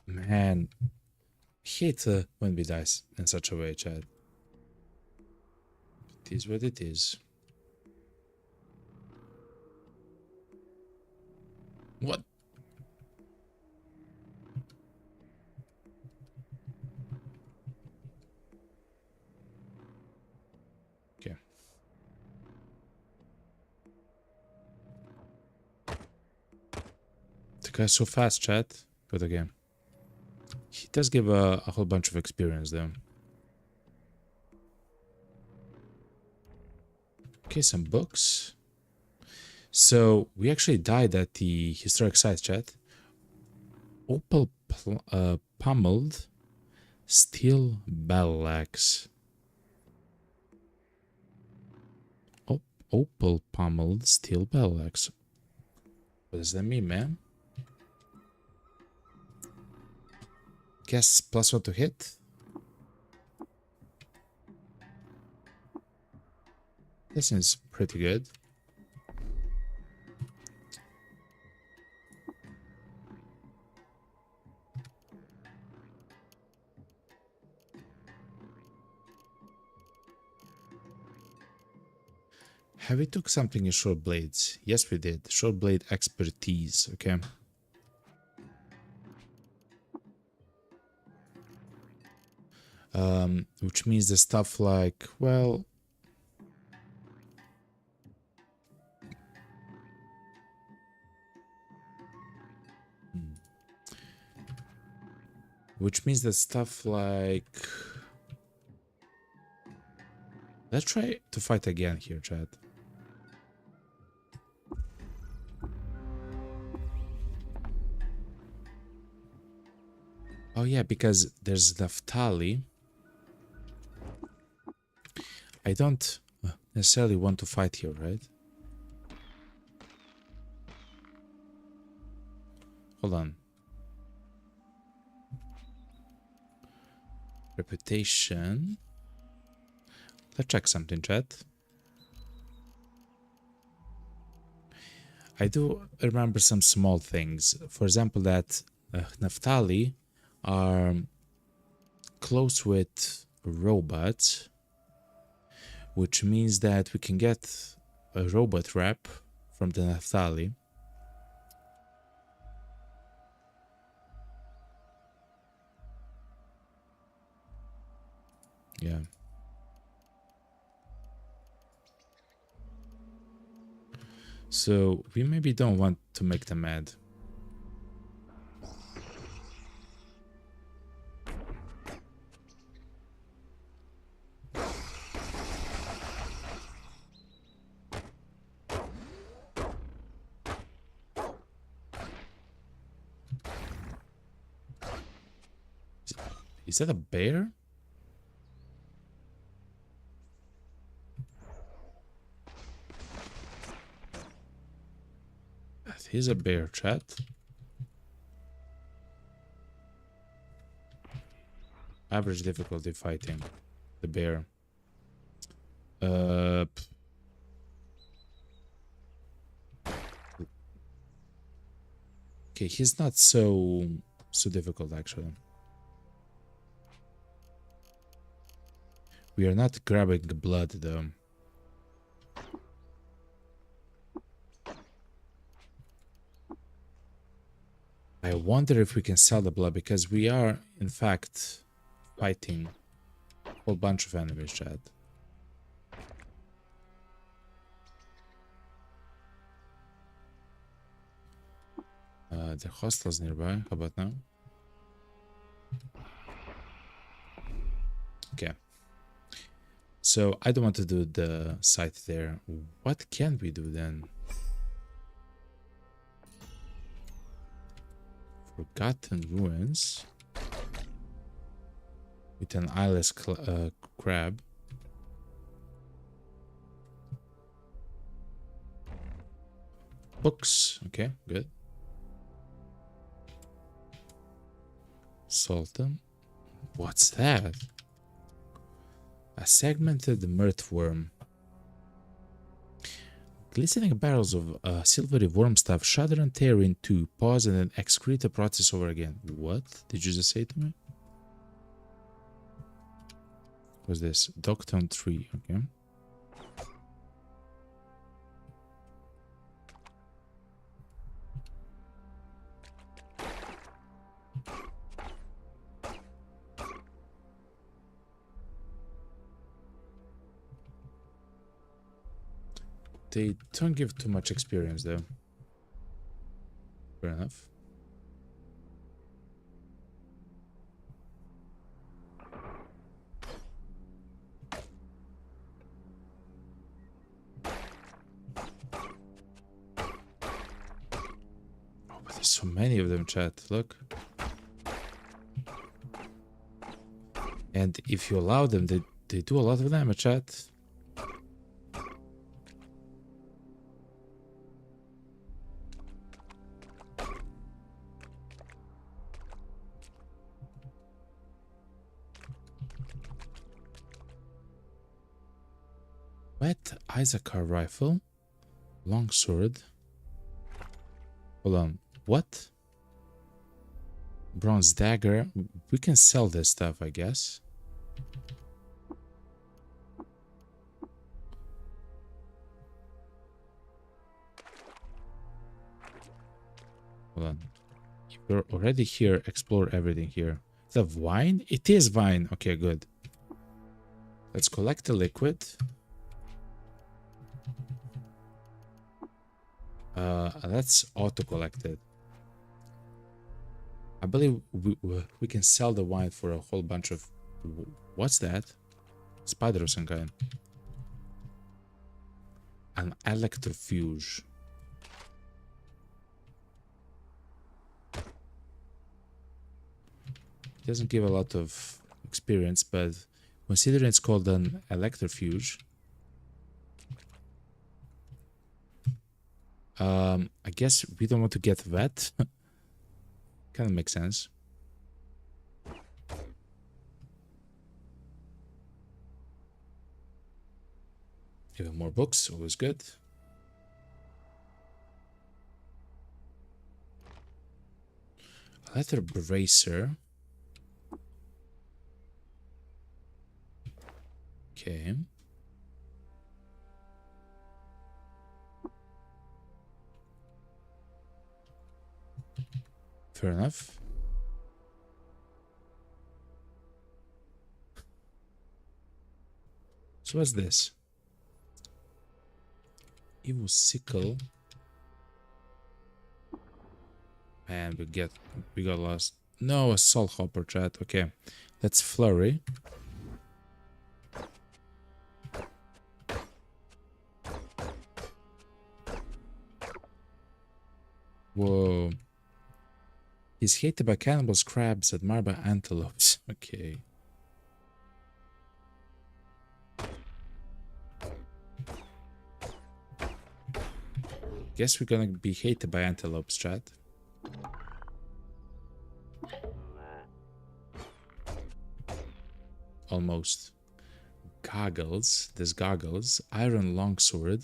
Man, I hate when we die in such a way, chat. It is what it is. What? Okay. The guy's so fast, chat. But again, he does give a whole bunch of experience, though. Okay, some books. So we actually died at the historic site, chat. Opal pummeled steel battle axe. Opal pummeled steel battle axe. What does that mean, man? Guess +1 to hit. This is pretty good. Have we took something in short blades? Yes, we did. Short blade expertise. Okay. Which means the stuff like, well, which means that stuff like, let's try to fight again here, chat. Oh yeah, because there's Naftali. I don't necessarily want to fight here, right? Hold on. Reputation. Let's check something, chat. I do remember some small things. For example, that Naftali are close with robots, which means that we can get a robot rep from the Naftali. Yeah. So we maybe don't want to make them mad. Is that a bear? That is a bear, chat. Average difficulty fighting the bear. Okay, he's not so difficult actually. We are not grabbing blood though. I wonder if we can sell the blood because we are in fact fighting a whole bunch of enemies, chat. The hostels nearby. How about now? Okay. So I don't want to do the site there. What can we do then? Forgotten ruins with an eyeless crab. Books. Okay, good. Sultan. What's that? A segmented mirthworm. Glistening barrels of silvery worm stuff shudder and tear in two, pause, and then excrete the process over again. What did you just say to me? What's this? Dogtown tree. Okay. They don't give too much experience though. Fair enough. Oh, but there's so many of them, chat. Look. And if you allow them, they do a lot of damage, chat. Wet Issachar rifle, longsword. Hold on, what? Bronze dagger. We can sell this stuff, I guess. Hold on. If we're already here, explore everything here. Is that wine? It is wine. Okay, good. Let's collect the liquid. Let's auto-collect it. I believe we can sell the wine for a whole bunch of... What's that? Spider of some kind. An electrofuge. It doesn't give a lot of experience, but considering it's called an electrofuge... I guess we don't want to get wet. Kind of makes sense. Even more books, always good. A letter bracer. Okay. Fair enough. So what's this? Evil sickle. And we got lost. No, a soul hopper, chat. Okay. Let's flurry. Whoa. He's hated by cannibals, crabs, admired by antelopes. Okay. Guess we're gonna be hated by antelopes, chat. Almost. Goggles. There's goggles. Iron longsword.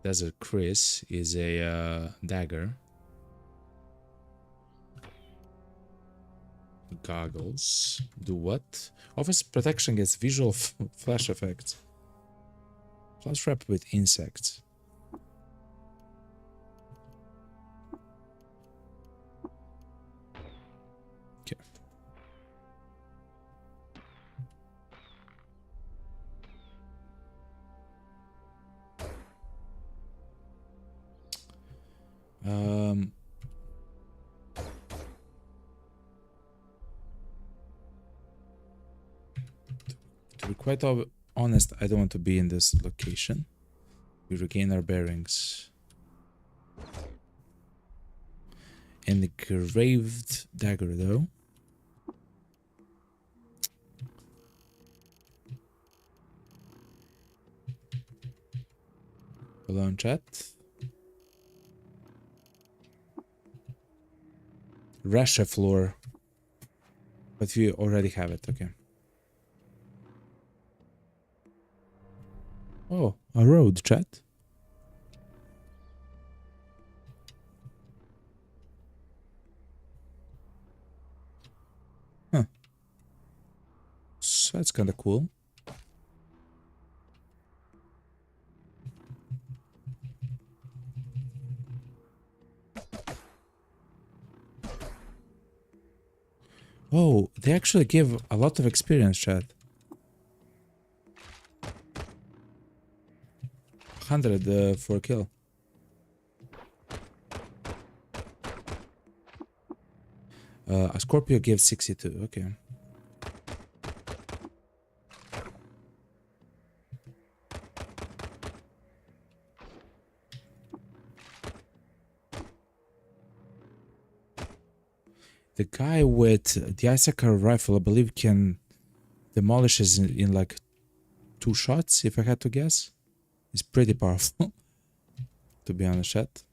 Desert Chris is a dagger. Goggles. Do what? Offers protection against visual flash effects. Plus wrap with insects. Okay. To be quite honest, I don't want to be in this location. We regain our bearings. Engraved dagger, though. Hello in chat. Rasha floor. But we already have it, okay. Oh, a road, chat. Huh. So that's kind of cool. Oh, they actually give a lot of experience, chat. 100 for a kill. A Scorpio gives 62, okay. The guy with the Issachar rifle, I believe, can demolish it in like 2 shots, if I had to guess. It's pretty powerful, to be honest, chat.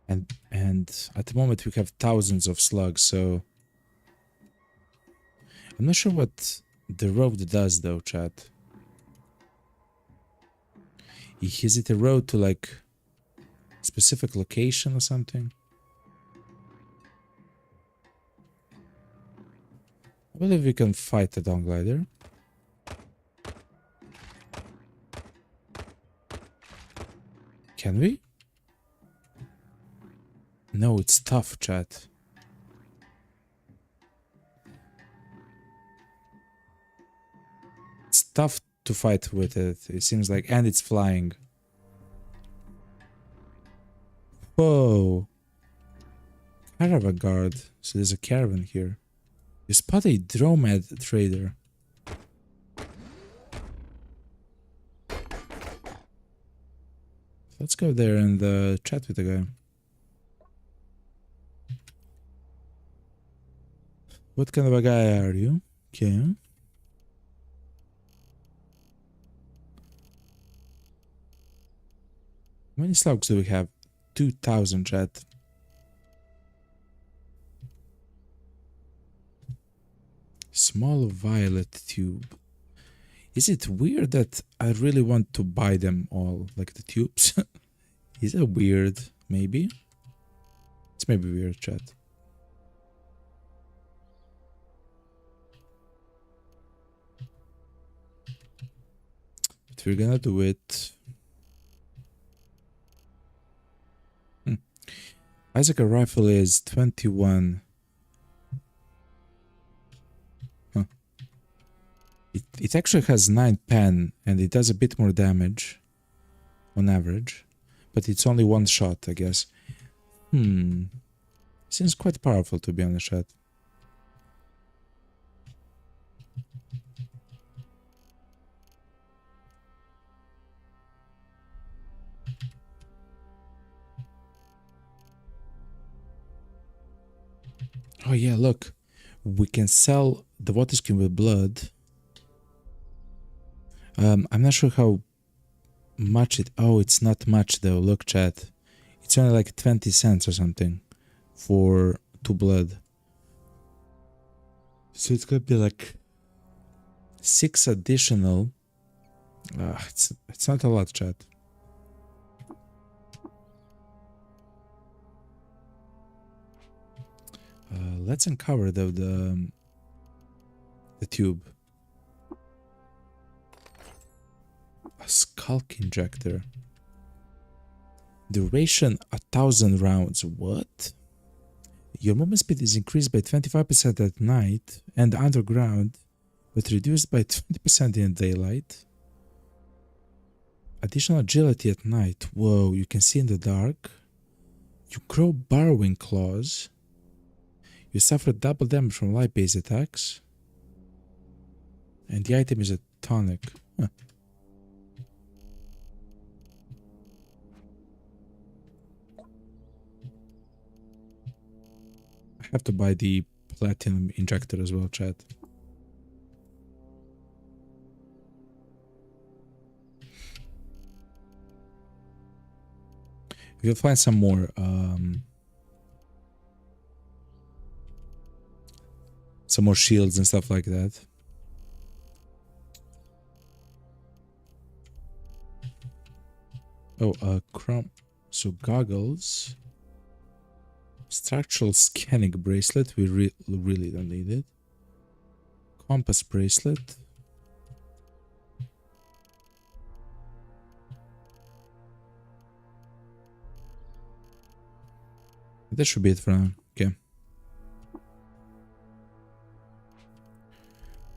And at the moment we have thousands of slugs, so I'm not sure what the road does though, chat. Is it a road to like specific location or something? I believe we can fight the Dawn Glider. Can we? No, it's tough, chat. It's tough to fight with it, it seems like, and it's flying. Whoa. Caravan guard. So there's a caravan here. You spot a Dromad trader. Let's go there and chat with the guy. What kind of a guy are you? Okay. How many slugs do we have? 2,000, chat. Small violet tube. Is it weird that I really want to buy them all, like the tubes? Is it weird? Maybe? It's maybe weird, chat. But we're gonna do it. Issachar rifle is 21. Huh. It actually has 9 pen and it does a bit more damage on average, but it's only 1 shot, I guess. Seems quite powerful, to be honest, chat. Oh yeah, look. We can sell the water skin with blood. I'm not sure how much it... Oh, it's not much though. Look, chat. It's only like 20 cents or something for 2 blood. So it's gonna be like 6 additional. It's not a lot, chat. Let's uncover though the tube. A skulk injector. Duration 1,000 rounds. What? Your movement speed is increased by 25% at night and underground, but reduced by 20% in daylight. Additional agility at night. Whoa, you can see in the dark. You grow burrowing claws. You suffer double damage from light-based attacks. And the item is a tonic. Huh. I have to buy the platinum injector as well, chat. We'll find some more shields and stuff like that. Oh, chrome. So goggles. Structural scanning bracelet. We really don't need it. Compass bracelet. That should be it for now. Okay.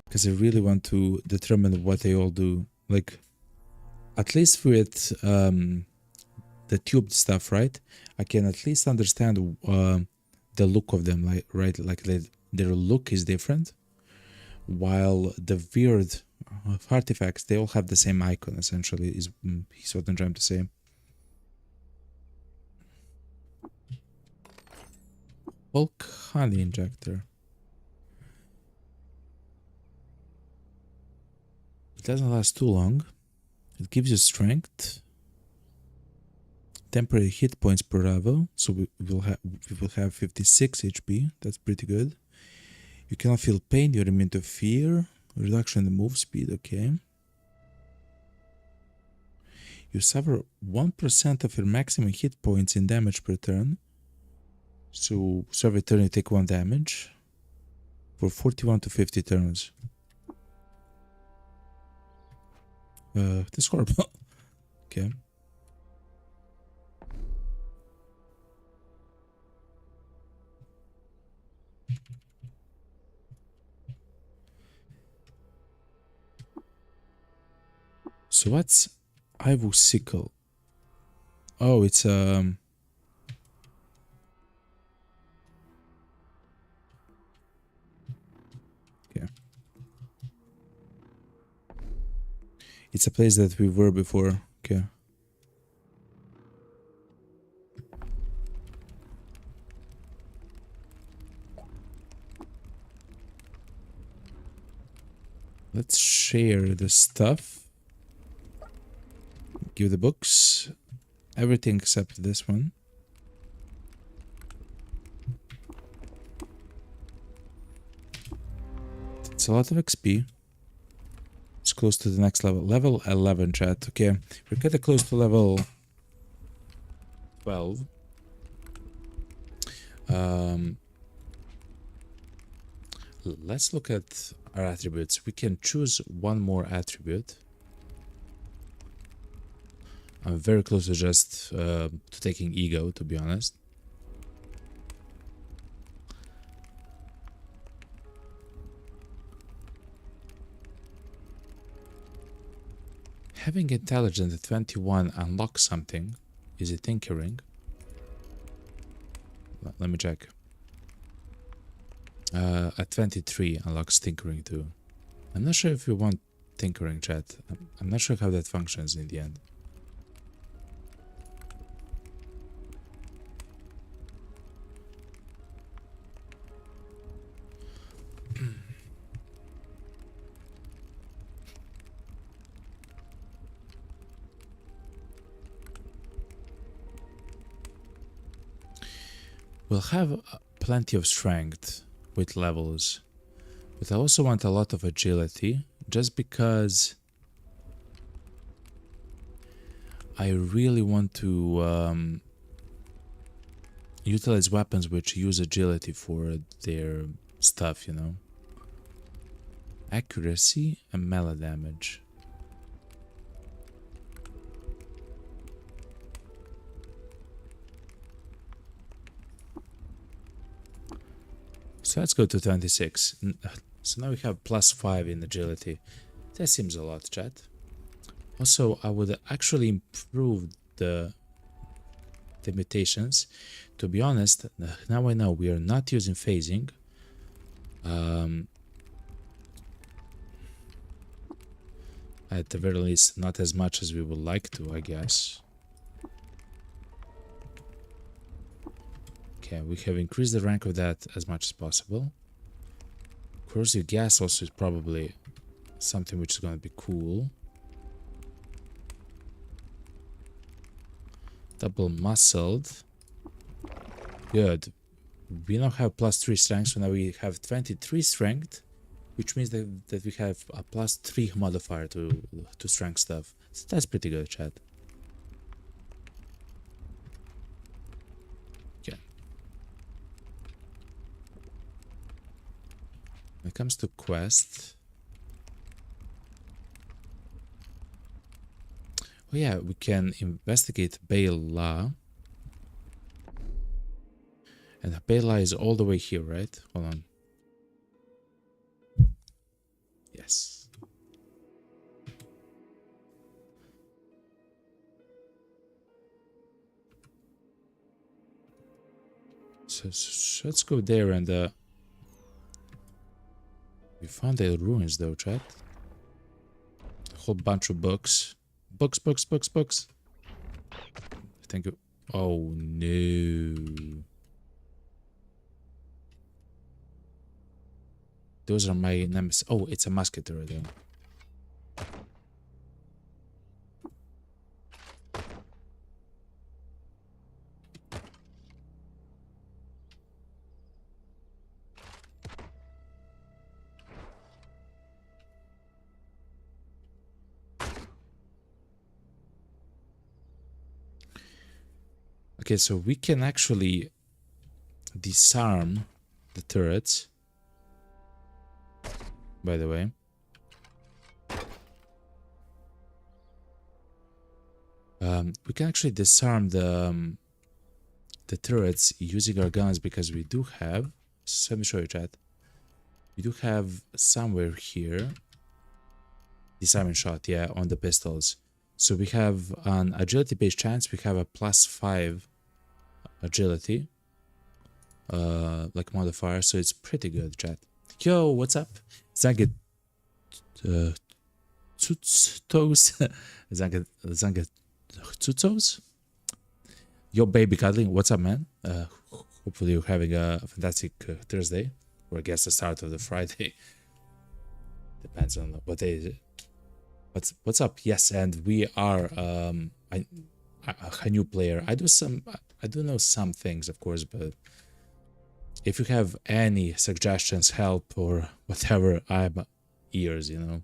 Because I really want to determine what they all do. Like, at least with the tubed stuff, right? I can at least understand the look of them, like, right? Like their look is different. While the weird artifacts, they all have the same icon, essentially, is what I'm trying to say. Bulk honey injector. It doesn't last too long. It gives you strength. Temporary hit points per level. So we will have 56 HP. That's pretty good. You cannot feel pain. You're immune to fear. Reduction in the move speed. Okay. You suffer 1% of your maximum hit points in damage per turn. So every turn you take 1 damage for 41 to 50 turns. This is horrible. Okay. So what's Ivo Sickle? Oh, it's yeah. It's a place that we were before. Okay. Let's share the stuff. Give the books. Everything except this one. It's a lot of XP. It's close to the next level. Level 11, chat. Okay. We're getting close to level 12. Let's look at our attributes. We can choose one more attribute. I'm very close to just to taking ego, to be honest. Having intelligence at 21 unlocks something. Is it tinkering? Let me check. At 23 unlocks tinkering too. I'm not sure if we want tinkering, chat. I'm not sure how that functions in the end. We'll have plenty of strength with levels, but I also want a lot of agility, just because I really want to utilize weapons which use agility for their stuff, you know. Accuracy and melee damage. So let's go to 26. So now we have +5 in agility. That seems a lot, chat. Also, I would actually improve the mutations. To be honest, now I know we are not using phasing. At the very least, not as much as we would like to, I guess. Okay, we have increased the rank of that as much as possible. Corrosive gas also is probably something which is going to be cool. Double muscled. Good. We now have +3 strength, so now we have 23 strength, which means that we have a +3 modifier to strength stuff. So that's pretty good, chat. Okay. When it comes to quest, oh yeah, we can investigate Bela. And Bela is all the way here, right? Hold on. Yes. So let's go there and we found the ruins though, chat. A whole bunch of books. Books. Thank you. Oh no. Those are my nemesis. Oh, it's a musketeer though. Okay, so we can actually disarm the turrets. By the way, we can actually disarm the turrets using our guns because we do have. So let me show you, chat. We do have somewhere here disarming shot, yeah, on the pistols. So we have an agility-based chance. We have a +5 agility, like modifier. So it's pretty good, chat. Yo, what's up? Zanget Tutos. Zanget Tutos. Yo, baby cuddling. What's up, man? Hopefully you're having a fantastic Thursday, or I guess the start of the Friday. Depends on what day is it. What's up? Yes, and we are a new player. I do know some things, of course, but if you have any suggestions, help, or whatever, I'm ears, you know.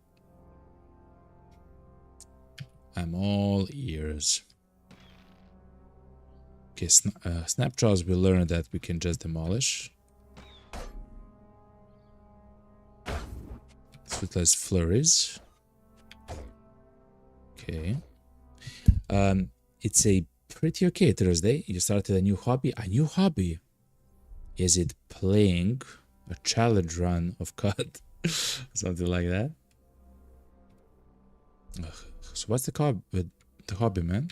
I'm all ears. Okay, snapshots, we learned that we can just demolish. Sweetless flurries. Okay. It's a pretty okay Thursday. You started a new hobby. A new hobby? Is it playing a challenge run of COD? Something like that. So what's the hobby, man?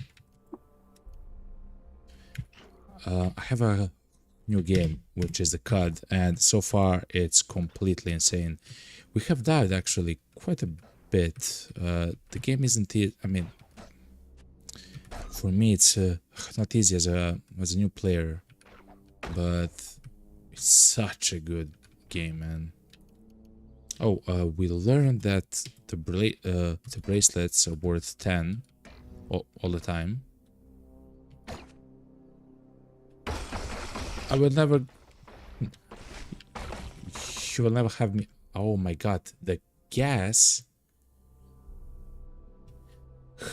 I have a new game, which is the COD, and so far it's completely insane. We have died actually quite a bit. The game isn't. I mean, for me, it's not easy as a new player, but it's such a good game, man. Oh, we learned that the bracelets are worth 10 all the time. I will never. You will never have me. Oh my god, the gas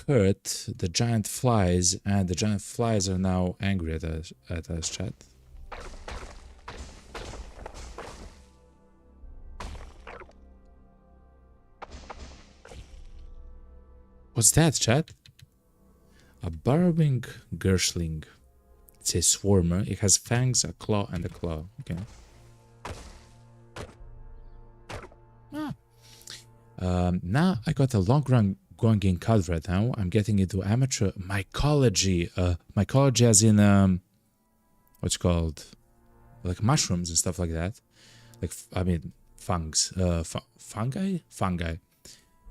hurt the giant flies, and the giant flies are now angry at us, chat. What's that, chat? A burrowing Gershling. It's a swarmer. It has fangs, a claw, and a claw. Okay. Now I got a long run going in cult right now. I'm getting into amateur mycology. Mycology as in what's it called, like mushrooms and stuff like that. Like I mean fungus, fungi.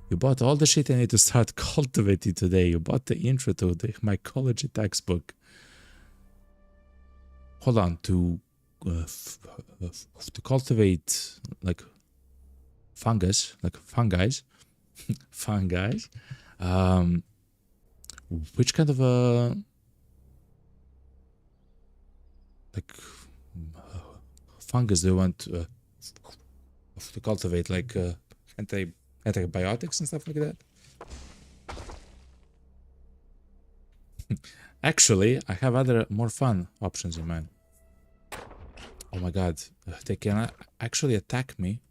You bought all the shit I need to start cultivating today. You bought the intro to the mycology textbook. Hold on, to cultivate like fungus, like fungi. Which kind of a like fungus do you want to cultivate? Like antibiotics and stuff like that? Actually, I have other more fun options in mind. Oh my god, they can actually attack me.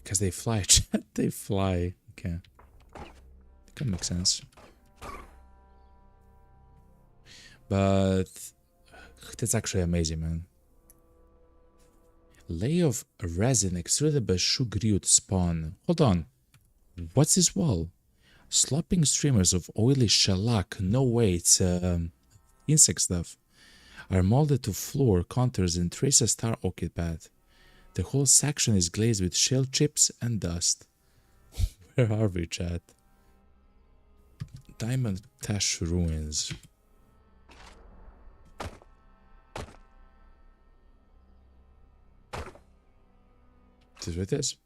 Because they fly. They fly. Okay. That can make sense. But that's actually amazing, man. Lay of resin extruded by sugarroot spawn. Hold on. What's this wall? Slopping streamers of oily shellac. No way, it's insect stuff. Are molded to floor contours and trace a star orchid path. The whole section is glazed with shell chips and dust. Where are we, chat? Diamond Tash Ruins. This is what it is.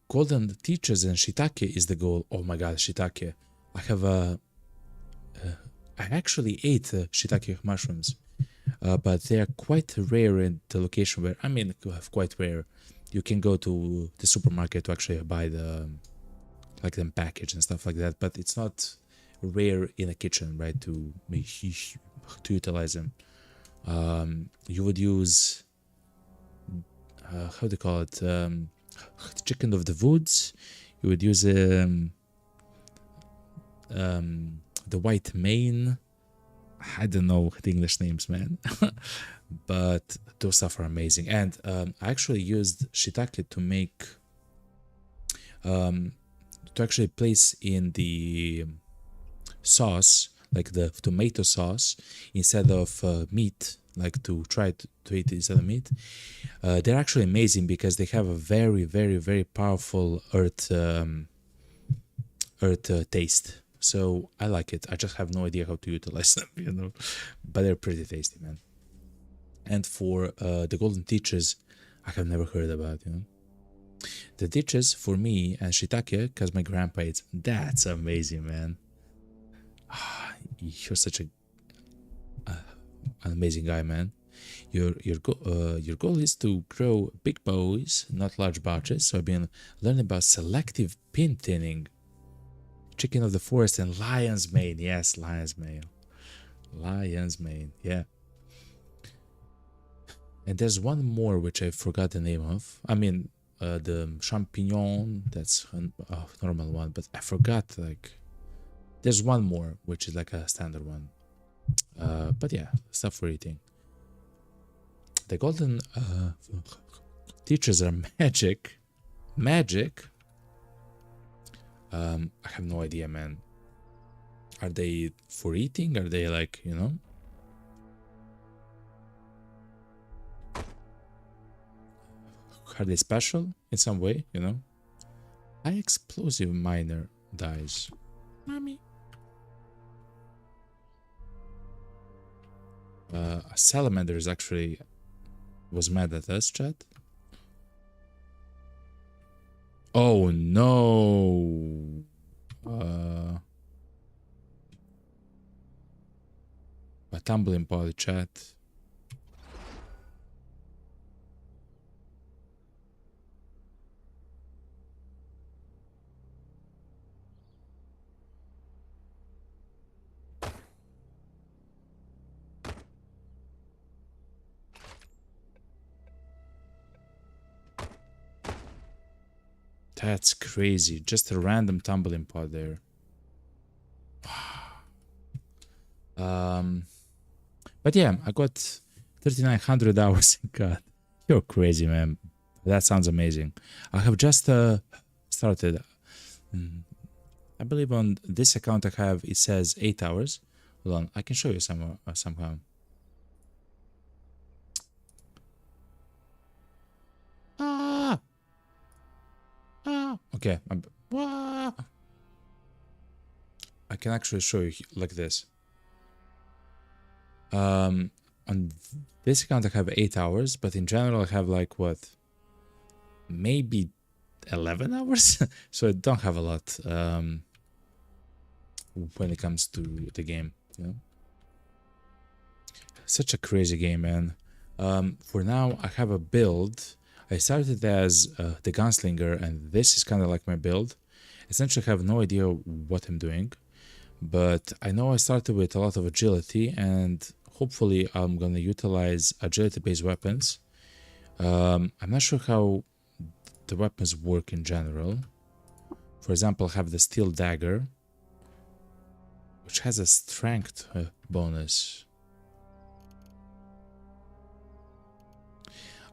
Golden Teachers and Shiitake is the goal. Oh my god, Shiitake. I have I actually ate Shiitake mushrooms. But they are quite rare in the location where, I mean, quite rare. You can go to the supermarket to actually buy the, like them packaged and stuff like that, but it's not rare in a kitchen, right, to utilize them. You would use, how do you call it, chicken of the woods. You would use the white mane. I don't know the English names, man. But those stuff are amazing. And I actually used shiitake to make, to actually place in the sauce, like the tomato sauce, instead of meat, like to try to eat instead of meat. They're actually amazing because they have a very, very, very powerful earth taste. So I like it. I just have no idea how to utilize them, you know. But they're pretty tasty, man. And for the golden teachers, I have never heard about, you know. The teachers for me and shiitake, because my grandpa eats. That's amazing, man. You're such an amazing guy, man. Your goal is to grow big bows, not large batches. So I've been learning about selective pin thinning. Chicken of the forest and lion's mane. Yes, lion's mane. Lion's mane, yeah. And there's one more which I forgot the name of. I mean, the champignon, that's a normal one, but I forgot, like, there's one more which is like a standard one. But yeah, stuff for eating. The golden teachers are magic. I have no idea, man. Are they for eating? Are they like, you know? Are they special in some way, you know? High explosive miner dies. Mommy. A salamander is actually was mad at us, chat. Oh no. A tumbling pod, chat. That's crazy. Just a random tumbling pod there. But yeah, I got 3,900 hours in God. You're crazy, man. That sounds amazing. I have just started. I believe on this account I have, it says 8 hours. Hold on, I can show you somehow. Ah! Ah! Okay. I can actually show you like this. On this account I have 8 hours, but in general I have like what? Maybe 11 hours? So I don't have a lot when it comes to the game, you know? Such a crazy game, man. For now, I have a build. I started as the gunslinger, and this is kind of like my build. Essentially, I have no idea what I'm doing, but I know I started with a lot of agility, and hopefully I'm gonna utilize agility-based weapons. I'm not sure how the weapons work in general. For example, I have the steel dagger, which has a strength bonus.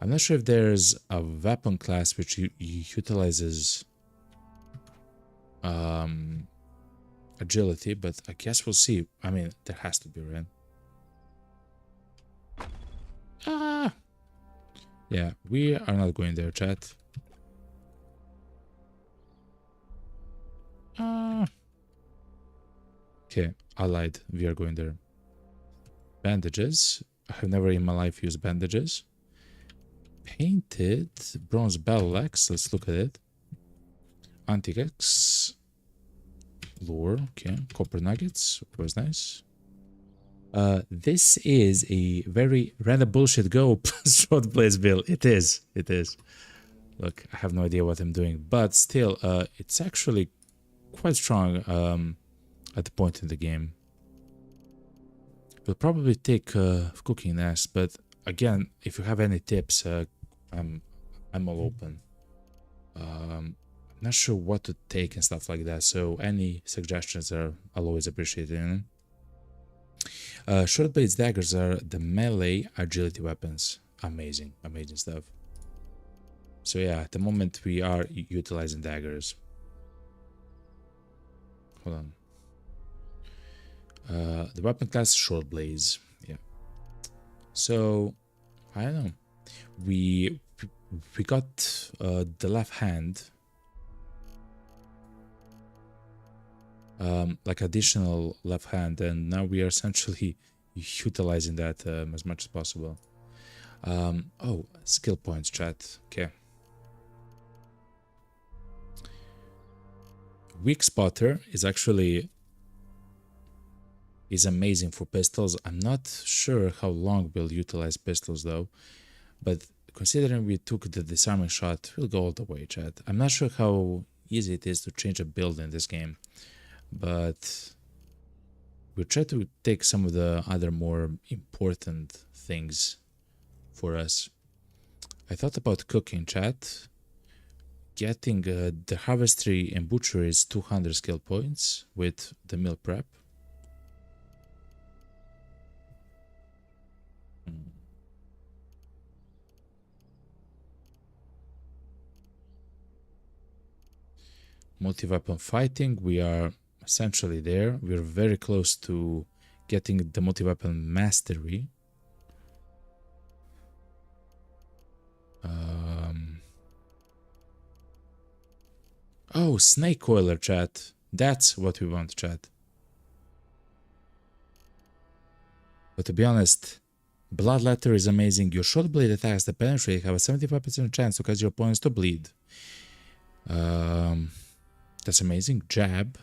I'm not sure if there's a weapon class which utilizes agility, but I guess we'll see. I mean, there has to be, right? Ah! Yeah, we are not going there, chat. Ah! Okay, I lied. We are going there. Bandages. I have never in my life used bandages. Painted bronze battle axe. Let's look at it. Antique axe. Lure. Okay. Copper nuggets. Was nice. This is a very random bullshit go short blaze build. It is. It is. Look, I have no idea what I'm doing, but still, it's actually quite strong at the point in the game. We'll probably take cooking nest, but again, if you have any tips, I'm all open. I'm not sure what to take and stuff like that, so any suggestions are I'll always appreciate it. Short blades daggers are the melee agility weapons. Amazing, amazing stuff. So yeah, at the moment we are utilizing daggers. Hold on. The weapon class is short blades. Yeah. So I don't know. We got the left hand, like additional left hand, and now we are essentially utilizing that as much as possible. Oh, skill points, chat. Okay. Weak spotter is actually amazing for pistols. I'm not sure how long we'll utilize pistols though, but considering we took the disarming shot, we'll go all the way, chat. I'm not sure how easy it is to change a build in this game, but we'll try to take some of the other more important things for us. I thought about cooking, chat. Getting the harvestry and butchery is 200 skill points with the meal prep. Multi-weapon fighting, we are essentially there. We're very close to getting the multi-weapon mastery. Oh, snake oiler, chat. That's what we want, chat. But to be honest, Bloodletter is amazing. Your short blade attacks that penetrate have a 75% chance to cause your opponents to bleed. That's amazing. Jab.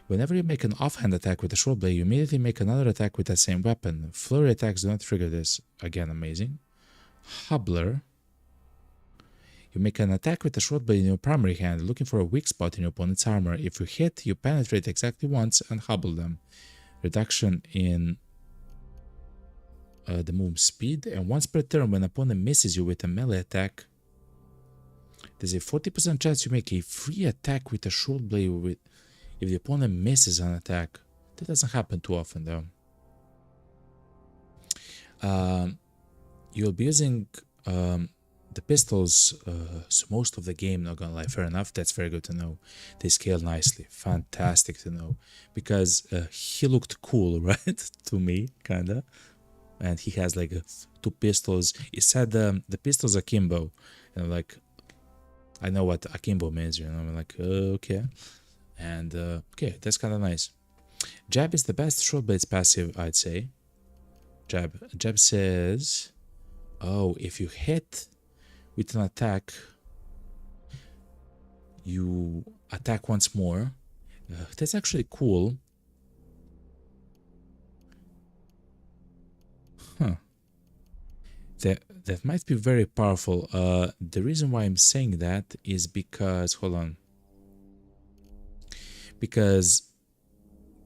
Whenever you make an offhand attack with a short blade, you immediately make another attack with that same weapon. Flurry attacks do not trigger this. Again, amazing. Hobbler. You make an attack with a short blade in your primary hand, looking for a weak spot in your opponent's armor. If you hit, you penetrate exactly once and hobble them. Reduction in the move speed, and once per turn when opponent misses you with a melee attack, there's a 40% chance you make a free attack with a short blade if the opponent misses an attack. That doesn't happen too often though. You'll be using the pistols, so most of the game, not gonna lie, fair enough, that's very good to know. They scale nicely, fantastic to know, because he looked cool, right, to me, kinda, and he has like two pistols. It said the pistols akimbo, and I'm like, I know what akimbo means, you know, I'm like, okay, and okay, that's kind of nice. Jab is the best short blades passive, I'd say. Jab says, oh, if you hit with an attack, you attack once more. That's actually cool. Huh. That might be very powerful. The reason why I'm saying that is because, hold on. Because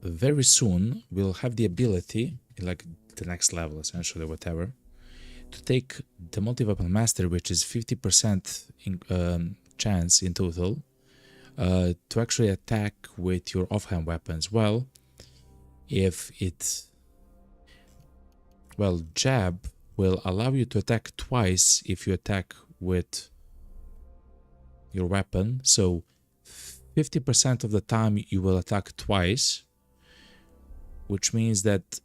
very soon we'll have the ability, like the next level essentially, whatever, to take the multi-weapon master, which is 50% chance in total, to actually attack with your offhand weapons. Well, if it, well, jab will allow you to attack twice if you attack with your weapon. So 50% of the time you will attack twice, which means that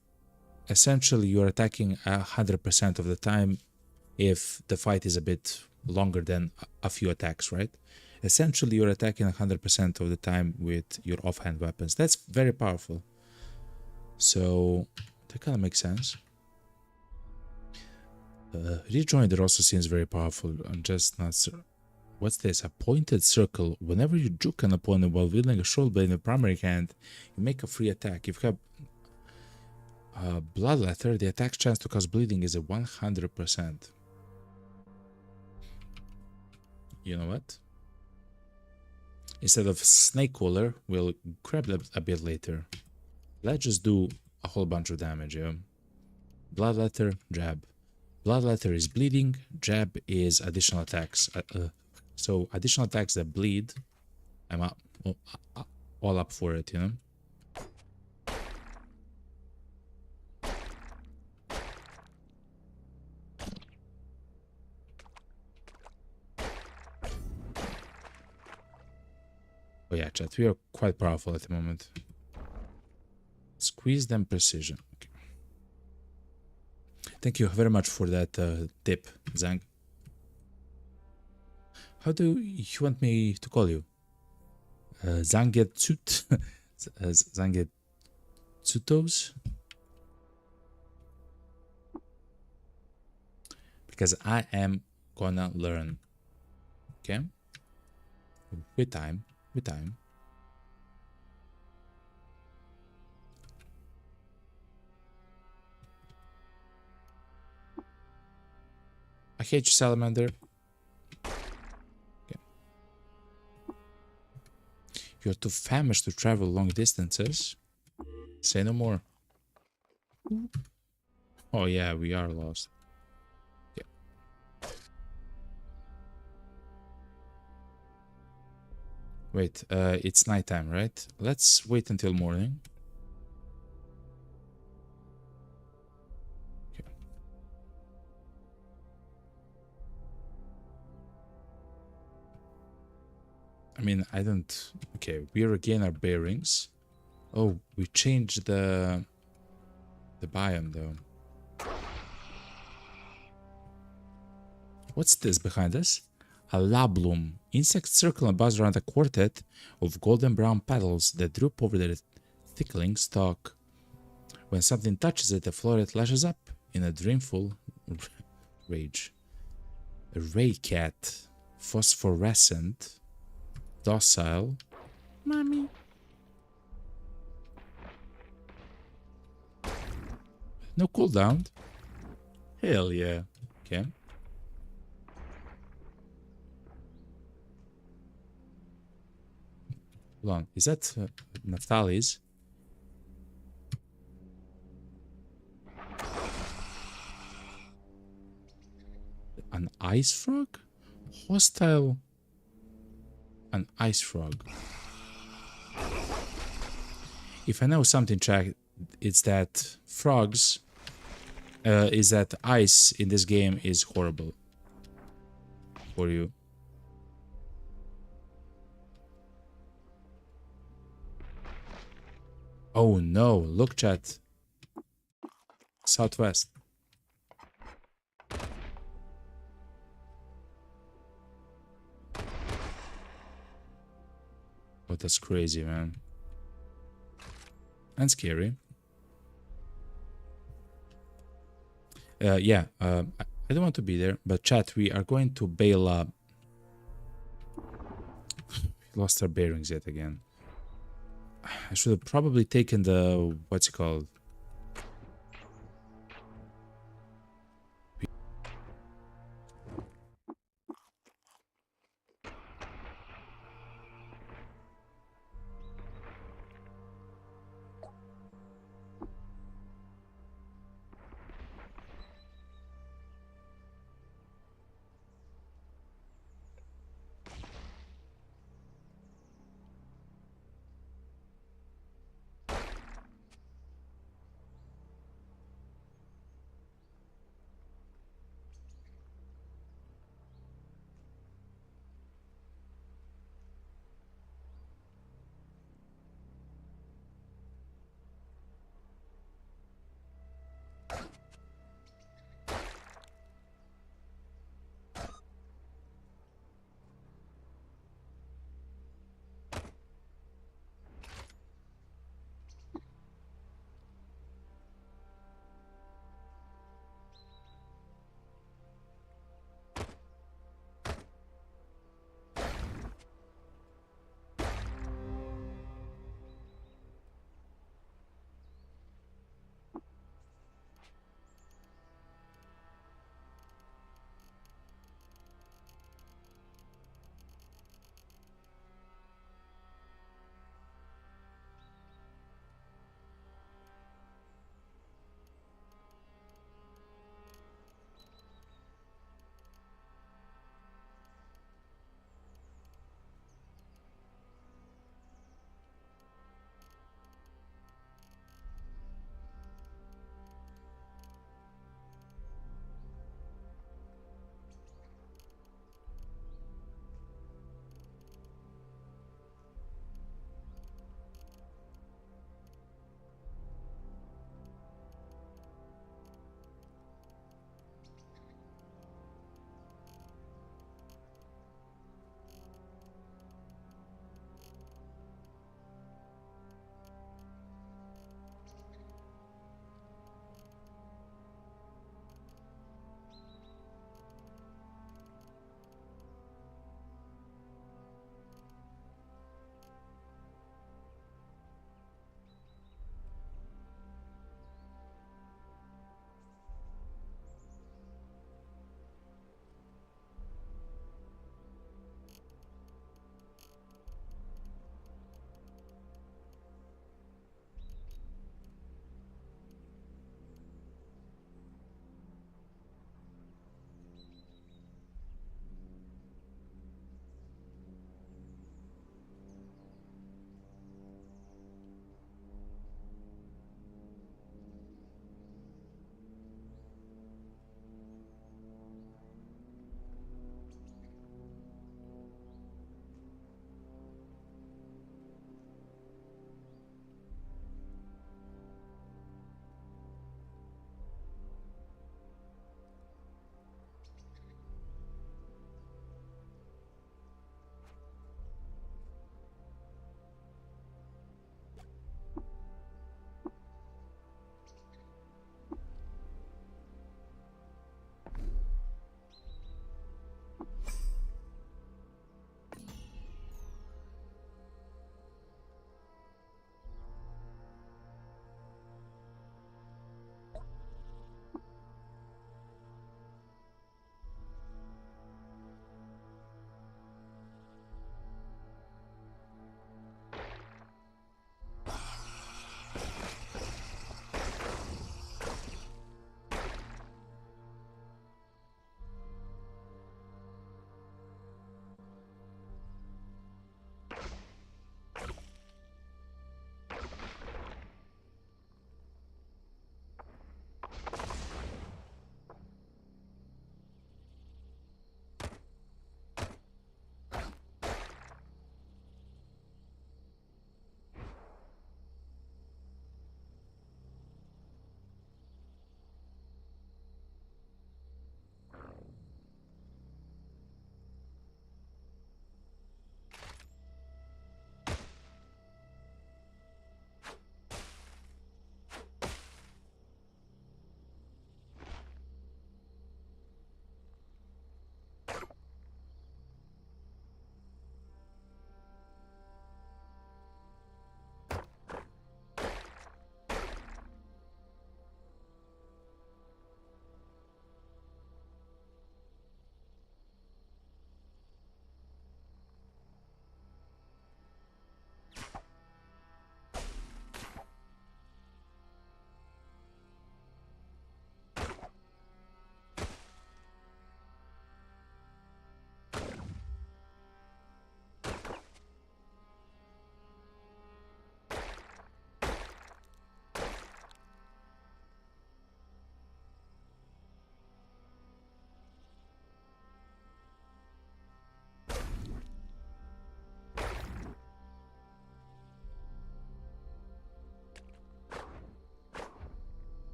essentially you're attacking 100% of the time if the fight is a bit longer than a few attacks, right? Essentially you're attacking 100% of the time with your offhand weapons. That's very powerful. So that kind of makes sense. Rejoinder also seems very powerful. I'm just not sure. What's this? A pointed circle. Whenever you juke an opponent while wielding a shoulder blade in the primary hand, you make a free attack. If you have Bloodletter, the attack chance to cause bleeding is a 100%. You know what? Instead of Snake Cooler, we'll grab that a bit later. Let's just do a whole bunch of damage, yeah? Bloodletter, jab. Bloodletter is bleeding, jab is additional attacks. So additional attacks that bleed, I'm all up for it, you know? Oh yeah, chat, we are quite powerful at the moment. Squeeze them precision. Okay. Thank you very much for that tip, Zang. How do you want me to call you? Zangetsutos? Because I am gonna learn. Okay? With time. With time. I hate you, Salamander. Okay. You're too famished to travel long distances. Say no more. Oh yeah, we are lost. Yeah. Wait, it's nighttime, right? Let's wait until morning. Okay. I mean, I don't... Okay, we regain our bearings. Oh, we changed the biome, though. What's this behind us? A labloom. Insects circle and buzz around a quartet of golden brown petals that droop over their thickling stalk. When something touches it, the floret lashes up in a dreamful rage. A ray cat. Phosphorescent. Docile. Mommy. No cooldown. Hell yeah. Okay. Hold on. Is that Naftali's? An ice frog? Hostile. An ice frog. If I know something, chat, it's that frogs, is that ice in this game is horrible. for you. Oh no, look chat. Southwest. Oh, that's crazy, man. And scary. Yeah, I don't want to be there, but chat, we are going to bail up. Lost our bearings yet again. I should have probably taken the, what's it called?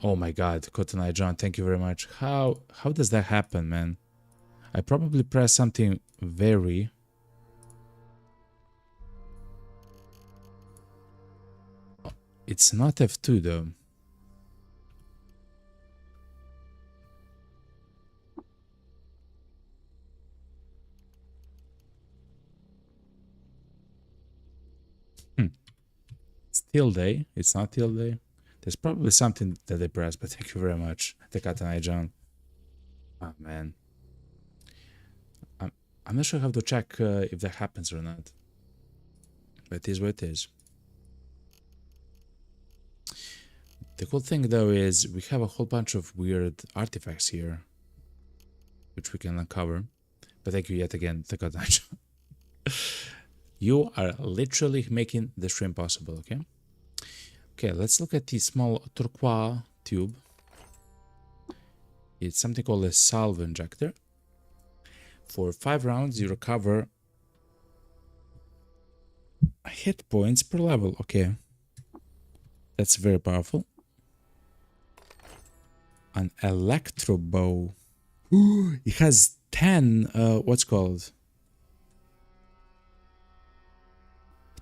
Oh my god, Cotton Eye John, thank you very much. How does that happen, man? I probably pressed something very... It's not F2 though. It's tilde. It's not tilde. There's probably something that they pressed, but thank you very much, the Cotton Eye John. Oh man. I'm not sure how to check if that happens or not. But it is what it is. The cool thing though is we have a whole bunch of weird artifacts here, which we can uncover. But thank you yet again, the Cotton Eye John. You are literally making the stream possible, okay? Okay, let's look at the small turquoise tube. It's something called a salve injector. For 5 rounds, you recover hit points per level. Okay, that's very powerful. An electro bow. It has 10, what's called?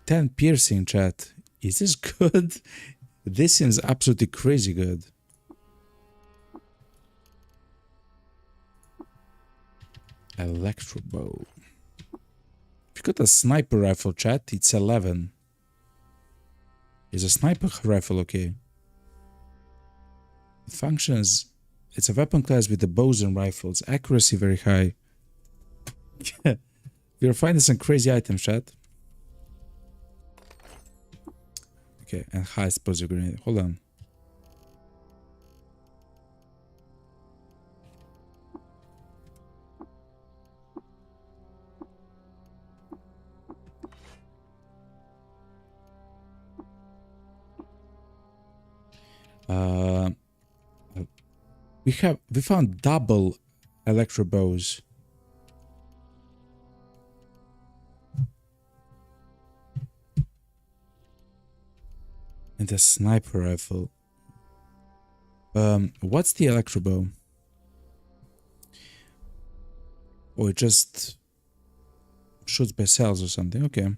10 piercing, chat. Is this good? This seems absolutely crazy good. Electro bow. If you got a sniper rifle, chat, it's 11. Is a sniper rifle okay? It functions. It's a weapon class with the bows and rifles. Accuracy very high. We're finding some crazy items, chat. Okay, and high explosive grenade. Hold on. We found double electro bows. And a sniper rifle. What's the electro bow? Oh, it just shoots by cells or something. Okay.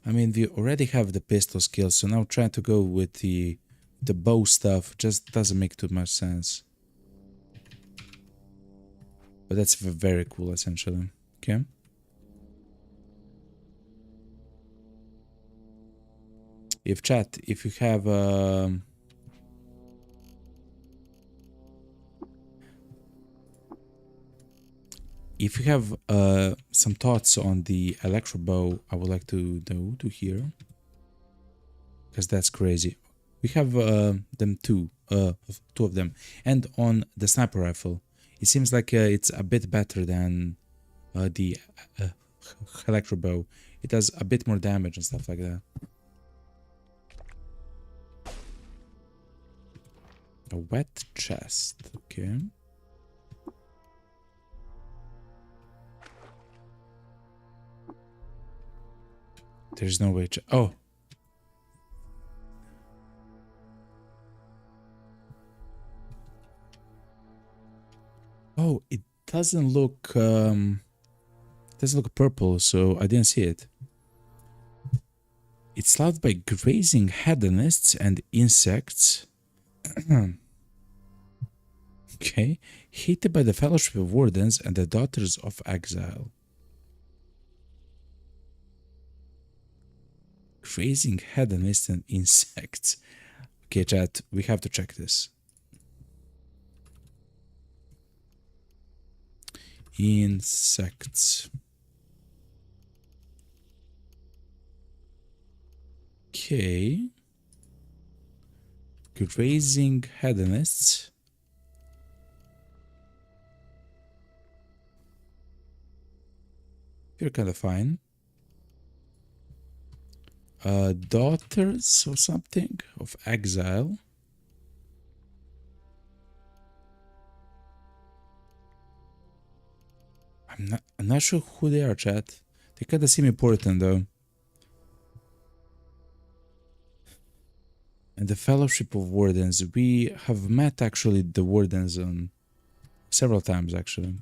I mean, we already have the pistol skills, so now trying to go with the bow stuff just doesn't make too much sense. But that's very cool, essentially. Okay. If chat, if you have some thoughts on the electro bow, I would like to know to hear, because that's crazy. We have them two of them, and on the sniper rifle, it seems like it's a bit better than the electro bow. It does a bit more damage and stuff like that. A wet chest, okay. There's no way. Oh. Oh, it doesn't look purple, so I didn't see it. It's loved by grazing hedonists and insects. Okay. Hated by the Fellowship of Wardens and the Daughters of Exile. Grazing hedonists and insects. Okay, chat, we have to check this. Insects. Okay. Grazing hedonists. You're kind of fine. Daughters or something of Exile. I'm not sure who they are, chat. They kinda seem important though. And the Fellowship of Wardens. We have met actually the Wardens on several times actually.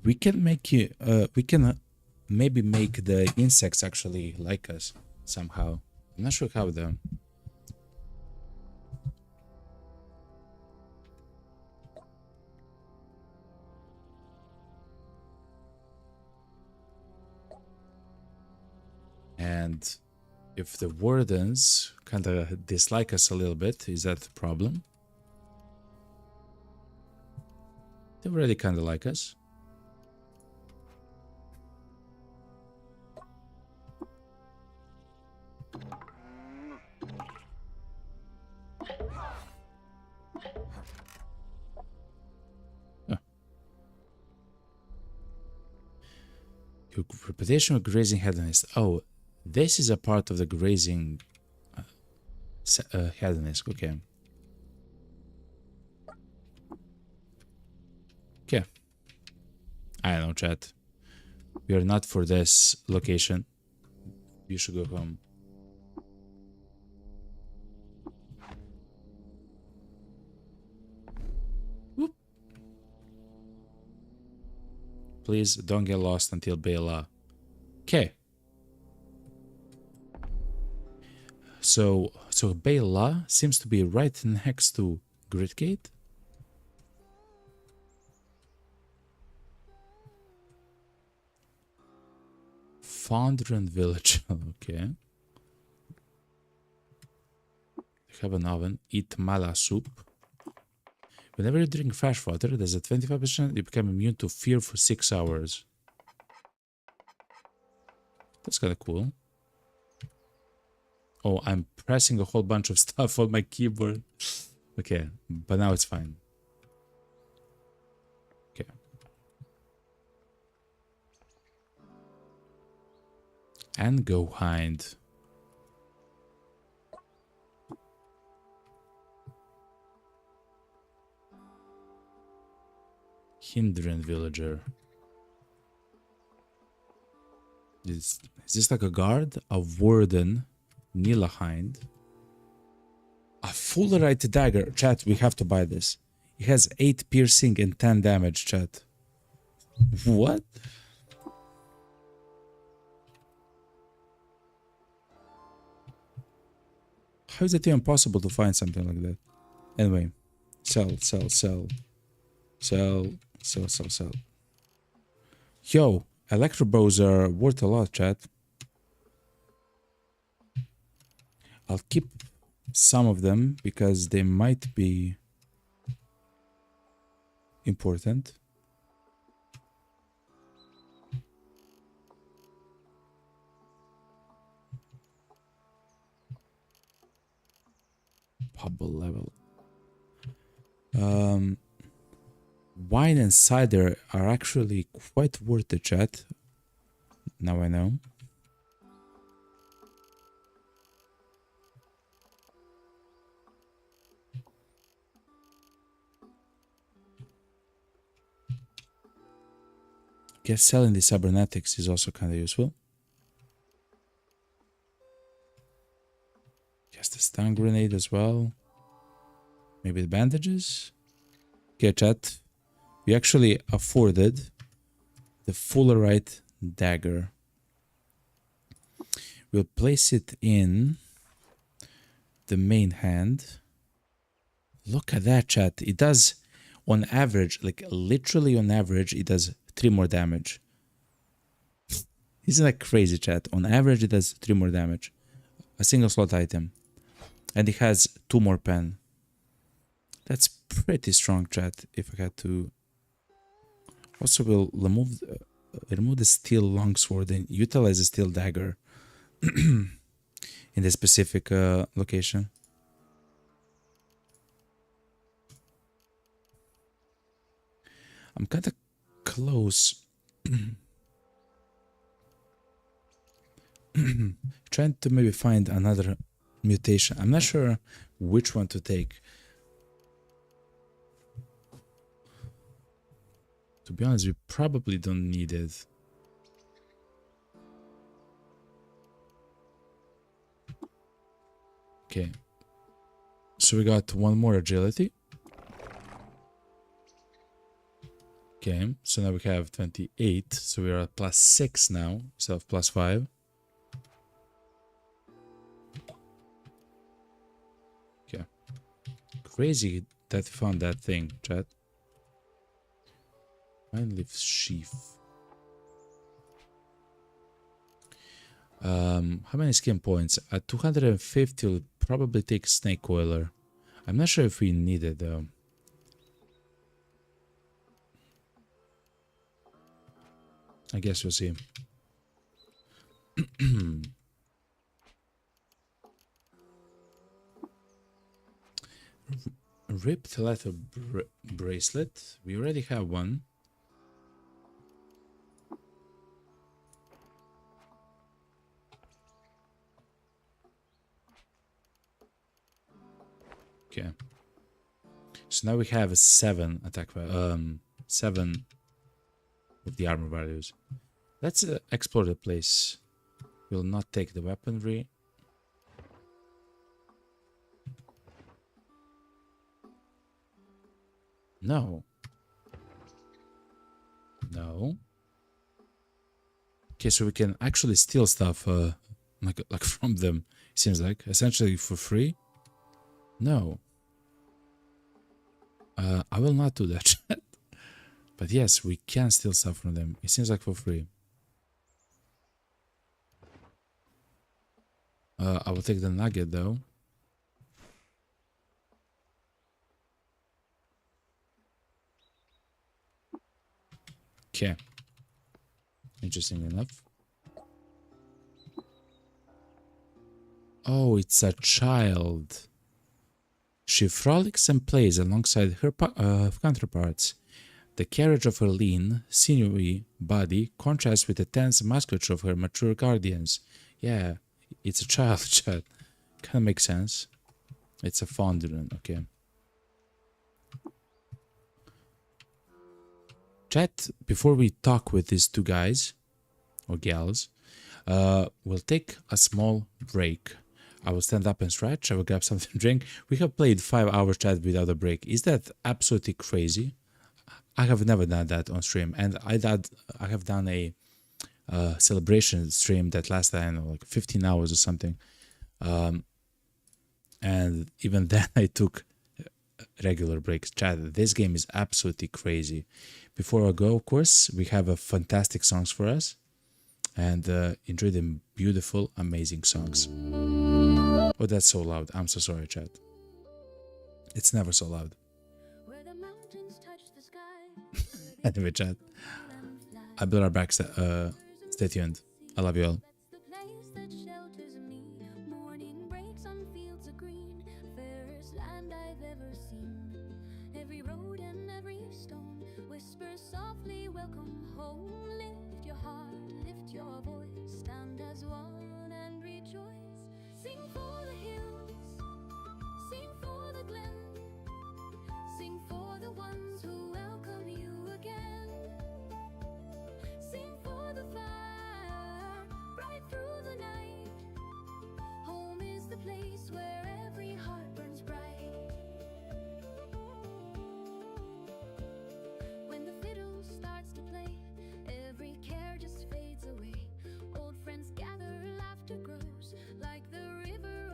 We can make you. We can maybe make the insects actually like us somehow. I'm not sure how though. And if the wardens kind of dislike us a little bit, is that the problem? They already kind of like us. Your reputation of grazing hedonist. Oh, this is a part of the grazing hedonist. Okay. Okay. I don't know, chat. We are not for this location. You should go home. Whoop. Please don't get lost until Bela. Okay. So Bela seems to be right next to Gridgate. Fondren Village. Okay. Have an oven. Eat mala soup. Whenever you drink fresh water, there's a 25% you become immune to fear for 6 hours. That's kind of cool. Oh, I'm pressing a whole bunch of stuff on my keyboard. Okay, but now it's fine. Okay. And go hind. Hindren villager. Is this like a guard? A warden? Nilahind. A Fullerite dagger. Chat, we have to buy this. It has 8 piercing and 10 damage, chat. What? How is it even possible to find something like that? Anyway. Sell. Yo, electro bows are worth a lot, chat. I'll keep some of them because they might be important. Bubble level. Wine and cider are actually quite worth the chat. Now I know. Guess selling the cybernetics is also kind of useful. Guess the stun grenade as well. Maybe the bandages. Okay, chat. We actually afforded the Fullerite dagger. We'll place it in the main hand. Look at that, chat. It does, on average, like literally on average, it does 3 more damage. Isn't that crazy, chat? On average, it does 3 more damage. A single slot item. And it has 2 more pen. That's pretty strong, chat, if I had to... Also, we'll remove remove the steel longsword and utilize the steel dagger in the specific location. I'm kind of close. Trying to maybe find another mutation. I'm not sure which one to take. To be honest, we probably don't need it. Okay. So we got one more agility. Okay, so now we have 28. So we are at +6 now instead of +5. Okay. Crazy that we found that thing, chat. Mine leaves sheaf. How many skin points? At 250 we'll probably take snake coiler. I'm not sure if we need it though. I guess we'll see. Ripped leather bracelet. We already have one. Okay. So now we have a 7 attack, 7 of the armor values. Let's explore the place. We'll not take the weaponry. No. No. Okay, so we can actually steal stuff like from them. Seems like essentially for free. No. I will not do that. But yes, we can steal stuff from them. It seems like for free. I will take the nugget though. Okay. Interesting enough. Oh, it's a child. She frolics and plays alongside her counterparts. The carriage of her lean, sinewy body contrasts with the tense musculature of her mature guardians. Yeah, it's a child, chat. Kind of makes sense. It's a fondant, okay. Chat, before we talk with these two guys, or gals, we'll take a small break. I will stand up and stretch, I will grab something to drink. We have played 5 hours chat without a break. Is that absolutely crazy? I have never done that on stream, and I have done a celebration stream that lasted, I don't know, like 15 hours or something. And even then I took regular breaks. Chat, this game is absolutely crazy. Before I go, of course, we have a fantastic songs for us, and enjoy the beautiful, amazing songs. Oh, that's so loud. I'm so sorry, chat. It's never so loud. Anyway, chat, I'll be right back. Stay tuned. I love you all. Like the river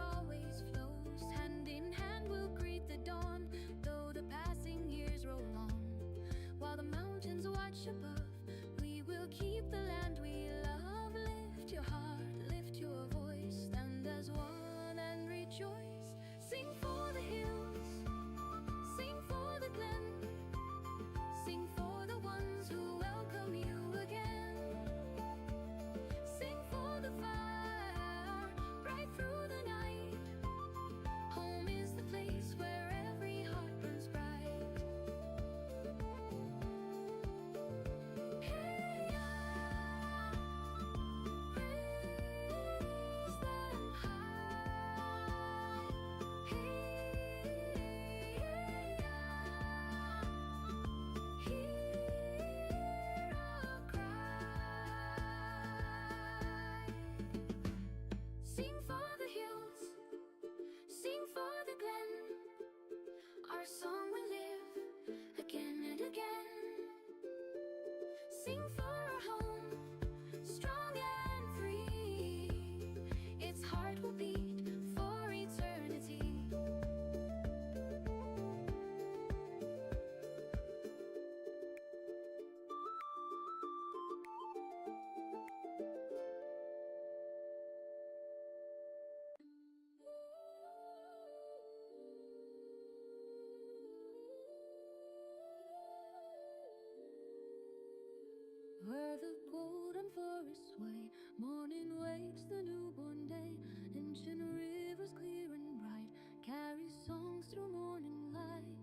Where the golden forests sway, morning wakes the newborn day. Ancient rivers clear and bright carry songs through morning light.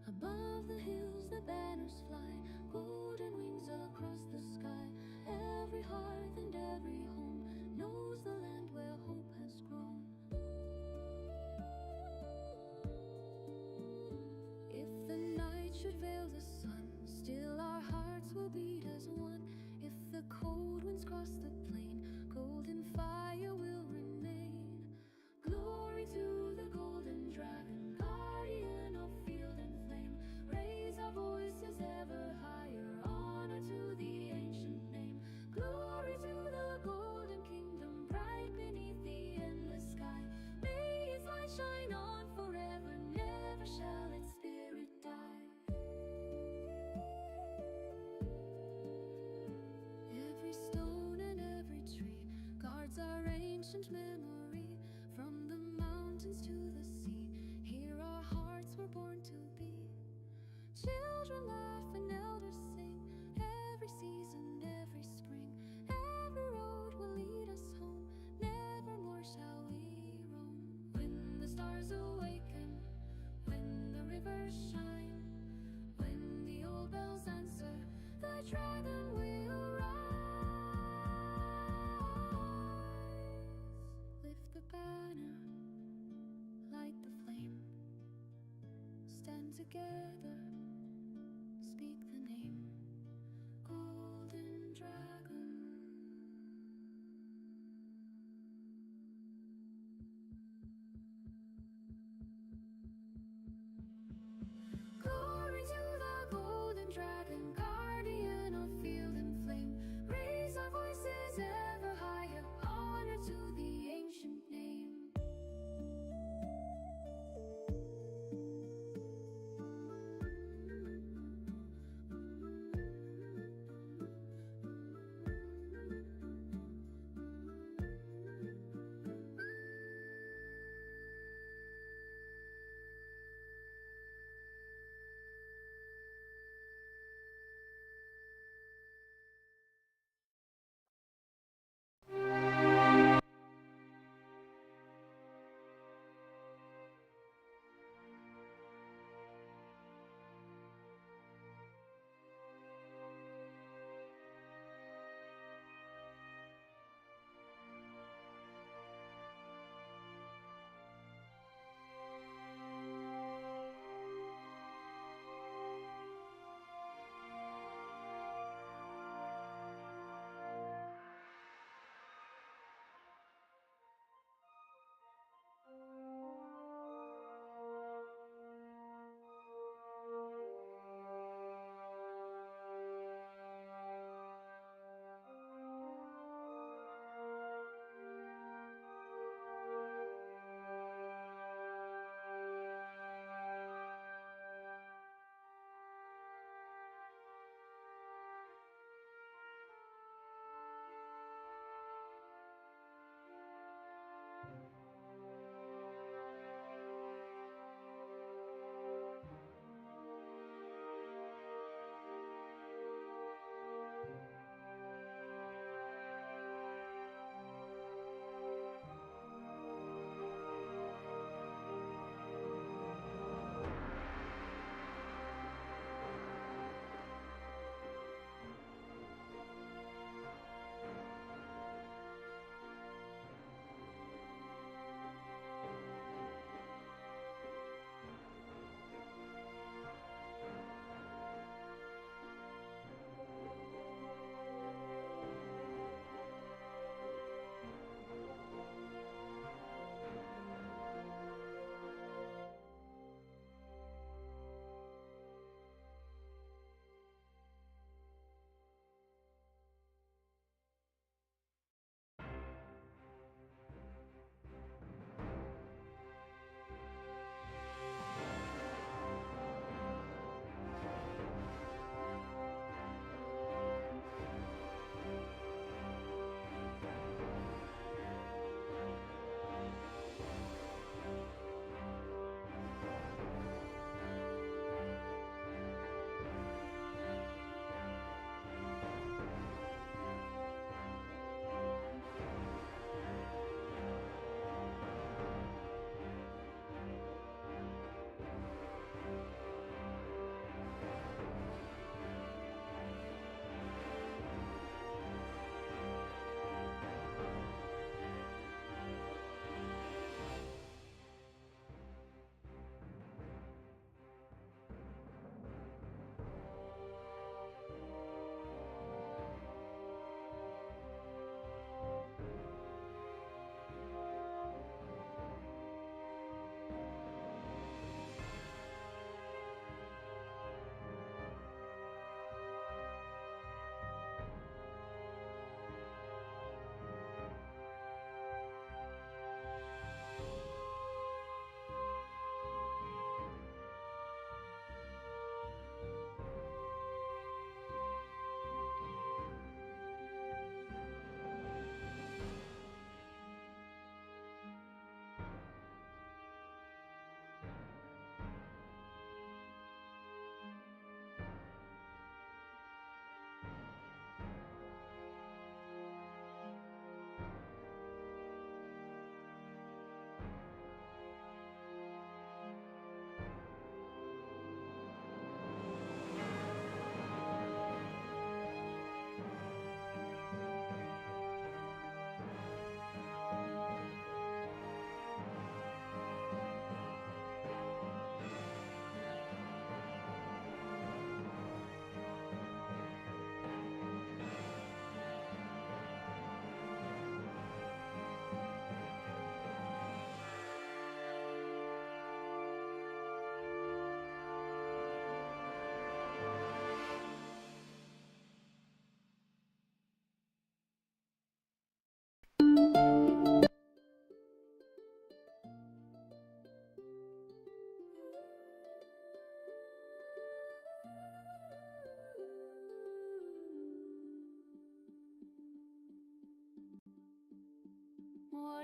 Above the hills the banners fly, golden wings across the sky. Every hearth and every home knows the land where hope has grown. If the night should veil the sun, still our hearts will beat as one. If the cold winds cross the plain, golden fire will remain. Glory to the golden dragon, guardian of field and flame. Raise our voices ever higher, honor to the ancient name. Glory to the golden kingdom, bright beneath the endless sky. May its light shine on forever, never shall its spirit die. Every stone and every tree guards our ancient memory. From the mountains to the sea, here our hearts were born to be. Children laugh and elders sing, every season, every spring. Every road will lead us home, nevermore shall we roam. When the stars awaken, when the rivers shine, when the old bells answer, the dragon will rise. Lift the banner, light the flame, stand together, speak the name, Golden Dragon. Glory to the golden dragon, guardian of field and flame. Raise our voices ever higher, honor to the ancient name.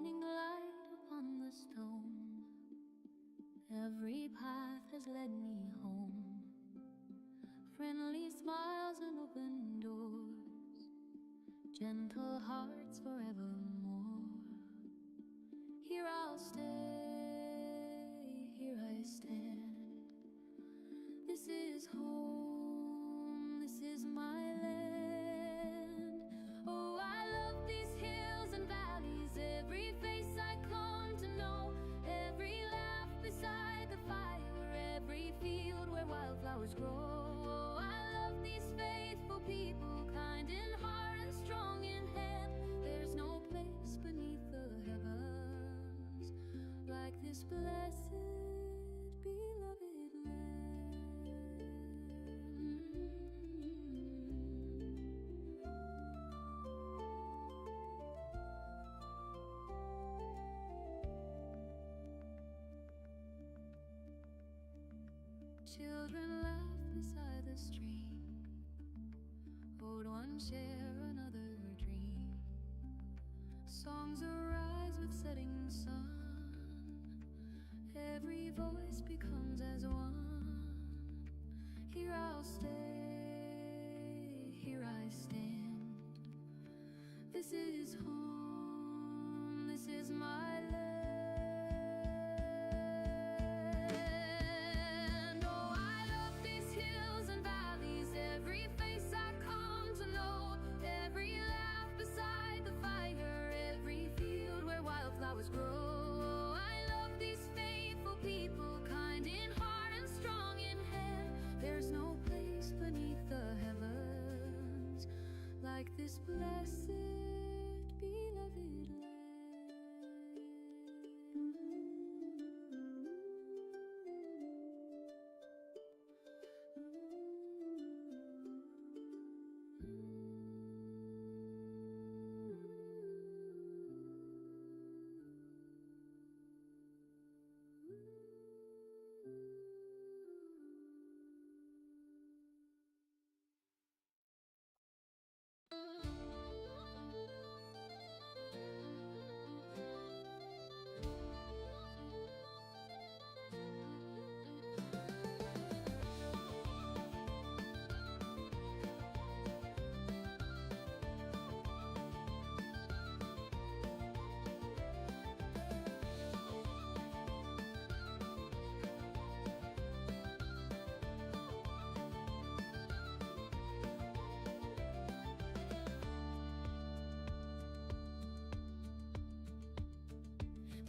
morning light upon the stone. Every path has led me home. Friendly smiles and open doors. Gentle hearts forevermore. Here I'll stay, here I stand. This is home, this is my land. Oh, I love these hills and valleys, every face I come to know, every laugh beside the fire, every field where wildflowers grow. Oh, I love these faithful people, kind in heart and strong in hand. There's no place beneath the heavens like this blessed, beloved land. Children laugh beside the stream. Old ones share another dream. Songs arise with setting sun. Every voice becomes as one. Here I'll stay, here I stand. This is home, this is my land. Oh, I love these hills and valleys, every face I come to know, every laugh beside the fire, every field where wildflowers grow. I love these faithful people, kind in heart and strong in hand. There's no place beneath the heavens like this blessed, beloved land.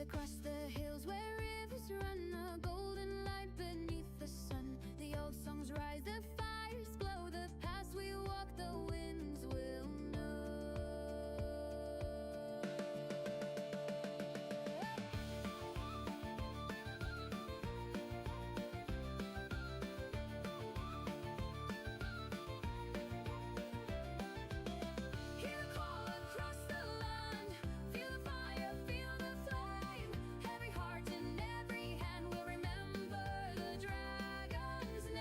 Across the hills where rivers run, a golden light beneath the sun. The old songs rise, the fires glow, the paths we walk, the winds will know. Hear the call across the land, feel the fire, feel the flame. Every heart and every hand will remember the dragon's name.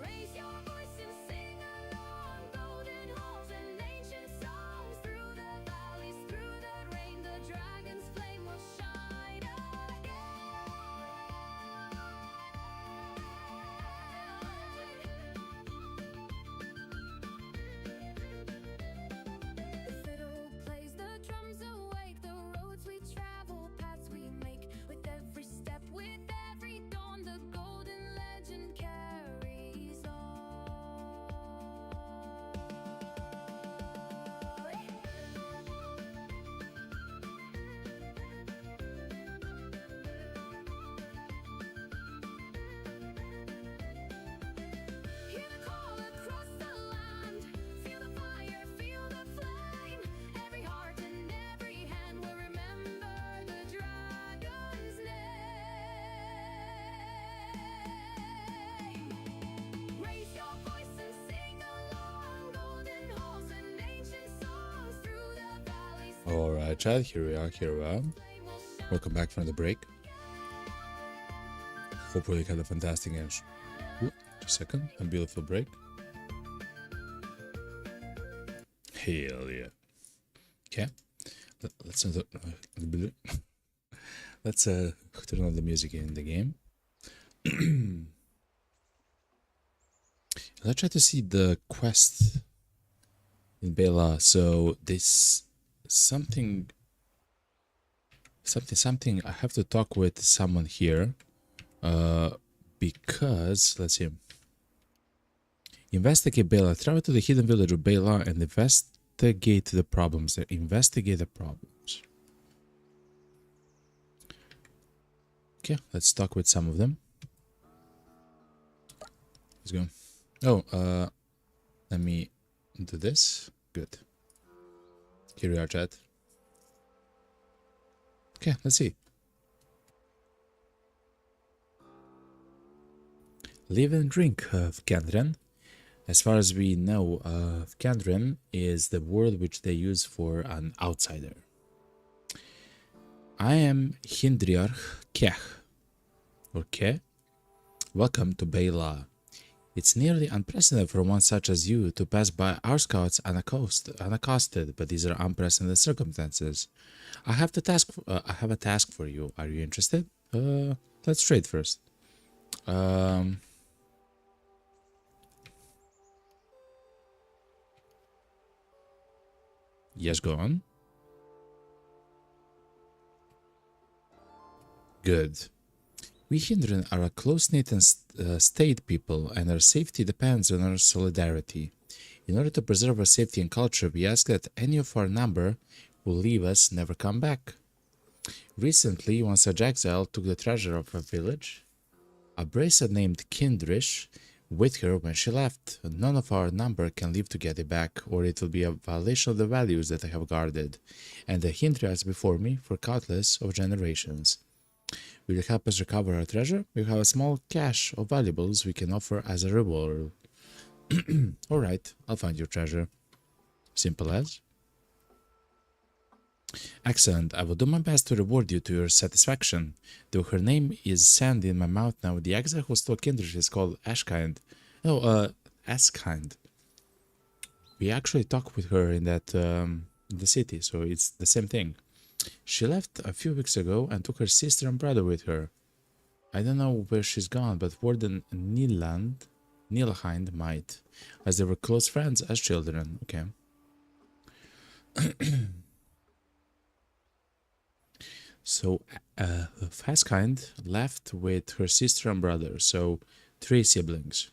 Raise your voice and sing along, golden halls and ancient songs. Through the valleys, through the rain, the dragon's flame will shine again. The fiddle plays, the drums awake, the roads we travel, paths we make. With every step, with every dawn, the golden legend carries on. Hear the call across the land, feel the fire, feel the flame. Every heart and every hand will remember the dragon's name. Raise your voice and sing along, golden halls and ancient songs. Through the valleys, Alright, chat, here we are. flame will shine. Welcome back from the break. Hopefully you had a fantastic and just a second, a beautiful break. Hell yeah. Okay. Let's let's turn on the music in the game. Let's try to see the quest in Bela. So this something. I have to talk with someone here. Because let's see. Investigate Bela. Travel to the hidden village of Bela and investigate the problems there. Investigate the problems. Okay, let's talk with some of them. Let's go. Oh, let me do this. Good. Here we are, chat. Okay, let's see. Live and drink of Kendren. As far as we know, Kendren is the word which they use for an outsider. I am Hindriarch Kech, or Ke. Welcome to Bela. It's nearly unprecedented for one such as you to pass by our scouts unaccosted, but these are unprecedented circumstances. I have a task for you. Are you interested? Let's trade first. Yes, go on. Good. We Hindran are a close-knit and state people, and our safety depends on our solidarity. In order to preserve our safety and culture, we ask that any of our number who leave us never come back. Recently, one such exile took the treasure of a village, a bracelet named Kindrish, with her when she left. None of our number can live to get it back, or it will be a violation of the values that I have guarded, and the Hindrians before me for countless of generations. Will you help us recover our treasure? We have a small cache of valuables we can offer as a reward. Alright, I'll find your treasure. Simple as. Excellent, I will do my best to reward you to your satisfaction. Though her name is sand in my mouth now, the exile who stole Kindred is called Ashkind. No, Askind. We actually talked with her in that, the city, so it's the same thing. She left a few weeks ago and took her sister and brother with her. I don't know where she's gone, but Warden Nilhind might, as they were close friends as children. Okay. So, Faskind left with her sister and brother, so 3 siblings.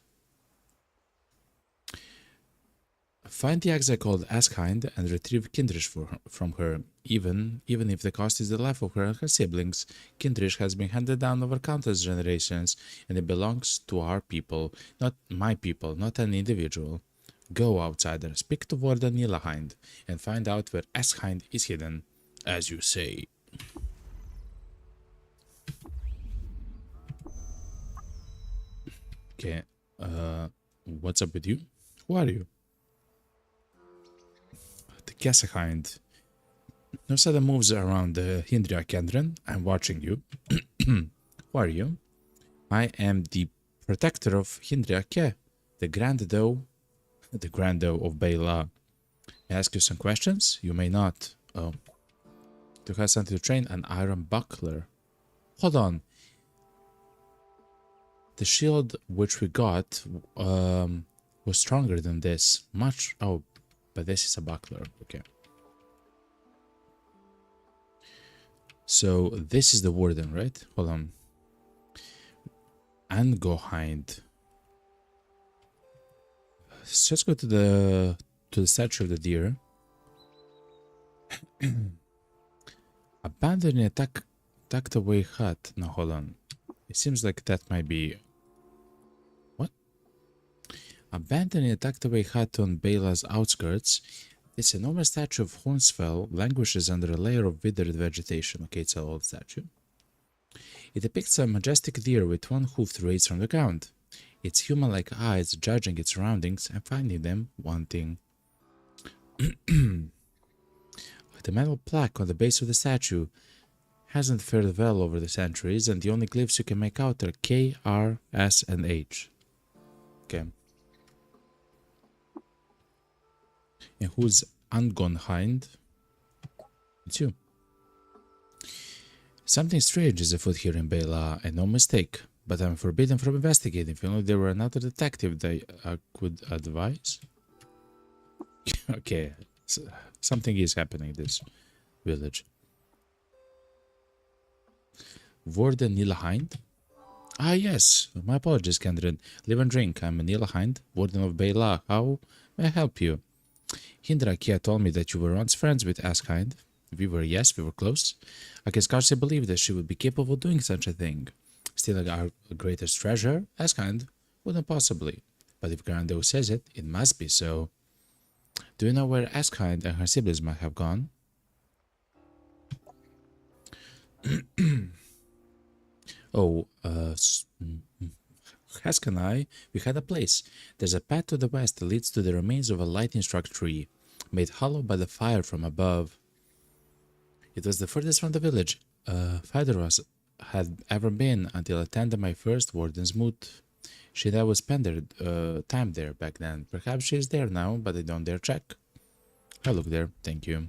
Find the exile called Askind and retrieve Kindrish from her. Even if the cost is the life of her and her siblings, Kindrish has been handed down over countless generations, and it belongs to our people, not my people, not an individual. Go, outsider, speak to Warden Nilahind, and find out where Askind is hidden, as you say. Okay, what's up with you? Who are you? The Gasahind. No sudden moves around the Hindria Kendren. I'm watching you. Who are you? I am the protector of Hindria Ke, the Grand Doe of Bela. I ask you some questions? You may not. Oh. To have something to train an iron buckler. Hold on. The shield which we got was stronger than this. Much. Oh, but this is a buckler. Okay. So this is the warden, right? Hold on. And go hind. Let's just go to the statue of the deer. Abandon a tucked away hut. No, hold on. It seems like that might be... What? Abandoning a tucked away hut on Bela's outskirts, this enormous statue of Hornsfell languishes under a layer of withered vegetation. Okay, it's an old statue. It depicts a majestic deer with one hoof raised from the ground, its human-like eyes judging its surroundings and finding them wanting. The metal plaque on the base of the statue hasn't fared well over the centuries, and the only glyphs you can make out are K, R, S, and H. Okay. And who's Ungone Hind. It's you. Something strange is afoot here in Bela, and no mistake. But I'm forbidden from investigating. If only there were another detective that I could advise. Okay, so something is happening in this village. Warden Nila Hind? Ah, yes. My apologies, Kendrin. Live and drink. I'm Nila Hind, Warden of Bela. How may I help you? Hindra Kia told me that you were once friends with Askind. We were close. I can scarcely believe that she would be capable of doing such a thing. Still, our greatest treasure, Askind, wouldn't possibly. But if Grando says it, it must be so. Do you know where Askind and her siblings might have gone? Oh, Hask and I, we had a place. There's a path to the west that leads to the remains of a lightning-struck tree, made hollow by the fire from above. It was the furthest from the village either of us had ever been until I attended my first warden's moot. She and I would spend their time there back then. Perhaps she is there now, but I don't dare check. I'll look there, thank you.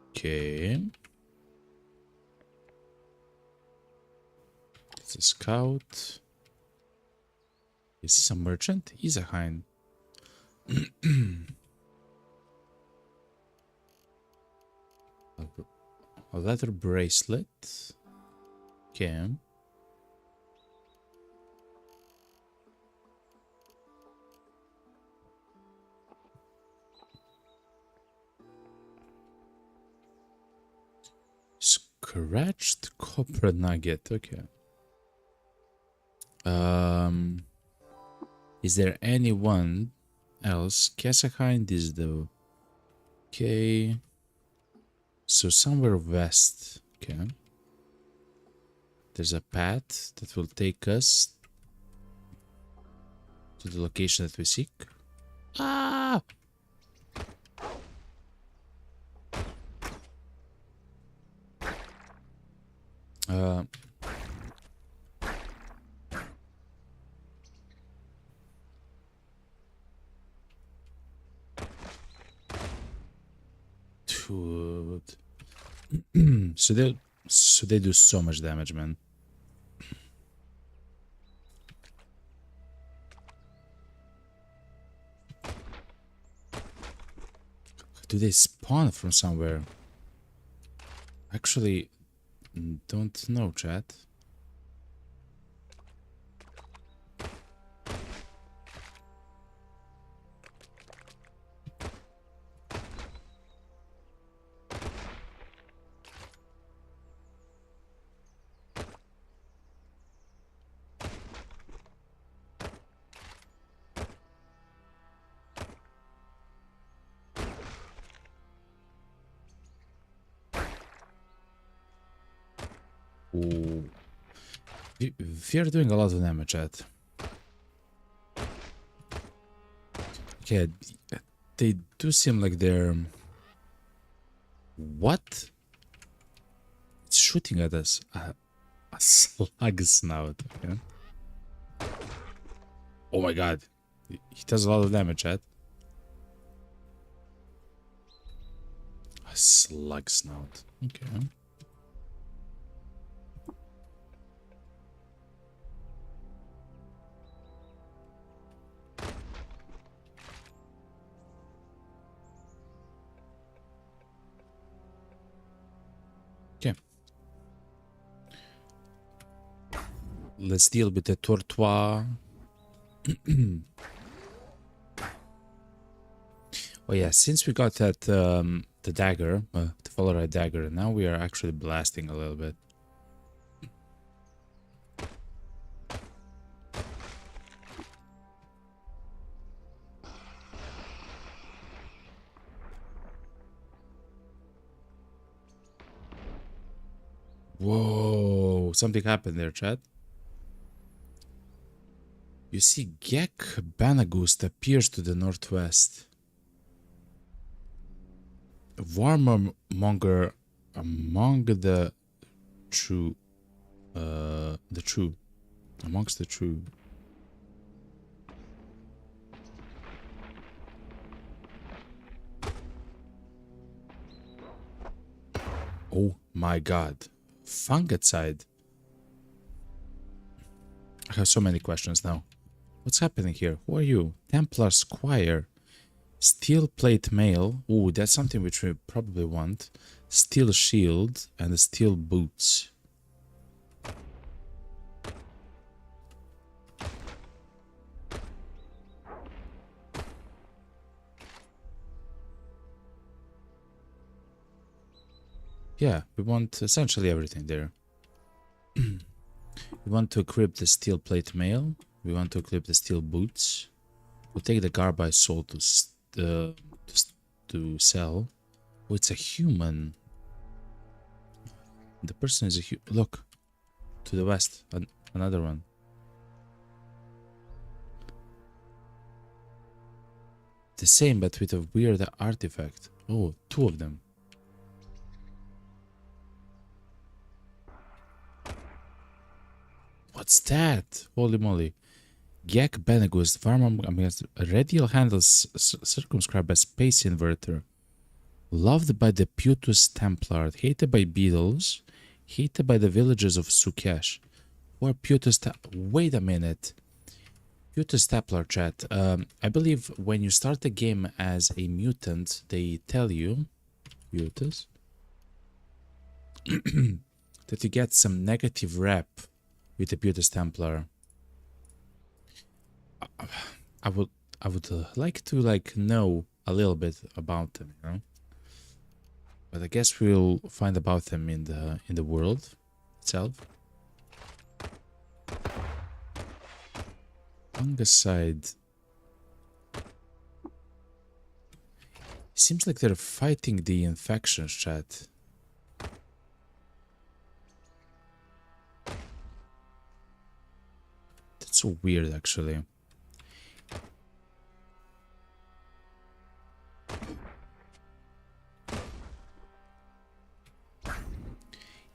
Okay. It's a scout. Is this a merchant? He's a hind. A leather bracelet. Okay. Scratched copper nugget. Okay. Is there anyone else? Casahind is the... Okay. So somewhere west. Okay. There's a path that will take us to the location that we seek. Ah! Dude. so they do so much damage, man. Do they spawn from somewhere? Actually, don't know, chat. Ooh. We are doing a lot of damage, chat. Okay, they do seem like they're... What? It's shooting at us. A slug snout. Okay. Oh my god. He does a lot of damage, chat. A slug snout. Okay. Okay. Let's deal with the tortoise. Oh yeah, since we got that the dagger, the Valorite dagger, now we are actually blasting a little bit. Whoa, something happened there, chat. You see Gek Banagust appears to the northwest. Warmonger among the true. Amongst the true. Oh my god. Fungicide. I have so many questions now. What's happening here? Who are you? Templar Squire. Steel plate mail. Ooh, that's something which we probably want. Steel shield and steel boots. Yeah, we want essentially everything there. We want to equip the steel plate mail. We want to equip the steel boots. We'll take the garbage soul to sell. Oh, it's a human. The person is a look to the west. Another one. The same, but with a weird artifact. Oh, two of them. What's that? Holy moly. Gak Benegus, farmer against radial handles circumscribed by space inverter. Loved by the Putus Templar, hated by beetles, hated by the villagers of Sukesh. Or Putus wait a minute. Putus Templar chat. I believe when you start the game as a mutant, they tell you, Putus, that you get some negative rep with the Putus Templar. I would like to know a little bit about them, you know. But I guess we'll find about them in the world itself. Fungicide. Seems like they're fighting the infections, chat. That's so weird, actually.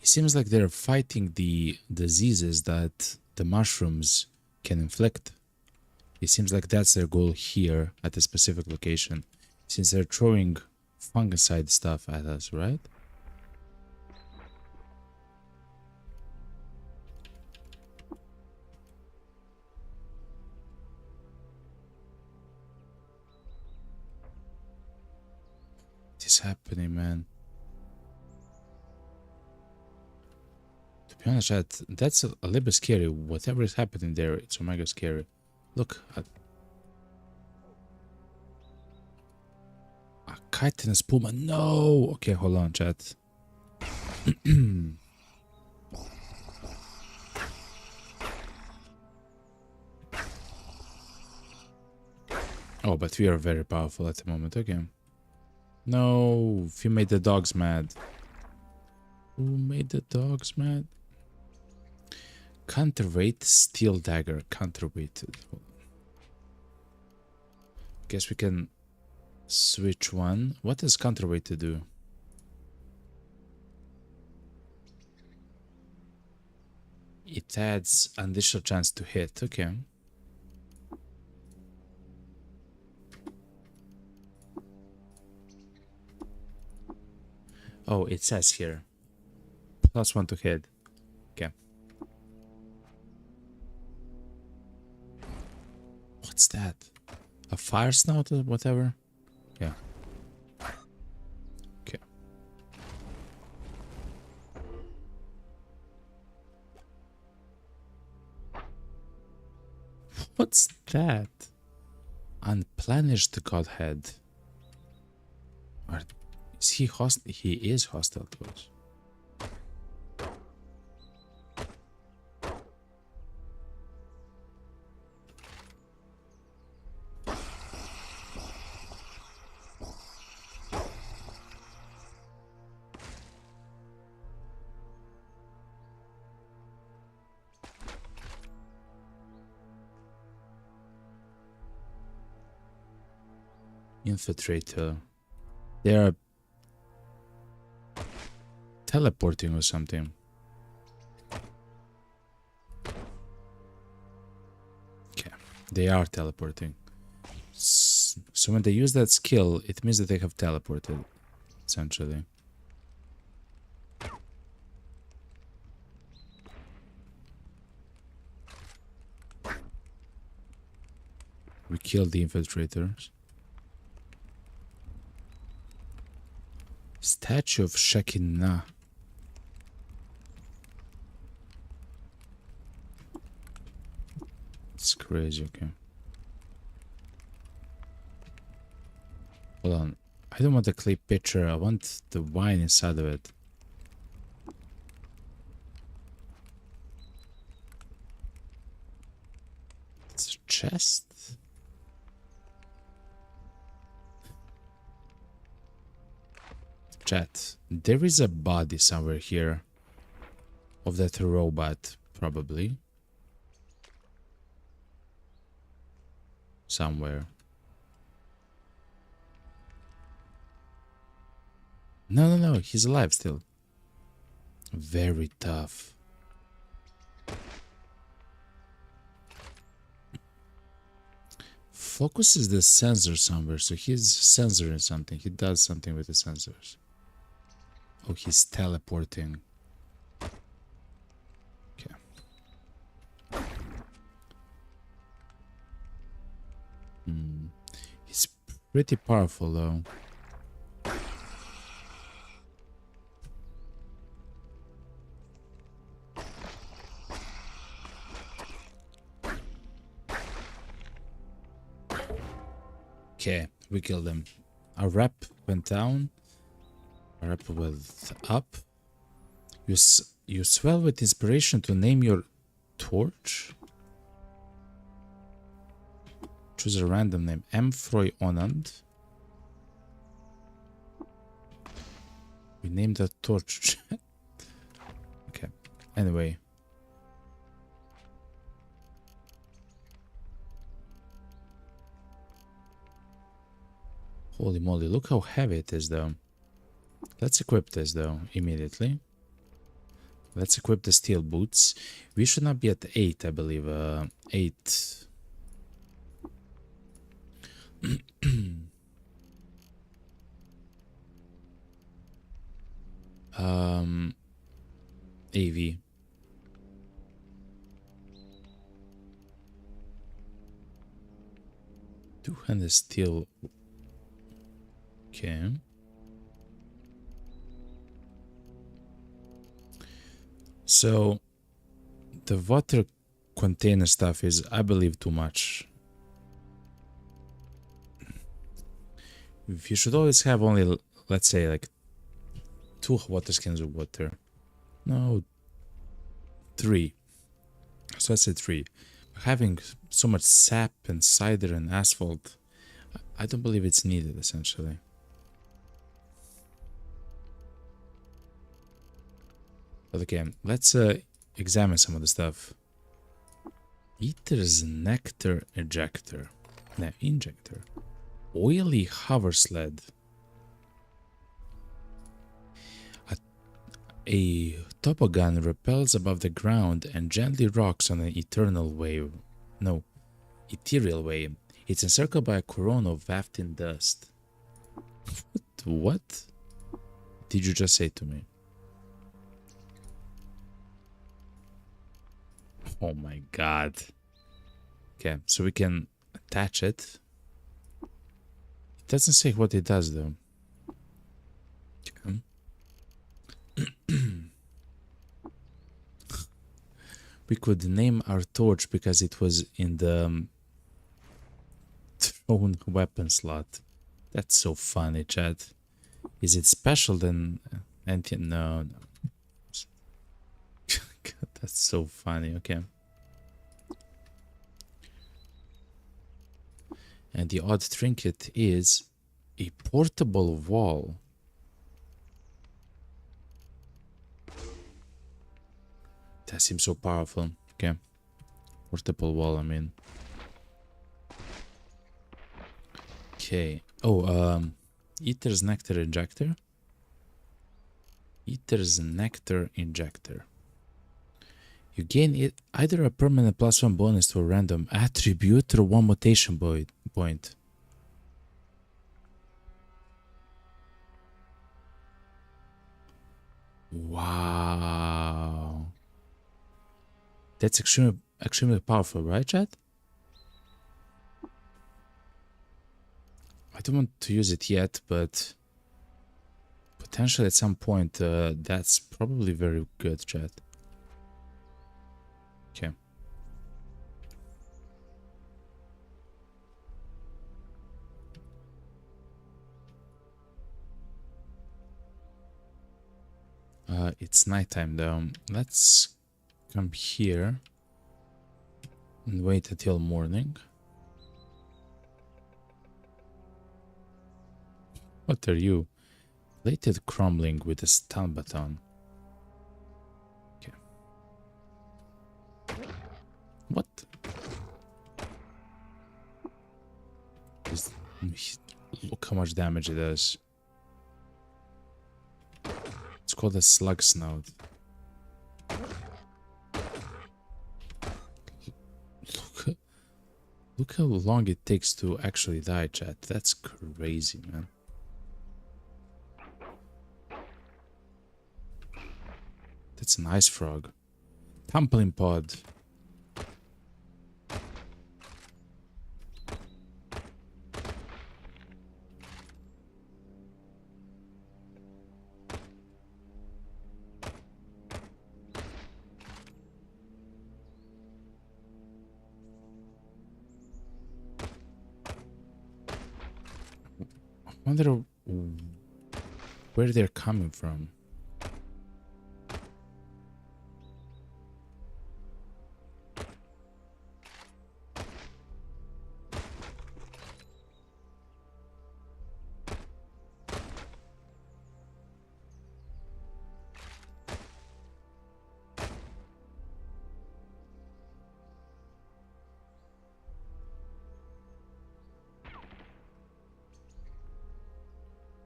It seems like they're fighting the diseases that the mushrooms can inflict. It seems like that's their goal here at a specific location, since they're throwing fungicide stuff at us, right? What is happening, man? To be honest, chat, that's a little bit scary. Whatever is happening there, it's omega scary. Look at a chitinous puma. No. Okay, hold on, chat. Oh, but we are very powerful at the moment. Okay. No, you made the dogs mad. Who made the dogs mad? Counterweight steel dagger. Counterweighted. Guess we can switch one. What does counterweight to do? It adds additional chance to hit. Okay. Oh, it says here. +1 to hit. Okay. What's that? A fire snout or whatever? Yeah. Okay. What's that? Unplenished Godhead. Is he hostile? He is hostile to us. Infiltrator. They are teleporting or something. Okay, they are teleporting. So when they use that skill, it means that they have teleported, essentially. We killed the infiltrators. Statue of Shekinah. It's crazy, okay. Hold on. I don't want the clay pitcher. I want the wine inside of it. It's a chest. Chat. There is a body somewhere here. Of that robot, probably. Somewhere. No, he's alive still. Very tough. Focuses the sensor somewhere, so he's censoring something. He does something with the sensors. Oh, he's teleporting. Okay. He's pretty powerful though. Okay, we killed him. Our rep went down. Our rep was up. You swell with inspiration to name your torch. Choose a random name. M. Froy Onand. We named the torch. Okay. Anyway. Holy moly, look how heavy it is though. Let's equip this though, immediately. Let's equip the steel boots. We should not be at 8, I believe. 8. AV. Two-handed steel. Okay. So the water container stuff is, I believe, too much. You should always have only, let's say, like 2 water skins of water. No, 3. So let's say 3. Having so much sap and cider and asphalt, I don't believe it's needed, essentially. But okay, let's examine some of the stuff. Eater's nectar ejector. No, injector. Oily hover sled. A toboggan repels above the ground and gently rocks on an eternal wave. No, ethereal wave. It's encircled by a corona of wafting dust. What did you just say to me? Oh my god. Okay, so we can attach it. It doesn't say what it does though. Okay. We could name our torch because it was in the thrown weapon slot. That's so funny, chat. Is it special then? No. God, that's so funny. Okay. And the odd trinket is a portable wall. That seems so powerful. Okay. Portable wall, I mean. Okay. Oh, Eater's Nectar Injector. Eater's Nectar Injector. You gain it either a permanent +1 bonus to a random attribute or 1 mutation point. Wow. That's extremely powerful, right, chat? don't want to use it yet, but potentially at some point, that's probably very good, chat. Okay. It's nighttime though. Let's come here and wait until morning. What are you? Plated crumbling with a stun baton. Okay. What? Look how much damage it does. It's called a slug snout. Look how long it takes to actually die, chat. That's crazy, man. That's an ice frog. Tumbling pod. I wonder where they're coming from.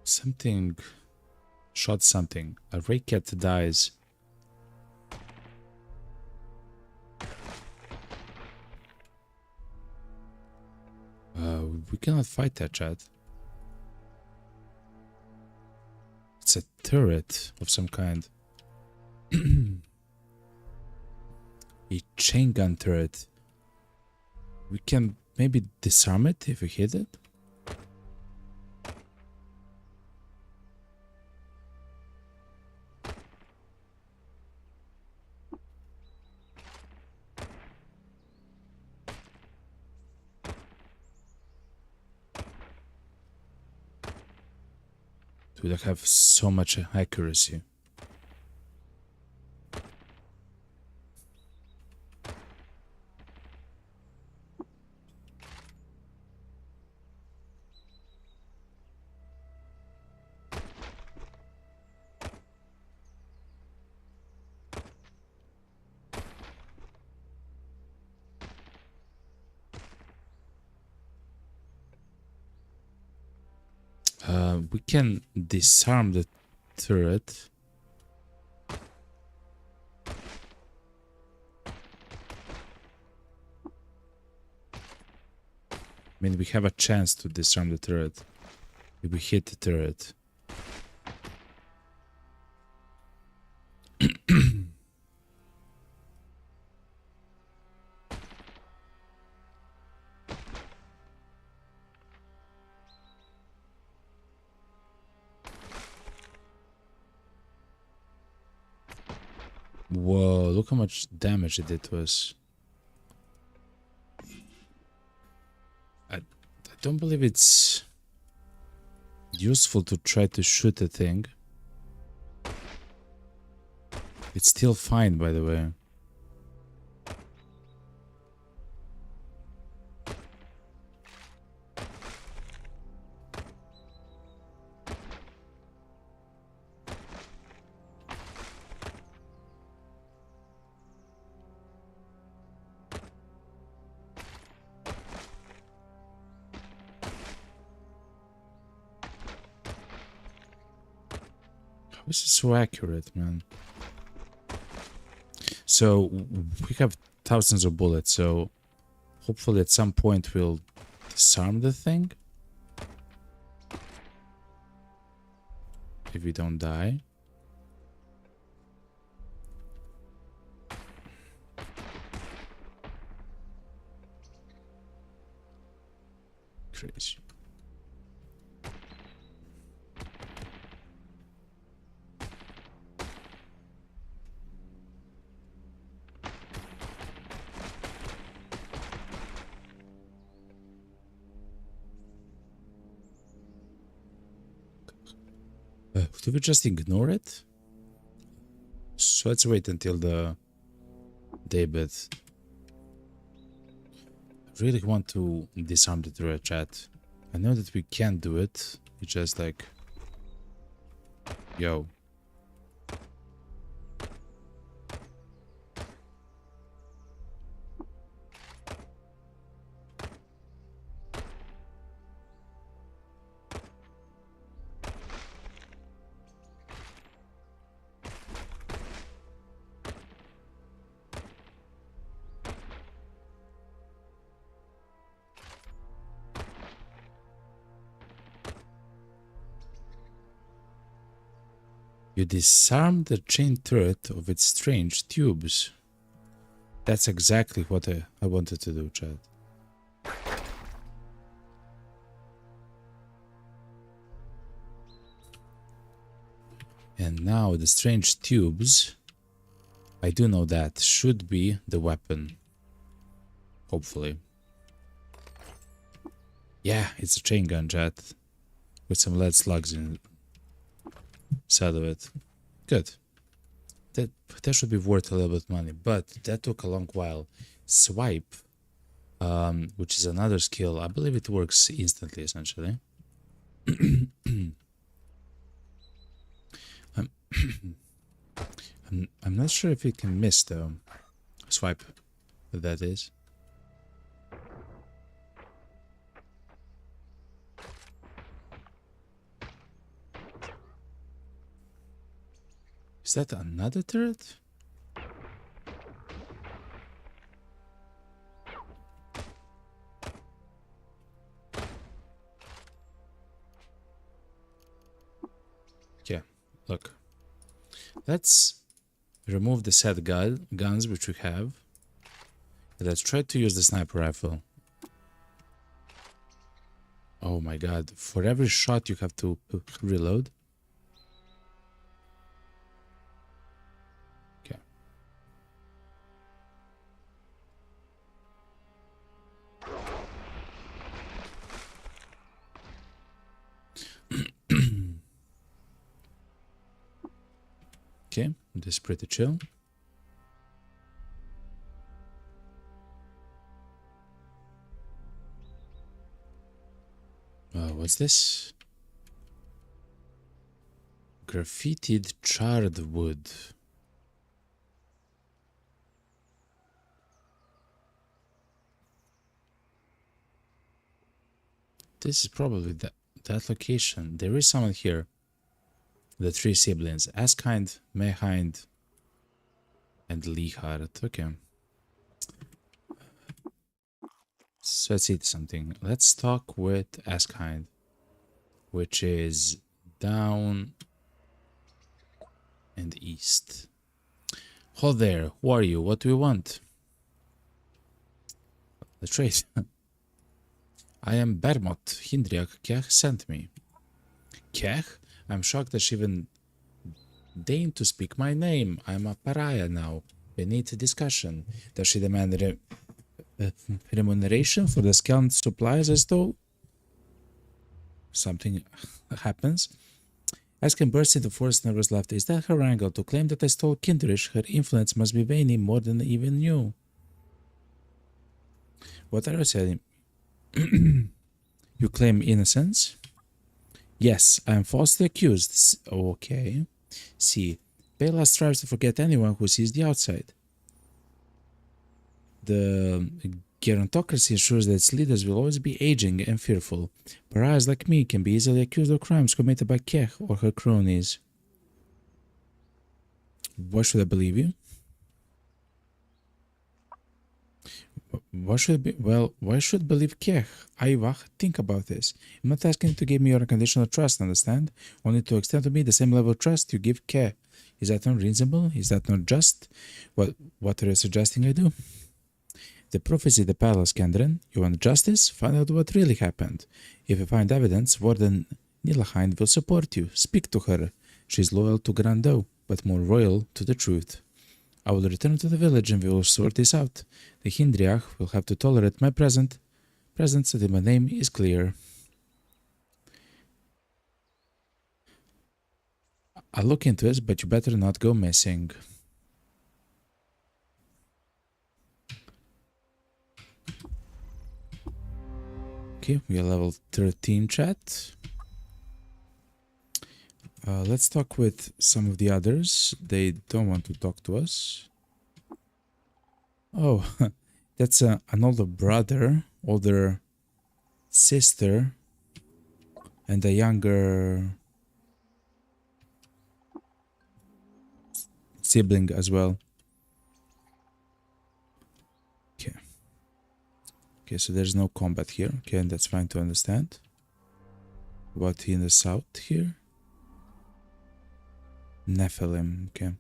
Something shot something. A ray cat dies. We cannot fight that, chat. It's a turret of some kind. A chain gun turret. We can maybe disarm it if we hit it. Dude, I have so much accuracy. We can disarm the turret. I mean, we have a chance to disarm the turret if we hit the turret. Whoa, look how much damage it did to us. I don't believe it's useful to try to shoot the thing. It's still fine, by the way. This is so accurate, man. So we have thousands of bullets, so hopefully at some point we'll disarm the thing. If we don't die. Crazy. Do we just ignore it? So let's wait until the daybed. I really want to disarm the turret, chat. I know that we can't do it. It's just like... Yo. You disarm the chain turret of its strange tubes. That's exactly what I wanted to do, Chad. And now the strange tubes, I do know that, should be the weapon. Hopefully. Yeah, it's a chain gun, Chad. With some lead slugs inside of it. Good. That should be worth a little bit of money, but that took a long while. Swipe, which is another skill, I believe it works instantly, essentially. I'm not sure if it can miss the swipe, that is. Is that another turret? Yeah, look. Let's remove the set guns which we have. Let's try to use the sniper rifle. Oh my god, for every shot you have to reload. Okay. Okay, this is pretty chill. What's this? Graffitied charred wood. This is probably that location. There is someone here. The three siblings, Askind, Mayhind, and Lihard. Okay. So let's see something. Let's talk with Askind, which is down and east. Hold there. Who are you? What do you want? The trade. I am Bermot. Hindriak Kech sent me. Kech? I'm shocked that she even deigned to speak my name. I'm a pariah now. Beneath discussion. Does she demand remuneration for the scant supplies as though something happens? Askin burst into forced nervous laughter. Is that her angle? To claim that I stole Kindrish, her influence must be waning more than I even knew. What are you saying? You claim innocence? Yes, I am falsely accused. Okay. See, Bela strives to forget anyone who sees the outside. The gerontocracy ensures that its leaders will always be aging and fearful. Pariahs like me can be easily accused of crimes committed by Kech or her cronies. Why should I believe you? Why should I believe Kech? Ayvah, think about this. I'm not asking you to give me your unconditional trust, understand? Only to extend to me the same level of trust you give Kech. Is that unreasonable? Is that not just? What are you suggesting I do? The proof is in the palace, Kendren. You want justice? Find out what really happened. If you find evidence, Warden Nilahind will support you. Speak to her. She is loyal to Grando, but more royal to the truth. I will return to the village and we will sort this out. The Hindriach will have to tolerate my presence until my name is clear. I'll look into this, but you better not go missing. Okay, we are level 13, chat. Let's talk with some of the others. They don't want to talk to us. Oh, that's an older brother, older sister, and a younger sibling as well. Okay. Okay, so there's no combat here. Okay, and that's fine to understand. What in the south here? Nephilim, okay.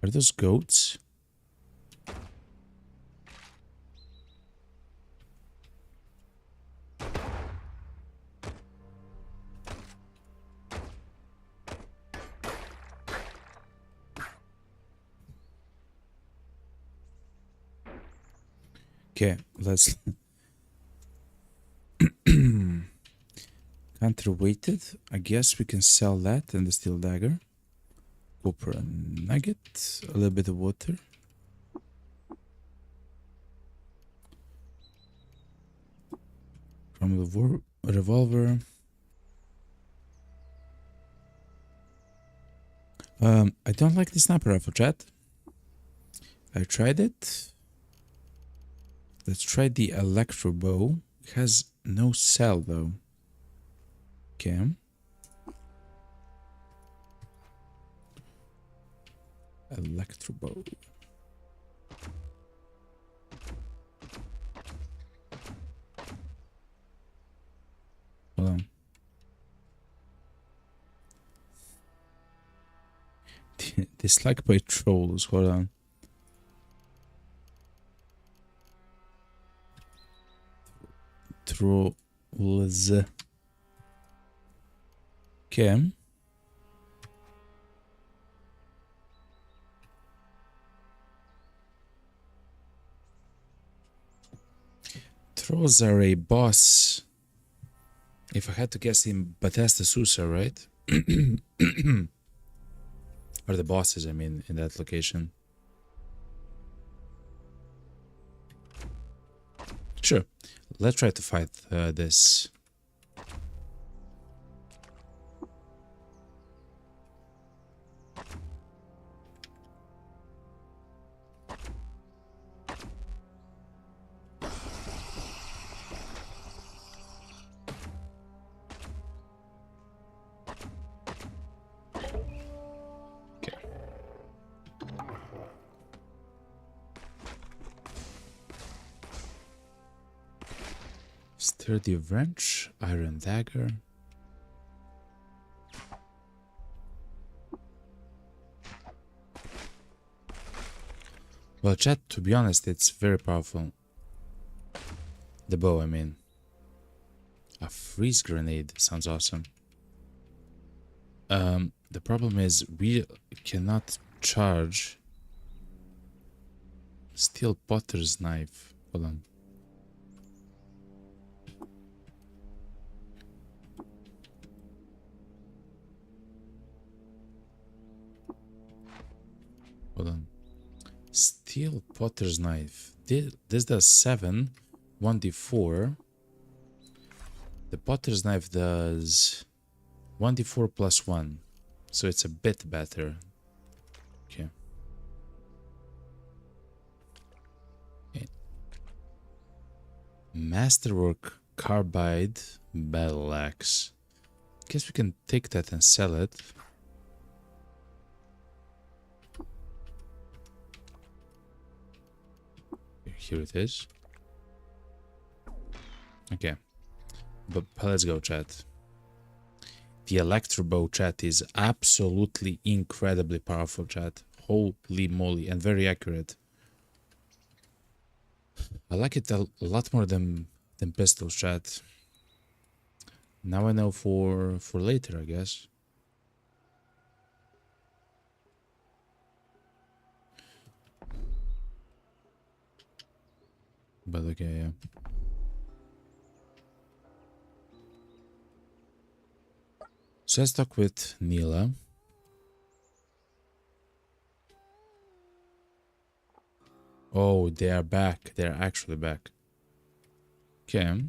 Are those goats? Okay, let's... Counterweighted. I guess we can sell that and the steel dagger. Copper and nugget. A little bit of water. From the revolver. I don't like the sniper rifle, chat. I tried it. Let's try the electro bow. It has no cell though. Okay. Electro bow. Hold on. Dislike by trolls. Hold on. Trolls. Okay. Trolls are a boss. If I had to guess, in Bethesda Susa, right? Or the bosses, I mean, in that location. Sure. Let's try to fight this. Sturdy wrench, iron dagger. Well, chat, to be honest, it's very powerful. The bow, I mean. A freeze grenade sounds awesome. The problem is we cannot charge steel potter's knife. Hold on. Hold on. Steel potter's knife. This does 7, 1d4. The potter's knife does 1d4 plus 1. So it's a bit better. Okay. Masterwork carbide battle axe. Guess we can take that and sell it. Here it is. Okay. But let's go, chat. The electro bow, chat, is absolutely incredibly powerful, chat. Holy moly, and very accurate. I like it a lot more than pistols, chat. Now I know for later, I guess. But okay, yeah. So let's talk with Neela. Oh, they are back. They're actually back. Okay.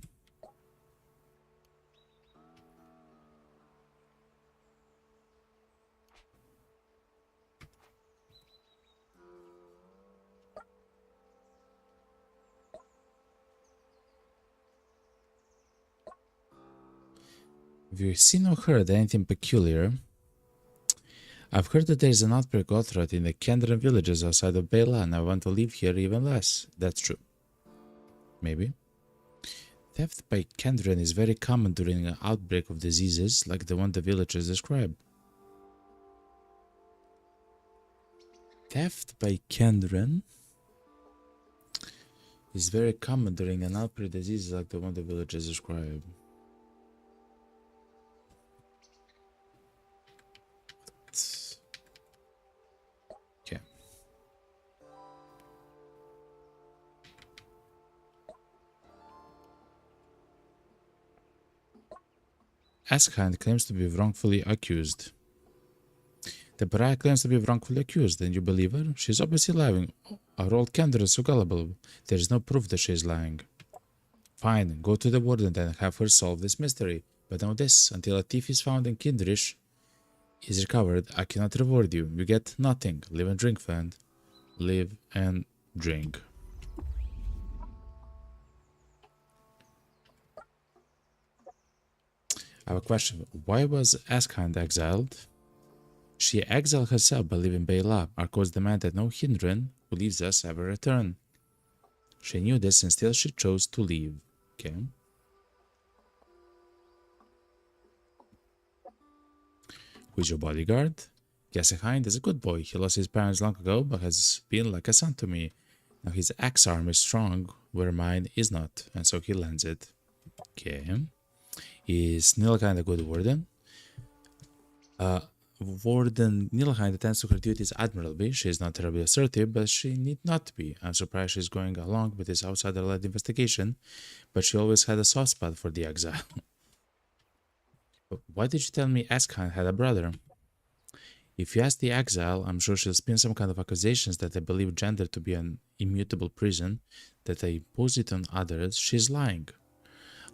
Have you seen or heard anything peculiar? I've heard that there's an outbreak of threat in the Kendran villages outside of Bela, and I want to live here even less. That's true. Maybe. Theft by Kendran is very common during an outbreak of diseases like the one the villagers describe. Theft by Kendran is very common during an outbreak of diseases like the one the villagers describe. Okay. Askhand claims to be wrongfully accused. The Pariah claims to be wrongfully accused, and you believe her? She's obviously lying. Our old candidate is so gullible. There is no proof that she is lying. Fine, go to the warden and have her solve this mystery. But know this, until a thief is found and Kindrish is recovered, I cannot reward you. You get nothing. Live and drink, friend. Live and drink. I have a question. Why was Askhand exiled? She exiled herself by leaving Bela. Our courts demand that no Hindran who leaves us ever return. She knew this and still she chose to leave. Okay. Who is your bodyguard? Gessehind is a good boy. He lost his parents long ago, but has been like a son to me. Now his axe arm is strong, where mine is not, and so he lends it. Okay. Is Nilkind a good warden? Warden Nilhind attends to her duties admirably. She is not terribly assertive, but she need not be. I'm surprised she's going along with this outsider-led investigation, but she always had a soft spot for the exile. But why did you tell me Askhand had a brother? If you ask the exile, I'm sure she'll spin some kind of accusations that I believe gender to be an immutable prison, that I impose it on others. She's lying.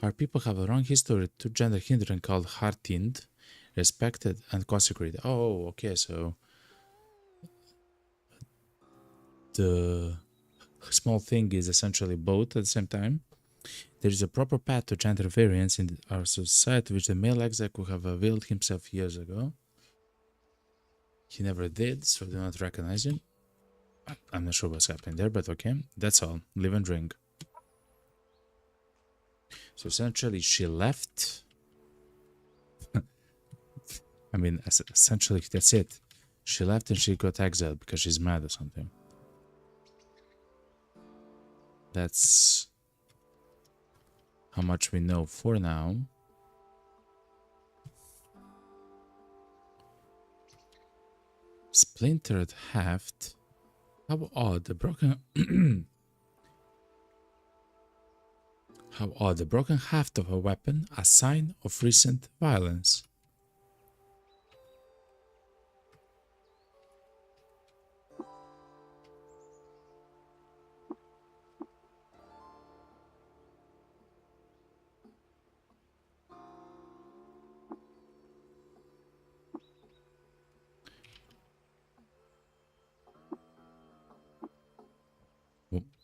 Our people have a wrong history to gender hindrance called Hartind, respected and consecrated. Oh, okay, so the small thing is essentially both at the same time. There is a proper path to gender variance in our society which the male exile could have availed himself years ago. He never did, so I do not recognize him. I'm not sure what's happening there, but okay. That's all. Live and drink. So essentially she left. I mean, essentially that's it. She left and she got exiled because she's mad or something. That's how much we know for now. Splintered haft. How odd, the broken how odd, the broken haft of a weapon, a sign of recent violence.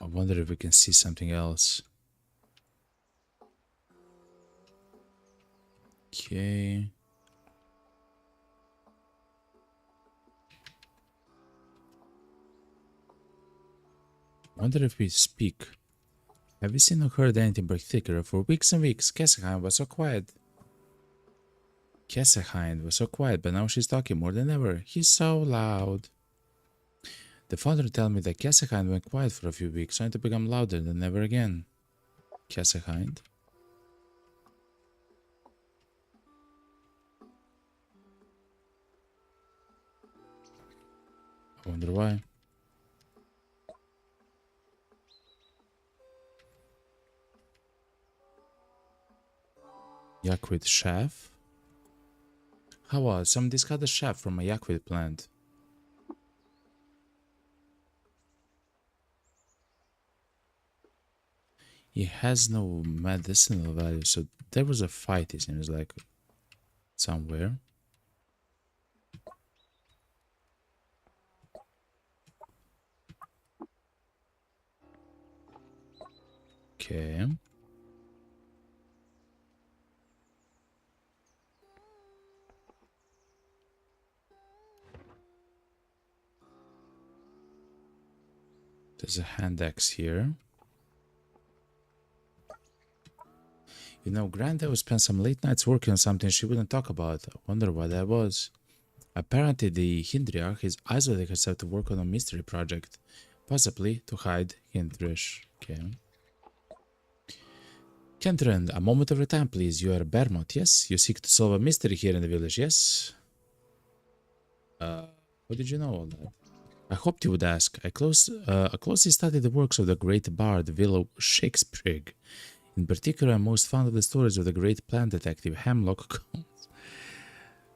I wonder if we can see something else. Okay. Wonder if we speak. Have you seen or heard anything particular? For weeks and weeks, Kessehind was so quiet. Kessehind was so quiet, but now she's talking more than ever. He's so loud. The father told me that Kessehind went quiet for a few weeks, trying to become louder than ever again. Kessehind? I wonder why. Yakwit chef? How was? Some discarded chef from a yakwit plant. He has no medicinal value, so there was a fight, it seems like, somewhere. Okay. There's a hand axe here. You know, Granda would spend some late nights working on something she wouldn't talk about. I wonder what that was. Apparently, the Hindriarch is isolating herself to work on a mystery project. Possibly to hide Hindrish. Okay. Kentran, a moment of your time, please. You are Bermot, yes? You seek to solve a mystery here in the village, yes? How did you know all that? I hoped you would ask. I closely studied the works of the great bard Willow Shakespeare. In particular, I'm most fond of the stories of the great plant detective Hemlock Holmes.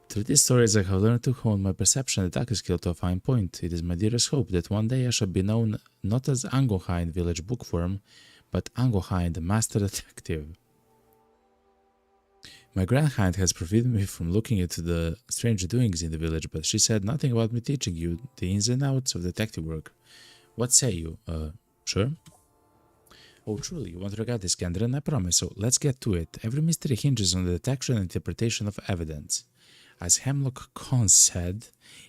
Through these stories, I have learned to hone my perception and attack skill to a fine point. It is my dearest hope that one day I shall be known not as Angohind Village Bookworm, but Angohind Master Detective. My grandhind has prevented me from looking into the strange doings in the village, but she said nothing about me teaching you the ins and outs of detective work. What say you? Sure? Oh, truly, you want to regard this, Kendron? I promise, so let's get to it. Every mystery hinges on the detection and interpretation of evidence. As Hemlock Cons said,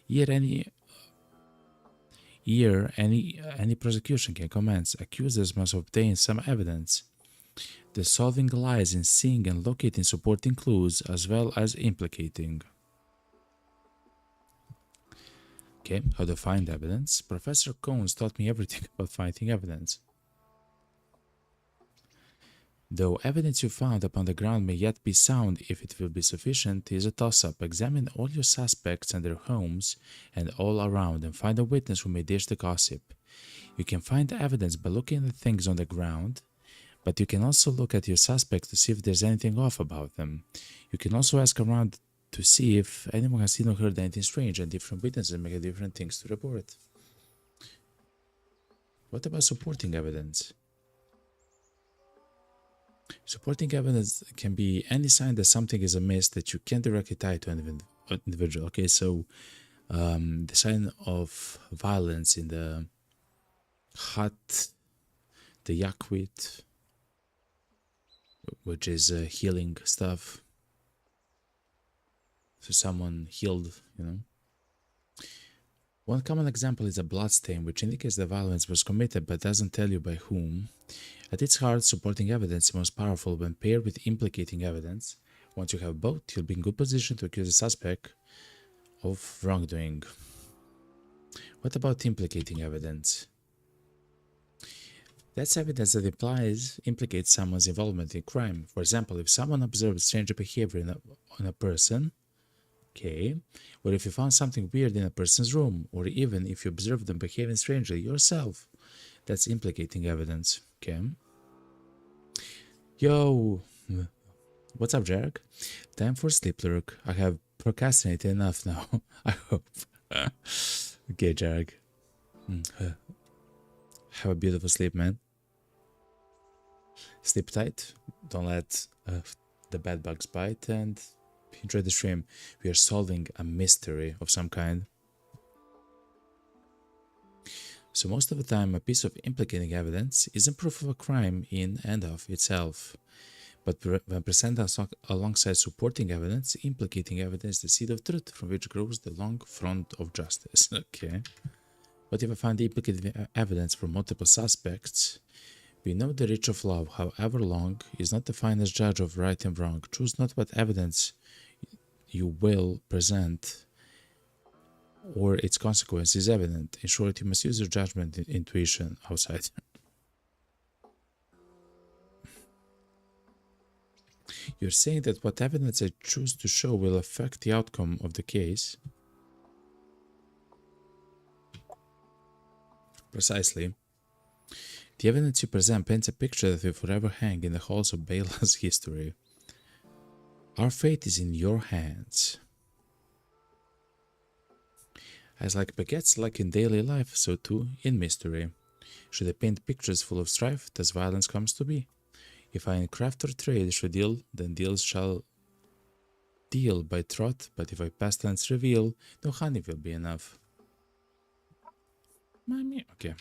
any prosecution can commence. Accusers must obtain some evidence. The solving lies in seeing and locating supporting clues as well as implicating. Okay, how to find evidence. Professor Cones taught me everything about finding evidence. Though evidence you found upon the ground may yet be sound if it will be sufficient, is a toss-up. Examine all your suspects and their homes and all around and find a witness who may dish the gossip. You can find evidence by looking at things on the ground, but you can also look at your suspects to see if there's anything off about them. You can also ask around to see if anyone has seen or heard anything strange, and different witnesses may have different things to report. What about supporting evidence? Supporting evidence can be any sign that something is amiss that you can't directly tie to an individual. Okay, so the sign of violence in the hut, the yakwit, which is healing stuff. So someone healed, you know. One common example is a bloodstain, which indicates the violence was committed but doesn't tell you by whom. At its heart, supporting evidence is most powerful when paired with implicating evidence. Once you have both, you'll be in good position to accuse the suspect of wrongdoing. What about implicating evidence? That's evidence that implicates someone's involvement in crime. For example, if someone observed strange behavior on a person, okay, or if you found something weird in a person's room, or even if you observed them behaving strangely yourself, that's implicating evidence, okay? Yo, what's up, Jarek? Time for sleep, Lurk. I have procrastinated enough now, I hope. Okay, Jarek. Have a beautiful sleep, man. Sleep tight, don't let the bed bugs bite, and enjoy the stream. We are solving a mystery of some kind. So most of the time, a piece of implicating evidence isn't proof of a crime in and of itself. But when presented alongside supporting evidence, implicating evidence is the seed of truth from which grows the long front of justice. Okay. But if I find implicating evidence from multiple suspects, we know the reach of law, however long, is not the finest judge of right and wrong. Choose not what evidence you will present, or its consequence is evident. In short, you must use your judgment and intuition outside. You're saying that what evidence I choose to show will affect the outcome of the case? Precisely. The evidence you present paints a picture that will forever hang in the halls of Bela's history. Our fate is in your hands. As like baguettes like in daily life, so too in mystery. Should I paint pictures full of strife, thus violence comes to be. If I in craft or trade should deal, then deals shall deal by trot, but if I pestilence reveal, no honey will be enough. Mommy, okay.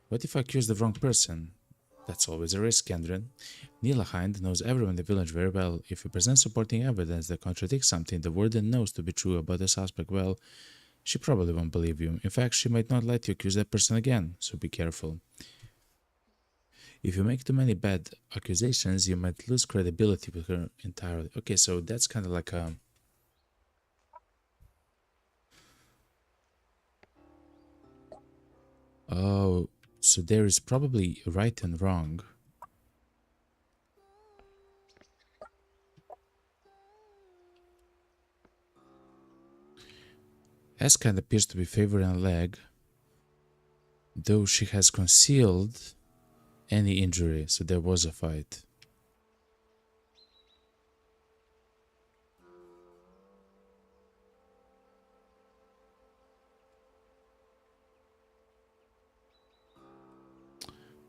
What if I accuse the wrong person? That's always a risk, Kendrin. Nilahind knows everyone in the village very well. If you present supporting evidence that contradicts something the warden knows to be true about the suspect, well, she probably won't believe you. In fact, she might not let you accuse that person again, so be careful. If you make too many bad accusations, you might lose credibility with her entirely. Okay, so that's kind of like a... Oh, so there is probably right and wrong. Eskan appears to be favoring a leg, though she has concealed any injury, so there was a fight.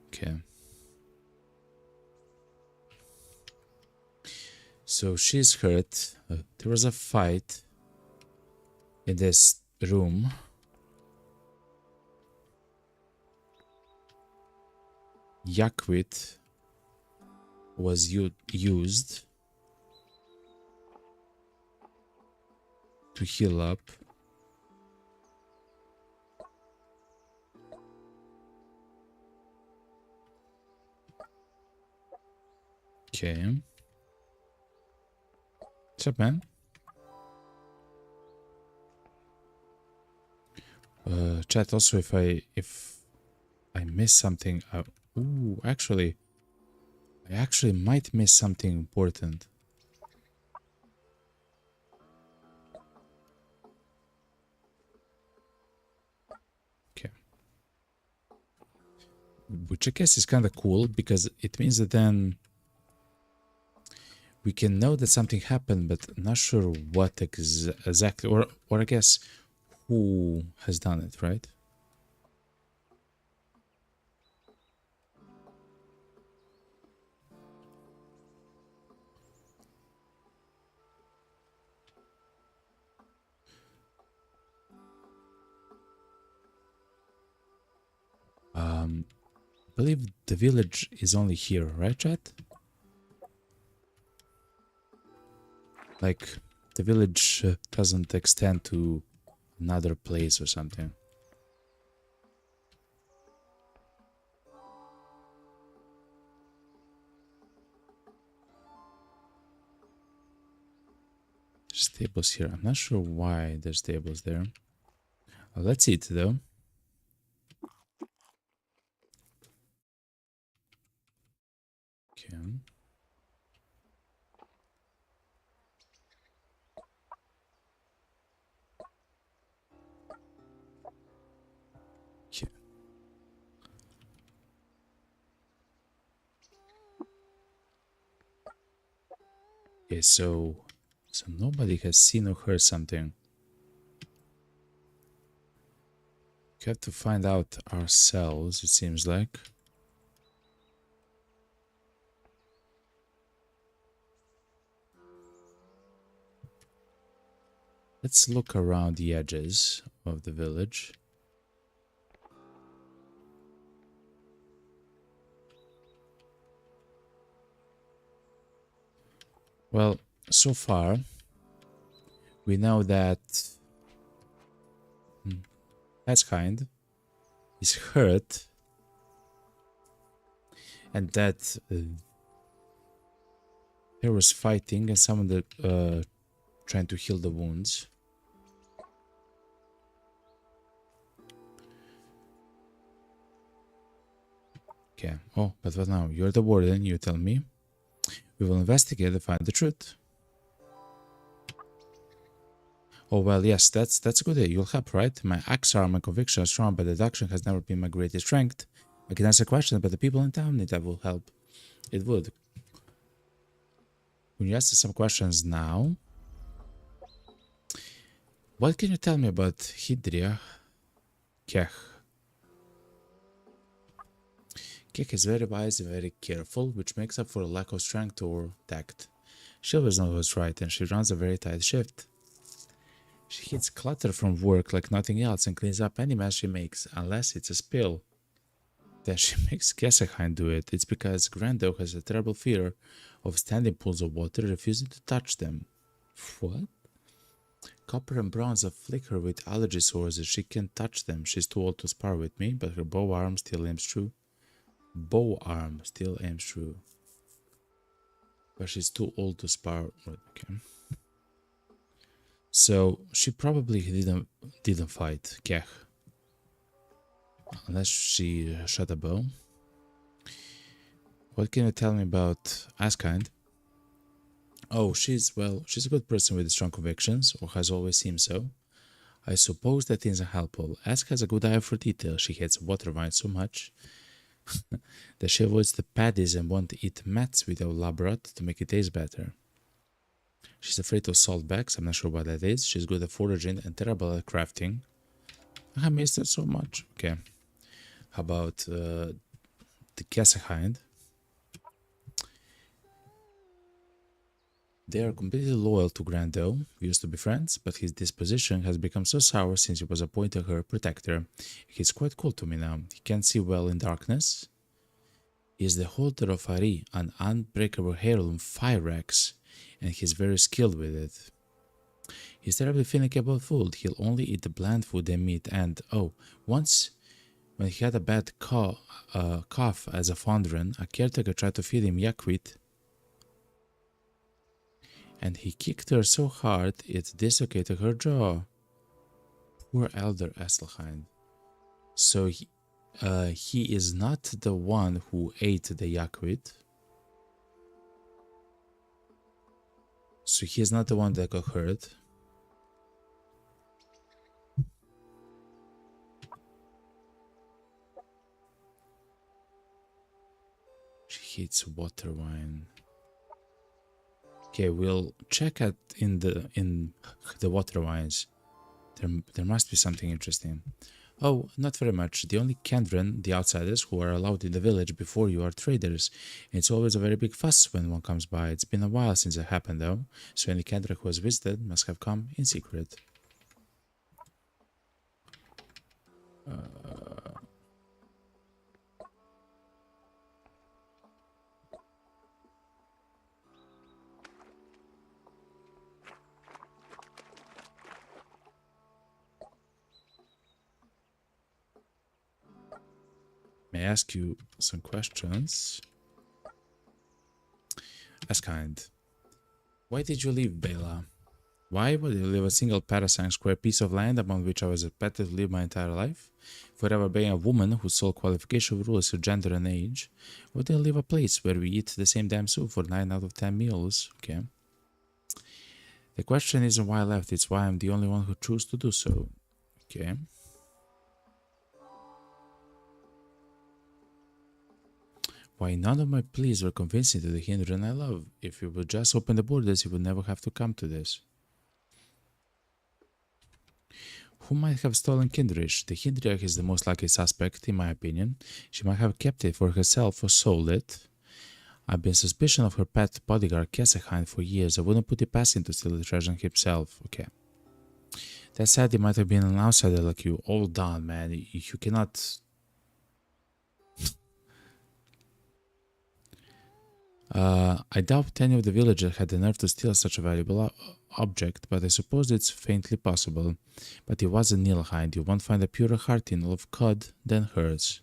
Okay. So she's hurt. There was a fight in this room. Yakwit was used to heal up. Okay. What's up, man? Chat, also if I miss something, ooh, actually I might miss something important. Okay. Which I guess is kind of cool, because it means that then we can know that something happened, but not sure what exactly, or I guess who has done it, right? I believe the village is only here, right, chat? Like, the village doesn't extend to another place or something. There's tables here. I'm not sure why there's tables there. Let's eat, though. Okay. Okay, so nobody has seen or heard something. We have to find out ourselves, it seems like. Let's look around the edges of the village. Well, so far, we know that that's kind is hurt, and that there was fighting and someone that trying to heal the wounds. Okay. Oh, but what now? You're the warden, you tell me. We will investigate and find the truth. Oh, well, yes, that's a good idea. You'll help, right? My axe arm and conviction are strong, but deduction has never been my greatest strength. I can answer questions, but the people in town need that will help. It would. When you ask some questions now, what can you tell me about Hydria Kech? Kech is very wise and very careful, which makes up for a lack of strength or tact. She always knows what's right, and she runs a very tight shift. She hits clutter from work like nothing else and cleans up any mess she makes, unless it's a spill. Then she makes Kesselheim do it. It's because Grando has a terrible fear of standing pools of water, refusing to touch them. What? Copper and bronze afflict her with allergy sores and she can't touch them. She's too old to spar with me, but her bow arm still aims true. But she's too old to spar. Okay. So she probably didn't fight Kech. Unless she shot a bow. What can you tell me about Askind? Oh, she's a good person with strong convictions, or has always seemed so. I suppose that is helpful. Ask has a good eye for detail. She hates water wine so much that she avoids the paddies and won't eat mats without labrot to make it taste better. She's afraid of saltbacks. I'm not sure what that is. She's good at foraging and terrible at crafting. I missed her so much. Okay. How about the Kesselhind? They are completely loyal to Grando. We used to be friends, but his disposition has become so sour since he was appointed her protector. He's quite cool to me now. He can't see well in darkness. He is the holder of Ari, an unbreakable heirloom fire axe, and he's very skilled with it. He's terribly finicky about food. He'll only eat the bland food and meat, and once when he had a bad cough as a fondren, a caretaker tried to feed him yakwit, and he kicked her so hard it dislocated her jaw. Poor Elder Estelhind. So he is not the one who ate the yakwit. So he is not the one that got hurt. She hates water wine. Okay, we'll check in the water wines. There must be something interesting. Oh, not very much. The only Kendren, the outsiders, who are allowed in the village before you are traders. It's always a very big fuss when one comes by. It's been a while since it happened though, so any Kendra who has visited must have come in secret. May I ask you some questions? Askind. Why did you leave Bela? Why would you leave a single parasang square piece of land upon which I was expected to live my entire life? Forever being a woman whose sole qualification rules her gender and age? Why did you leave a place where we eat the same damn soup for 9 out of 10 meals? Okay. The question isn't why I left, it's why I'm the only one who chose to do so. Okay. Why none of my pleas were convincing to the Hindran I love. If you would just open the borders, you would never have to come to this. Who might have stolen Kindrish? The Hindriak is the most likely suspect, in my opinion. She might have kept it for herself or sold it. I've been suspicious of her pet bodyguard Kesselheim for years. I wouldn't put it past him to steal the treasure himself. Okay. That said, he might have been an outsider like you. All done, man. You cannot... I doubt any of the villagers had the nerve to steal such a valuable object, but I suppose it's faintly possible. But it wasn't Nilhind. You won't find a purer heart in all of Cod than hers.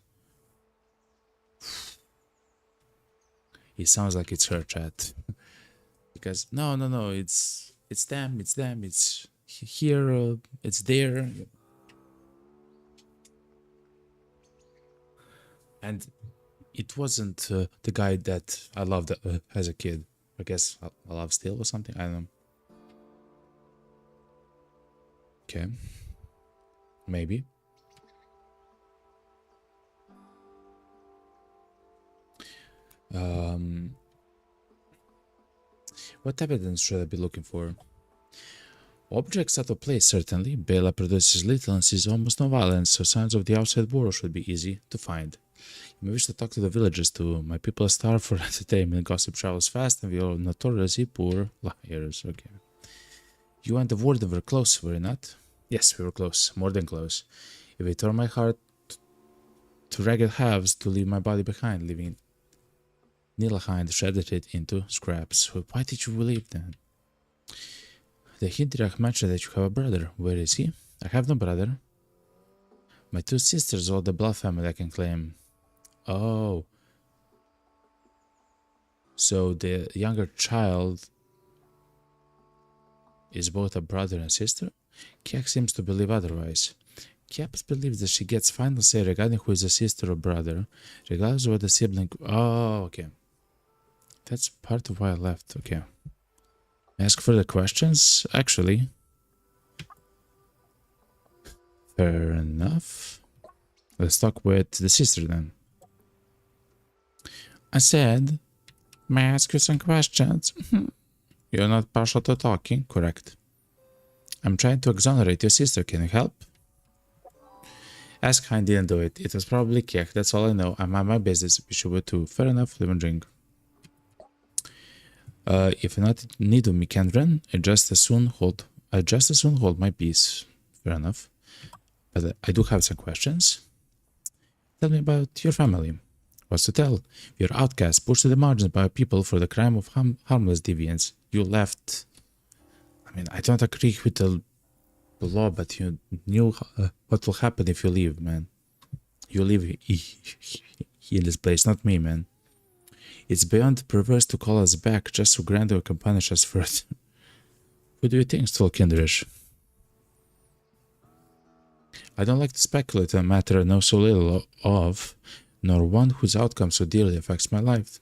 It sounds like it's her, chat. Because no, it's them, it's here, it's there. And it wasn't the guy that I loved as a kid. I guess I love still or something. I don't know. Okay. Maybe. What evidence should I be looking for? Objects out of place, certainly. Bela produces little and sees almost no violence, so signs of the outside world should be easy to find. You may wish to talk to the villagers too. My people starve for entertainment, gossip travels fast, and we are notoriously poor liars. Okay. You and the warden were close, were you not? Yes, we were close, more than close. If I tore my heart to ragged halves to leave my body behind, leaving Nilhind shredded it into scraps. Why did you leave then? The Hindrach mentioned that you have a brother. Where is he? I have no brother. My two sisters, all the blood family I can claim. Oh. So the younger child is both a brother and sister? Kiak seems to believe otherwise. Kiak believes that she gets final say regarding who is a sister or brother, regardless of what the sibling... Oh, okay. That's part of why I left, okay. Ask further questions? Actually. Fair enough. Let's talk with the sister then. I said, may I ask you some questions? You're not partial to talking, correct? I'm trying to exonerate your sister, can you help? Ask how I didn't do it. It was probably Kiek, that's all I know. I'm on my business. We should too. Fair enough, live and drink. If you're not in need of me, Kendron, I just as soon hold my peace. Fair enough. But I do have some questions. Tell me about your family. What's to tell? You're outcast, pushed to the margins by people for the crime of harmless deviance. You left. I mean, I don't agree with the law, but you knew what will happen if you leave, man. You live in this place, not me, man. It's beyond perverse to call us back just so Grandeur can punish us for it. Who do you think stole Kindrish? I don't like to speculate on a matter I know so little of, nor one whose outcome so dearly affects my life.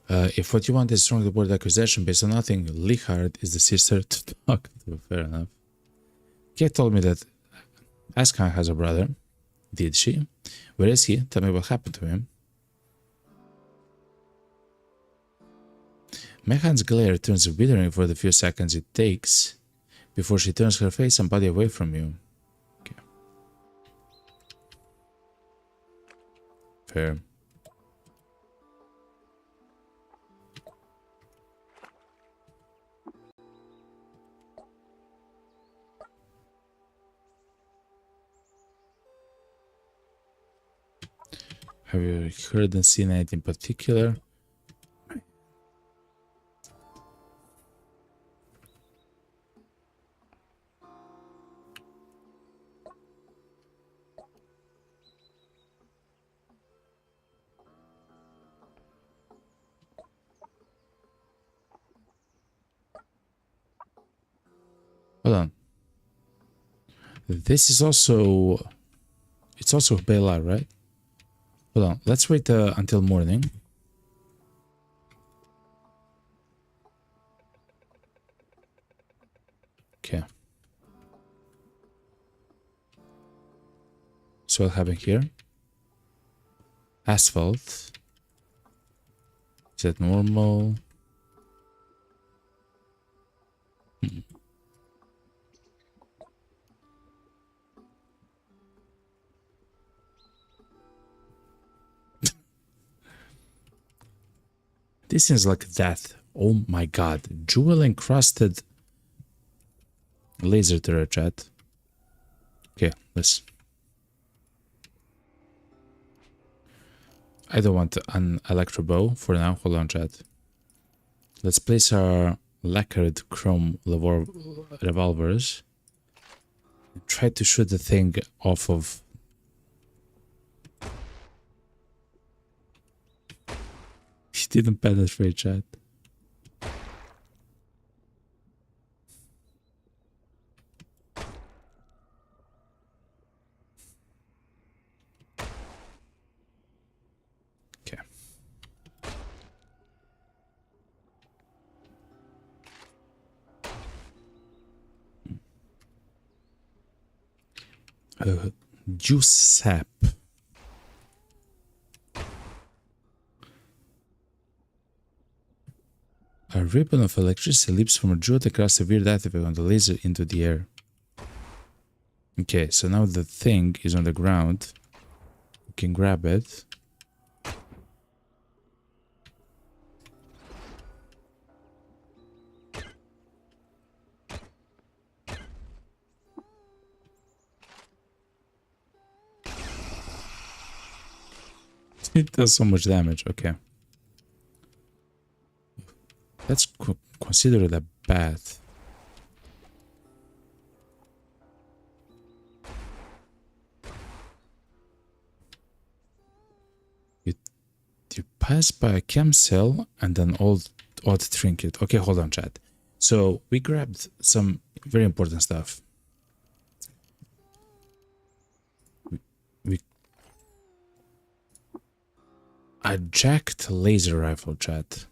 If what you want is strong word accusation based on nothing, Lichard is the sister to talk to. Fair enough. Kate told me that Askan has a brother. Did she? Where is he? Tell me what happened to him. Mehan's glare turns withering for the few seconds it takes before she turns her face and body away from you. Okay. Fair. Have you heard and seen anything particular? Hold on. This is also... It's also Bela, right? Hold on. Let's wait until morning. Okay. So what happened here? Asphalt. Is that normal? This seems like death. Oh my god. Jewel encrusted laser turret, chat. Okay, let's... I don't want an electro bow for now. Hold on, chat. Let's place our lacquered chrome revolvers. Try to shoot the thing off of... He didn't penetrate, chat. Okay. Juice sap. A ribbon of electricity leaps from a jewel across a weird artifact on the laser into the air. Okay, so now the thing is on the ground. We can grab it. It does so much damage, okay. Let's consider it a bath. You pass by a chem cell and an odd trinket. Okay, hold on, chat. So we grabbed some very important stuff. A jacked laser rifle, chat.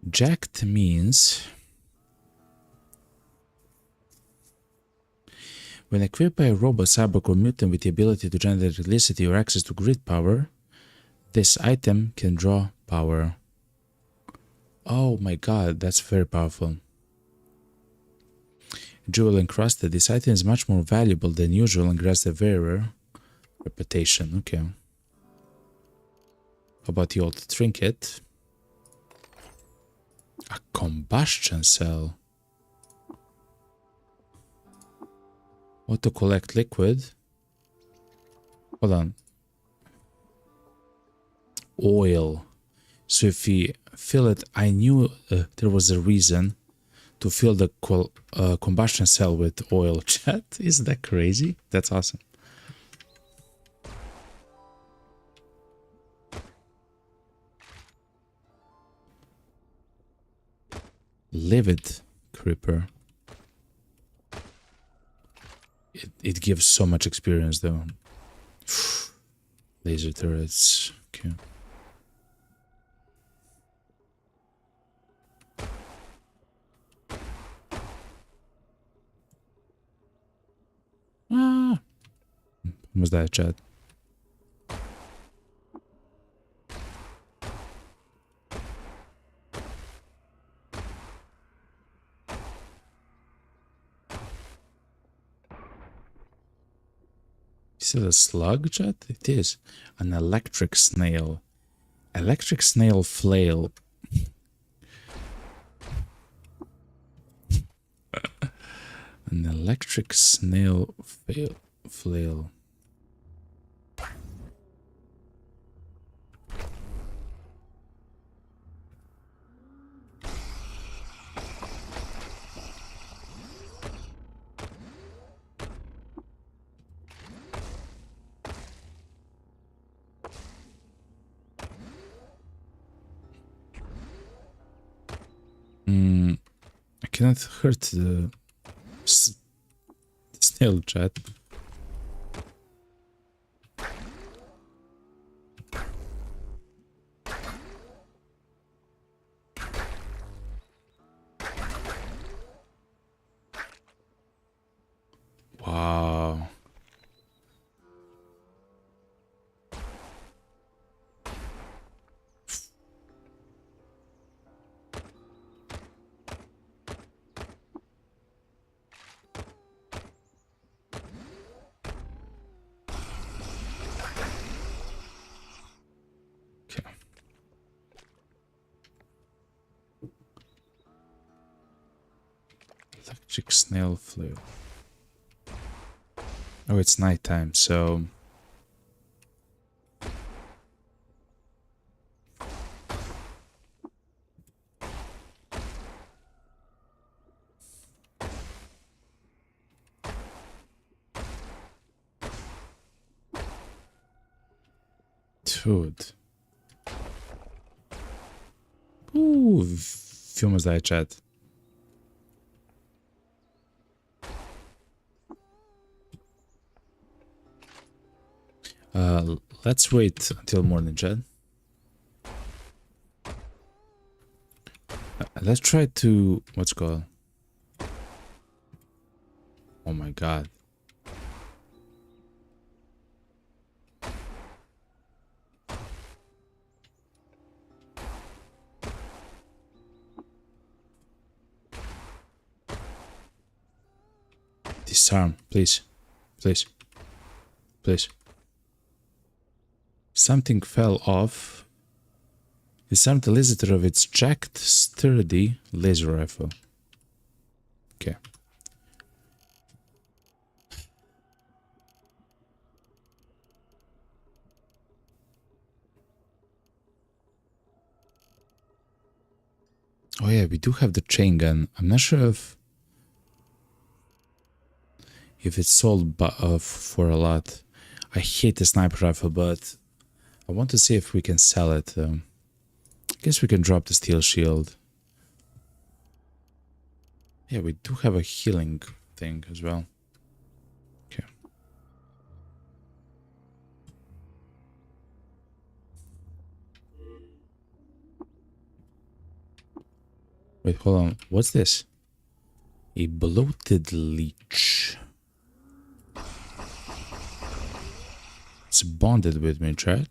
Jacked means when equipped by a robot, cyborg, or mutant with the ability to generate electricity or access to grid power, this item can draw power. Oh my god, that's very powerful. Jewel encrusted. This item is much more valuable than usual and grants a very rare reputation. Okay. How about the old trinket? A combustion cell. Auto collect liquid. Hold on. Oil. So if we fill it, I knew there was a reason to fill the combustion cell with oil. Chat, isn't that crazy? That's awesome. Livid creeper. It gives so much experience though. Laser turrets. Okay. What was that, chat? Is it a slug, chat? It is. An electric snail. Electric snail flail. An electric snail flail. I cannot hurt the snail, chat. Wow. Electric snail flail. Oh, it's nighttime, so dude. Ooh, filmas da chat. Let's wait until morning, chat. Let's try to what's it called? Oh my god. Disarm, please. Please. Please. Something fell off. Disarm the visitor of its jacked, sturdy laser rifle. Okay. Oh yeah, we do have the chain gun. I'm not sure if it's sold for a lot. I hate the sniper rifle, but I want to see if we can sell it. I guess we can drop the steel shield. Yeah, we do have a healing thing as well. Okay. Wait, hold on. What's this? A bloated leech. It's bonded with me, chat.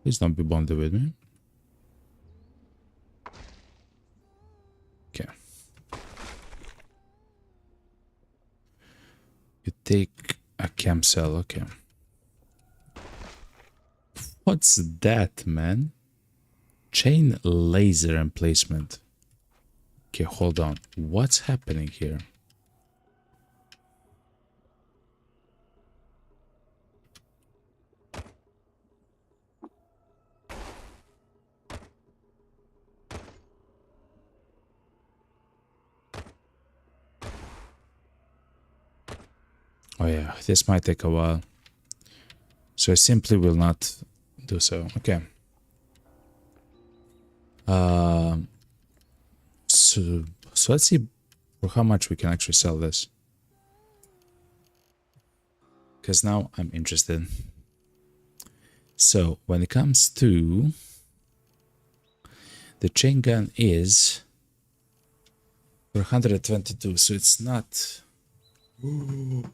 Please don't be bonded with me. Okay. You take a cam cell, okay. What's that, man? Chain laser emplacement. Okay, hold on. What's happening here? Oh yeah, this might take a while. So I simply will not do so. Okay. So let's see for how much we can actually sell this. Because now I'm interested. So when it comes to the chain gun is for 122, so it's not. Ooh.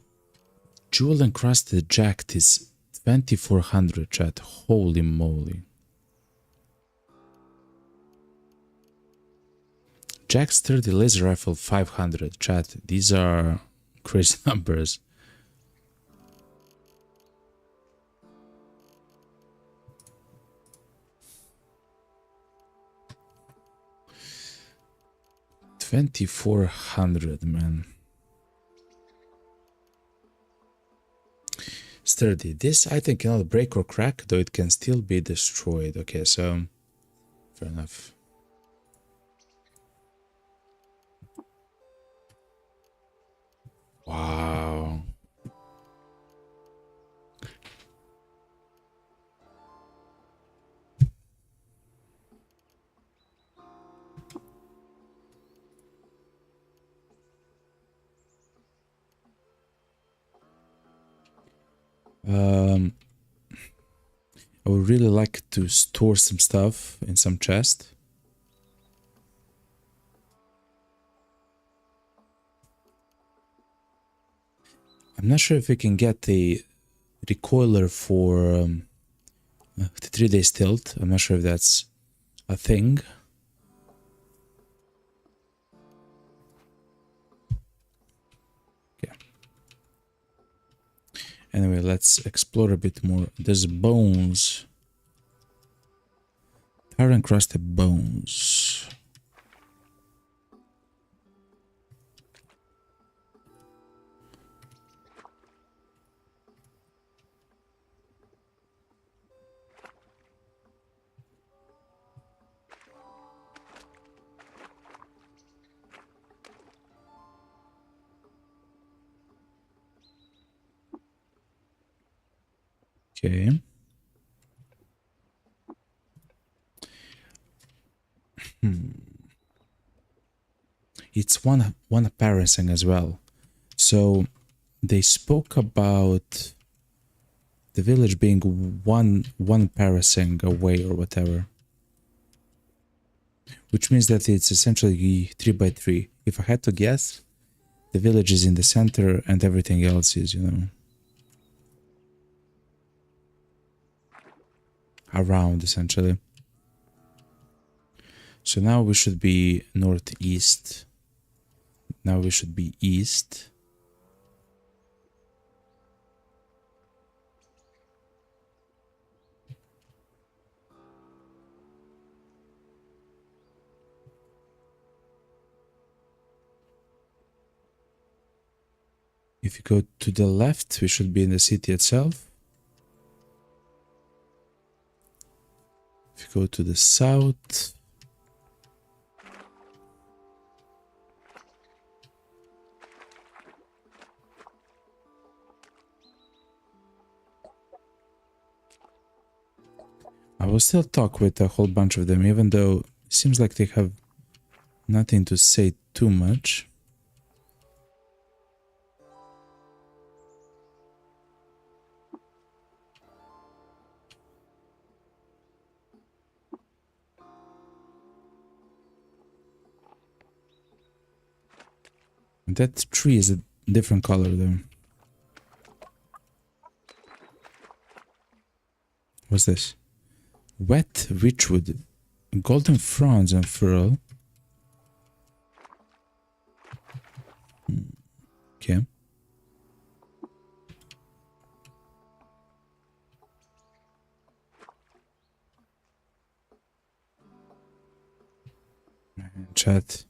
Jewel encrusted jacked is 2400, chat. Holy moly. Jack sturdy laser rifle 500, chat. These are crazy numbers. $2,400, man. Sturdy. This I think cannot break or crack, though it can still be destroyed. Okay, so fair enough. Wow. I would really like to store some stuff in some chest. I'm not sure if we can get the recoiler for the 3-day tilt. I'm not sure if that's a thing. Okay. Anyway, let's explore a bit more. There's bones. Tar encrusted bones. Okay. It's one parasang as well. So they spoke about the village being one parasang away or whatever. Which means that it's essentially 3x3. If I had to guess, the village is in the center and everything else is, you know, around essentially. So now we should be northeast. Now we should be east. If you go to the left, we should be in the city itself. If you go to the south, I will still talk with a whole bunch of them, even though it seems like they have nothing to say too much. That tree is a different color though. What's this? Wet witchwood, golden fronds unfurl. Okay. Chat.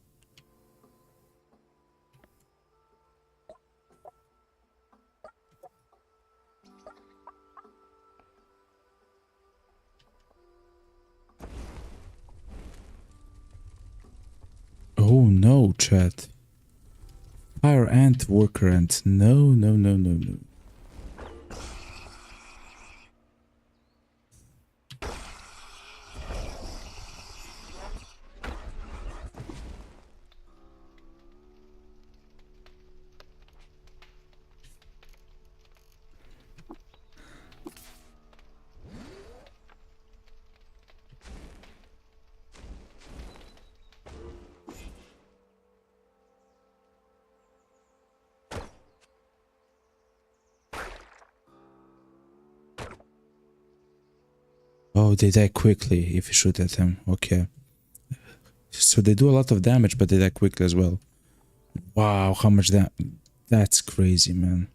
Oh no, chat. Fire ant, worker ant. No, no, no, no, no. Oh, they die quickly if you shoot at them. Okay. So they do a lot of damage, but they die quickly as well. Wow, how much that... That's crazy, man.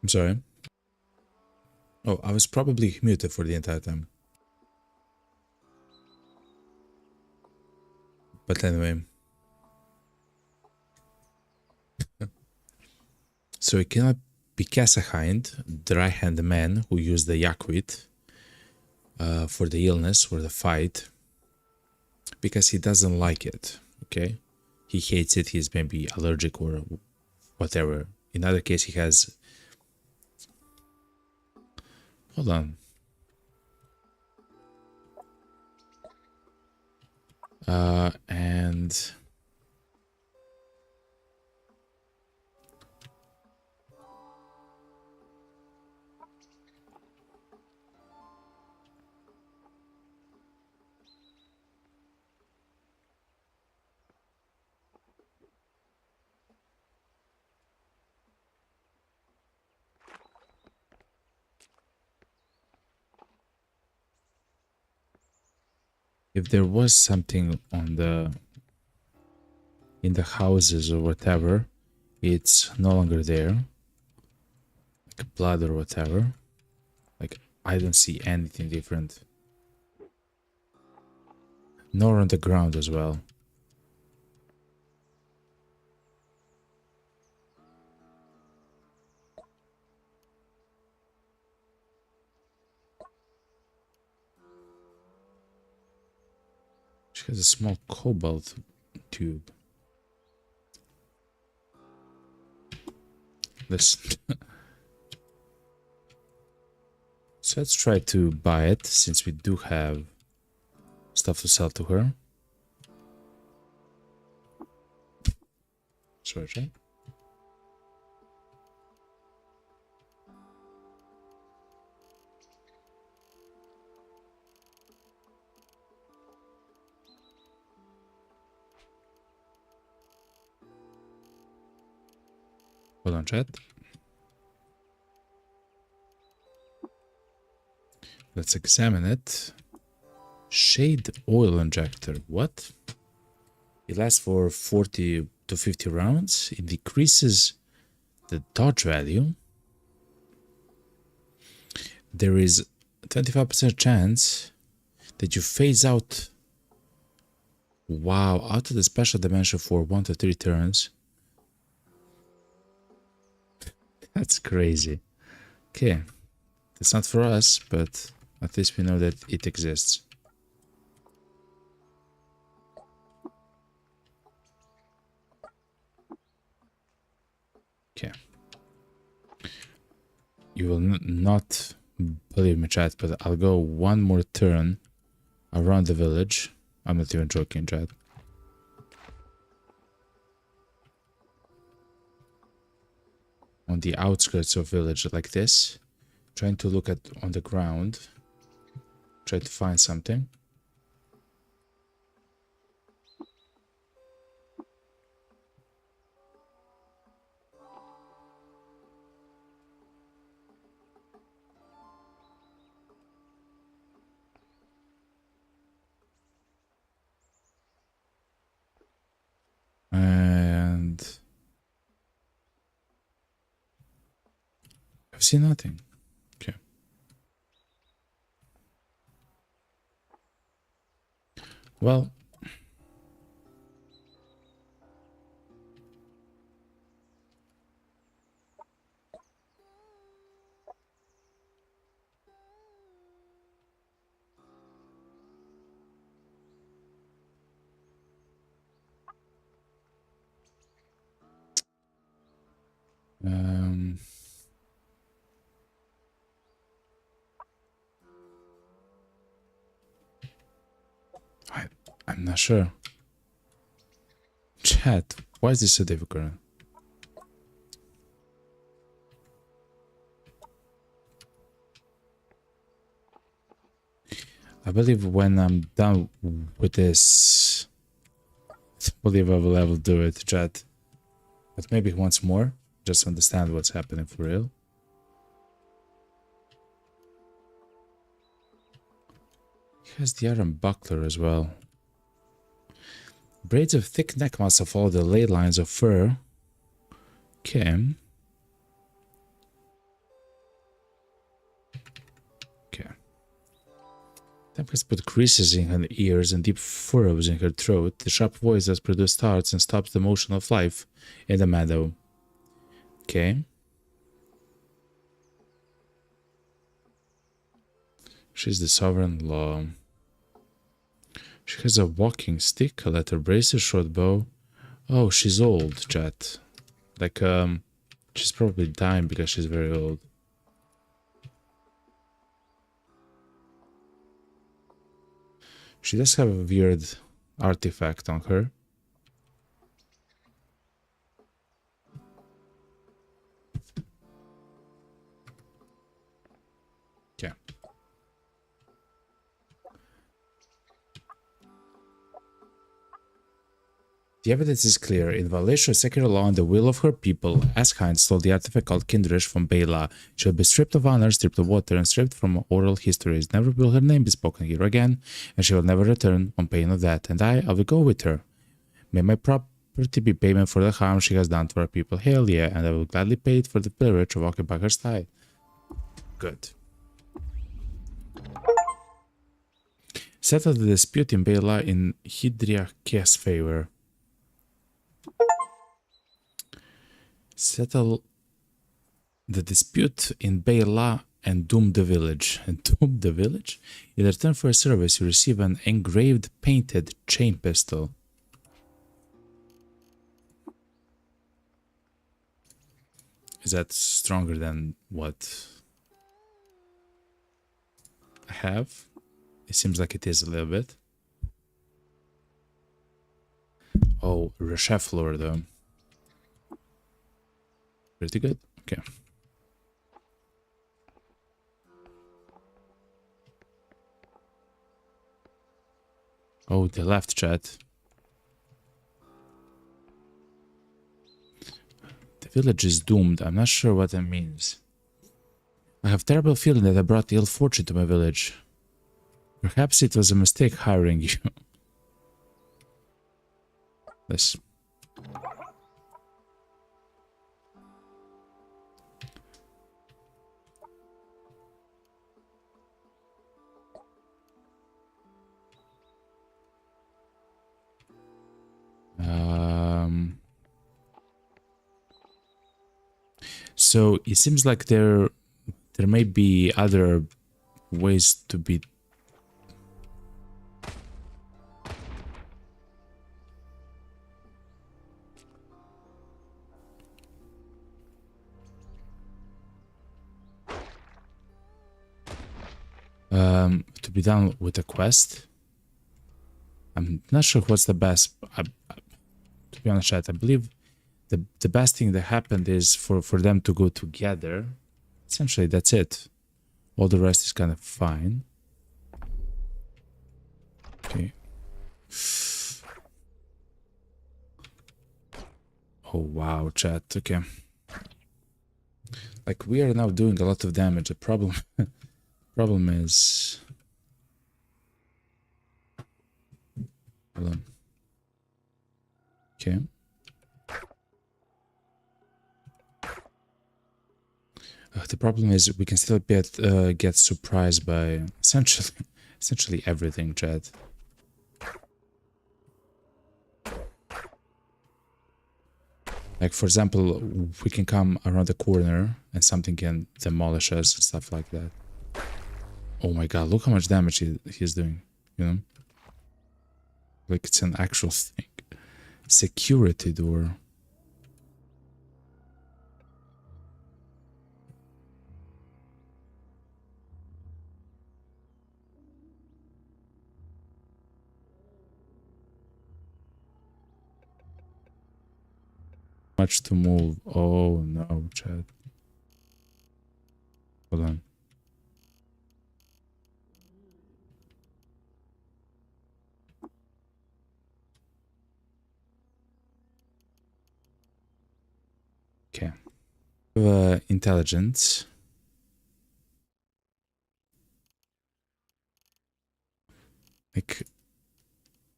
I'm sorry. Oh, I was probably muted for the entire time. But anyway. So it cannot be Kasahind, the right-hand man who used the Yakwit for the illness or the fight, because he doesn't like it, okay? He hates it, he's maybe allergic or whatever. In other case, he has... Hold on. And... if there was something on in the houses or whatever, it's no longer there, like blood or whatever. Like, I don't see anything different, nor on the ground as well. She has a small cobalt tube. This. So let's try to buy it, since we do have stuff to sell to her. Sorry, right? Hold on, chat. Let's examine it. Shade oil injector. What? It lasts for 40 to 50 rounds. It decreases the dodge value. There is a 25% chance that you phase out. Wow, out of the special dimension for 1 to 3 turns. That's crazy. Okay, it's not for us, but at least we know that it exists. Okay. You will not believe me, chat, but I'll go one more turn around the village. I'm not even joking, chat. On the outskirts of village like this, trying to look at on the ground, try to find something. And I've seen nothing. Okay. Well, I'm not sure. Chat, why is this so difficult? I believe when I'm done with this, I believe I will ever do it, chat. But maybe once more, just understand what's happening for real. He has the iron buckler as well. Braids of thick neck muscle follow the ley lines of fur. Okay. Tempest put creases in her ears and deep furrows in her throat. The sharp voice that produces starts and stops the motion of life in the meadow. Okay. She's the sovereign law. She has a walking stick, a letter brace, a short bow. Oh, she's old, chat. Like, she's probably dying because she's very old. She does have a weird artifact on her. Okay. The evidence is clear. In violation of secular law and the will of her people, Askhind stole the artifact called Kindrish from Bela. She will be stripped of honor, stripped of water, and stripped from oral histories. Never will her name be spoken here again, and she will never return on pain of that. And I will go with her. May my property be payment for the harm she has done to our people. Hell yeah, and I will gladly pay it for the privilege of occupying her side. Good. Settle the dispute in Bela in Hydriake's favor. Settle the dispute in Bela and doom the village. And doom the village? In return for a service, you receive an engraved, painted chain pistol. Is that stronger than what I have? It seems like it is a little bit. Oh, Resheflor though. Pretty good. Okay. Oh, the left chat. The village is doomed. I'm not sure what that means. I have a terrible feeling that I brought ill fortune to my village. Perhaps it was a mistake hiring you. This. So it seems like there may be other ways to be. To be done with a quest. I'm not sure what's the best. To be honest, chat, I believe the best thing that happened is for them to go together. Essentially, that's it. All the rest is kind of fine. Okay. Oh wow, chat. Okay. Like we are now doing a lot of damage. The problem is. Hold on. Okay. The problem is we can still get surprised by essentially everything, chat. Like for example, we can come around the corner and something can demolish us and stuff like that. Oh my god, look how much damage he's doing, you know? Like it's an actual thing. Security door. Much to move. Oh no, chat. Hold on. Okay. Intelligence. Like,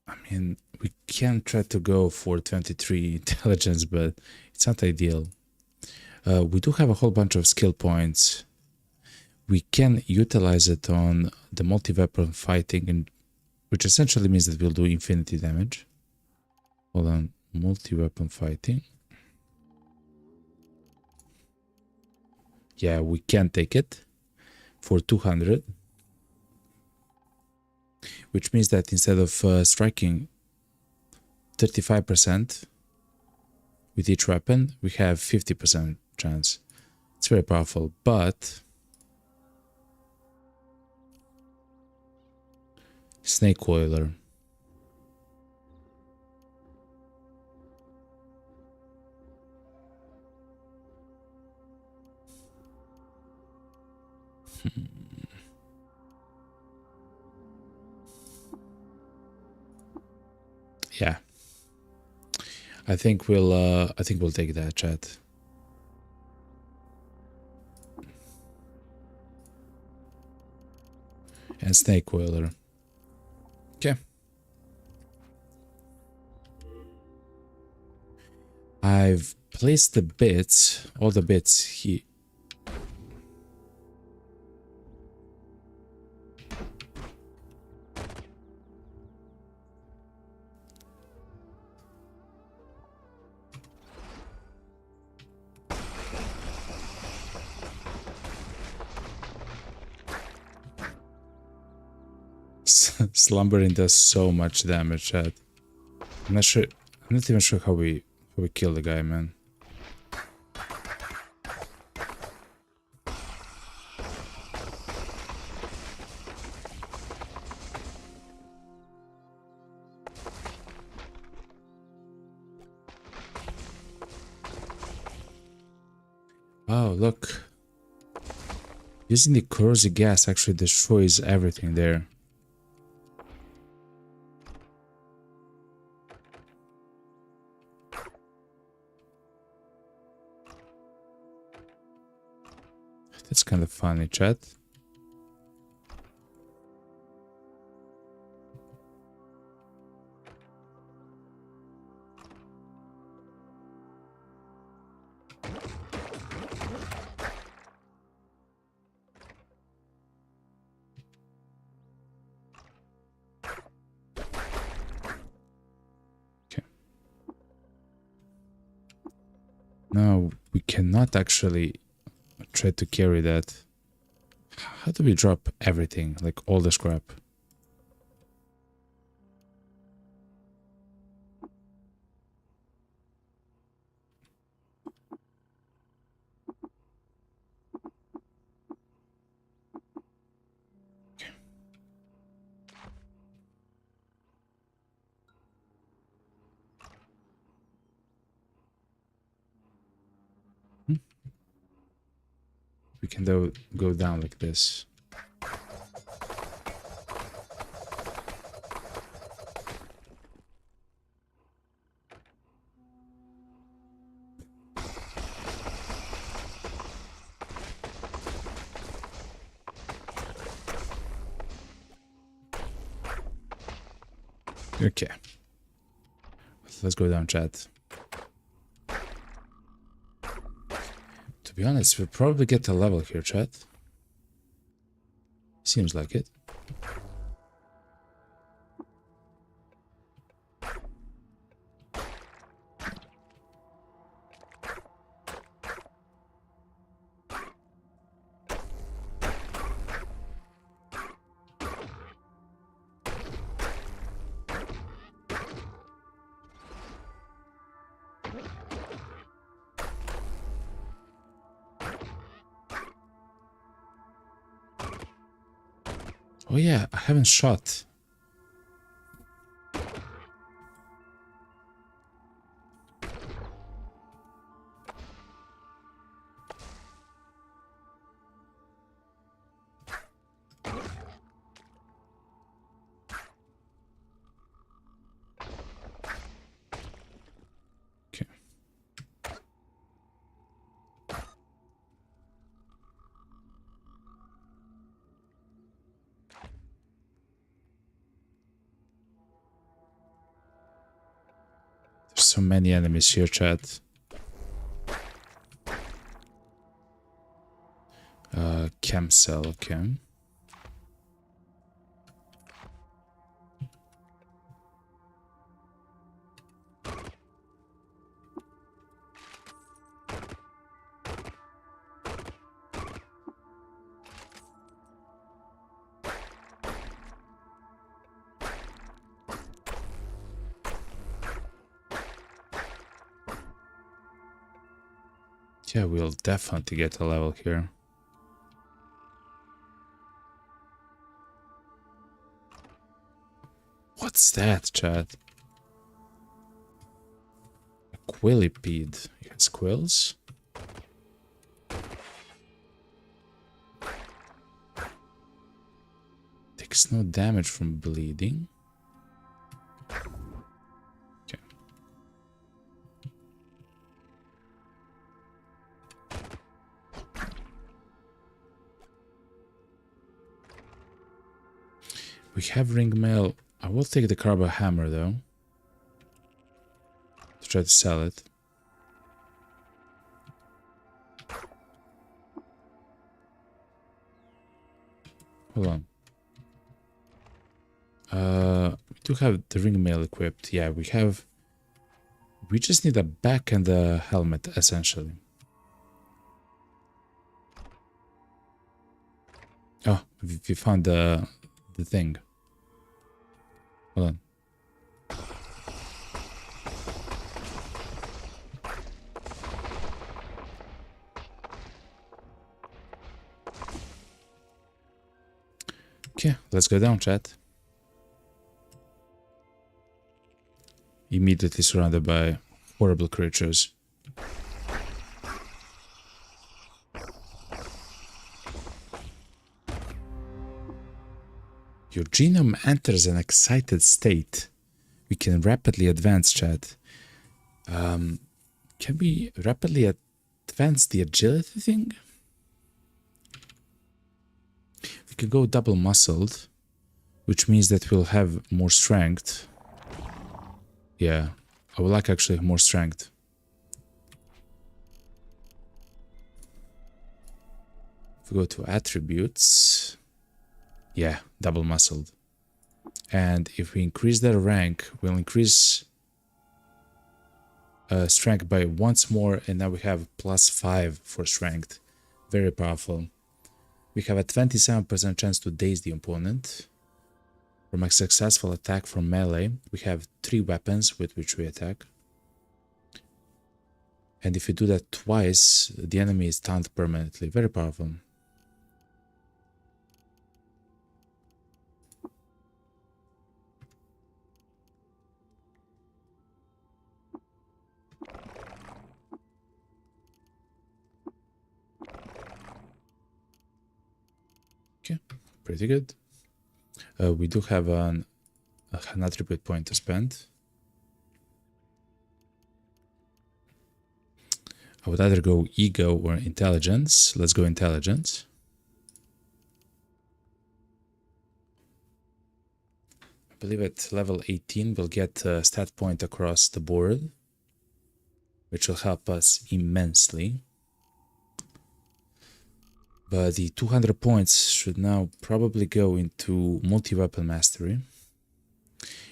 I mean, we can try to go for 23 intelligence, but it's not ideal. We do have a whole bunch of skill points. we can utilize it on the multi-weapon fighting, and which essentially means that we'll do infinity damage. Hold on, multi-weapon fighting. Yeah, we can take it for 200. Which means that instead of striking 35% with each weapon, we have 50% chance. It's very powerful, but Snake Oiler. Yeah. I think we'll take that, chat. And Snake Oiler. Okay. I've placed the bits, all the bits here. Slumbering does so much damage, chat. I'm not even sure how we kill the guy, man. Oh, look. Using the corrosive gas actually destroys everything there. That's kind of funny, chat. Okay. Now we cannot actually try to carry that. How do we drop everything, like all the scrap? Okay. We can go down like this. Okay. Let's go down, chat. To be honest, we'll probably get a level here, chat. Seems like it. Oh yeah, I haven't shot. Okay. There's so many enemies here, chat. Gem cell, okay. Yeah, we'll definitely get a level here. What's that, chat? A quillipede. It has quills? Takes no damage from bleeding. Okay. We have ring mail. I will take the carbo hammer though. To try to sell it. Hold on. We do have the ring mail equipped. Yeah, we have. We just need a back and a helmet, essentially. Oh, we found the thing. Hold on. Okay, let's go down, chat. Immediately surrounded by horrible creatures. Your genome enters an excited state. We can rapidly advance, chat. Can we rapidly advance the agility thing? We can go double muscled, which means that we'll have more strength. Yeah, I would like actually more strength. If we go to attributes, yeah, double muscled. And if we increase that rank, we'll increase strength by once more, and now we have +5 for strength. Very powerful. We have a 27% chance to daze the opponent. From a successful attack from melee, we have 3 weapons with which we attack. And if you do that twice, the enemy is stunned permanently. Very powerful. Okay, pretty good. We do have an attribute point to spend. I would either go ego or intelligence. Let's go intelligence. I believe at level 18 we'll get a stat point across the board, which will help us immensely. But the 200 points should now probably go into multi-weapon mastery.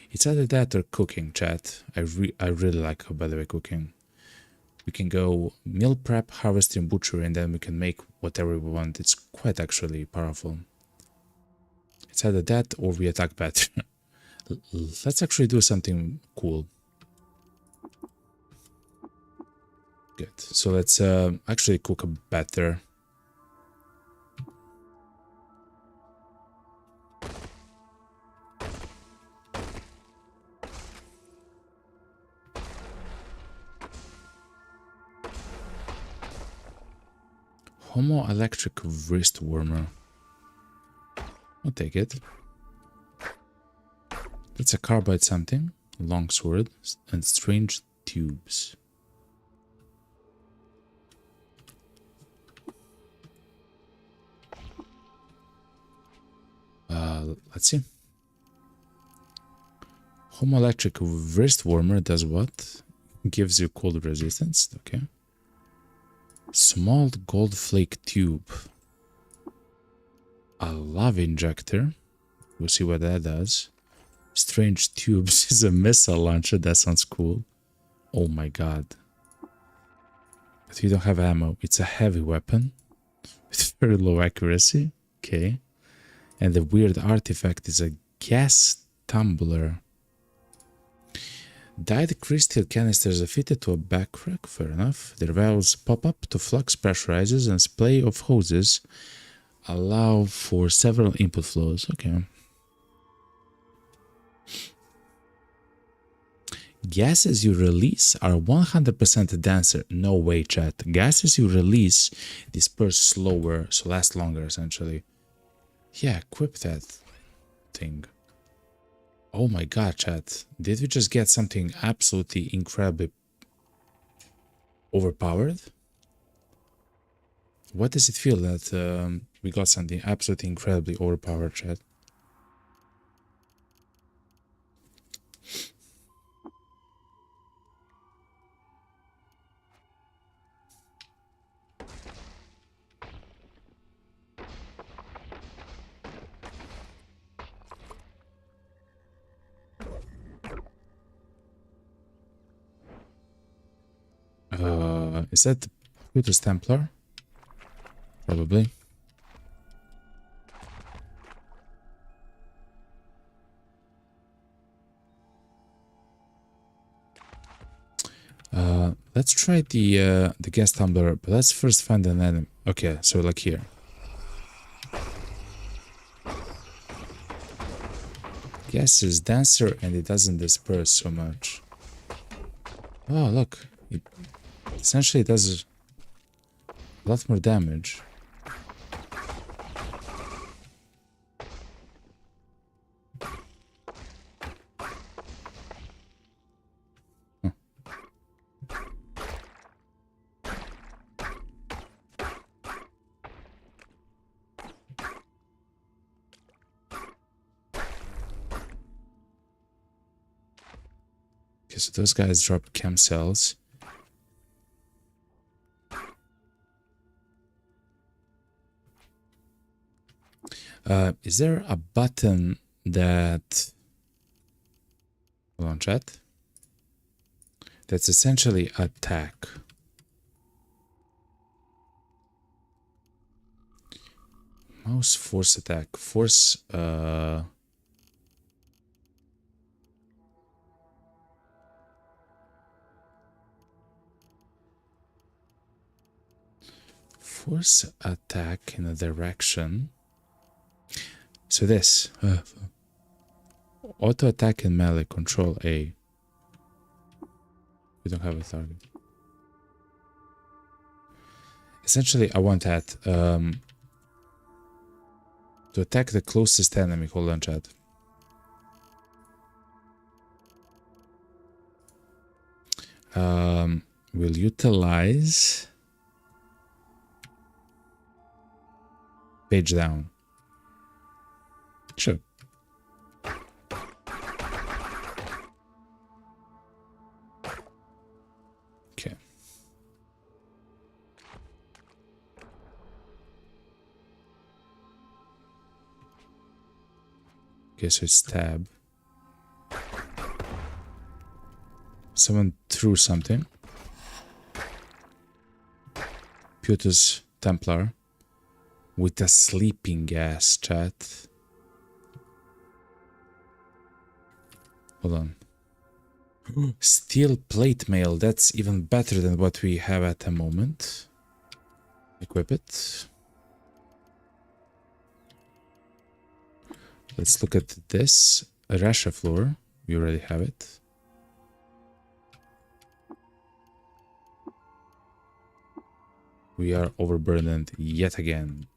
It's either that or cooking, chat. I really like, by the way, cooking. We can go meal prep, harvesting, butchery, and then we can make whatever we want. It's quite actually powerful. It's either that or we attack better. Let's actually do something cool. Good. So let's actually cook better. Homo electric wrist warmer. I'll take it. That's a carbide something. Longsword and strange tubes. Let's see. Homo electric wrist warmer does what? Gives you cold resistance. Okay. Small gold flake tube. a lava injector. We'll see what that does. Strange tubes is a missile launcher. That sounds cool. Oh my god. But we don't have ammo. It's a heavy weapon with very low accuracy. Okay. And the weird artifact is a gas tumbler. Dyed crystal canisters are fitted to a backpack. Fair enough. Their valves pop up to flux pressurizers, and splay of hoses allow for several input flows. Okay. Gases you release are 100% denser. No way, chat. Gases you release disperse slower, so last longer, essentially. Yeah, equip that thing. Oh my god, chat. Did we just get something absolutely incredibly overpowered? What does it feel that we got something absolutely incredibly overpowered, chat? Is that the Plutus Templar? Probably. Let's try the gas tumbler, but let's first find an enemy. Okay, so like here. Gas is denser and it doesn't disperse so much. Oh, look. It essentially does a lot more damage. Huh. Okay, so those guys drop chem cells. Is there a button that... Hold on, chat. That's essentially attack. Mouse force attack. Force... Force attack in a direction. So this. Auto attack and melee. Control A. We don't have a target. Essentially, I want that. To attack the closest enemy. Hold on, chat. We'll utilize... Page down. Sure. Okay. Okay, so it's tab. Someone threw something. Plutus Templar. With a sleeping gas, chat. Hold on. Steel plate mail. That's even better than what we have at the moment. Equip it. Let's look at this. A Rasha floor. We already have it. We are overburdened yet again.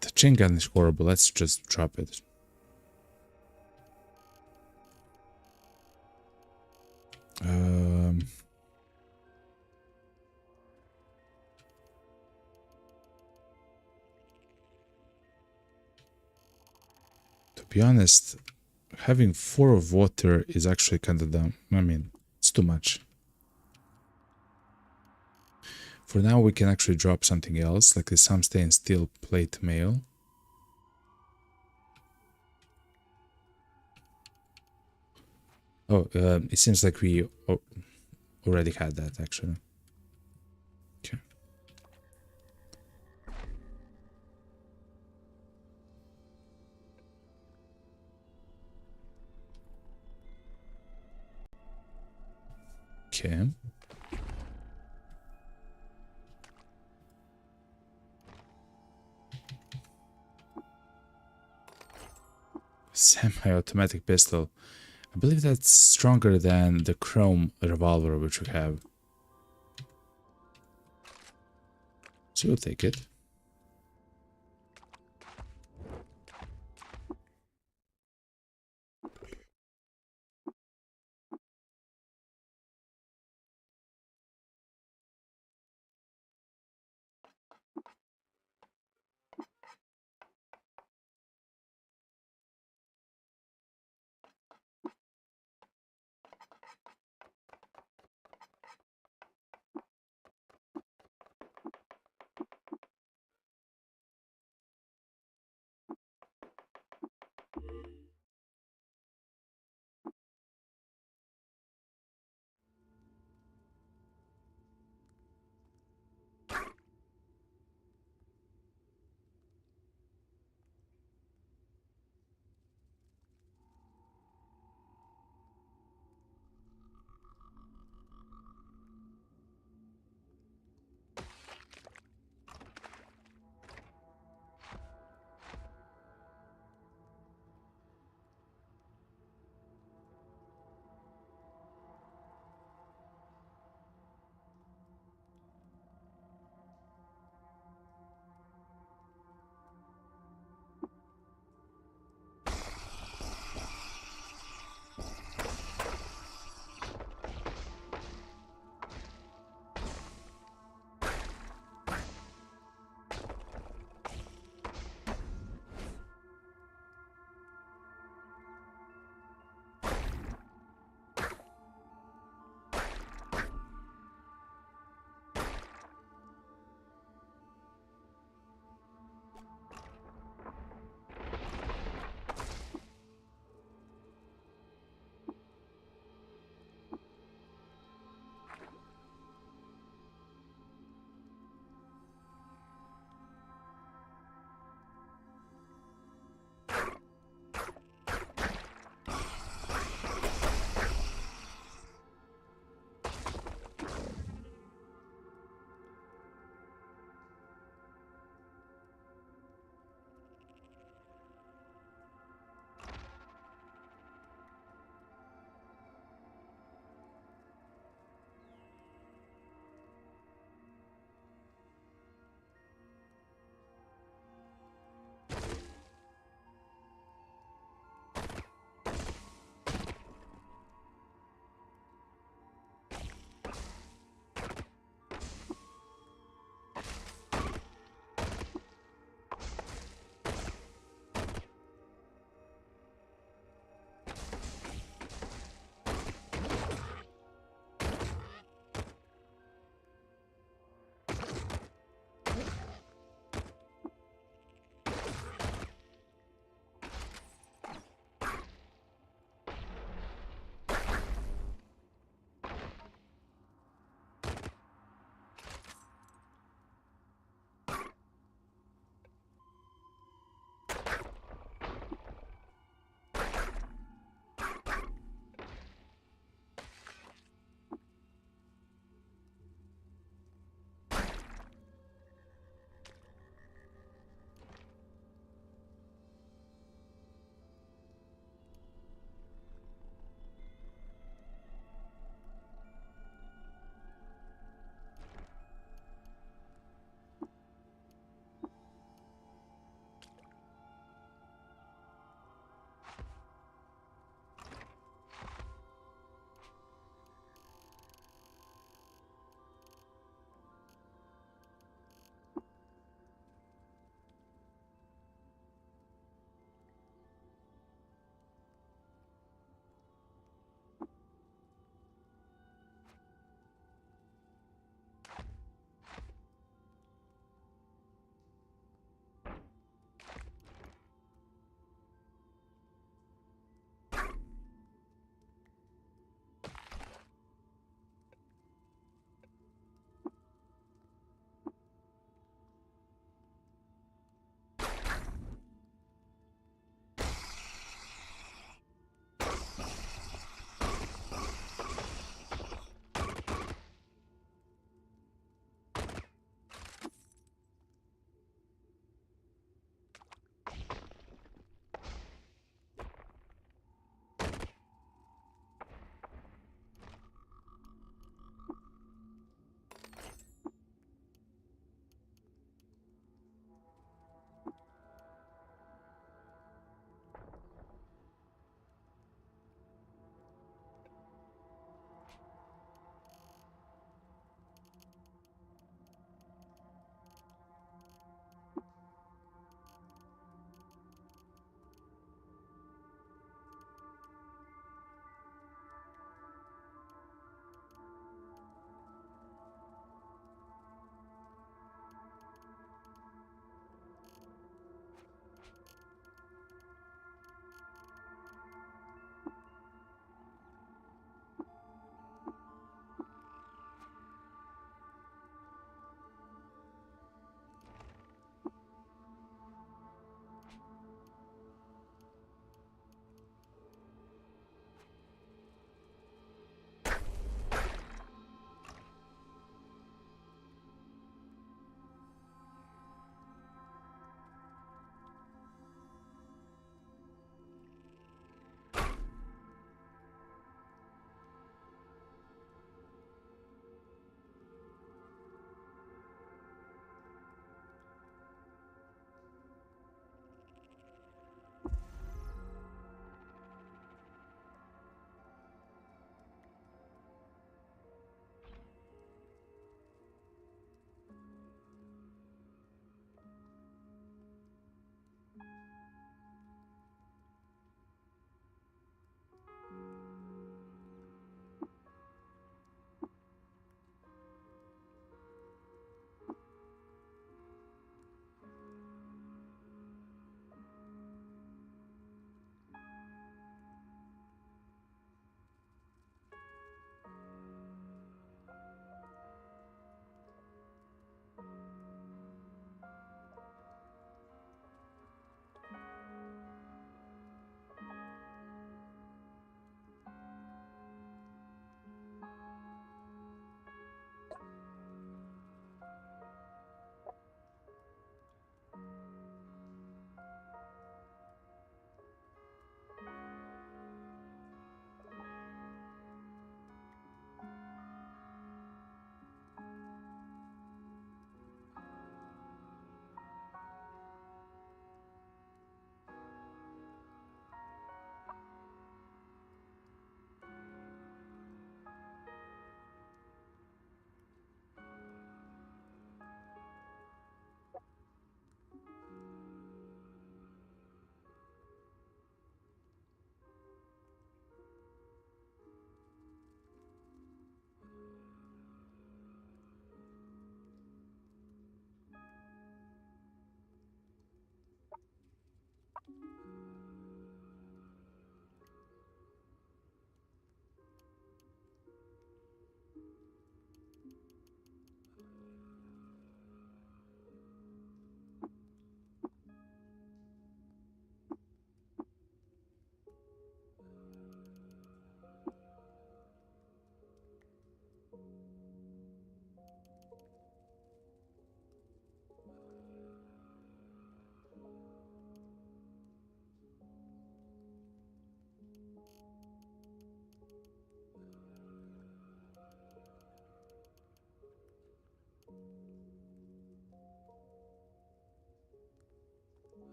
The chain gun is horrible. Let's just drop it. To be honest, having 4 of water is actually kind of dumb. I mean, it's too much. For now, we can actually drop something else, like the some stay and steel plate mail. Oh, it seems like we already had that, actually. Okay. Okay. Semi-automatic pistol. I believe that's stronger than the chrome revolver which we have. So we'll take it.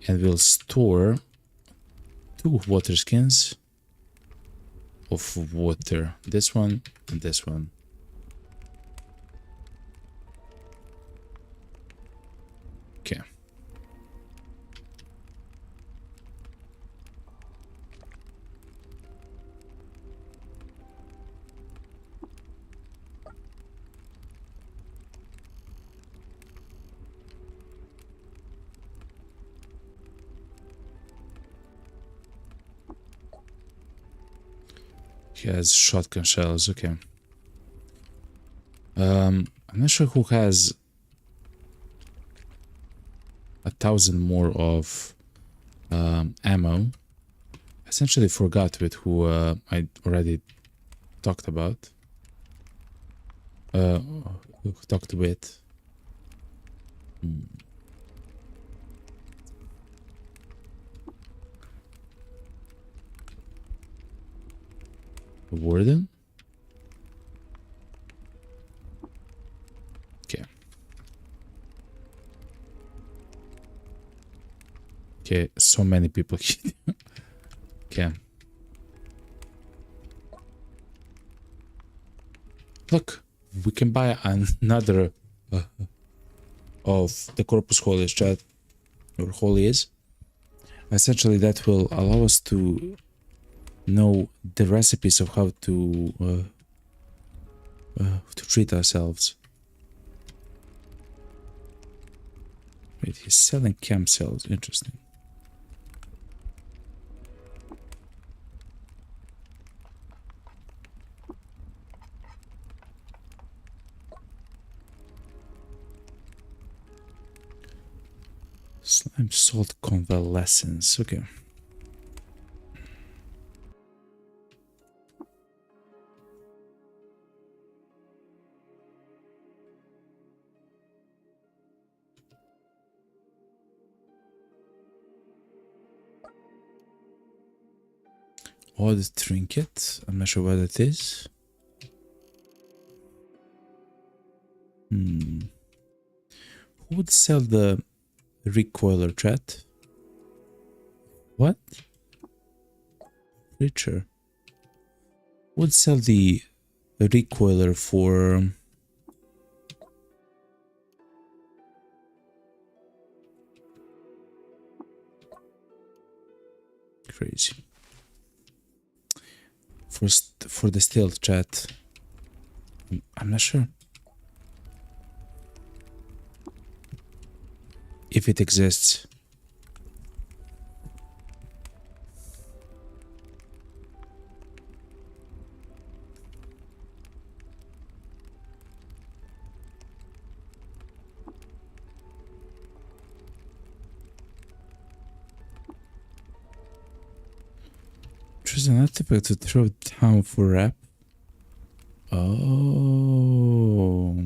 and we'll store 2 water skins of water. This one and this one. Okay. He has shotgun shells, okay. I'm not sure who has 1,000 more of ammo. Essentially forgot with who I already talked about. Who talked with. Warden? Okay. Okay, so many people here. Okay. Look, we can buy another of the Corpus Holies, chat, or Holies. Essentially, that will allow us to know the recipes of how to treat ourselves. Wait, he's selling chem cells. Interesting. Slime salt convalescence. Okay. Odd trinket. I'm not sure what it is. Who would sell the recoiler, chat? What? Richer. Would sell the recoiler for crazy. For the stealth, chat. I'm not sure if it exists. Choose an artifact to throw down for rep. Oh.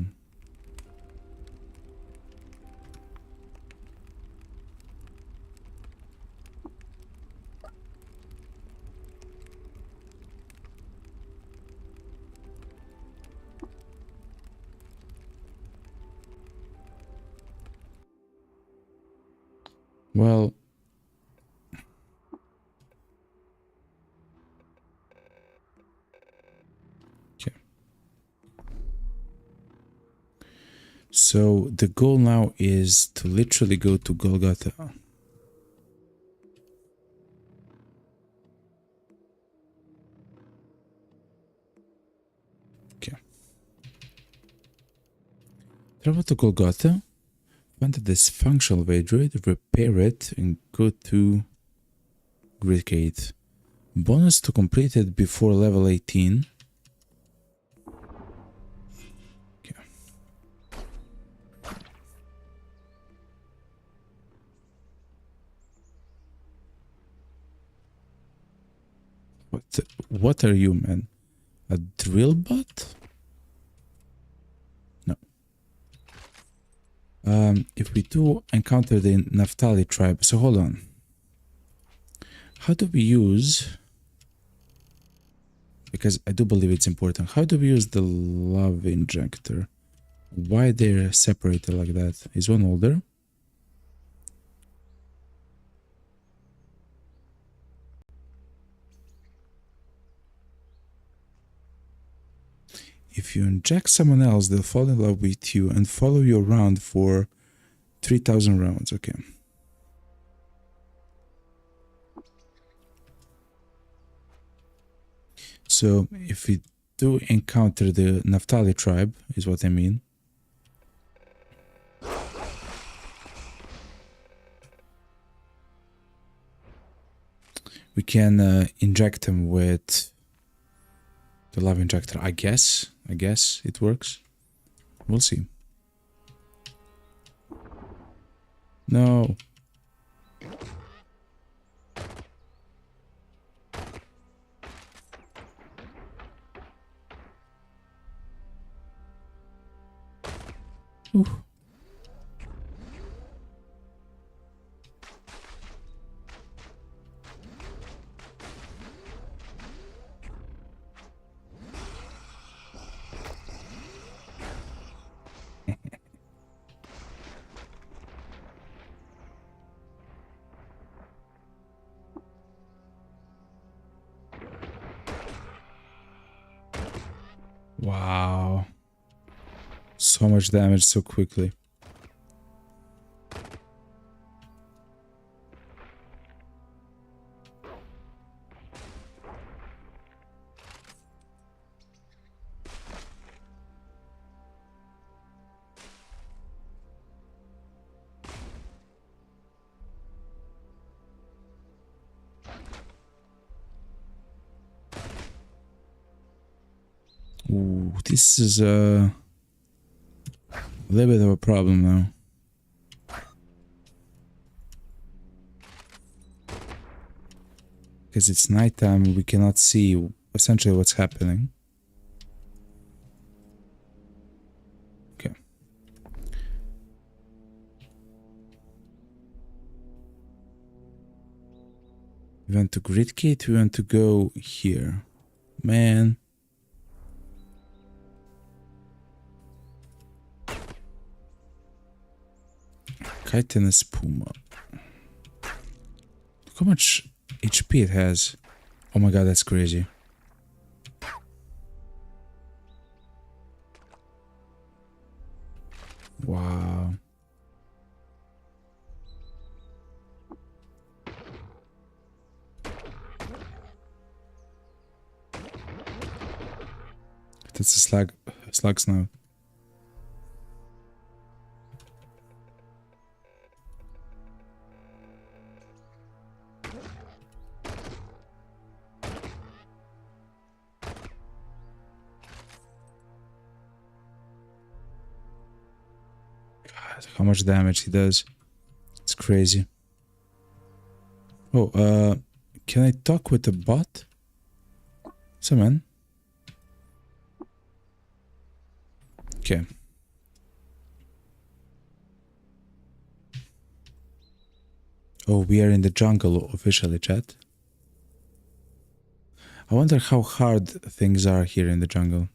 Well, okay. So the goal now is to literally go to Golgotha. Okay. Travel to Golgotha. Find the dysfunctional way droid, repair it, and go to Gridgate. Bonus to complete it before level 18. Okay. What are you, man? A drill bot? No. If we do encounter the Naphtali tribe, so hold on. How do we use, because I do believe it's important, how do we use the love injector? Why they're separated like that? Is one older? If you inject someone else, they'll fall in love with you and follow you around for 3,000 rounds. Okay. So if we do encounter the Naphtali tribe, is what I mean. We can inject him with the love injector. I guess it works. We'll see. No. Ooh. Wow. So much damage so quickly. Ooh, this is a little bit of a problem now. Because it's nighttime, we cannot see essentially what's happening. Okay. We want to grid gate, we want to go here. Man. Chitinous Puma. Look how much HP it has. Oh my god, that's crazy. Wow. That's a slug snout. How much damage he does. It's crazy. Oh, can I talk with the bot? Someone? Okay. Oh, we are in the jungle officially, chat. I wonder how hard things are here in the jungle.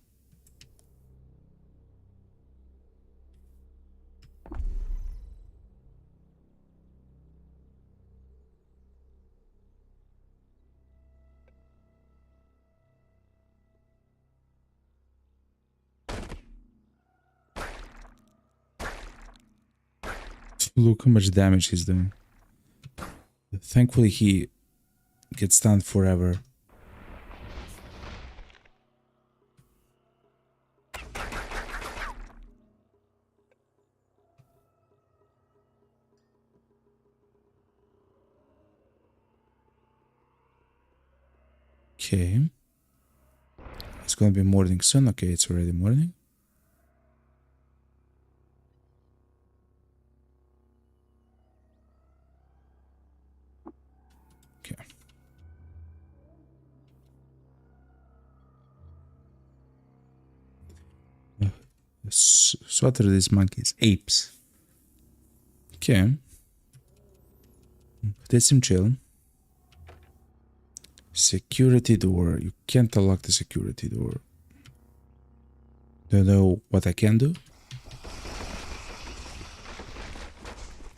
Look how much damage he's doing. Thankfully, he gets stunned forever. Okay. It's gonna be morning soon. Okay, it's already morning. Okay. So what are these monkeys? Apes. Okay. Let him chill. Security door. You can't unlock the security door. Don't know what I can do?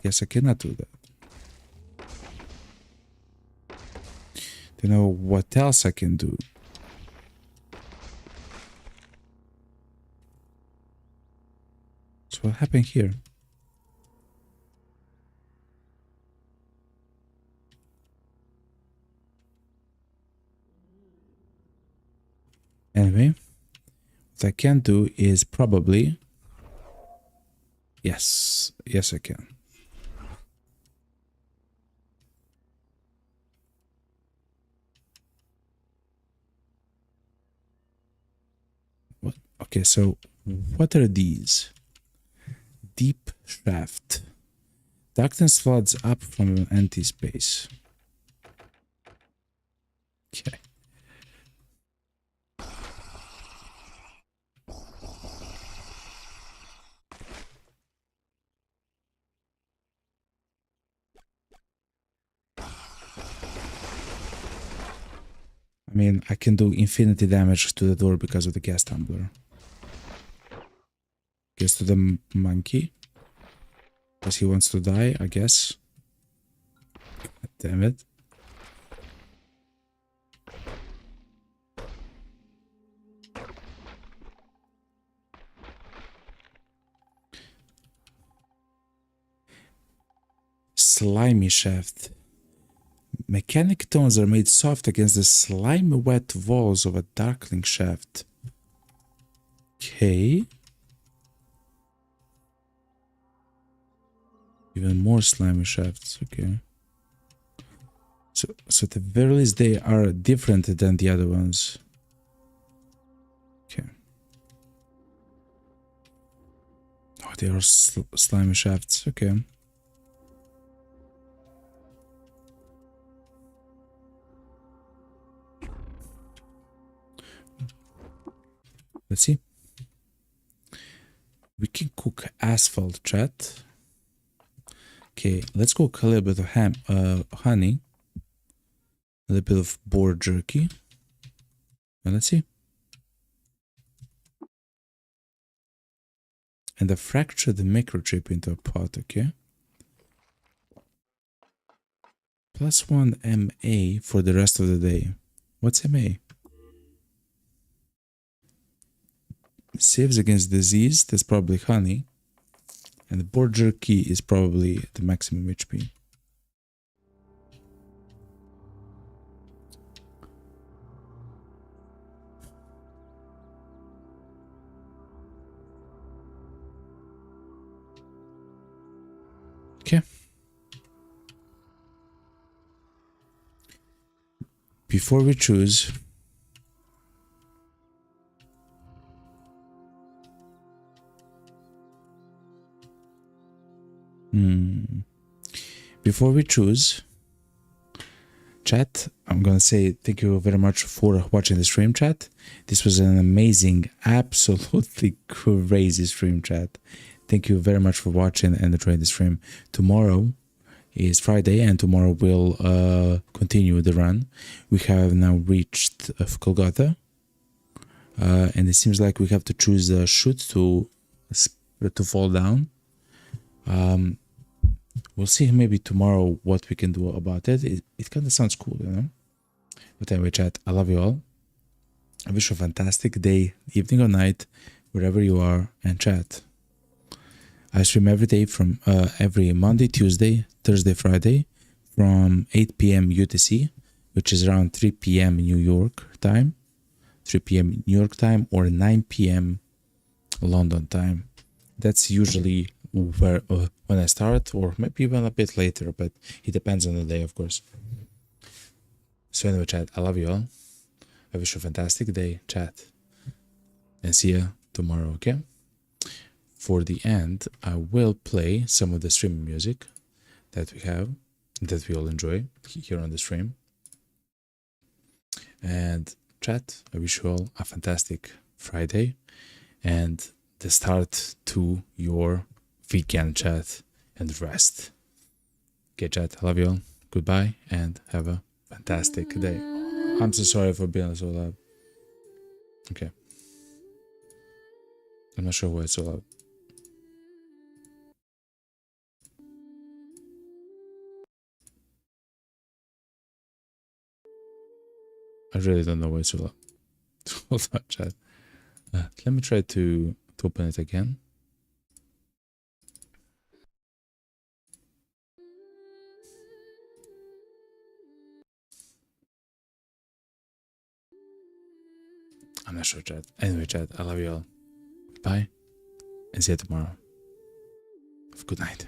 Yes, I cannot do that. Don't know what else I can do. what happened here? Anyway, what I can do is probably... Yes, yes I can. What? Okay, so what are these? Deep shaft. Darkness floods up from an empty space. Okay. I mean, I can do infinity damage to the door because of the gas tumbler. Guess to the monkey. Because he wants to die, I guess. Damn it. Slimy shaft. Mechanic tones are made soft against the slimy wet walls of a darkling shaft. Okay. Even more slimy shafts, okay. So at the very least they are different than the other ones. Okay. Oh, they are slimy shafts, okay. Let's see. We can cook asphalt, chat. Okay, let's cook a little bit of honey. A little bit of boar jerky. And let's see. And I fractured the microchip into a pot, okay? +1 MA for the rest of the day. What's MA? Saves against disease, that's probably honey. And the boar jerky is probably the maximum HP. Okay. Before we choose... Before we choose, chat, I'm gonna say thank you very much for watching the stream, chat. This was an amazing, absolutely crazy stream, chat. Thank you very much for watching and enjoying the stream. Tomorrow is Friday, and tomorrow we'll continue the run. We have now reached Kolgata, and it seems like we have to choose a chute to fall down. We'll see maybe tomorrow what we can do about it. It kind of sounds cool, you know? But anyway, chat, I love you all. I wish you a fantastic day, evening or night, wherever you are, and chat. I stream every day from every Monday, Tuesday, Thursday, Friday from 8 p.m. UTC, which is around 3 p.m. New York time, 3 p.m. New York time, or 9 p.m. London time. That's usually where when I start, or maybe even a bit later, but it depends on the day, of course. So anyway, chat, I love you all. I wish you a fantastic day, chat, and see you tomorrow, okay? For the end, I will play some of the stream music that we have, that we all enjoy here on the stream. And chat, I wish you all a fantastic Friday and the start to your weekend, chat, and rest. Okay, chat, I love you all. Goodbye and have a fantastic day. I'm so sorry for being so loud. Okay. I'm not sure why it's so loud. I really don't know why it's so loud. Hold on, chat. Let me try to open it again. I'm not sure, chat. Anyway, chat, I love you all. Bye, and see you tomorrow. Have a good night.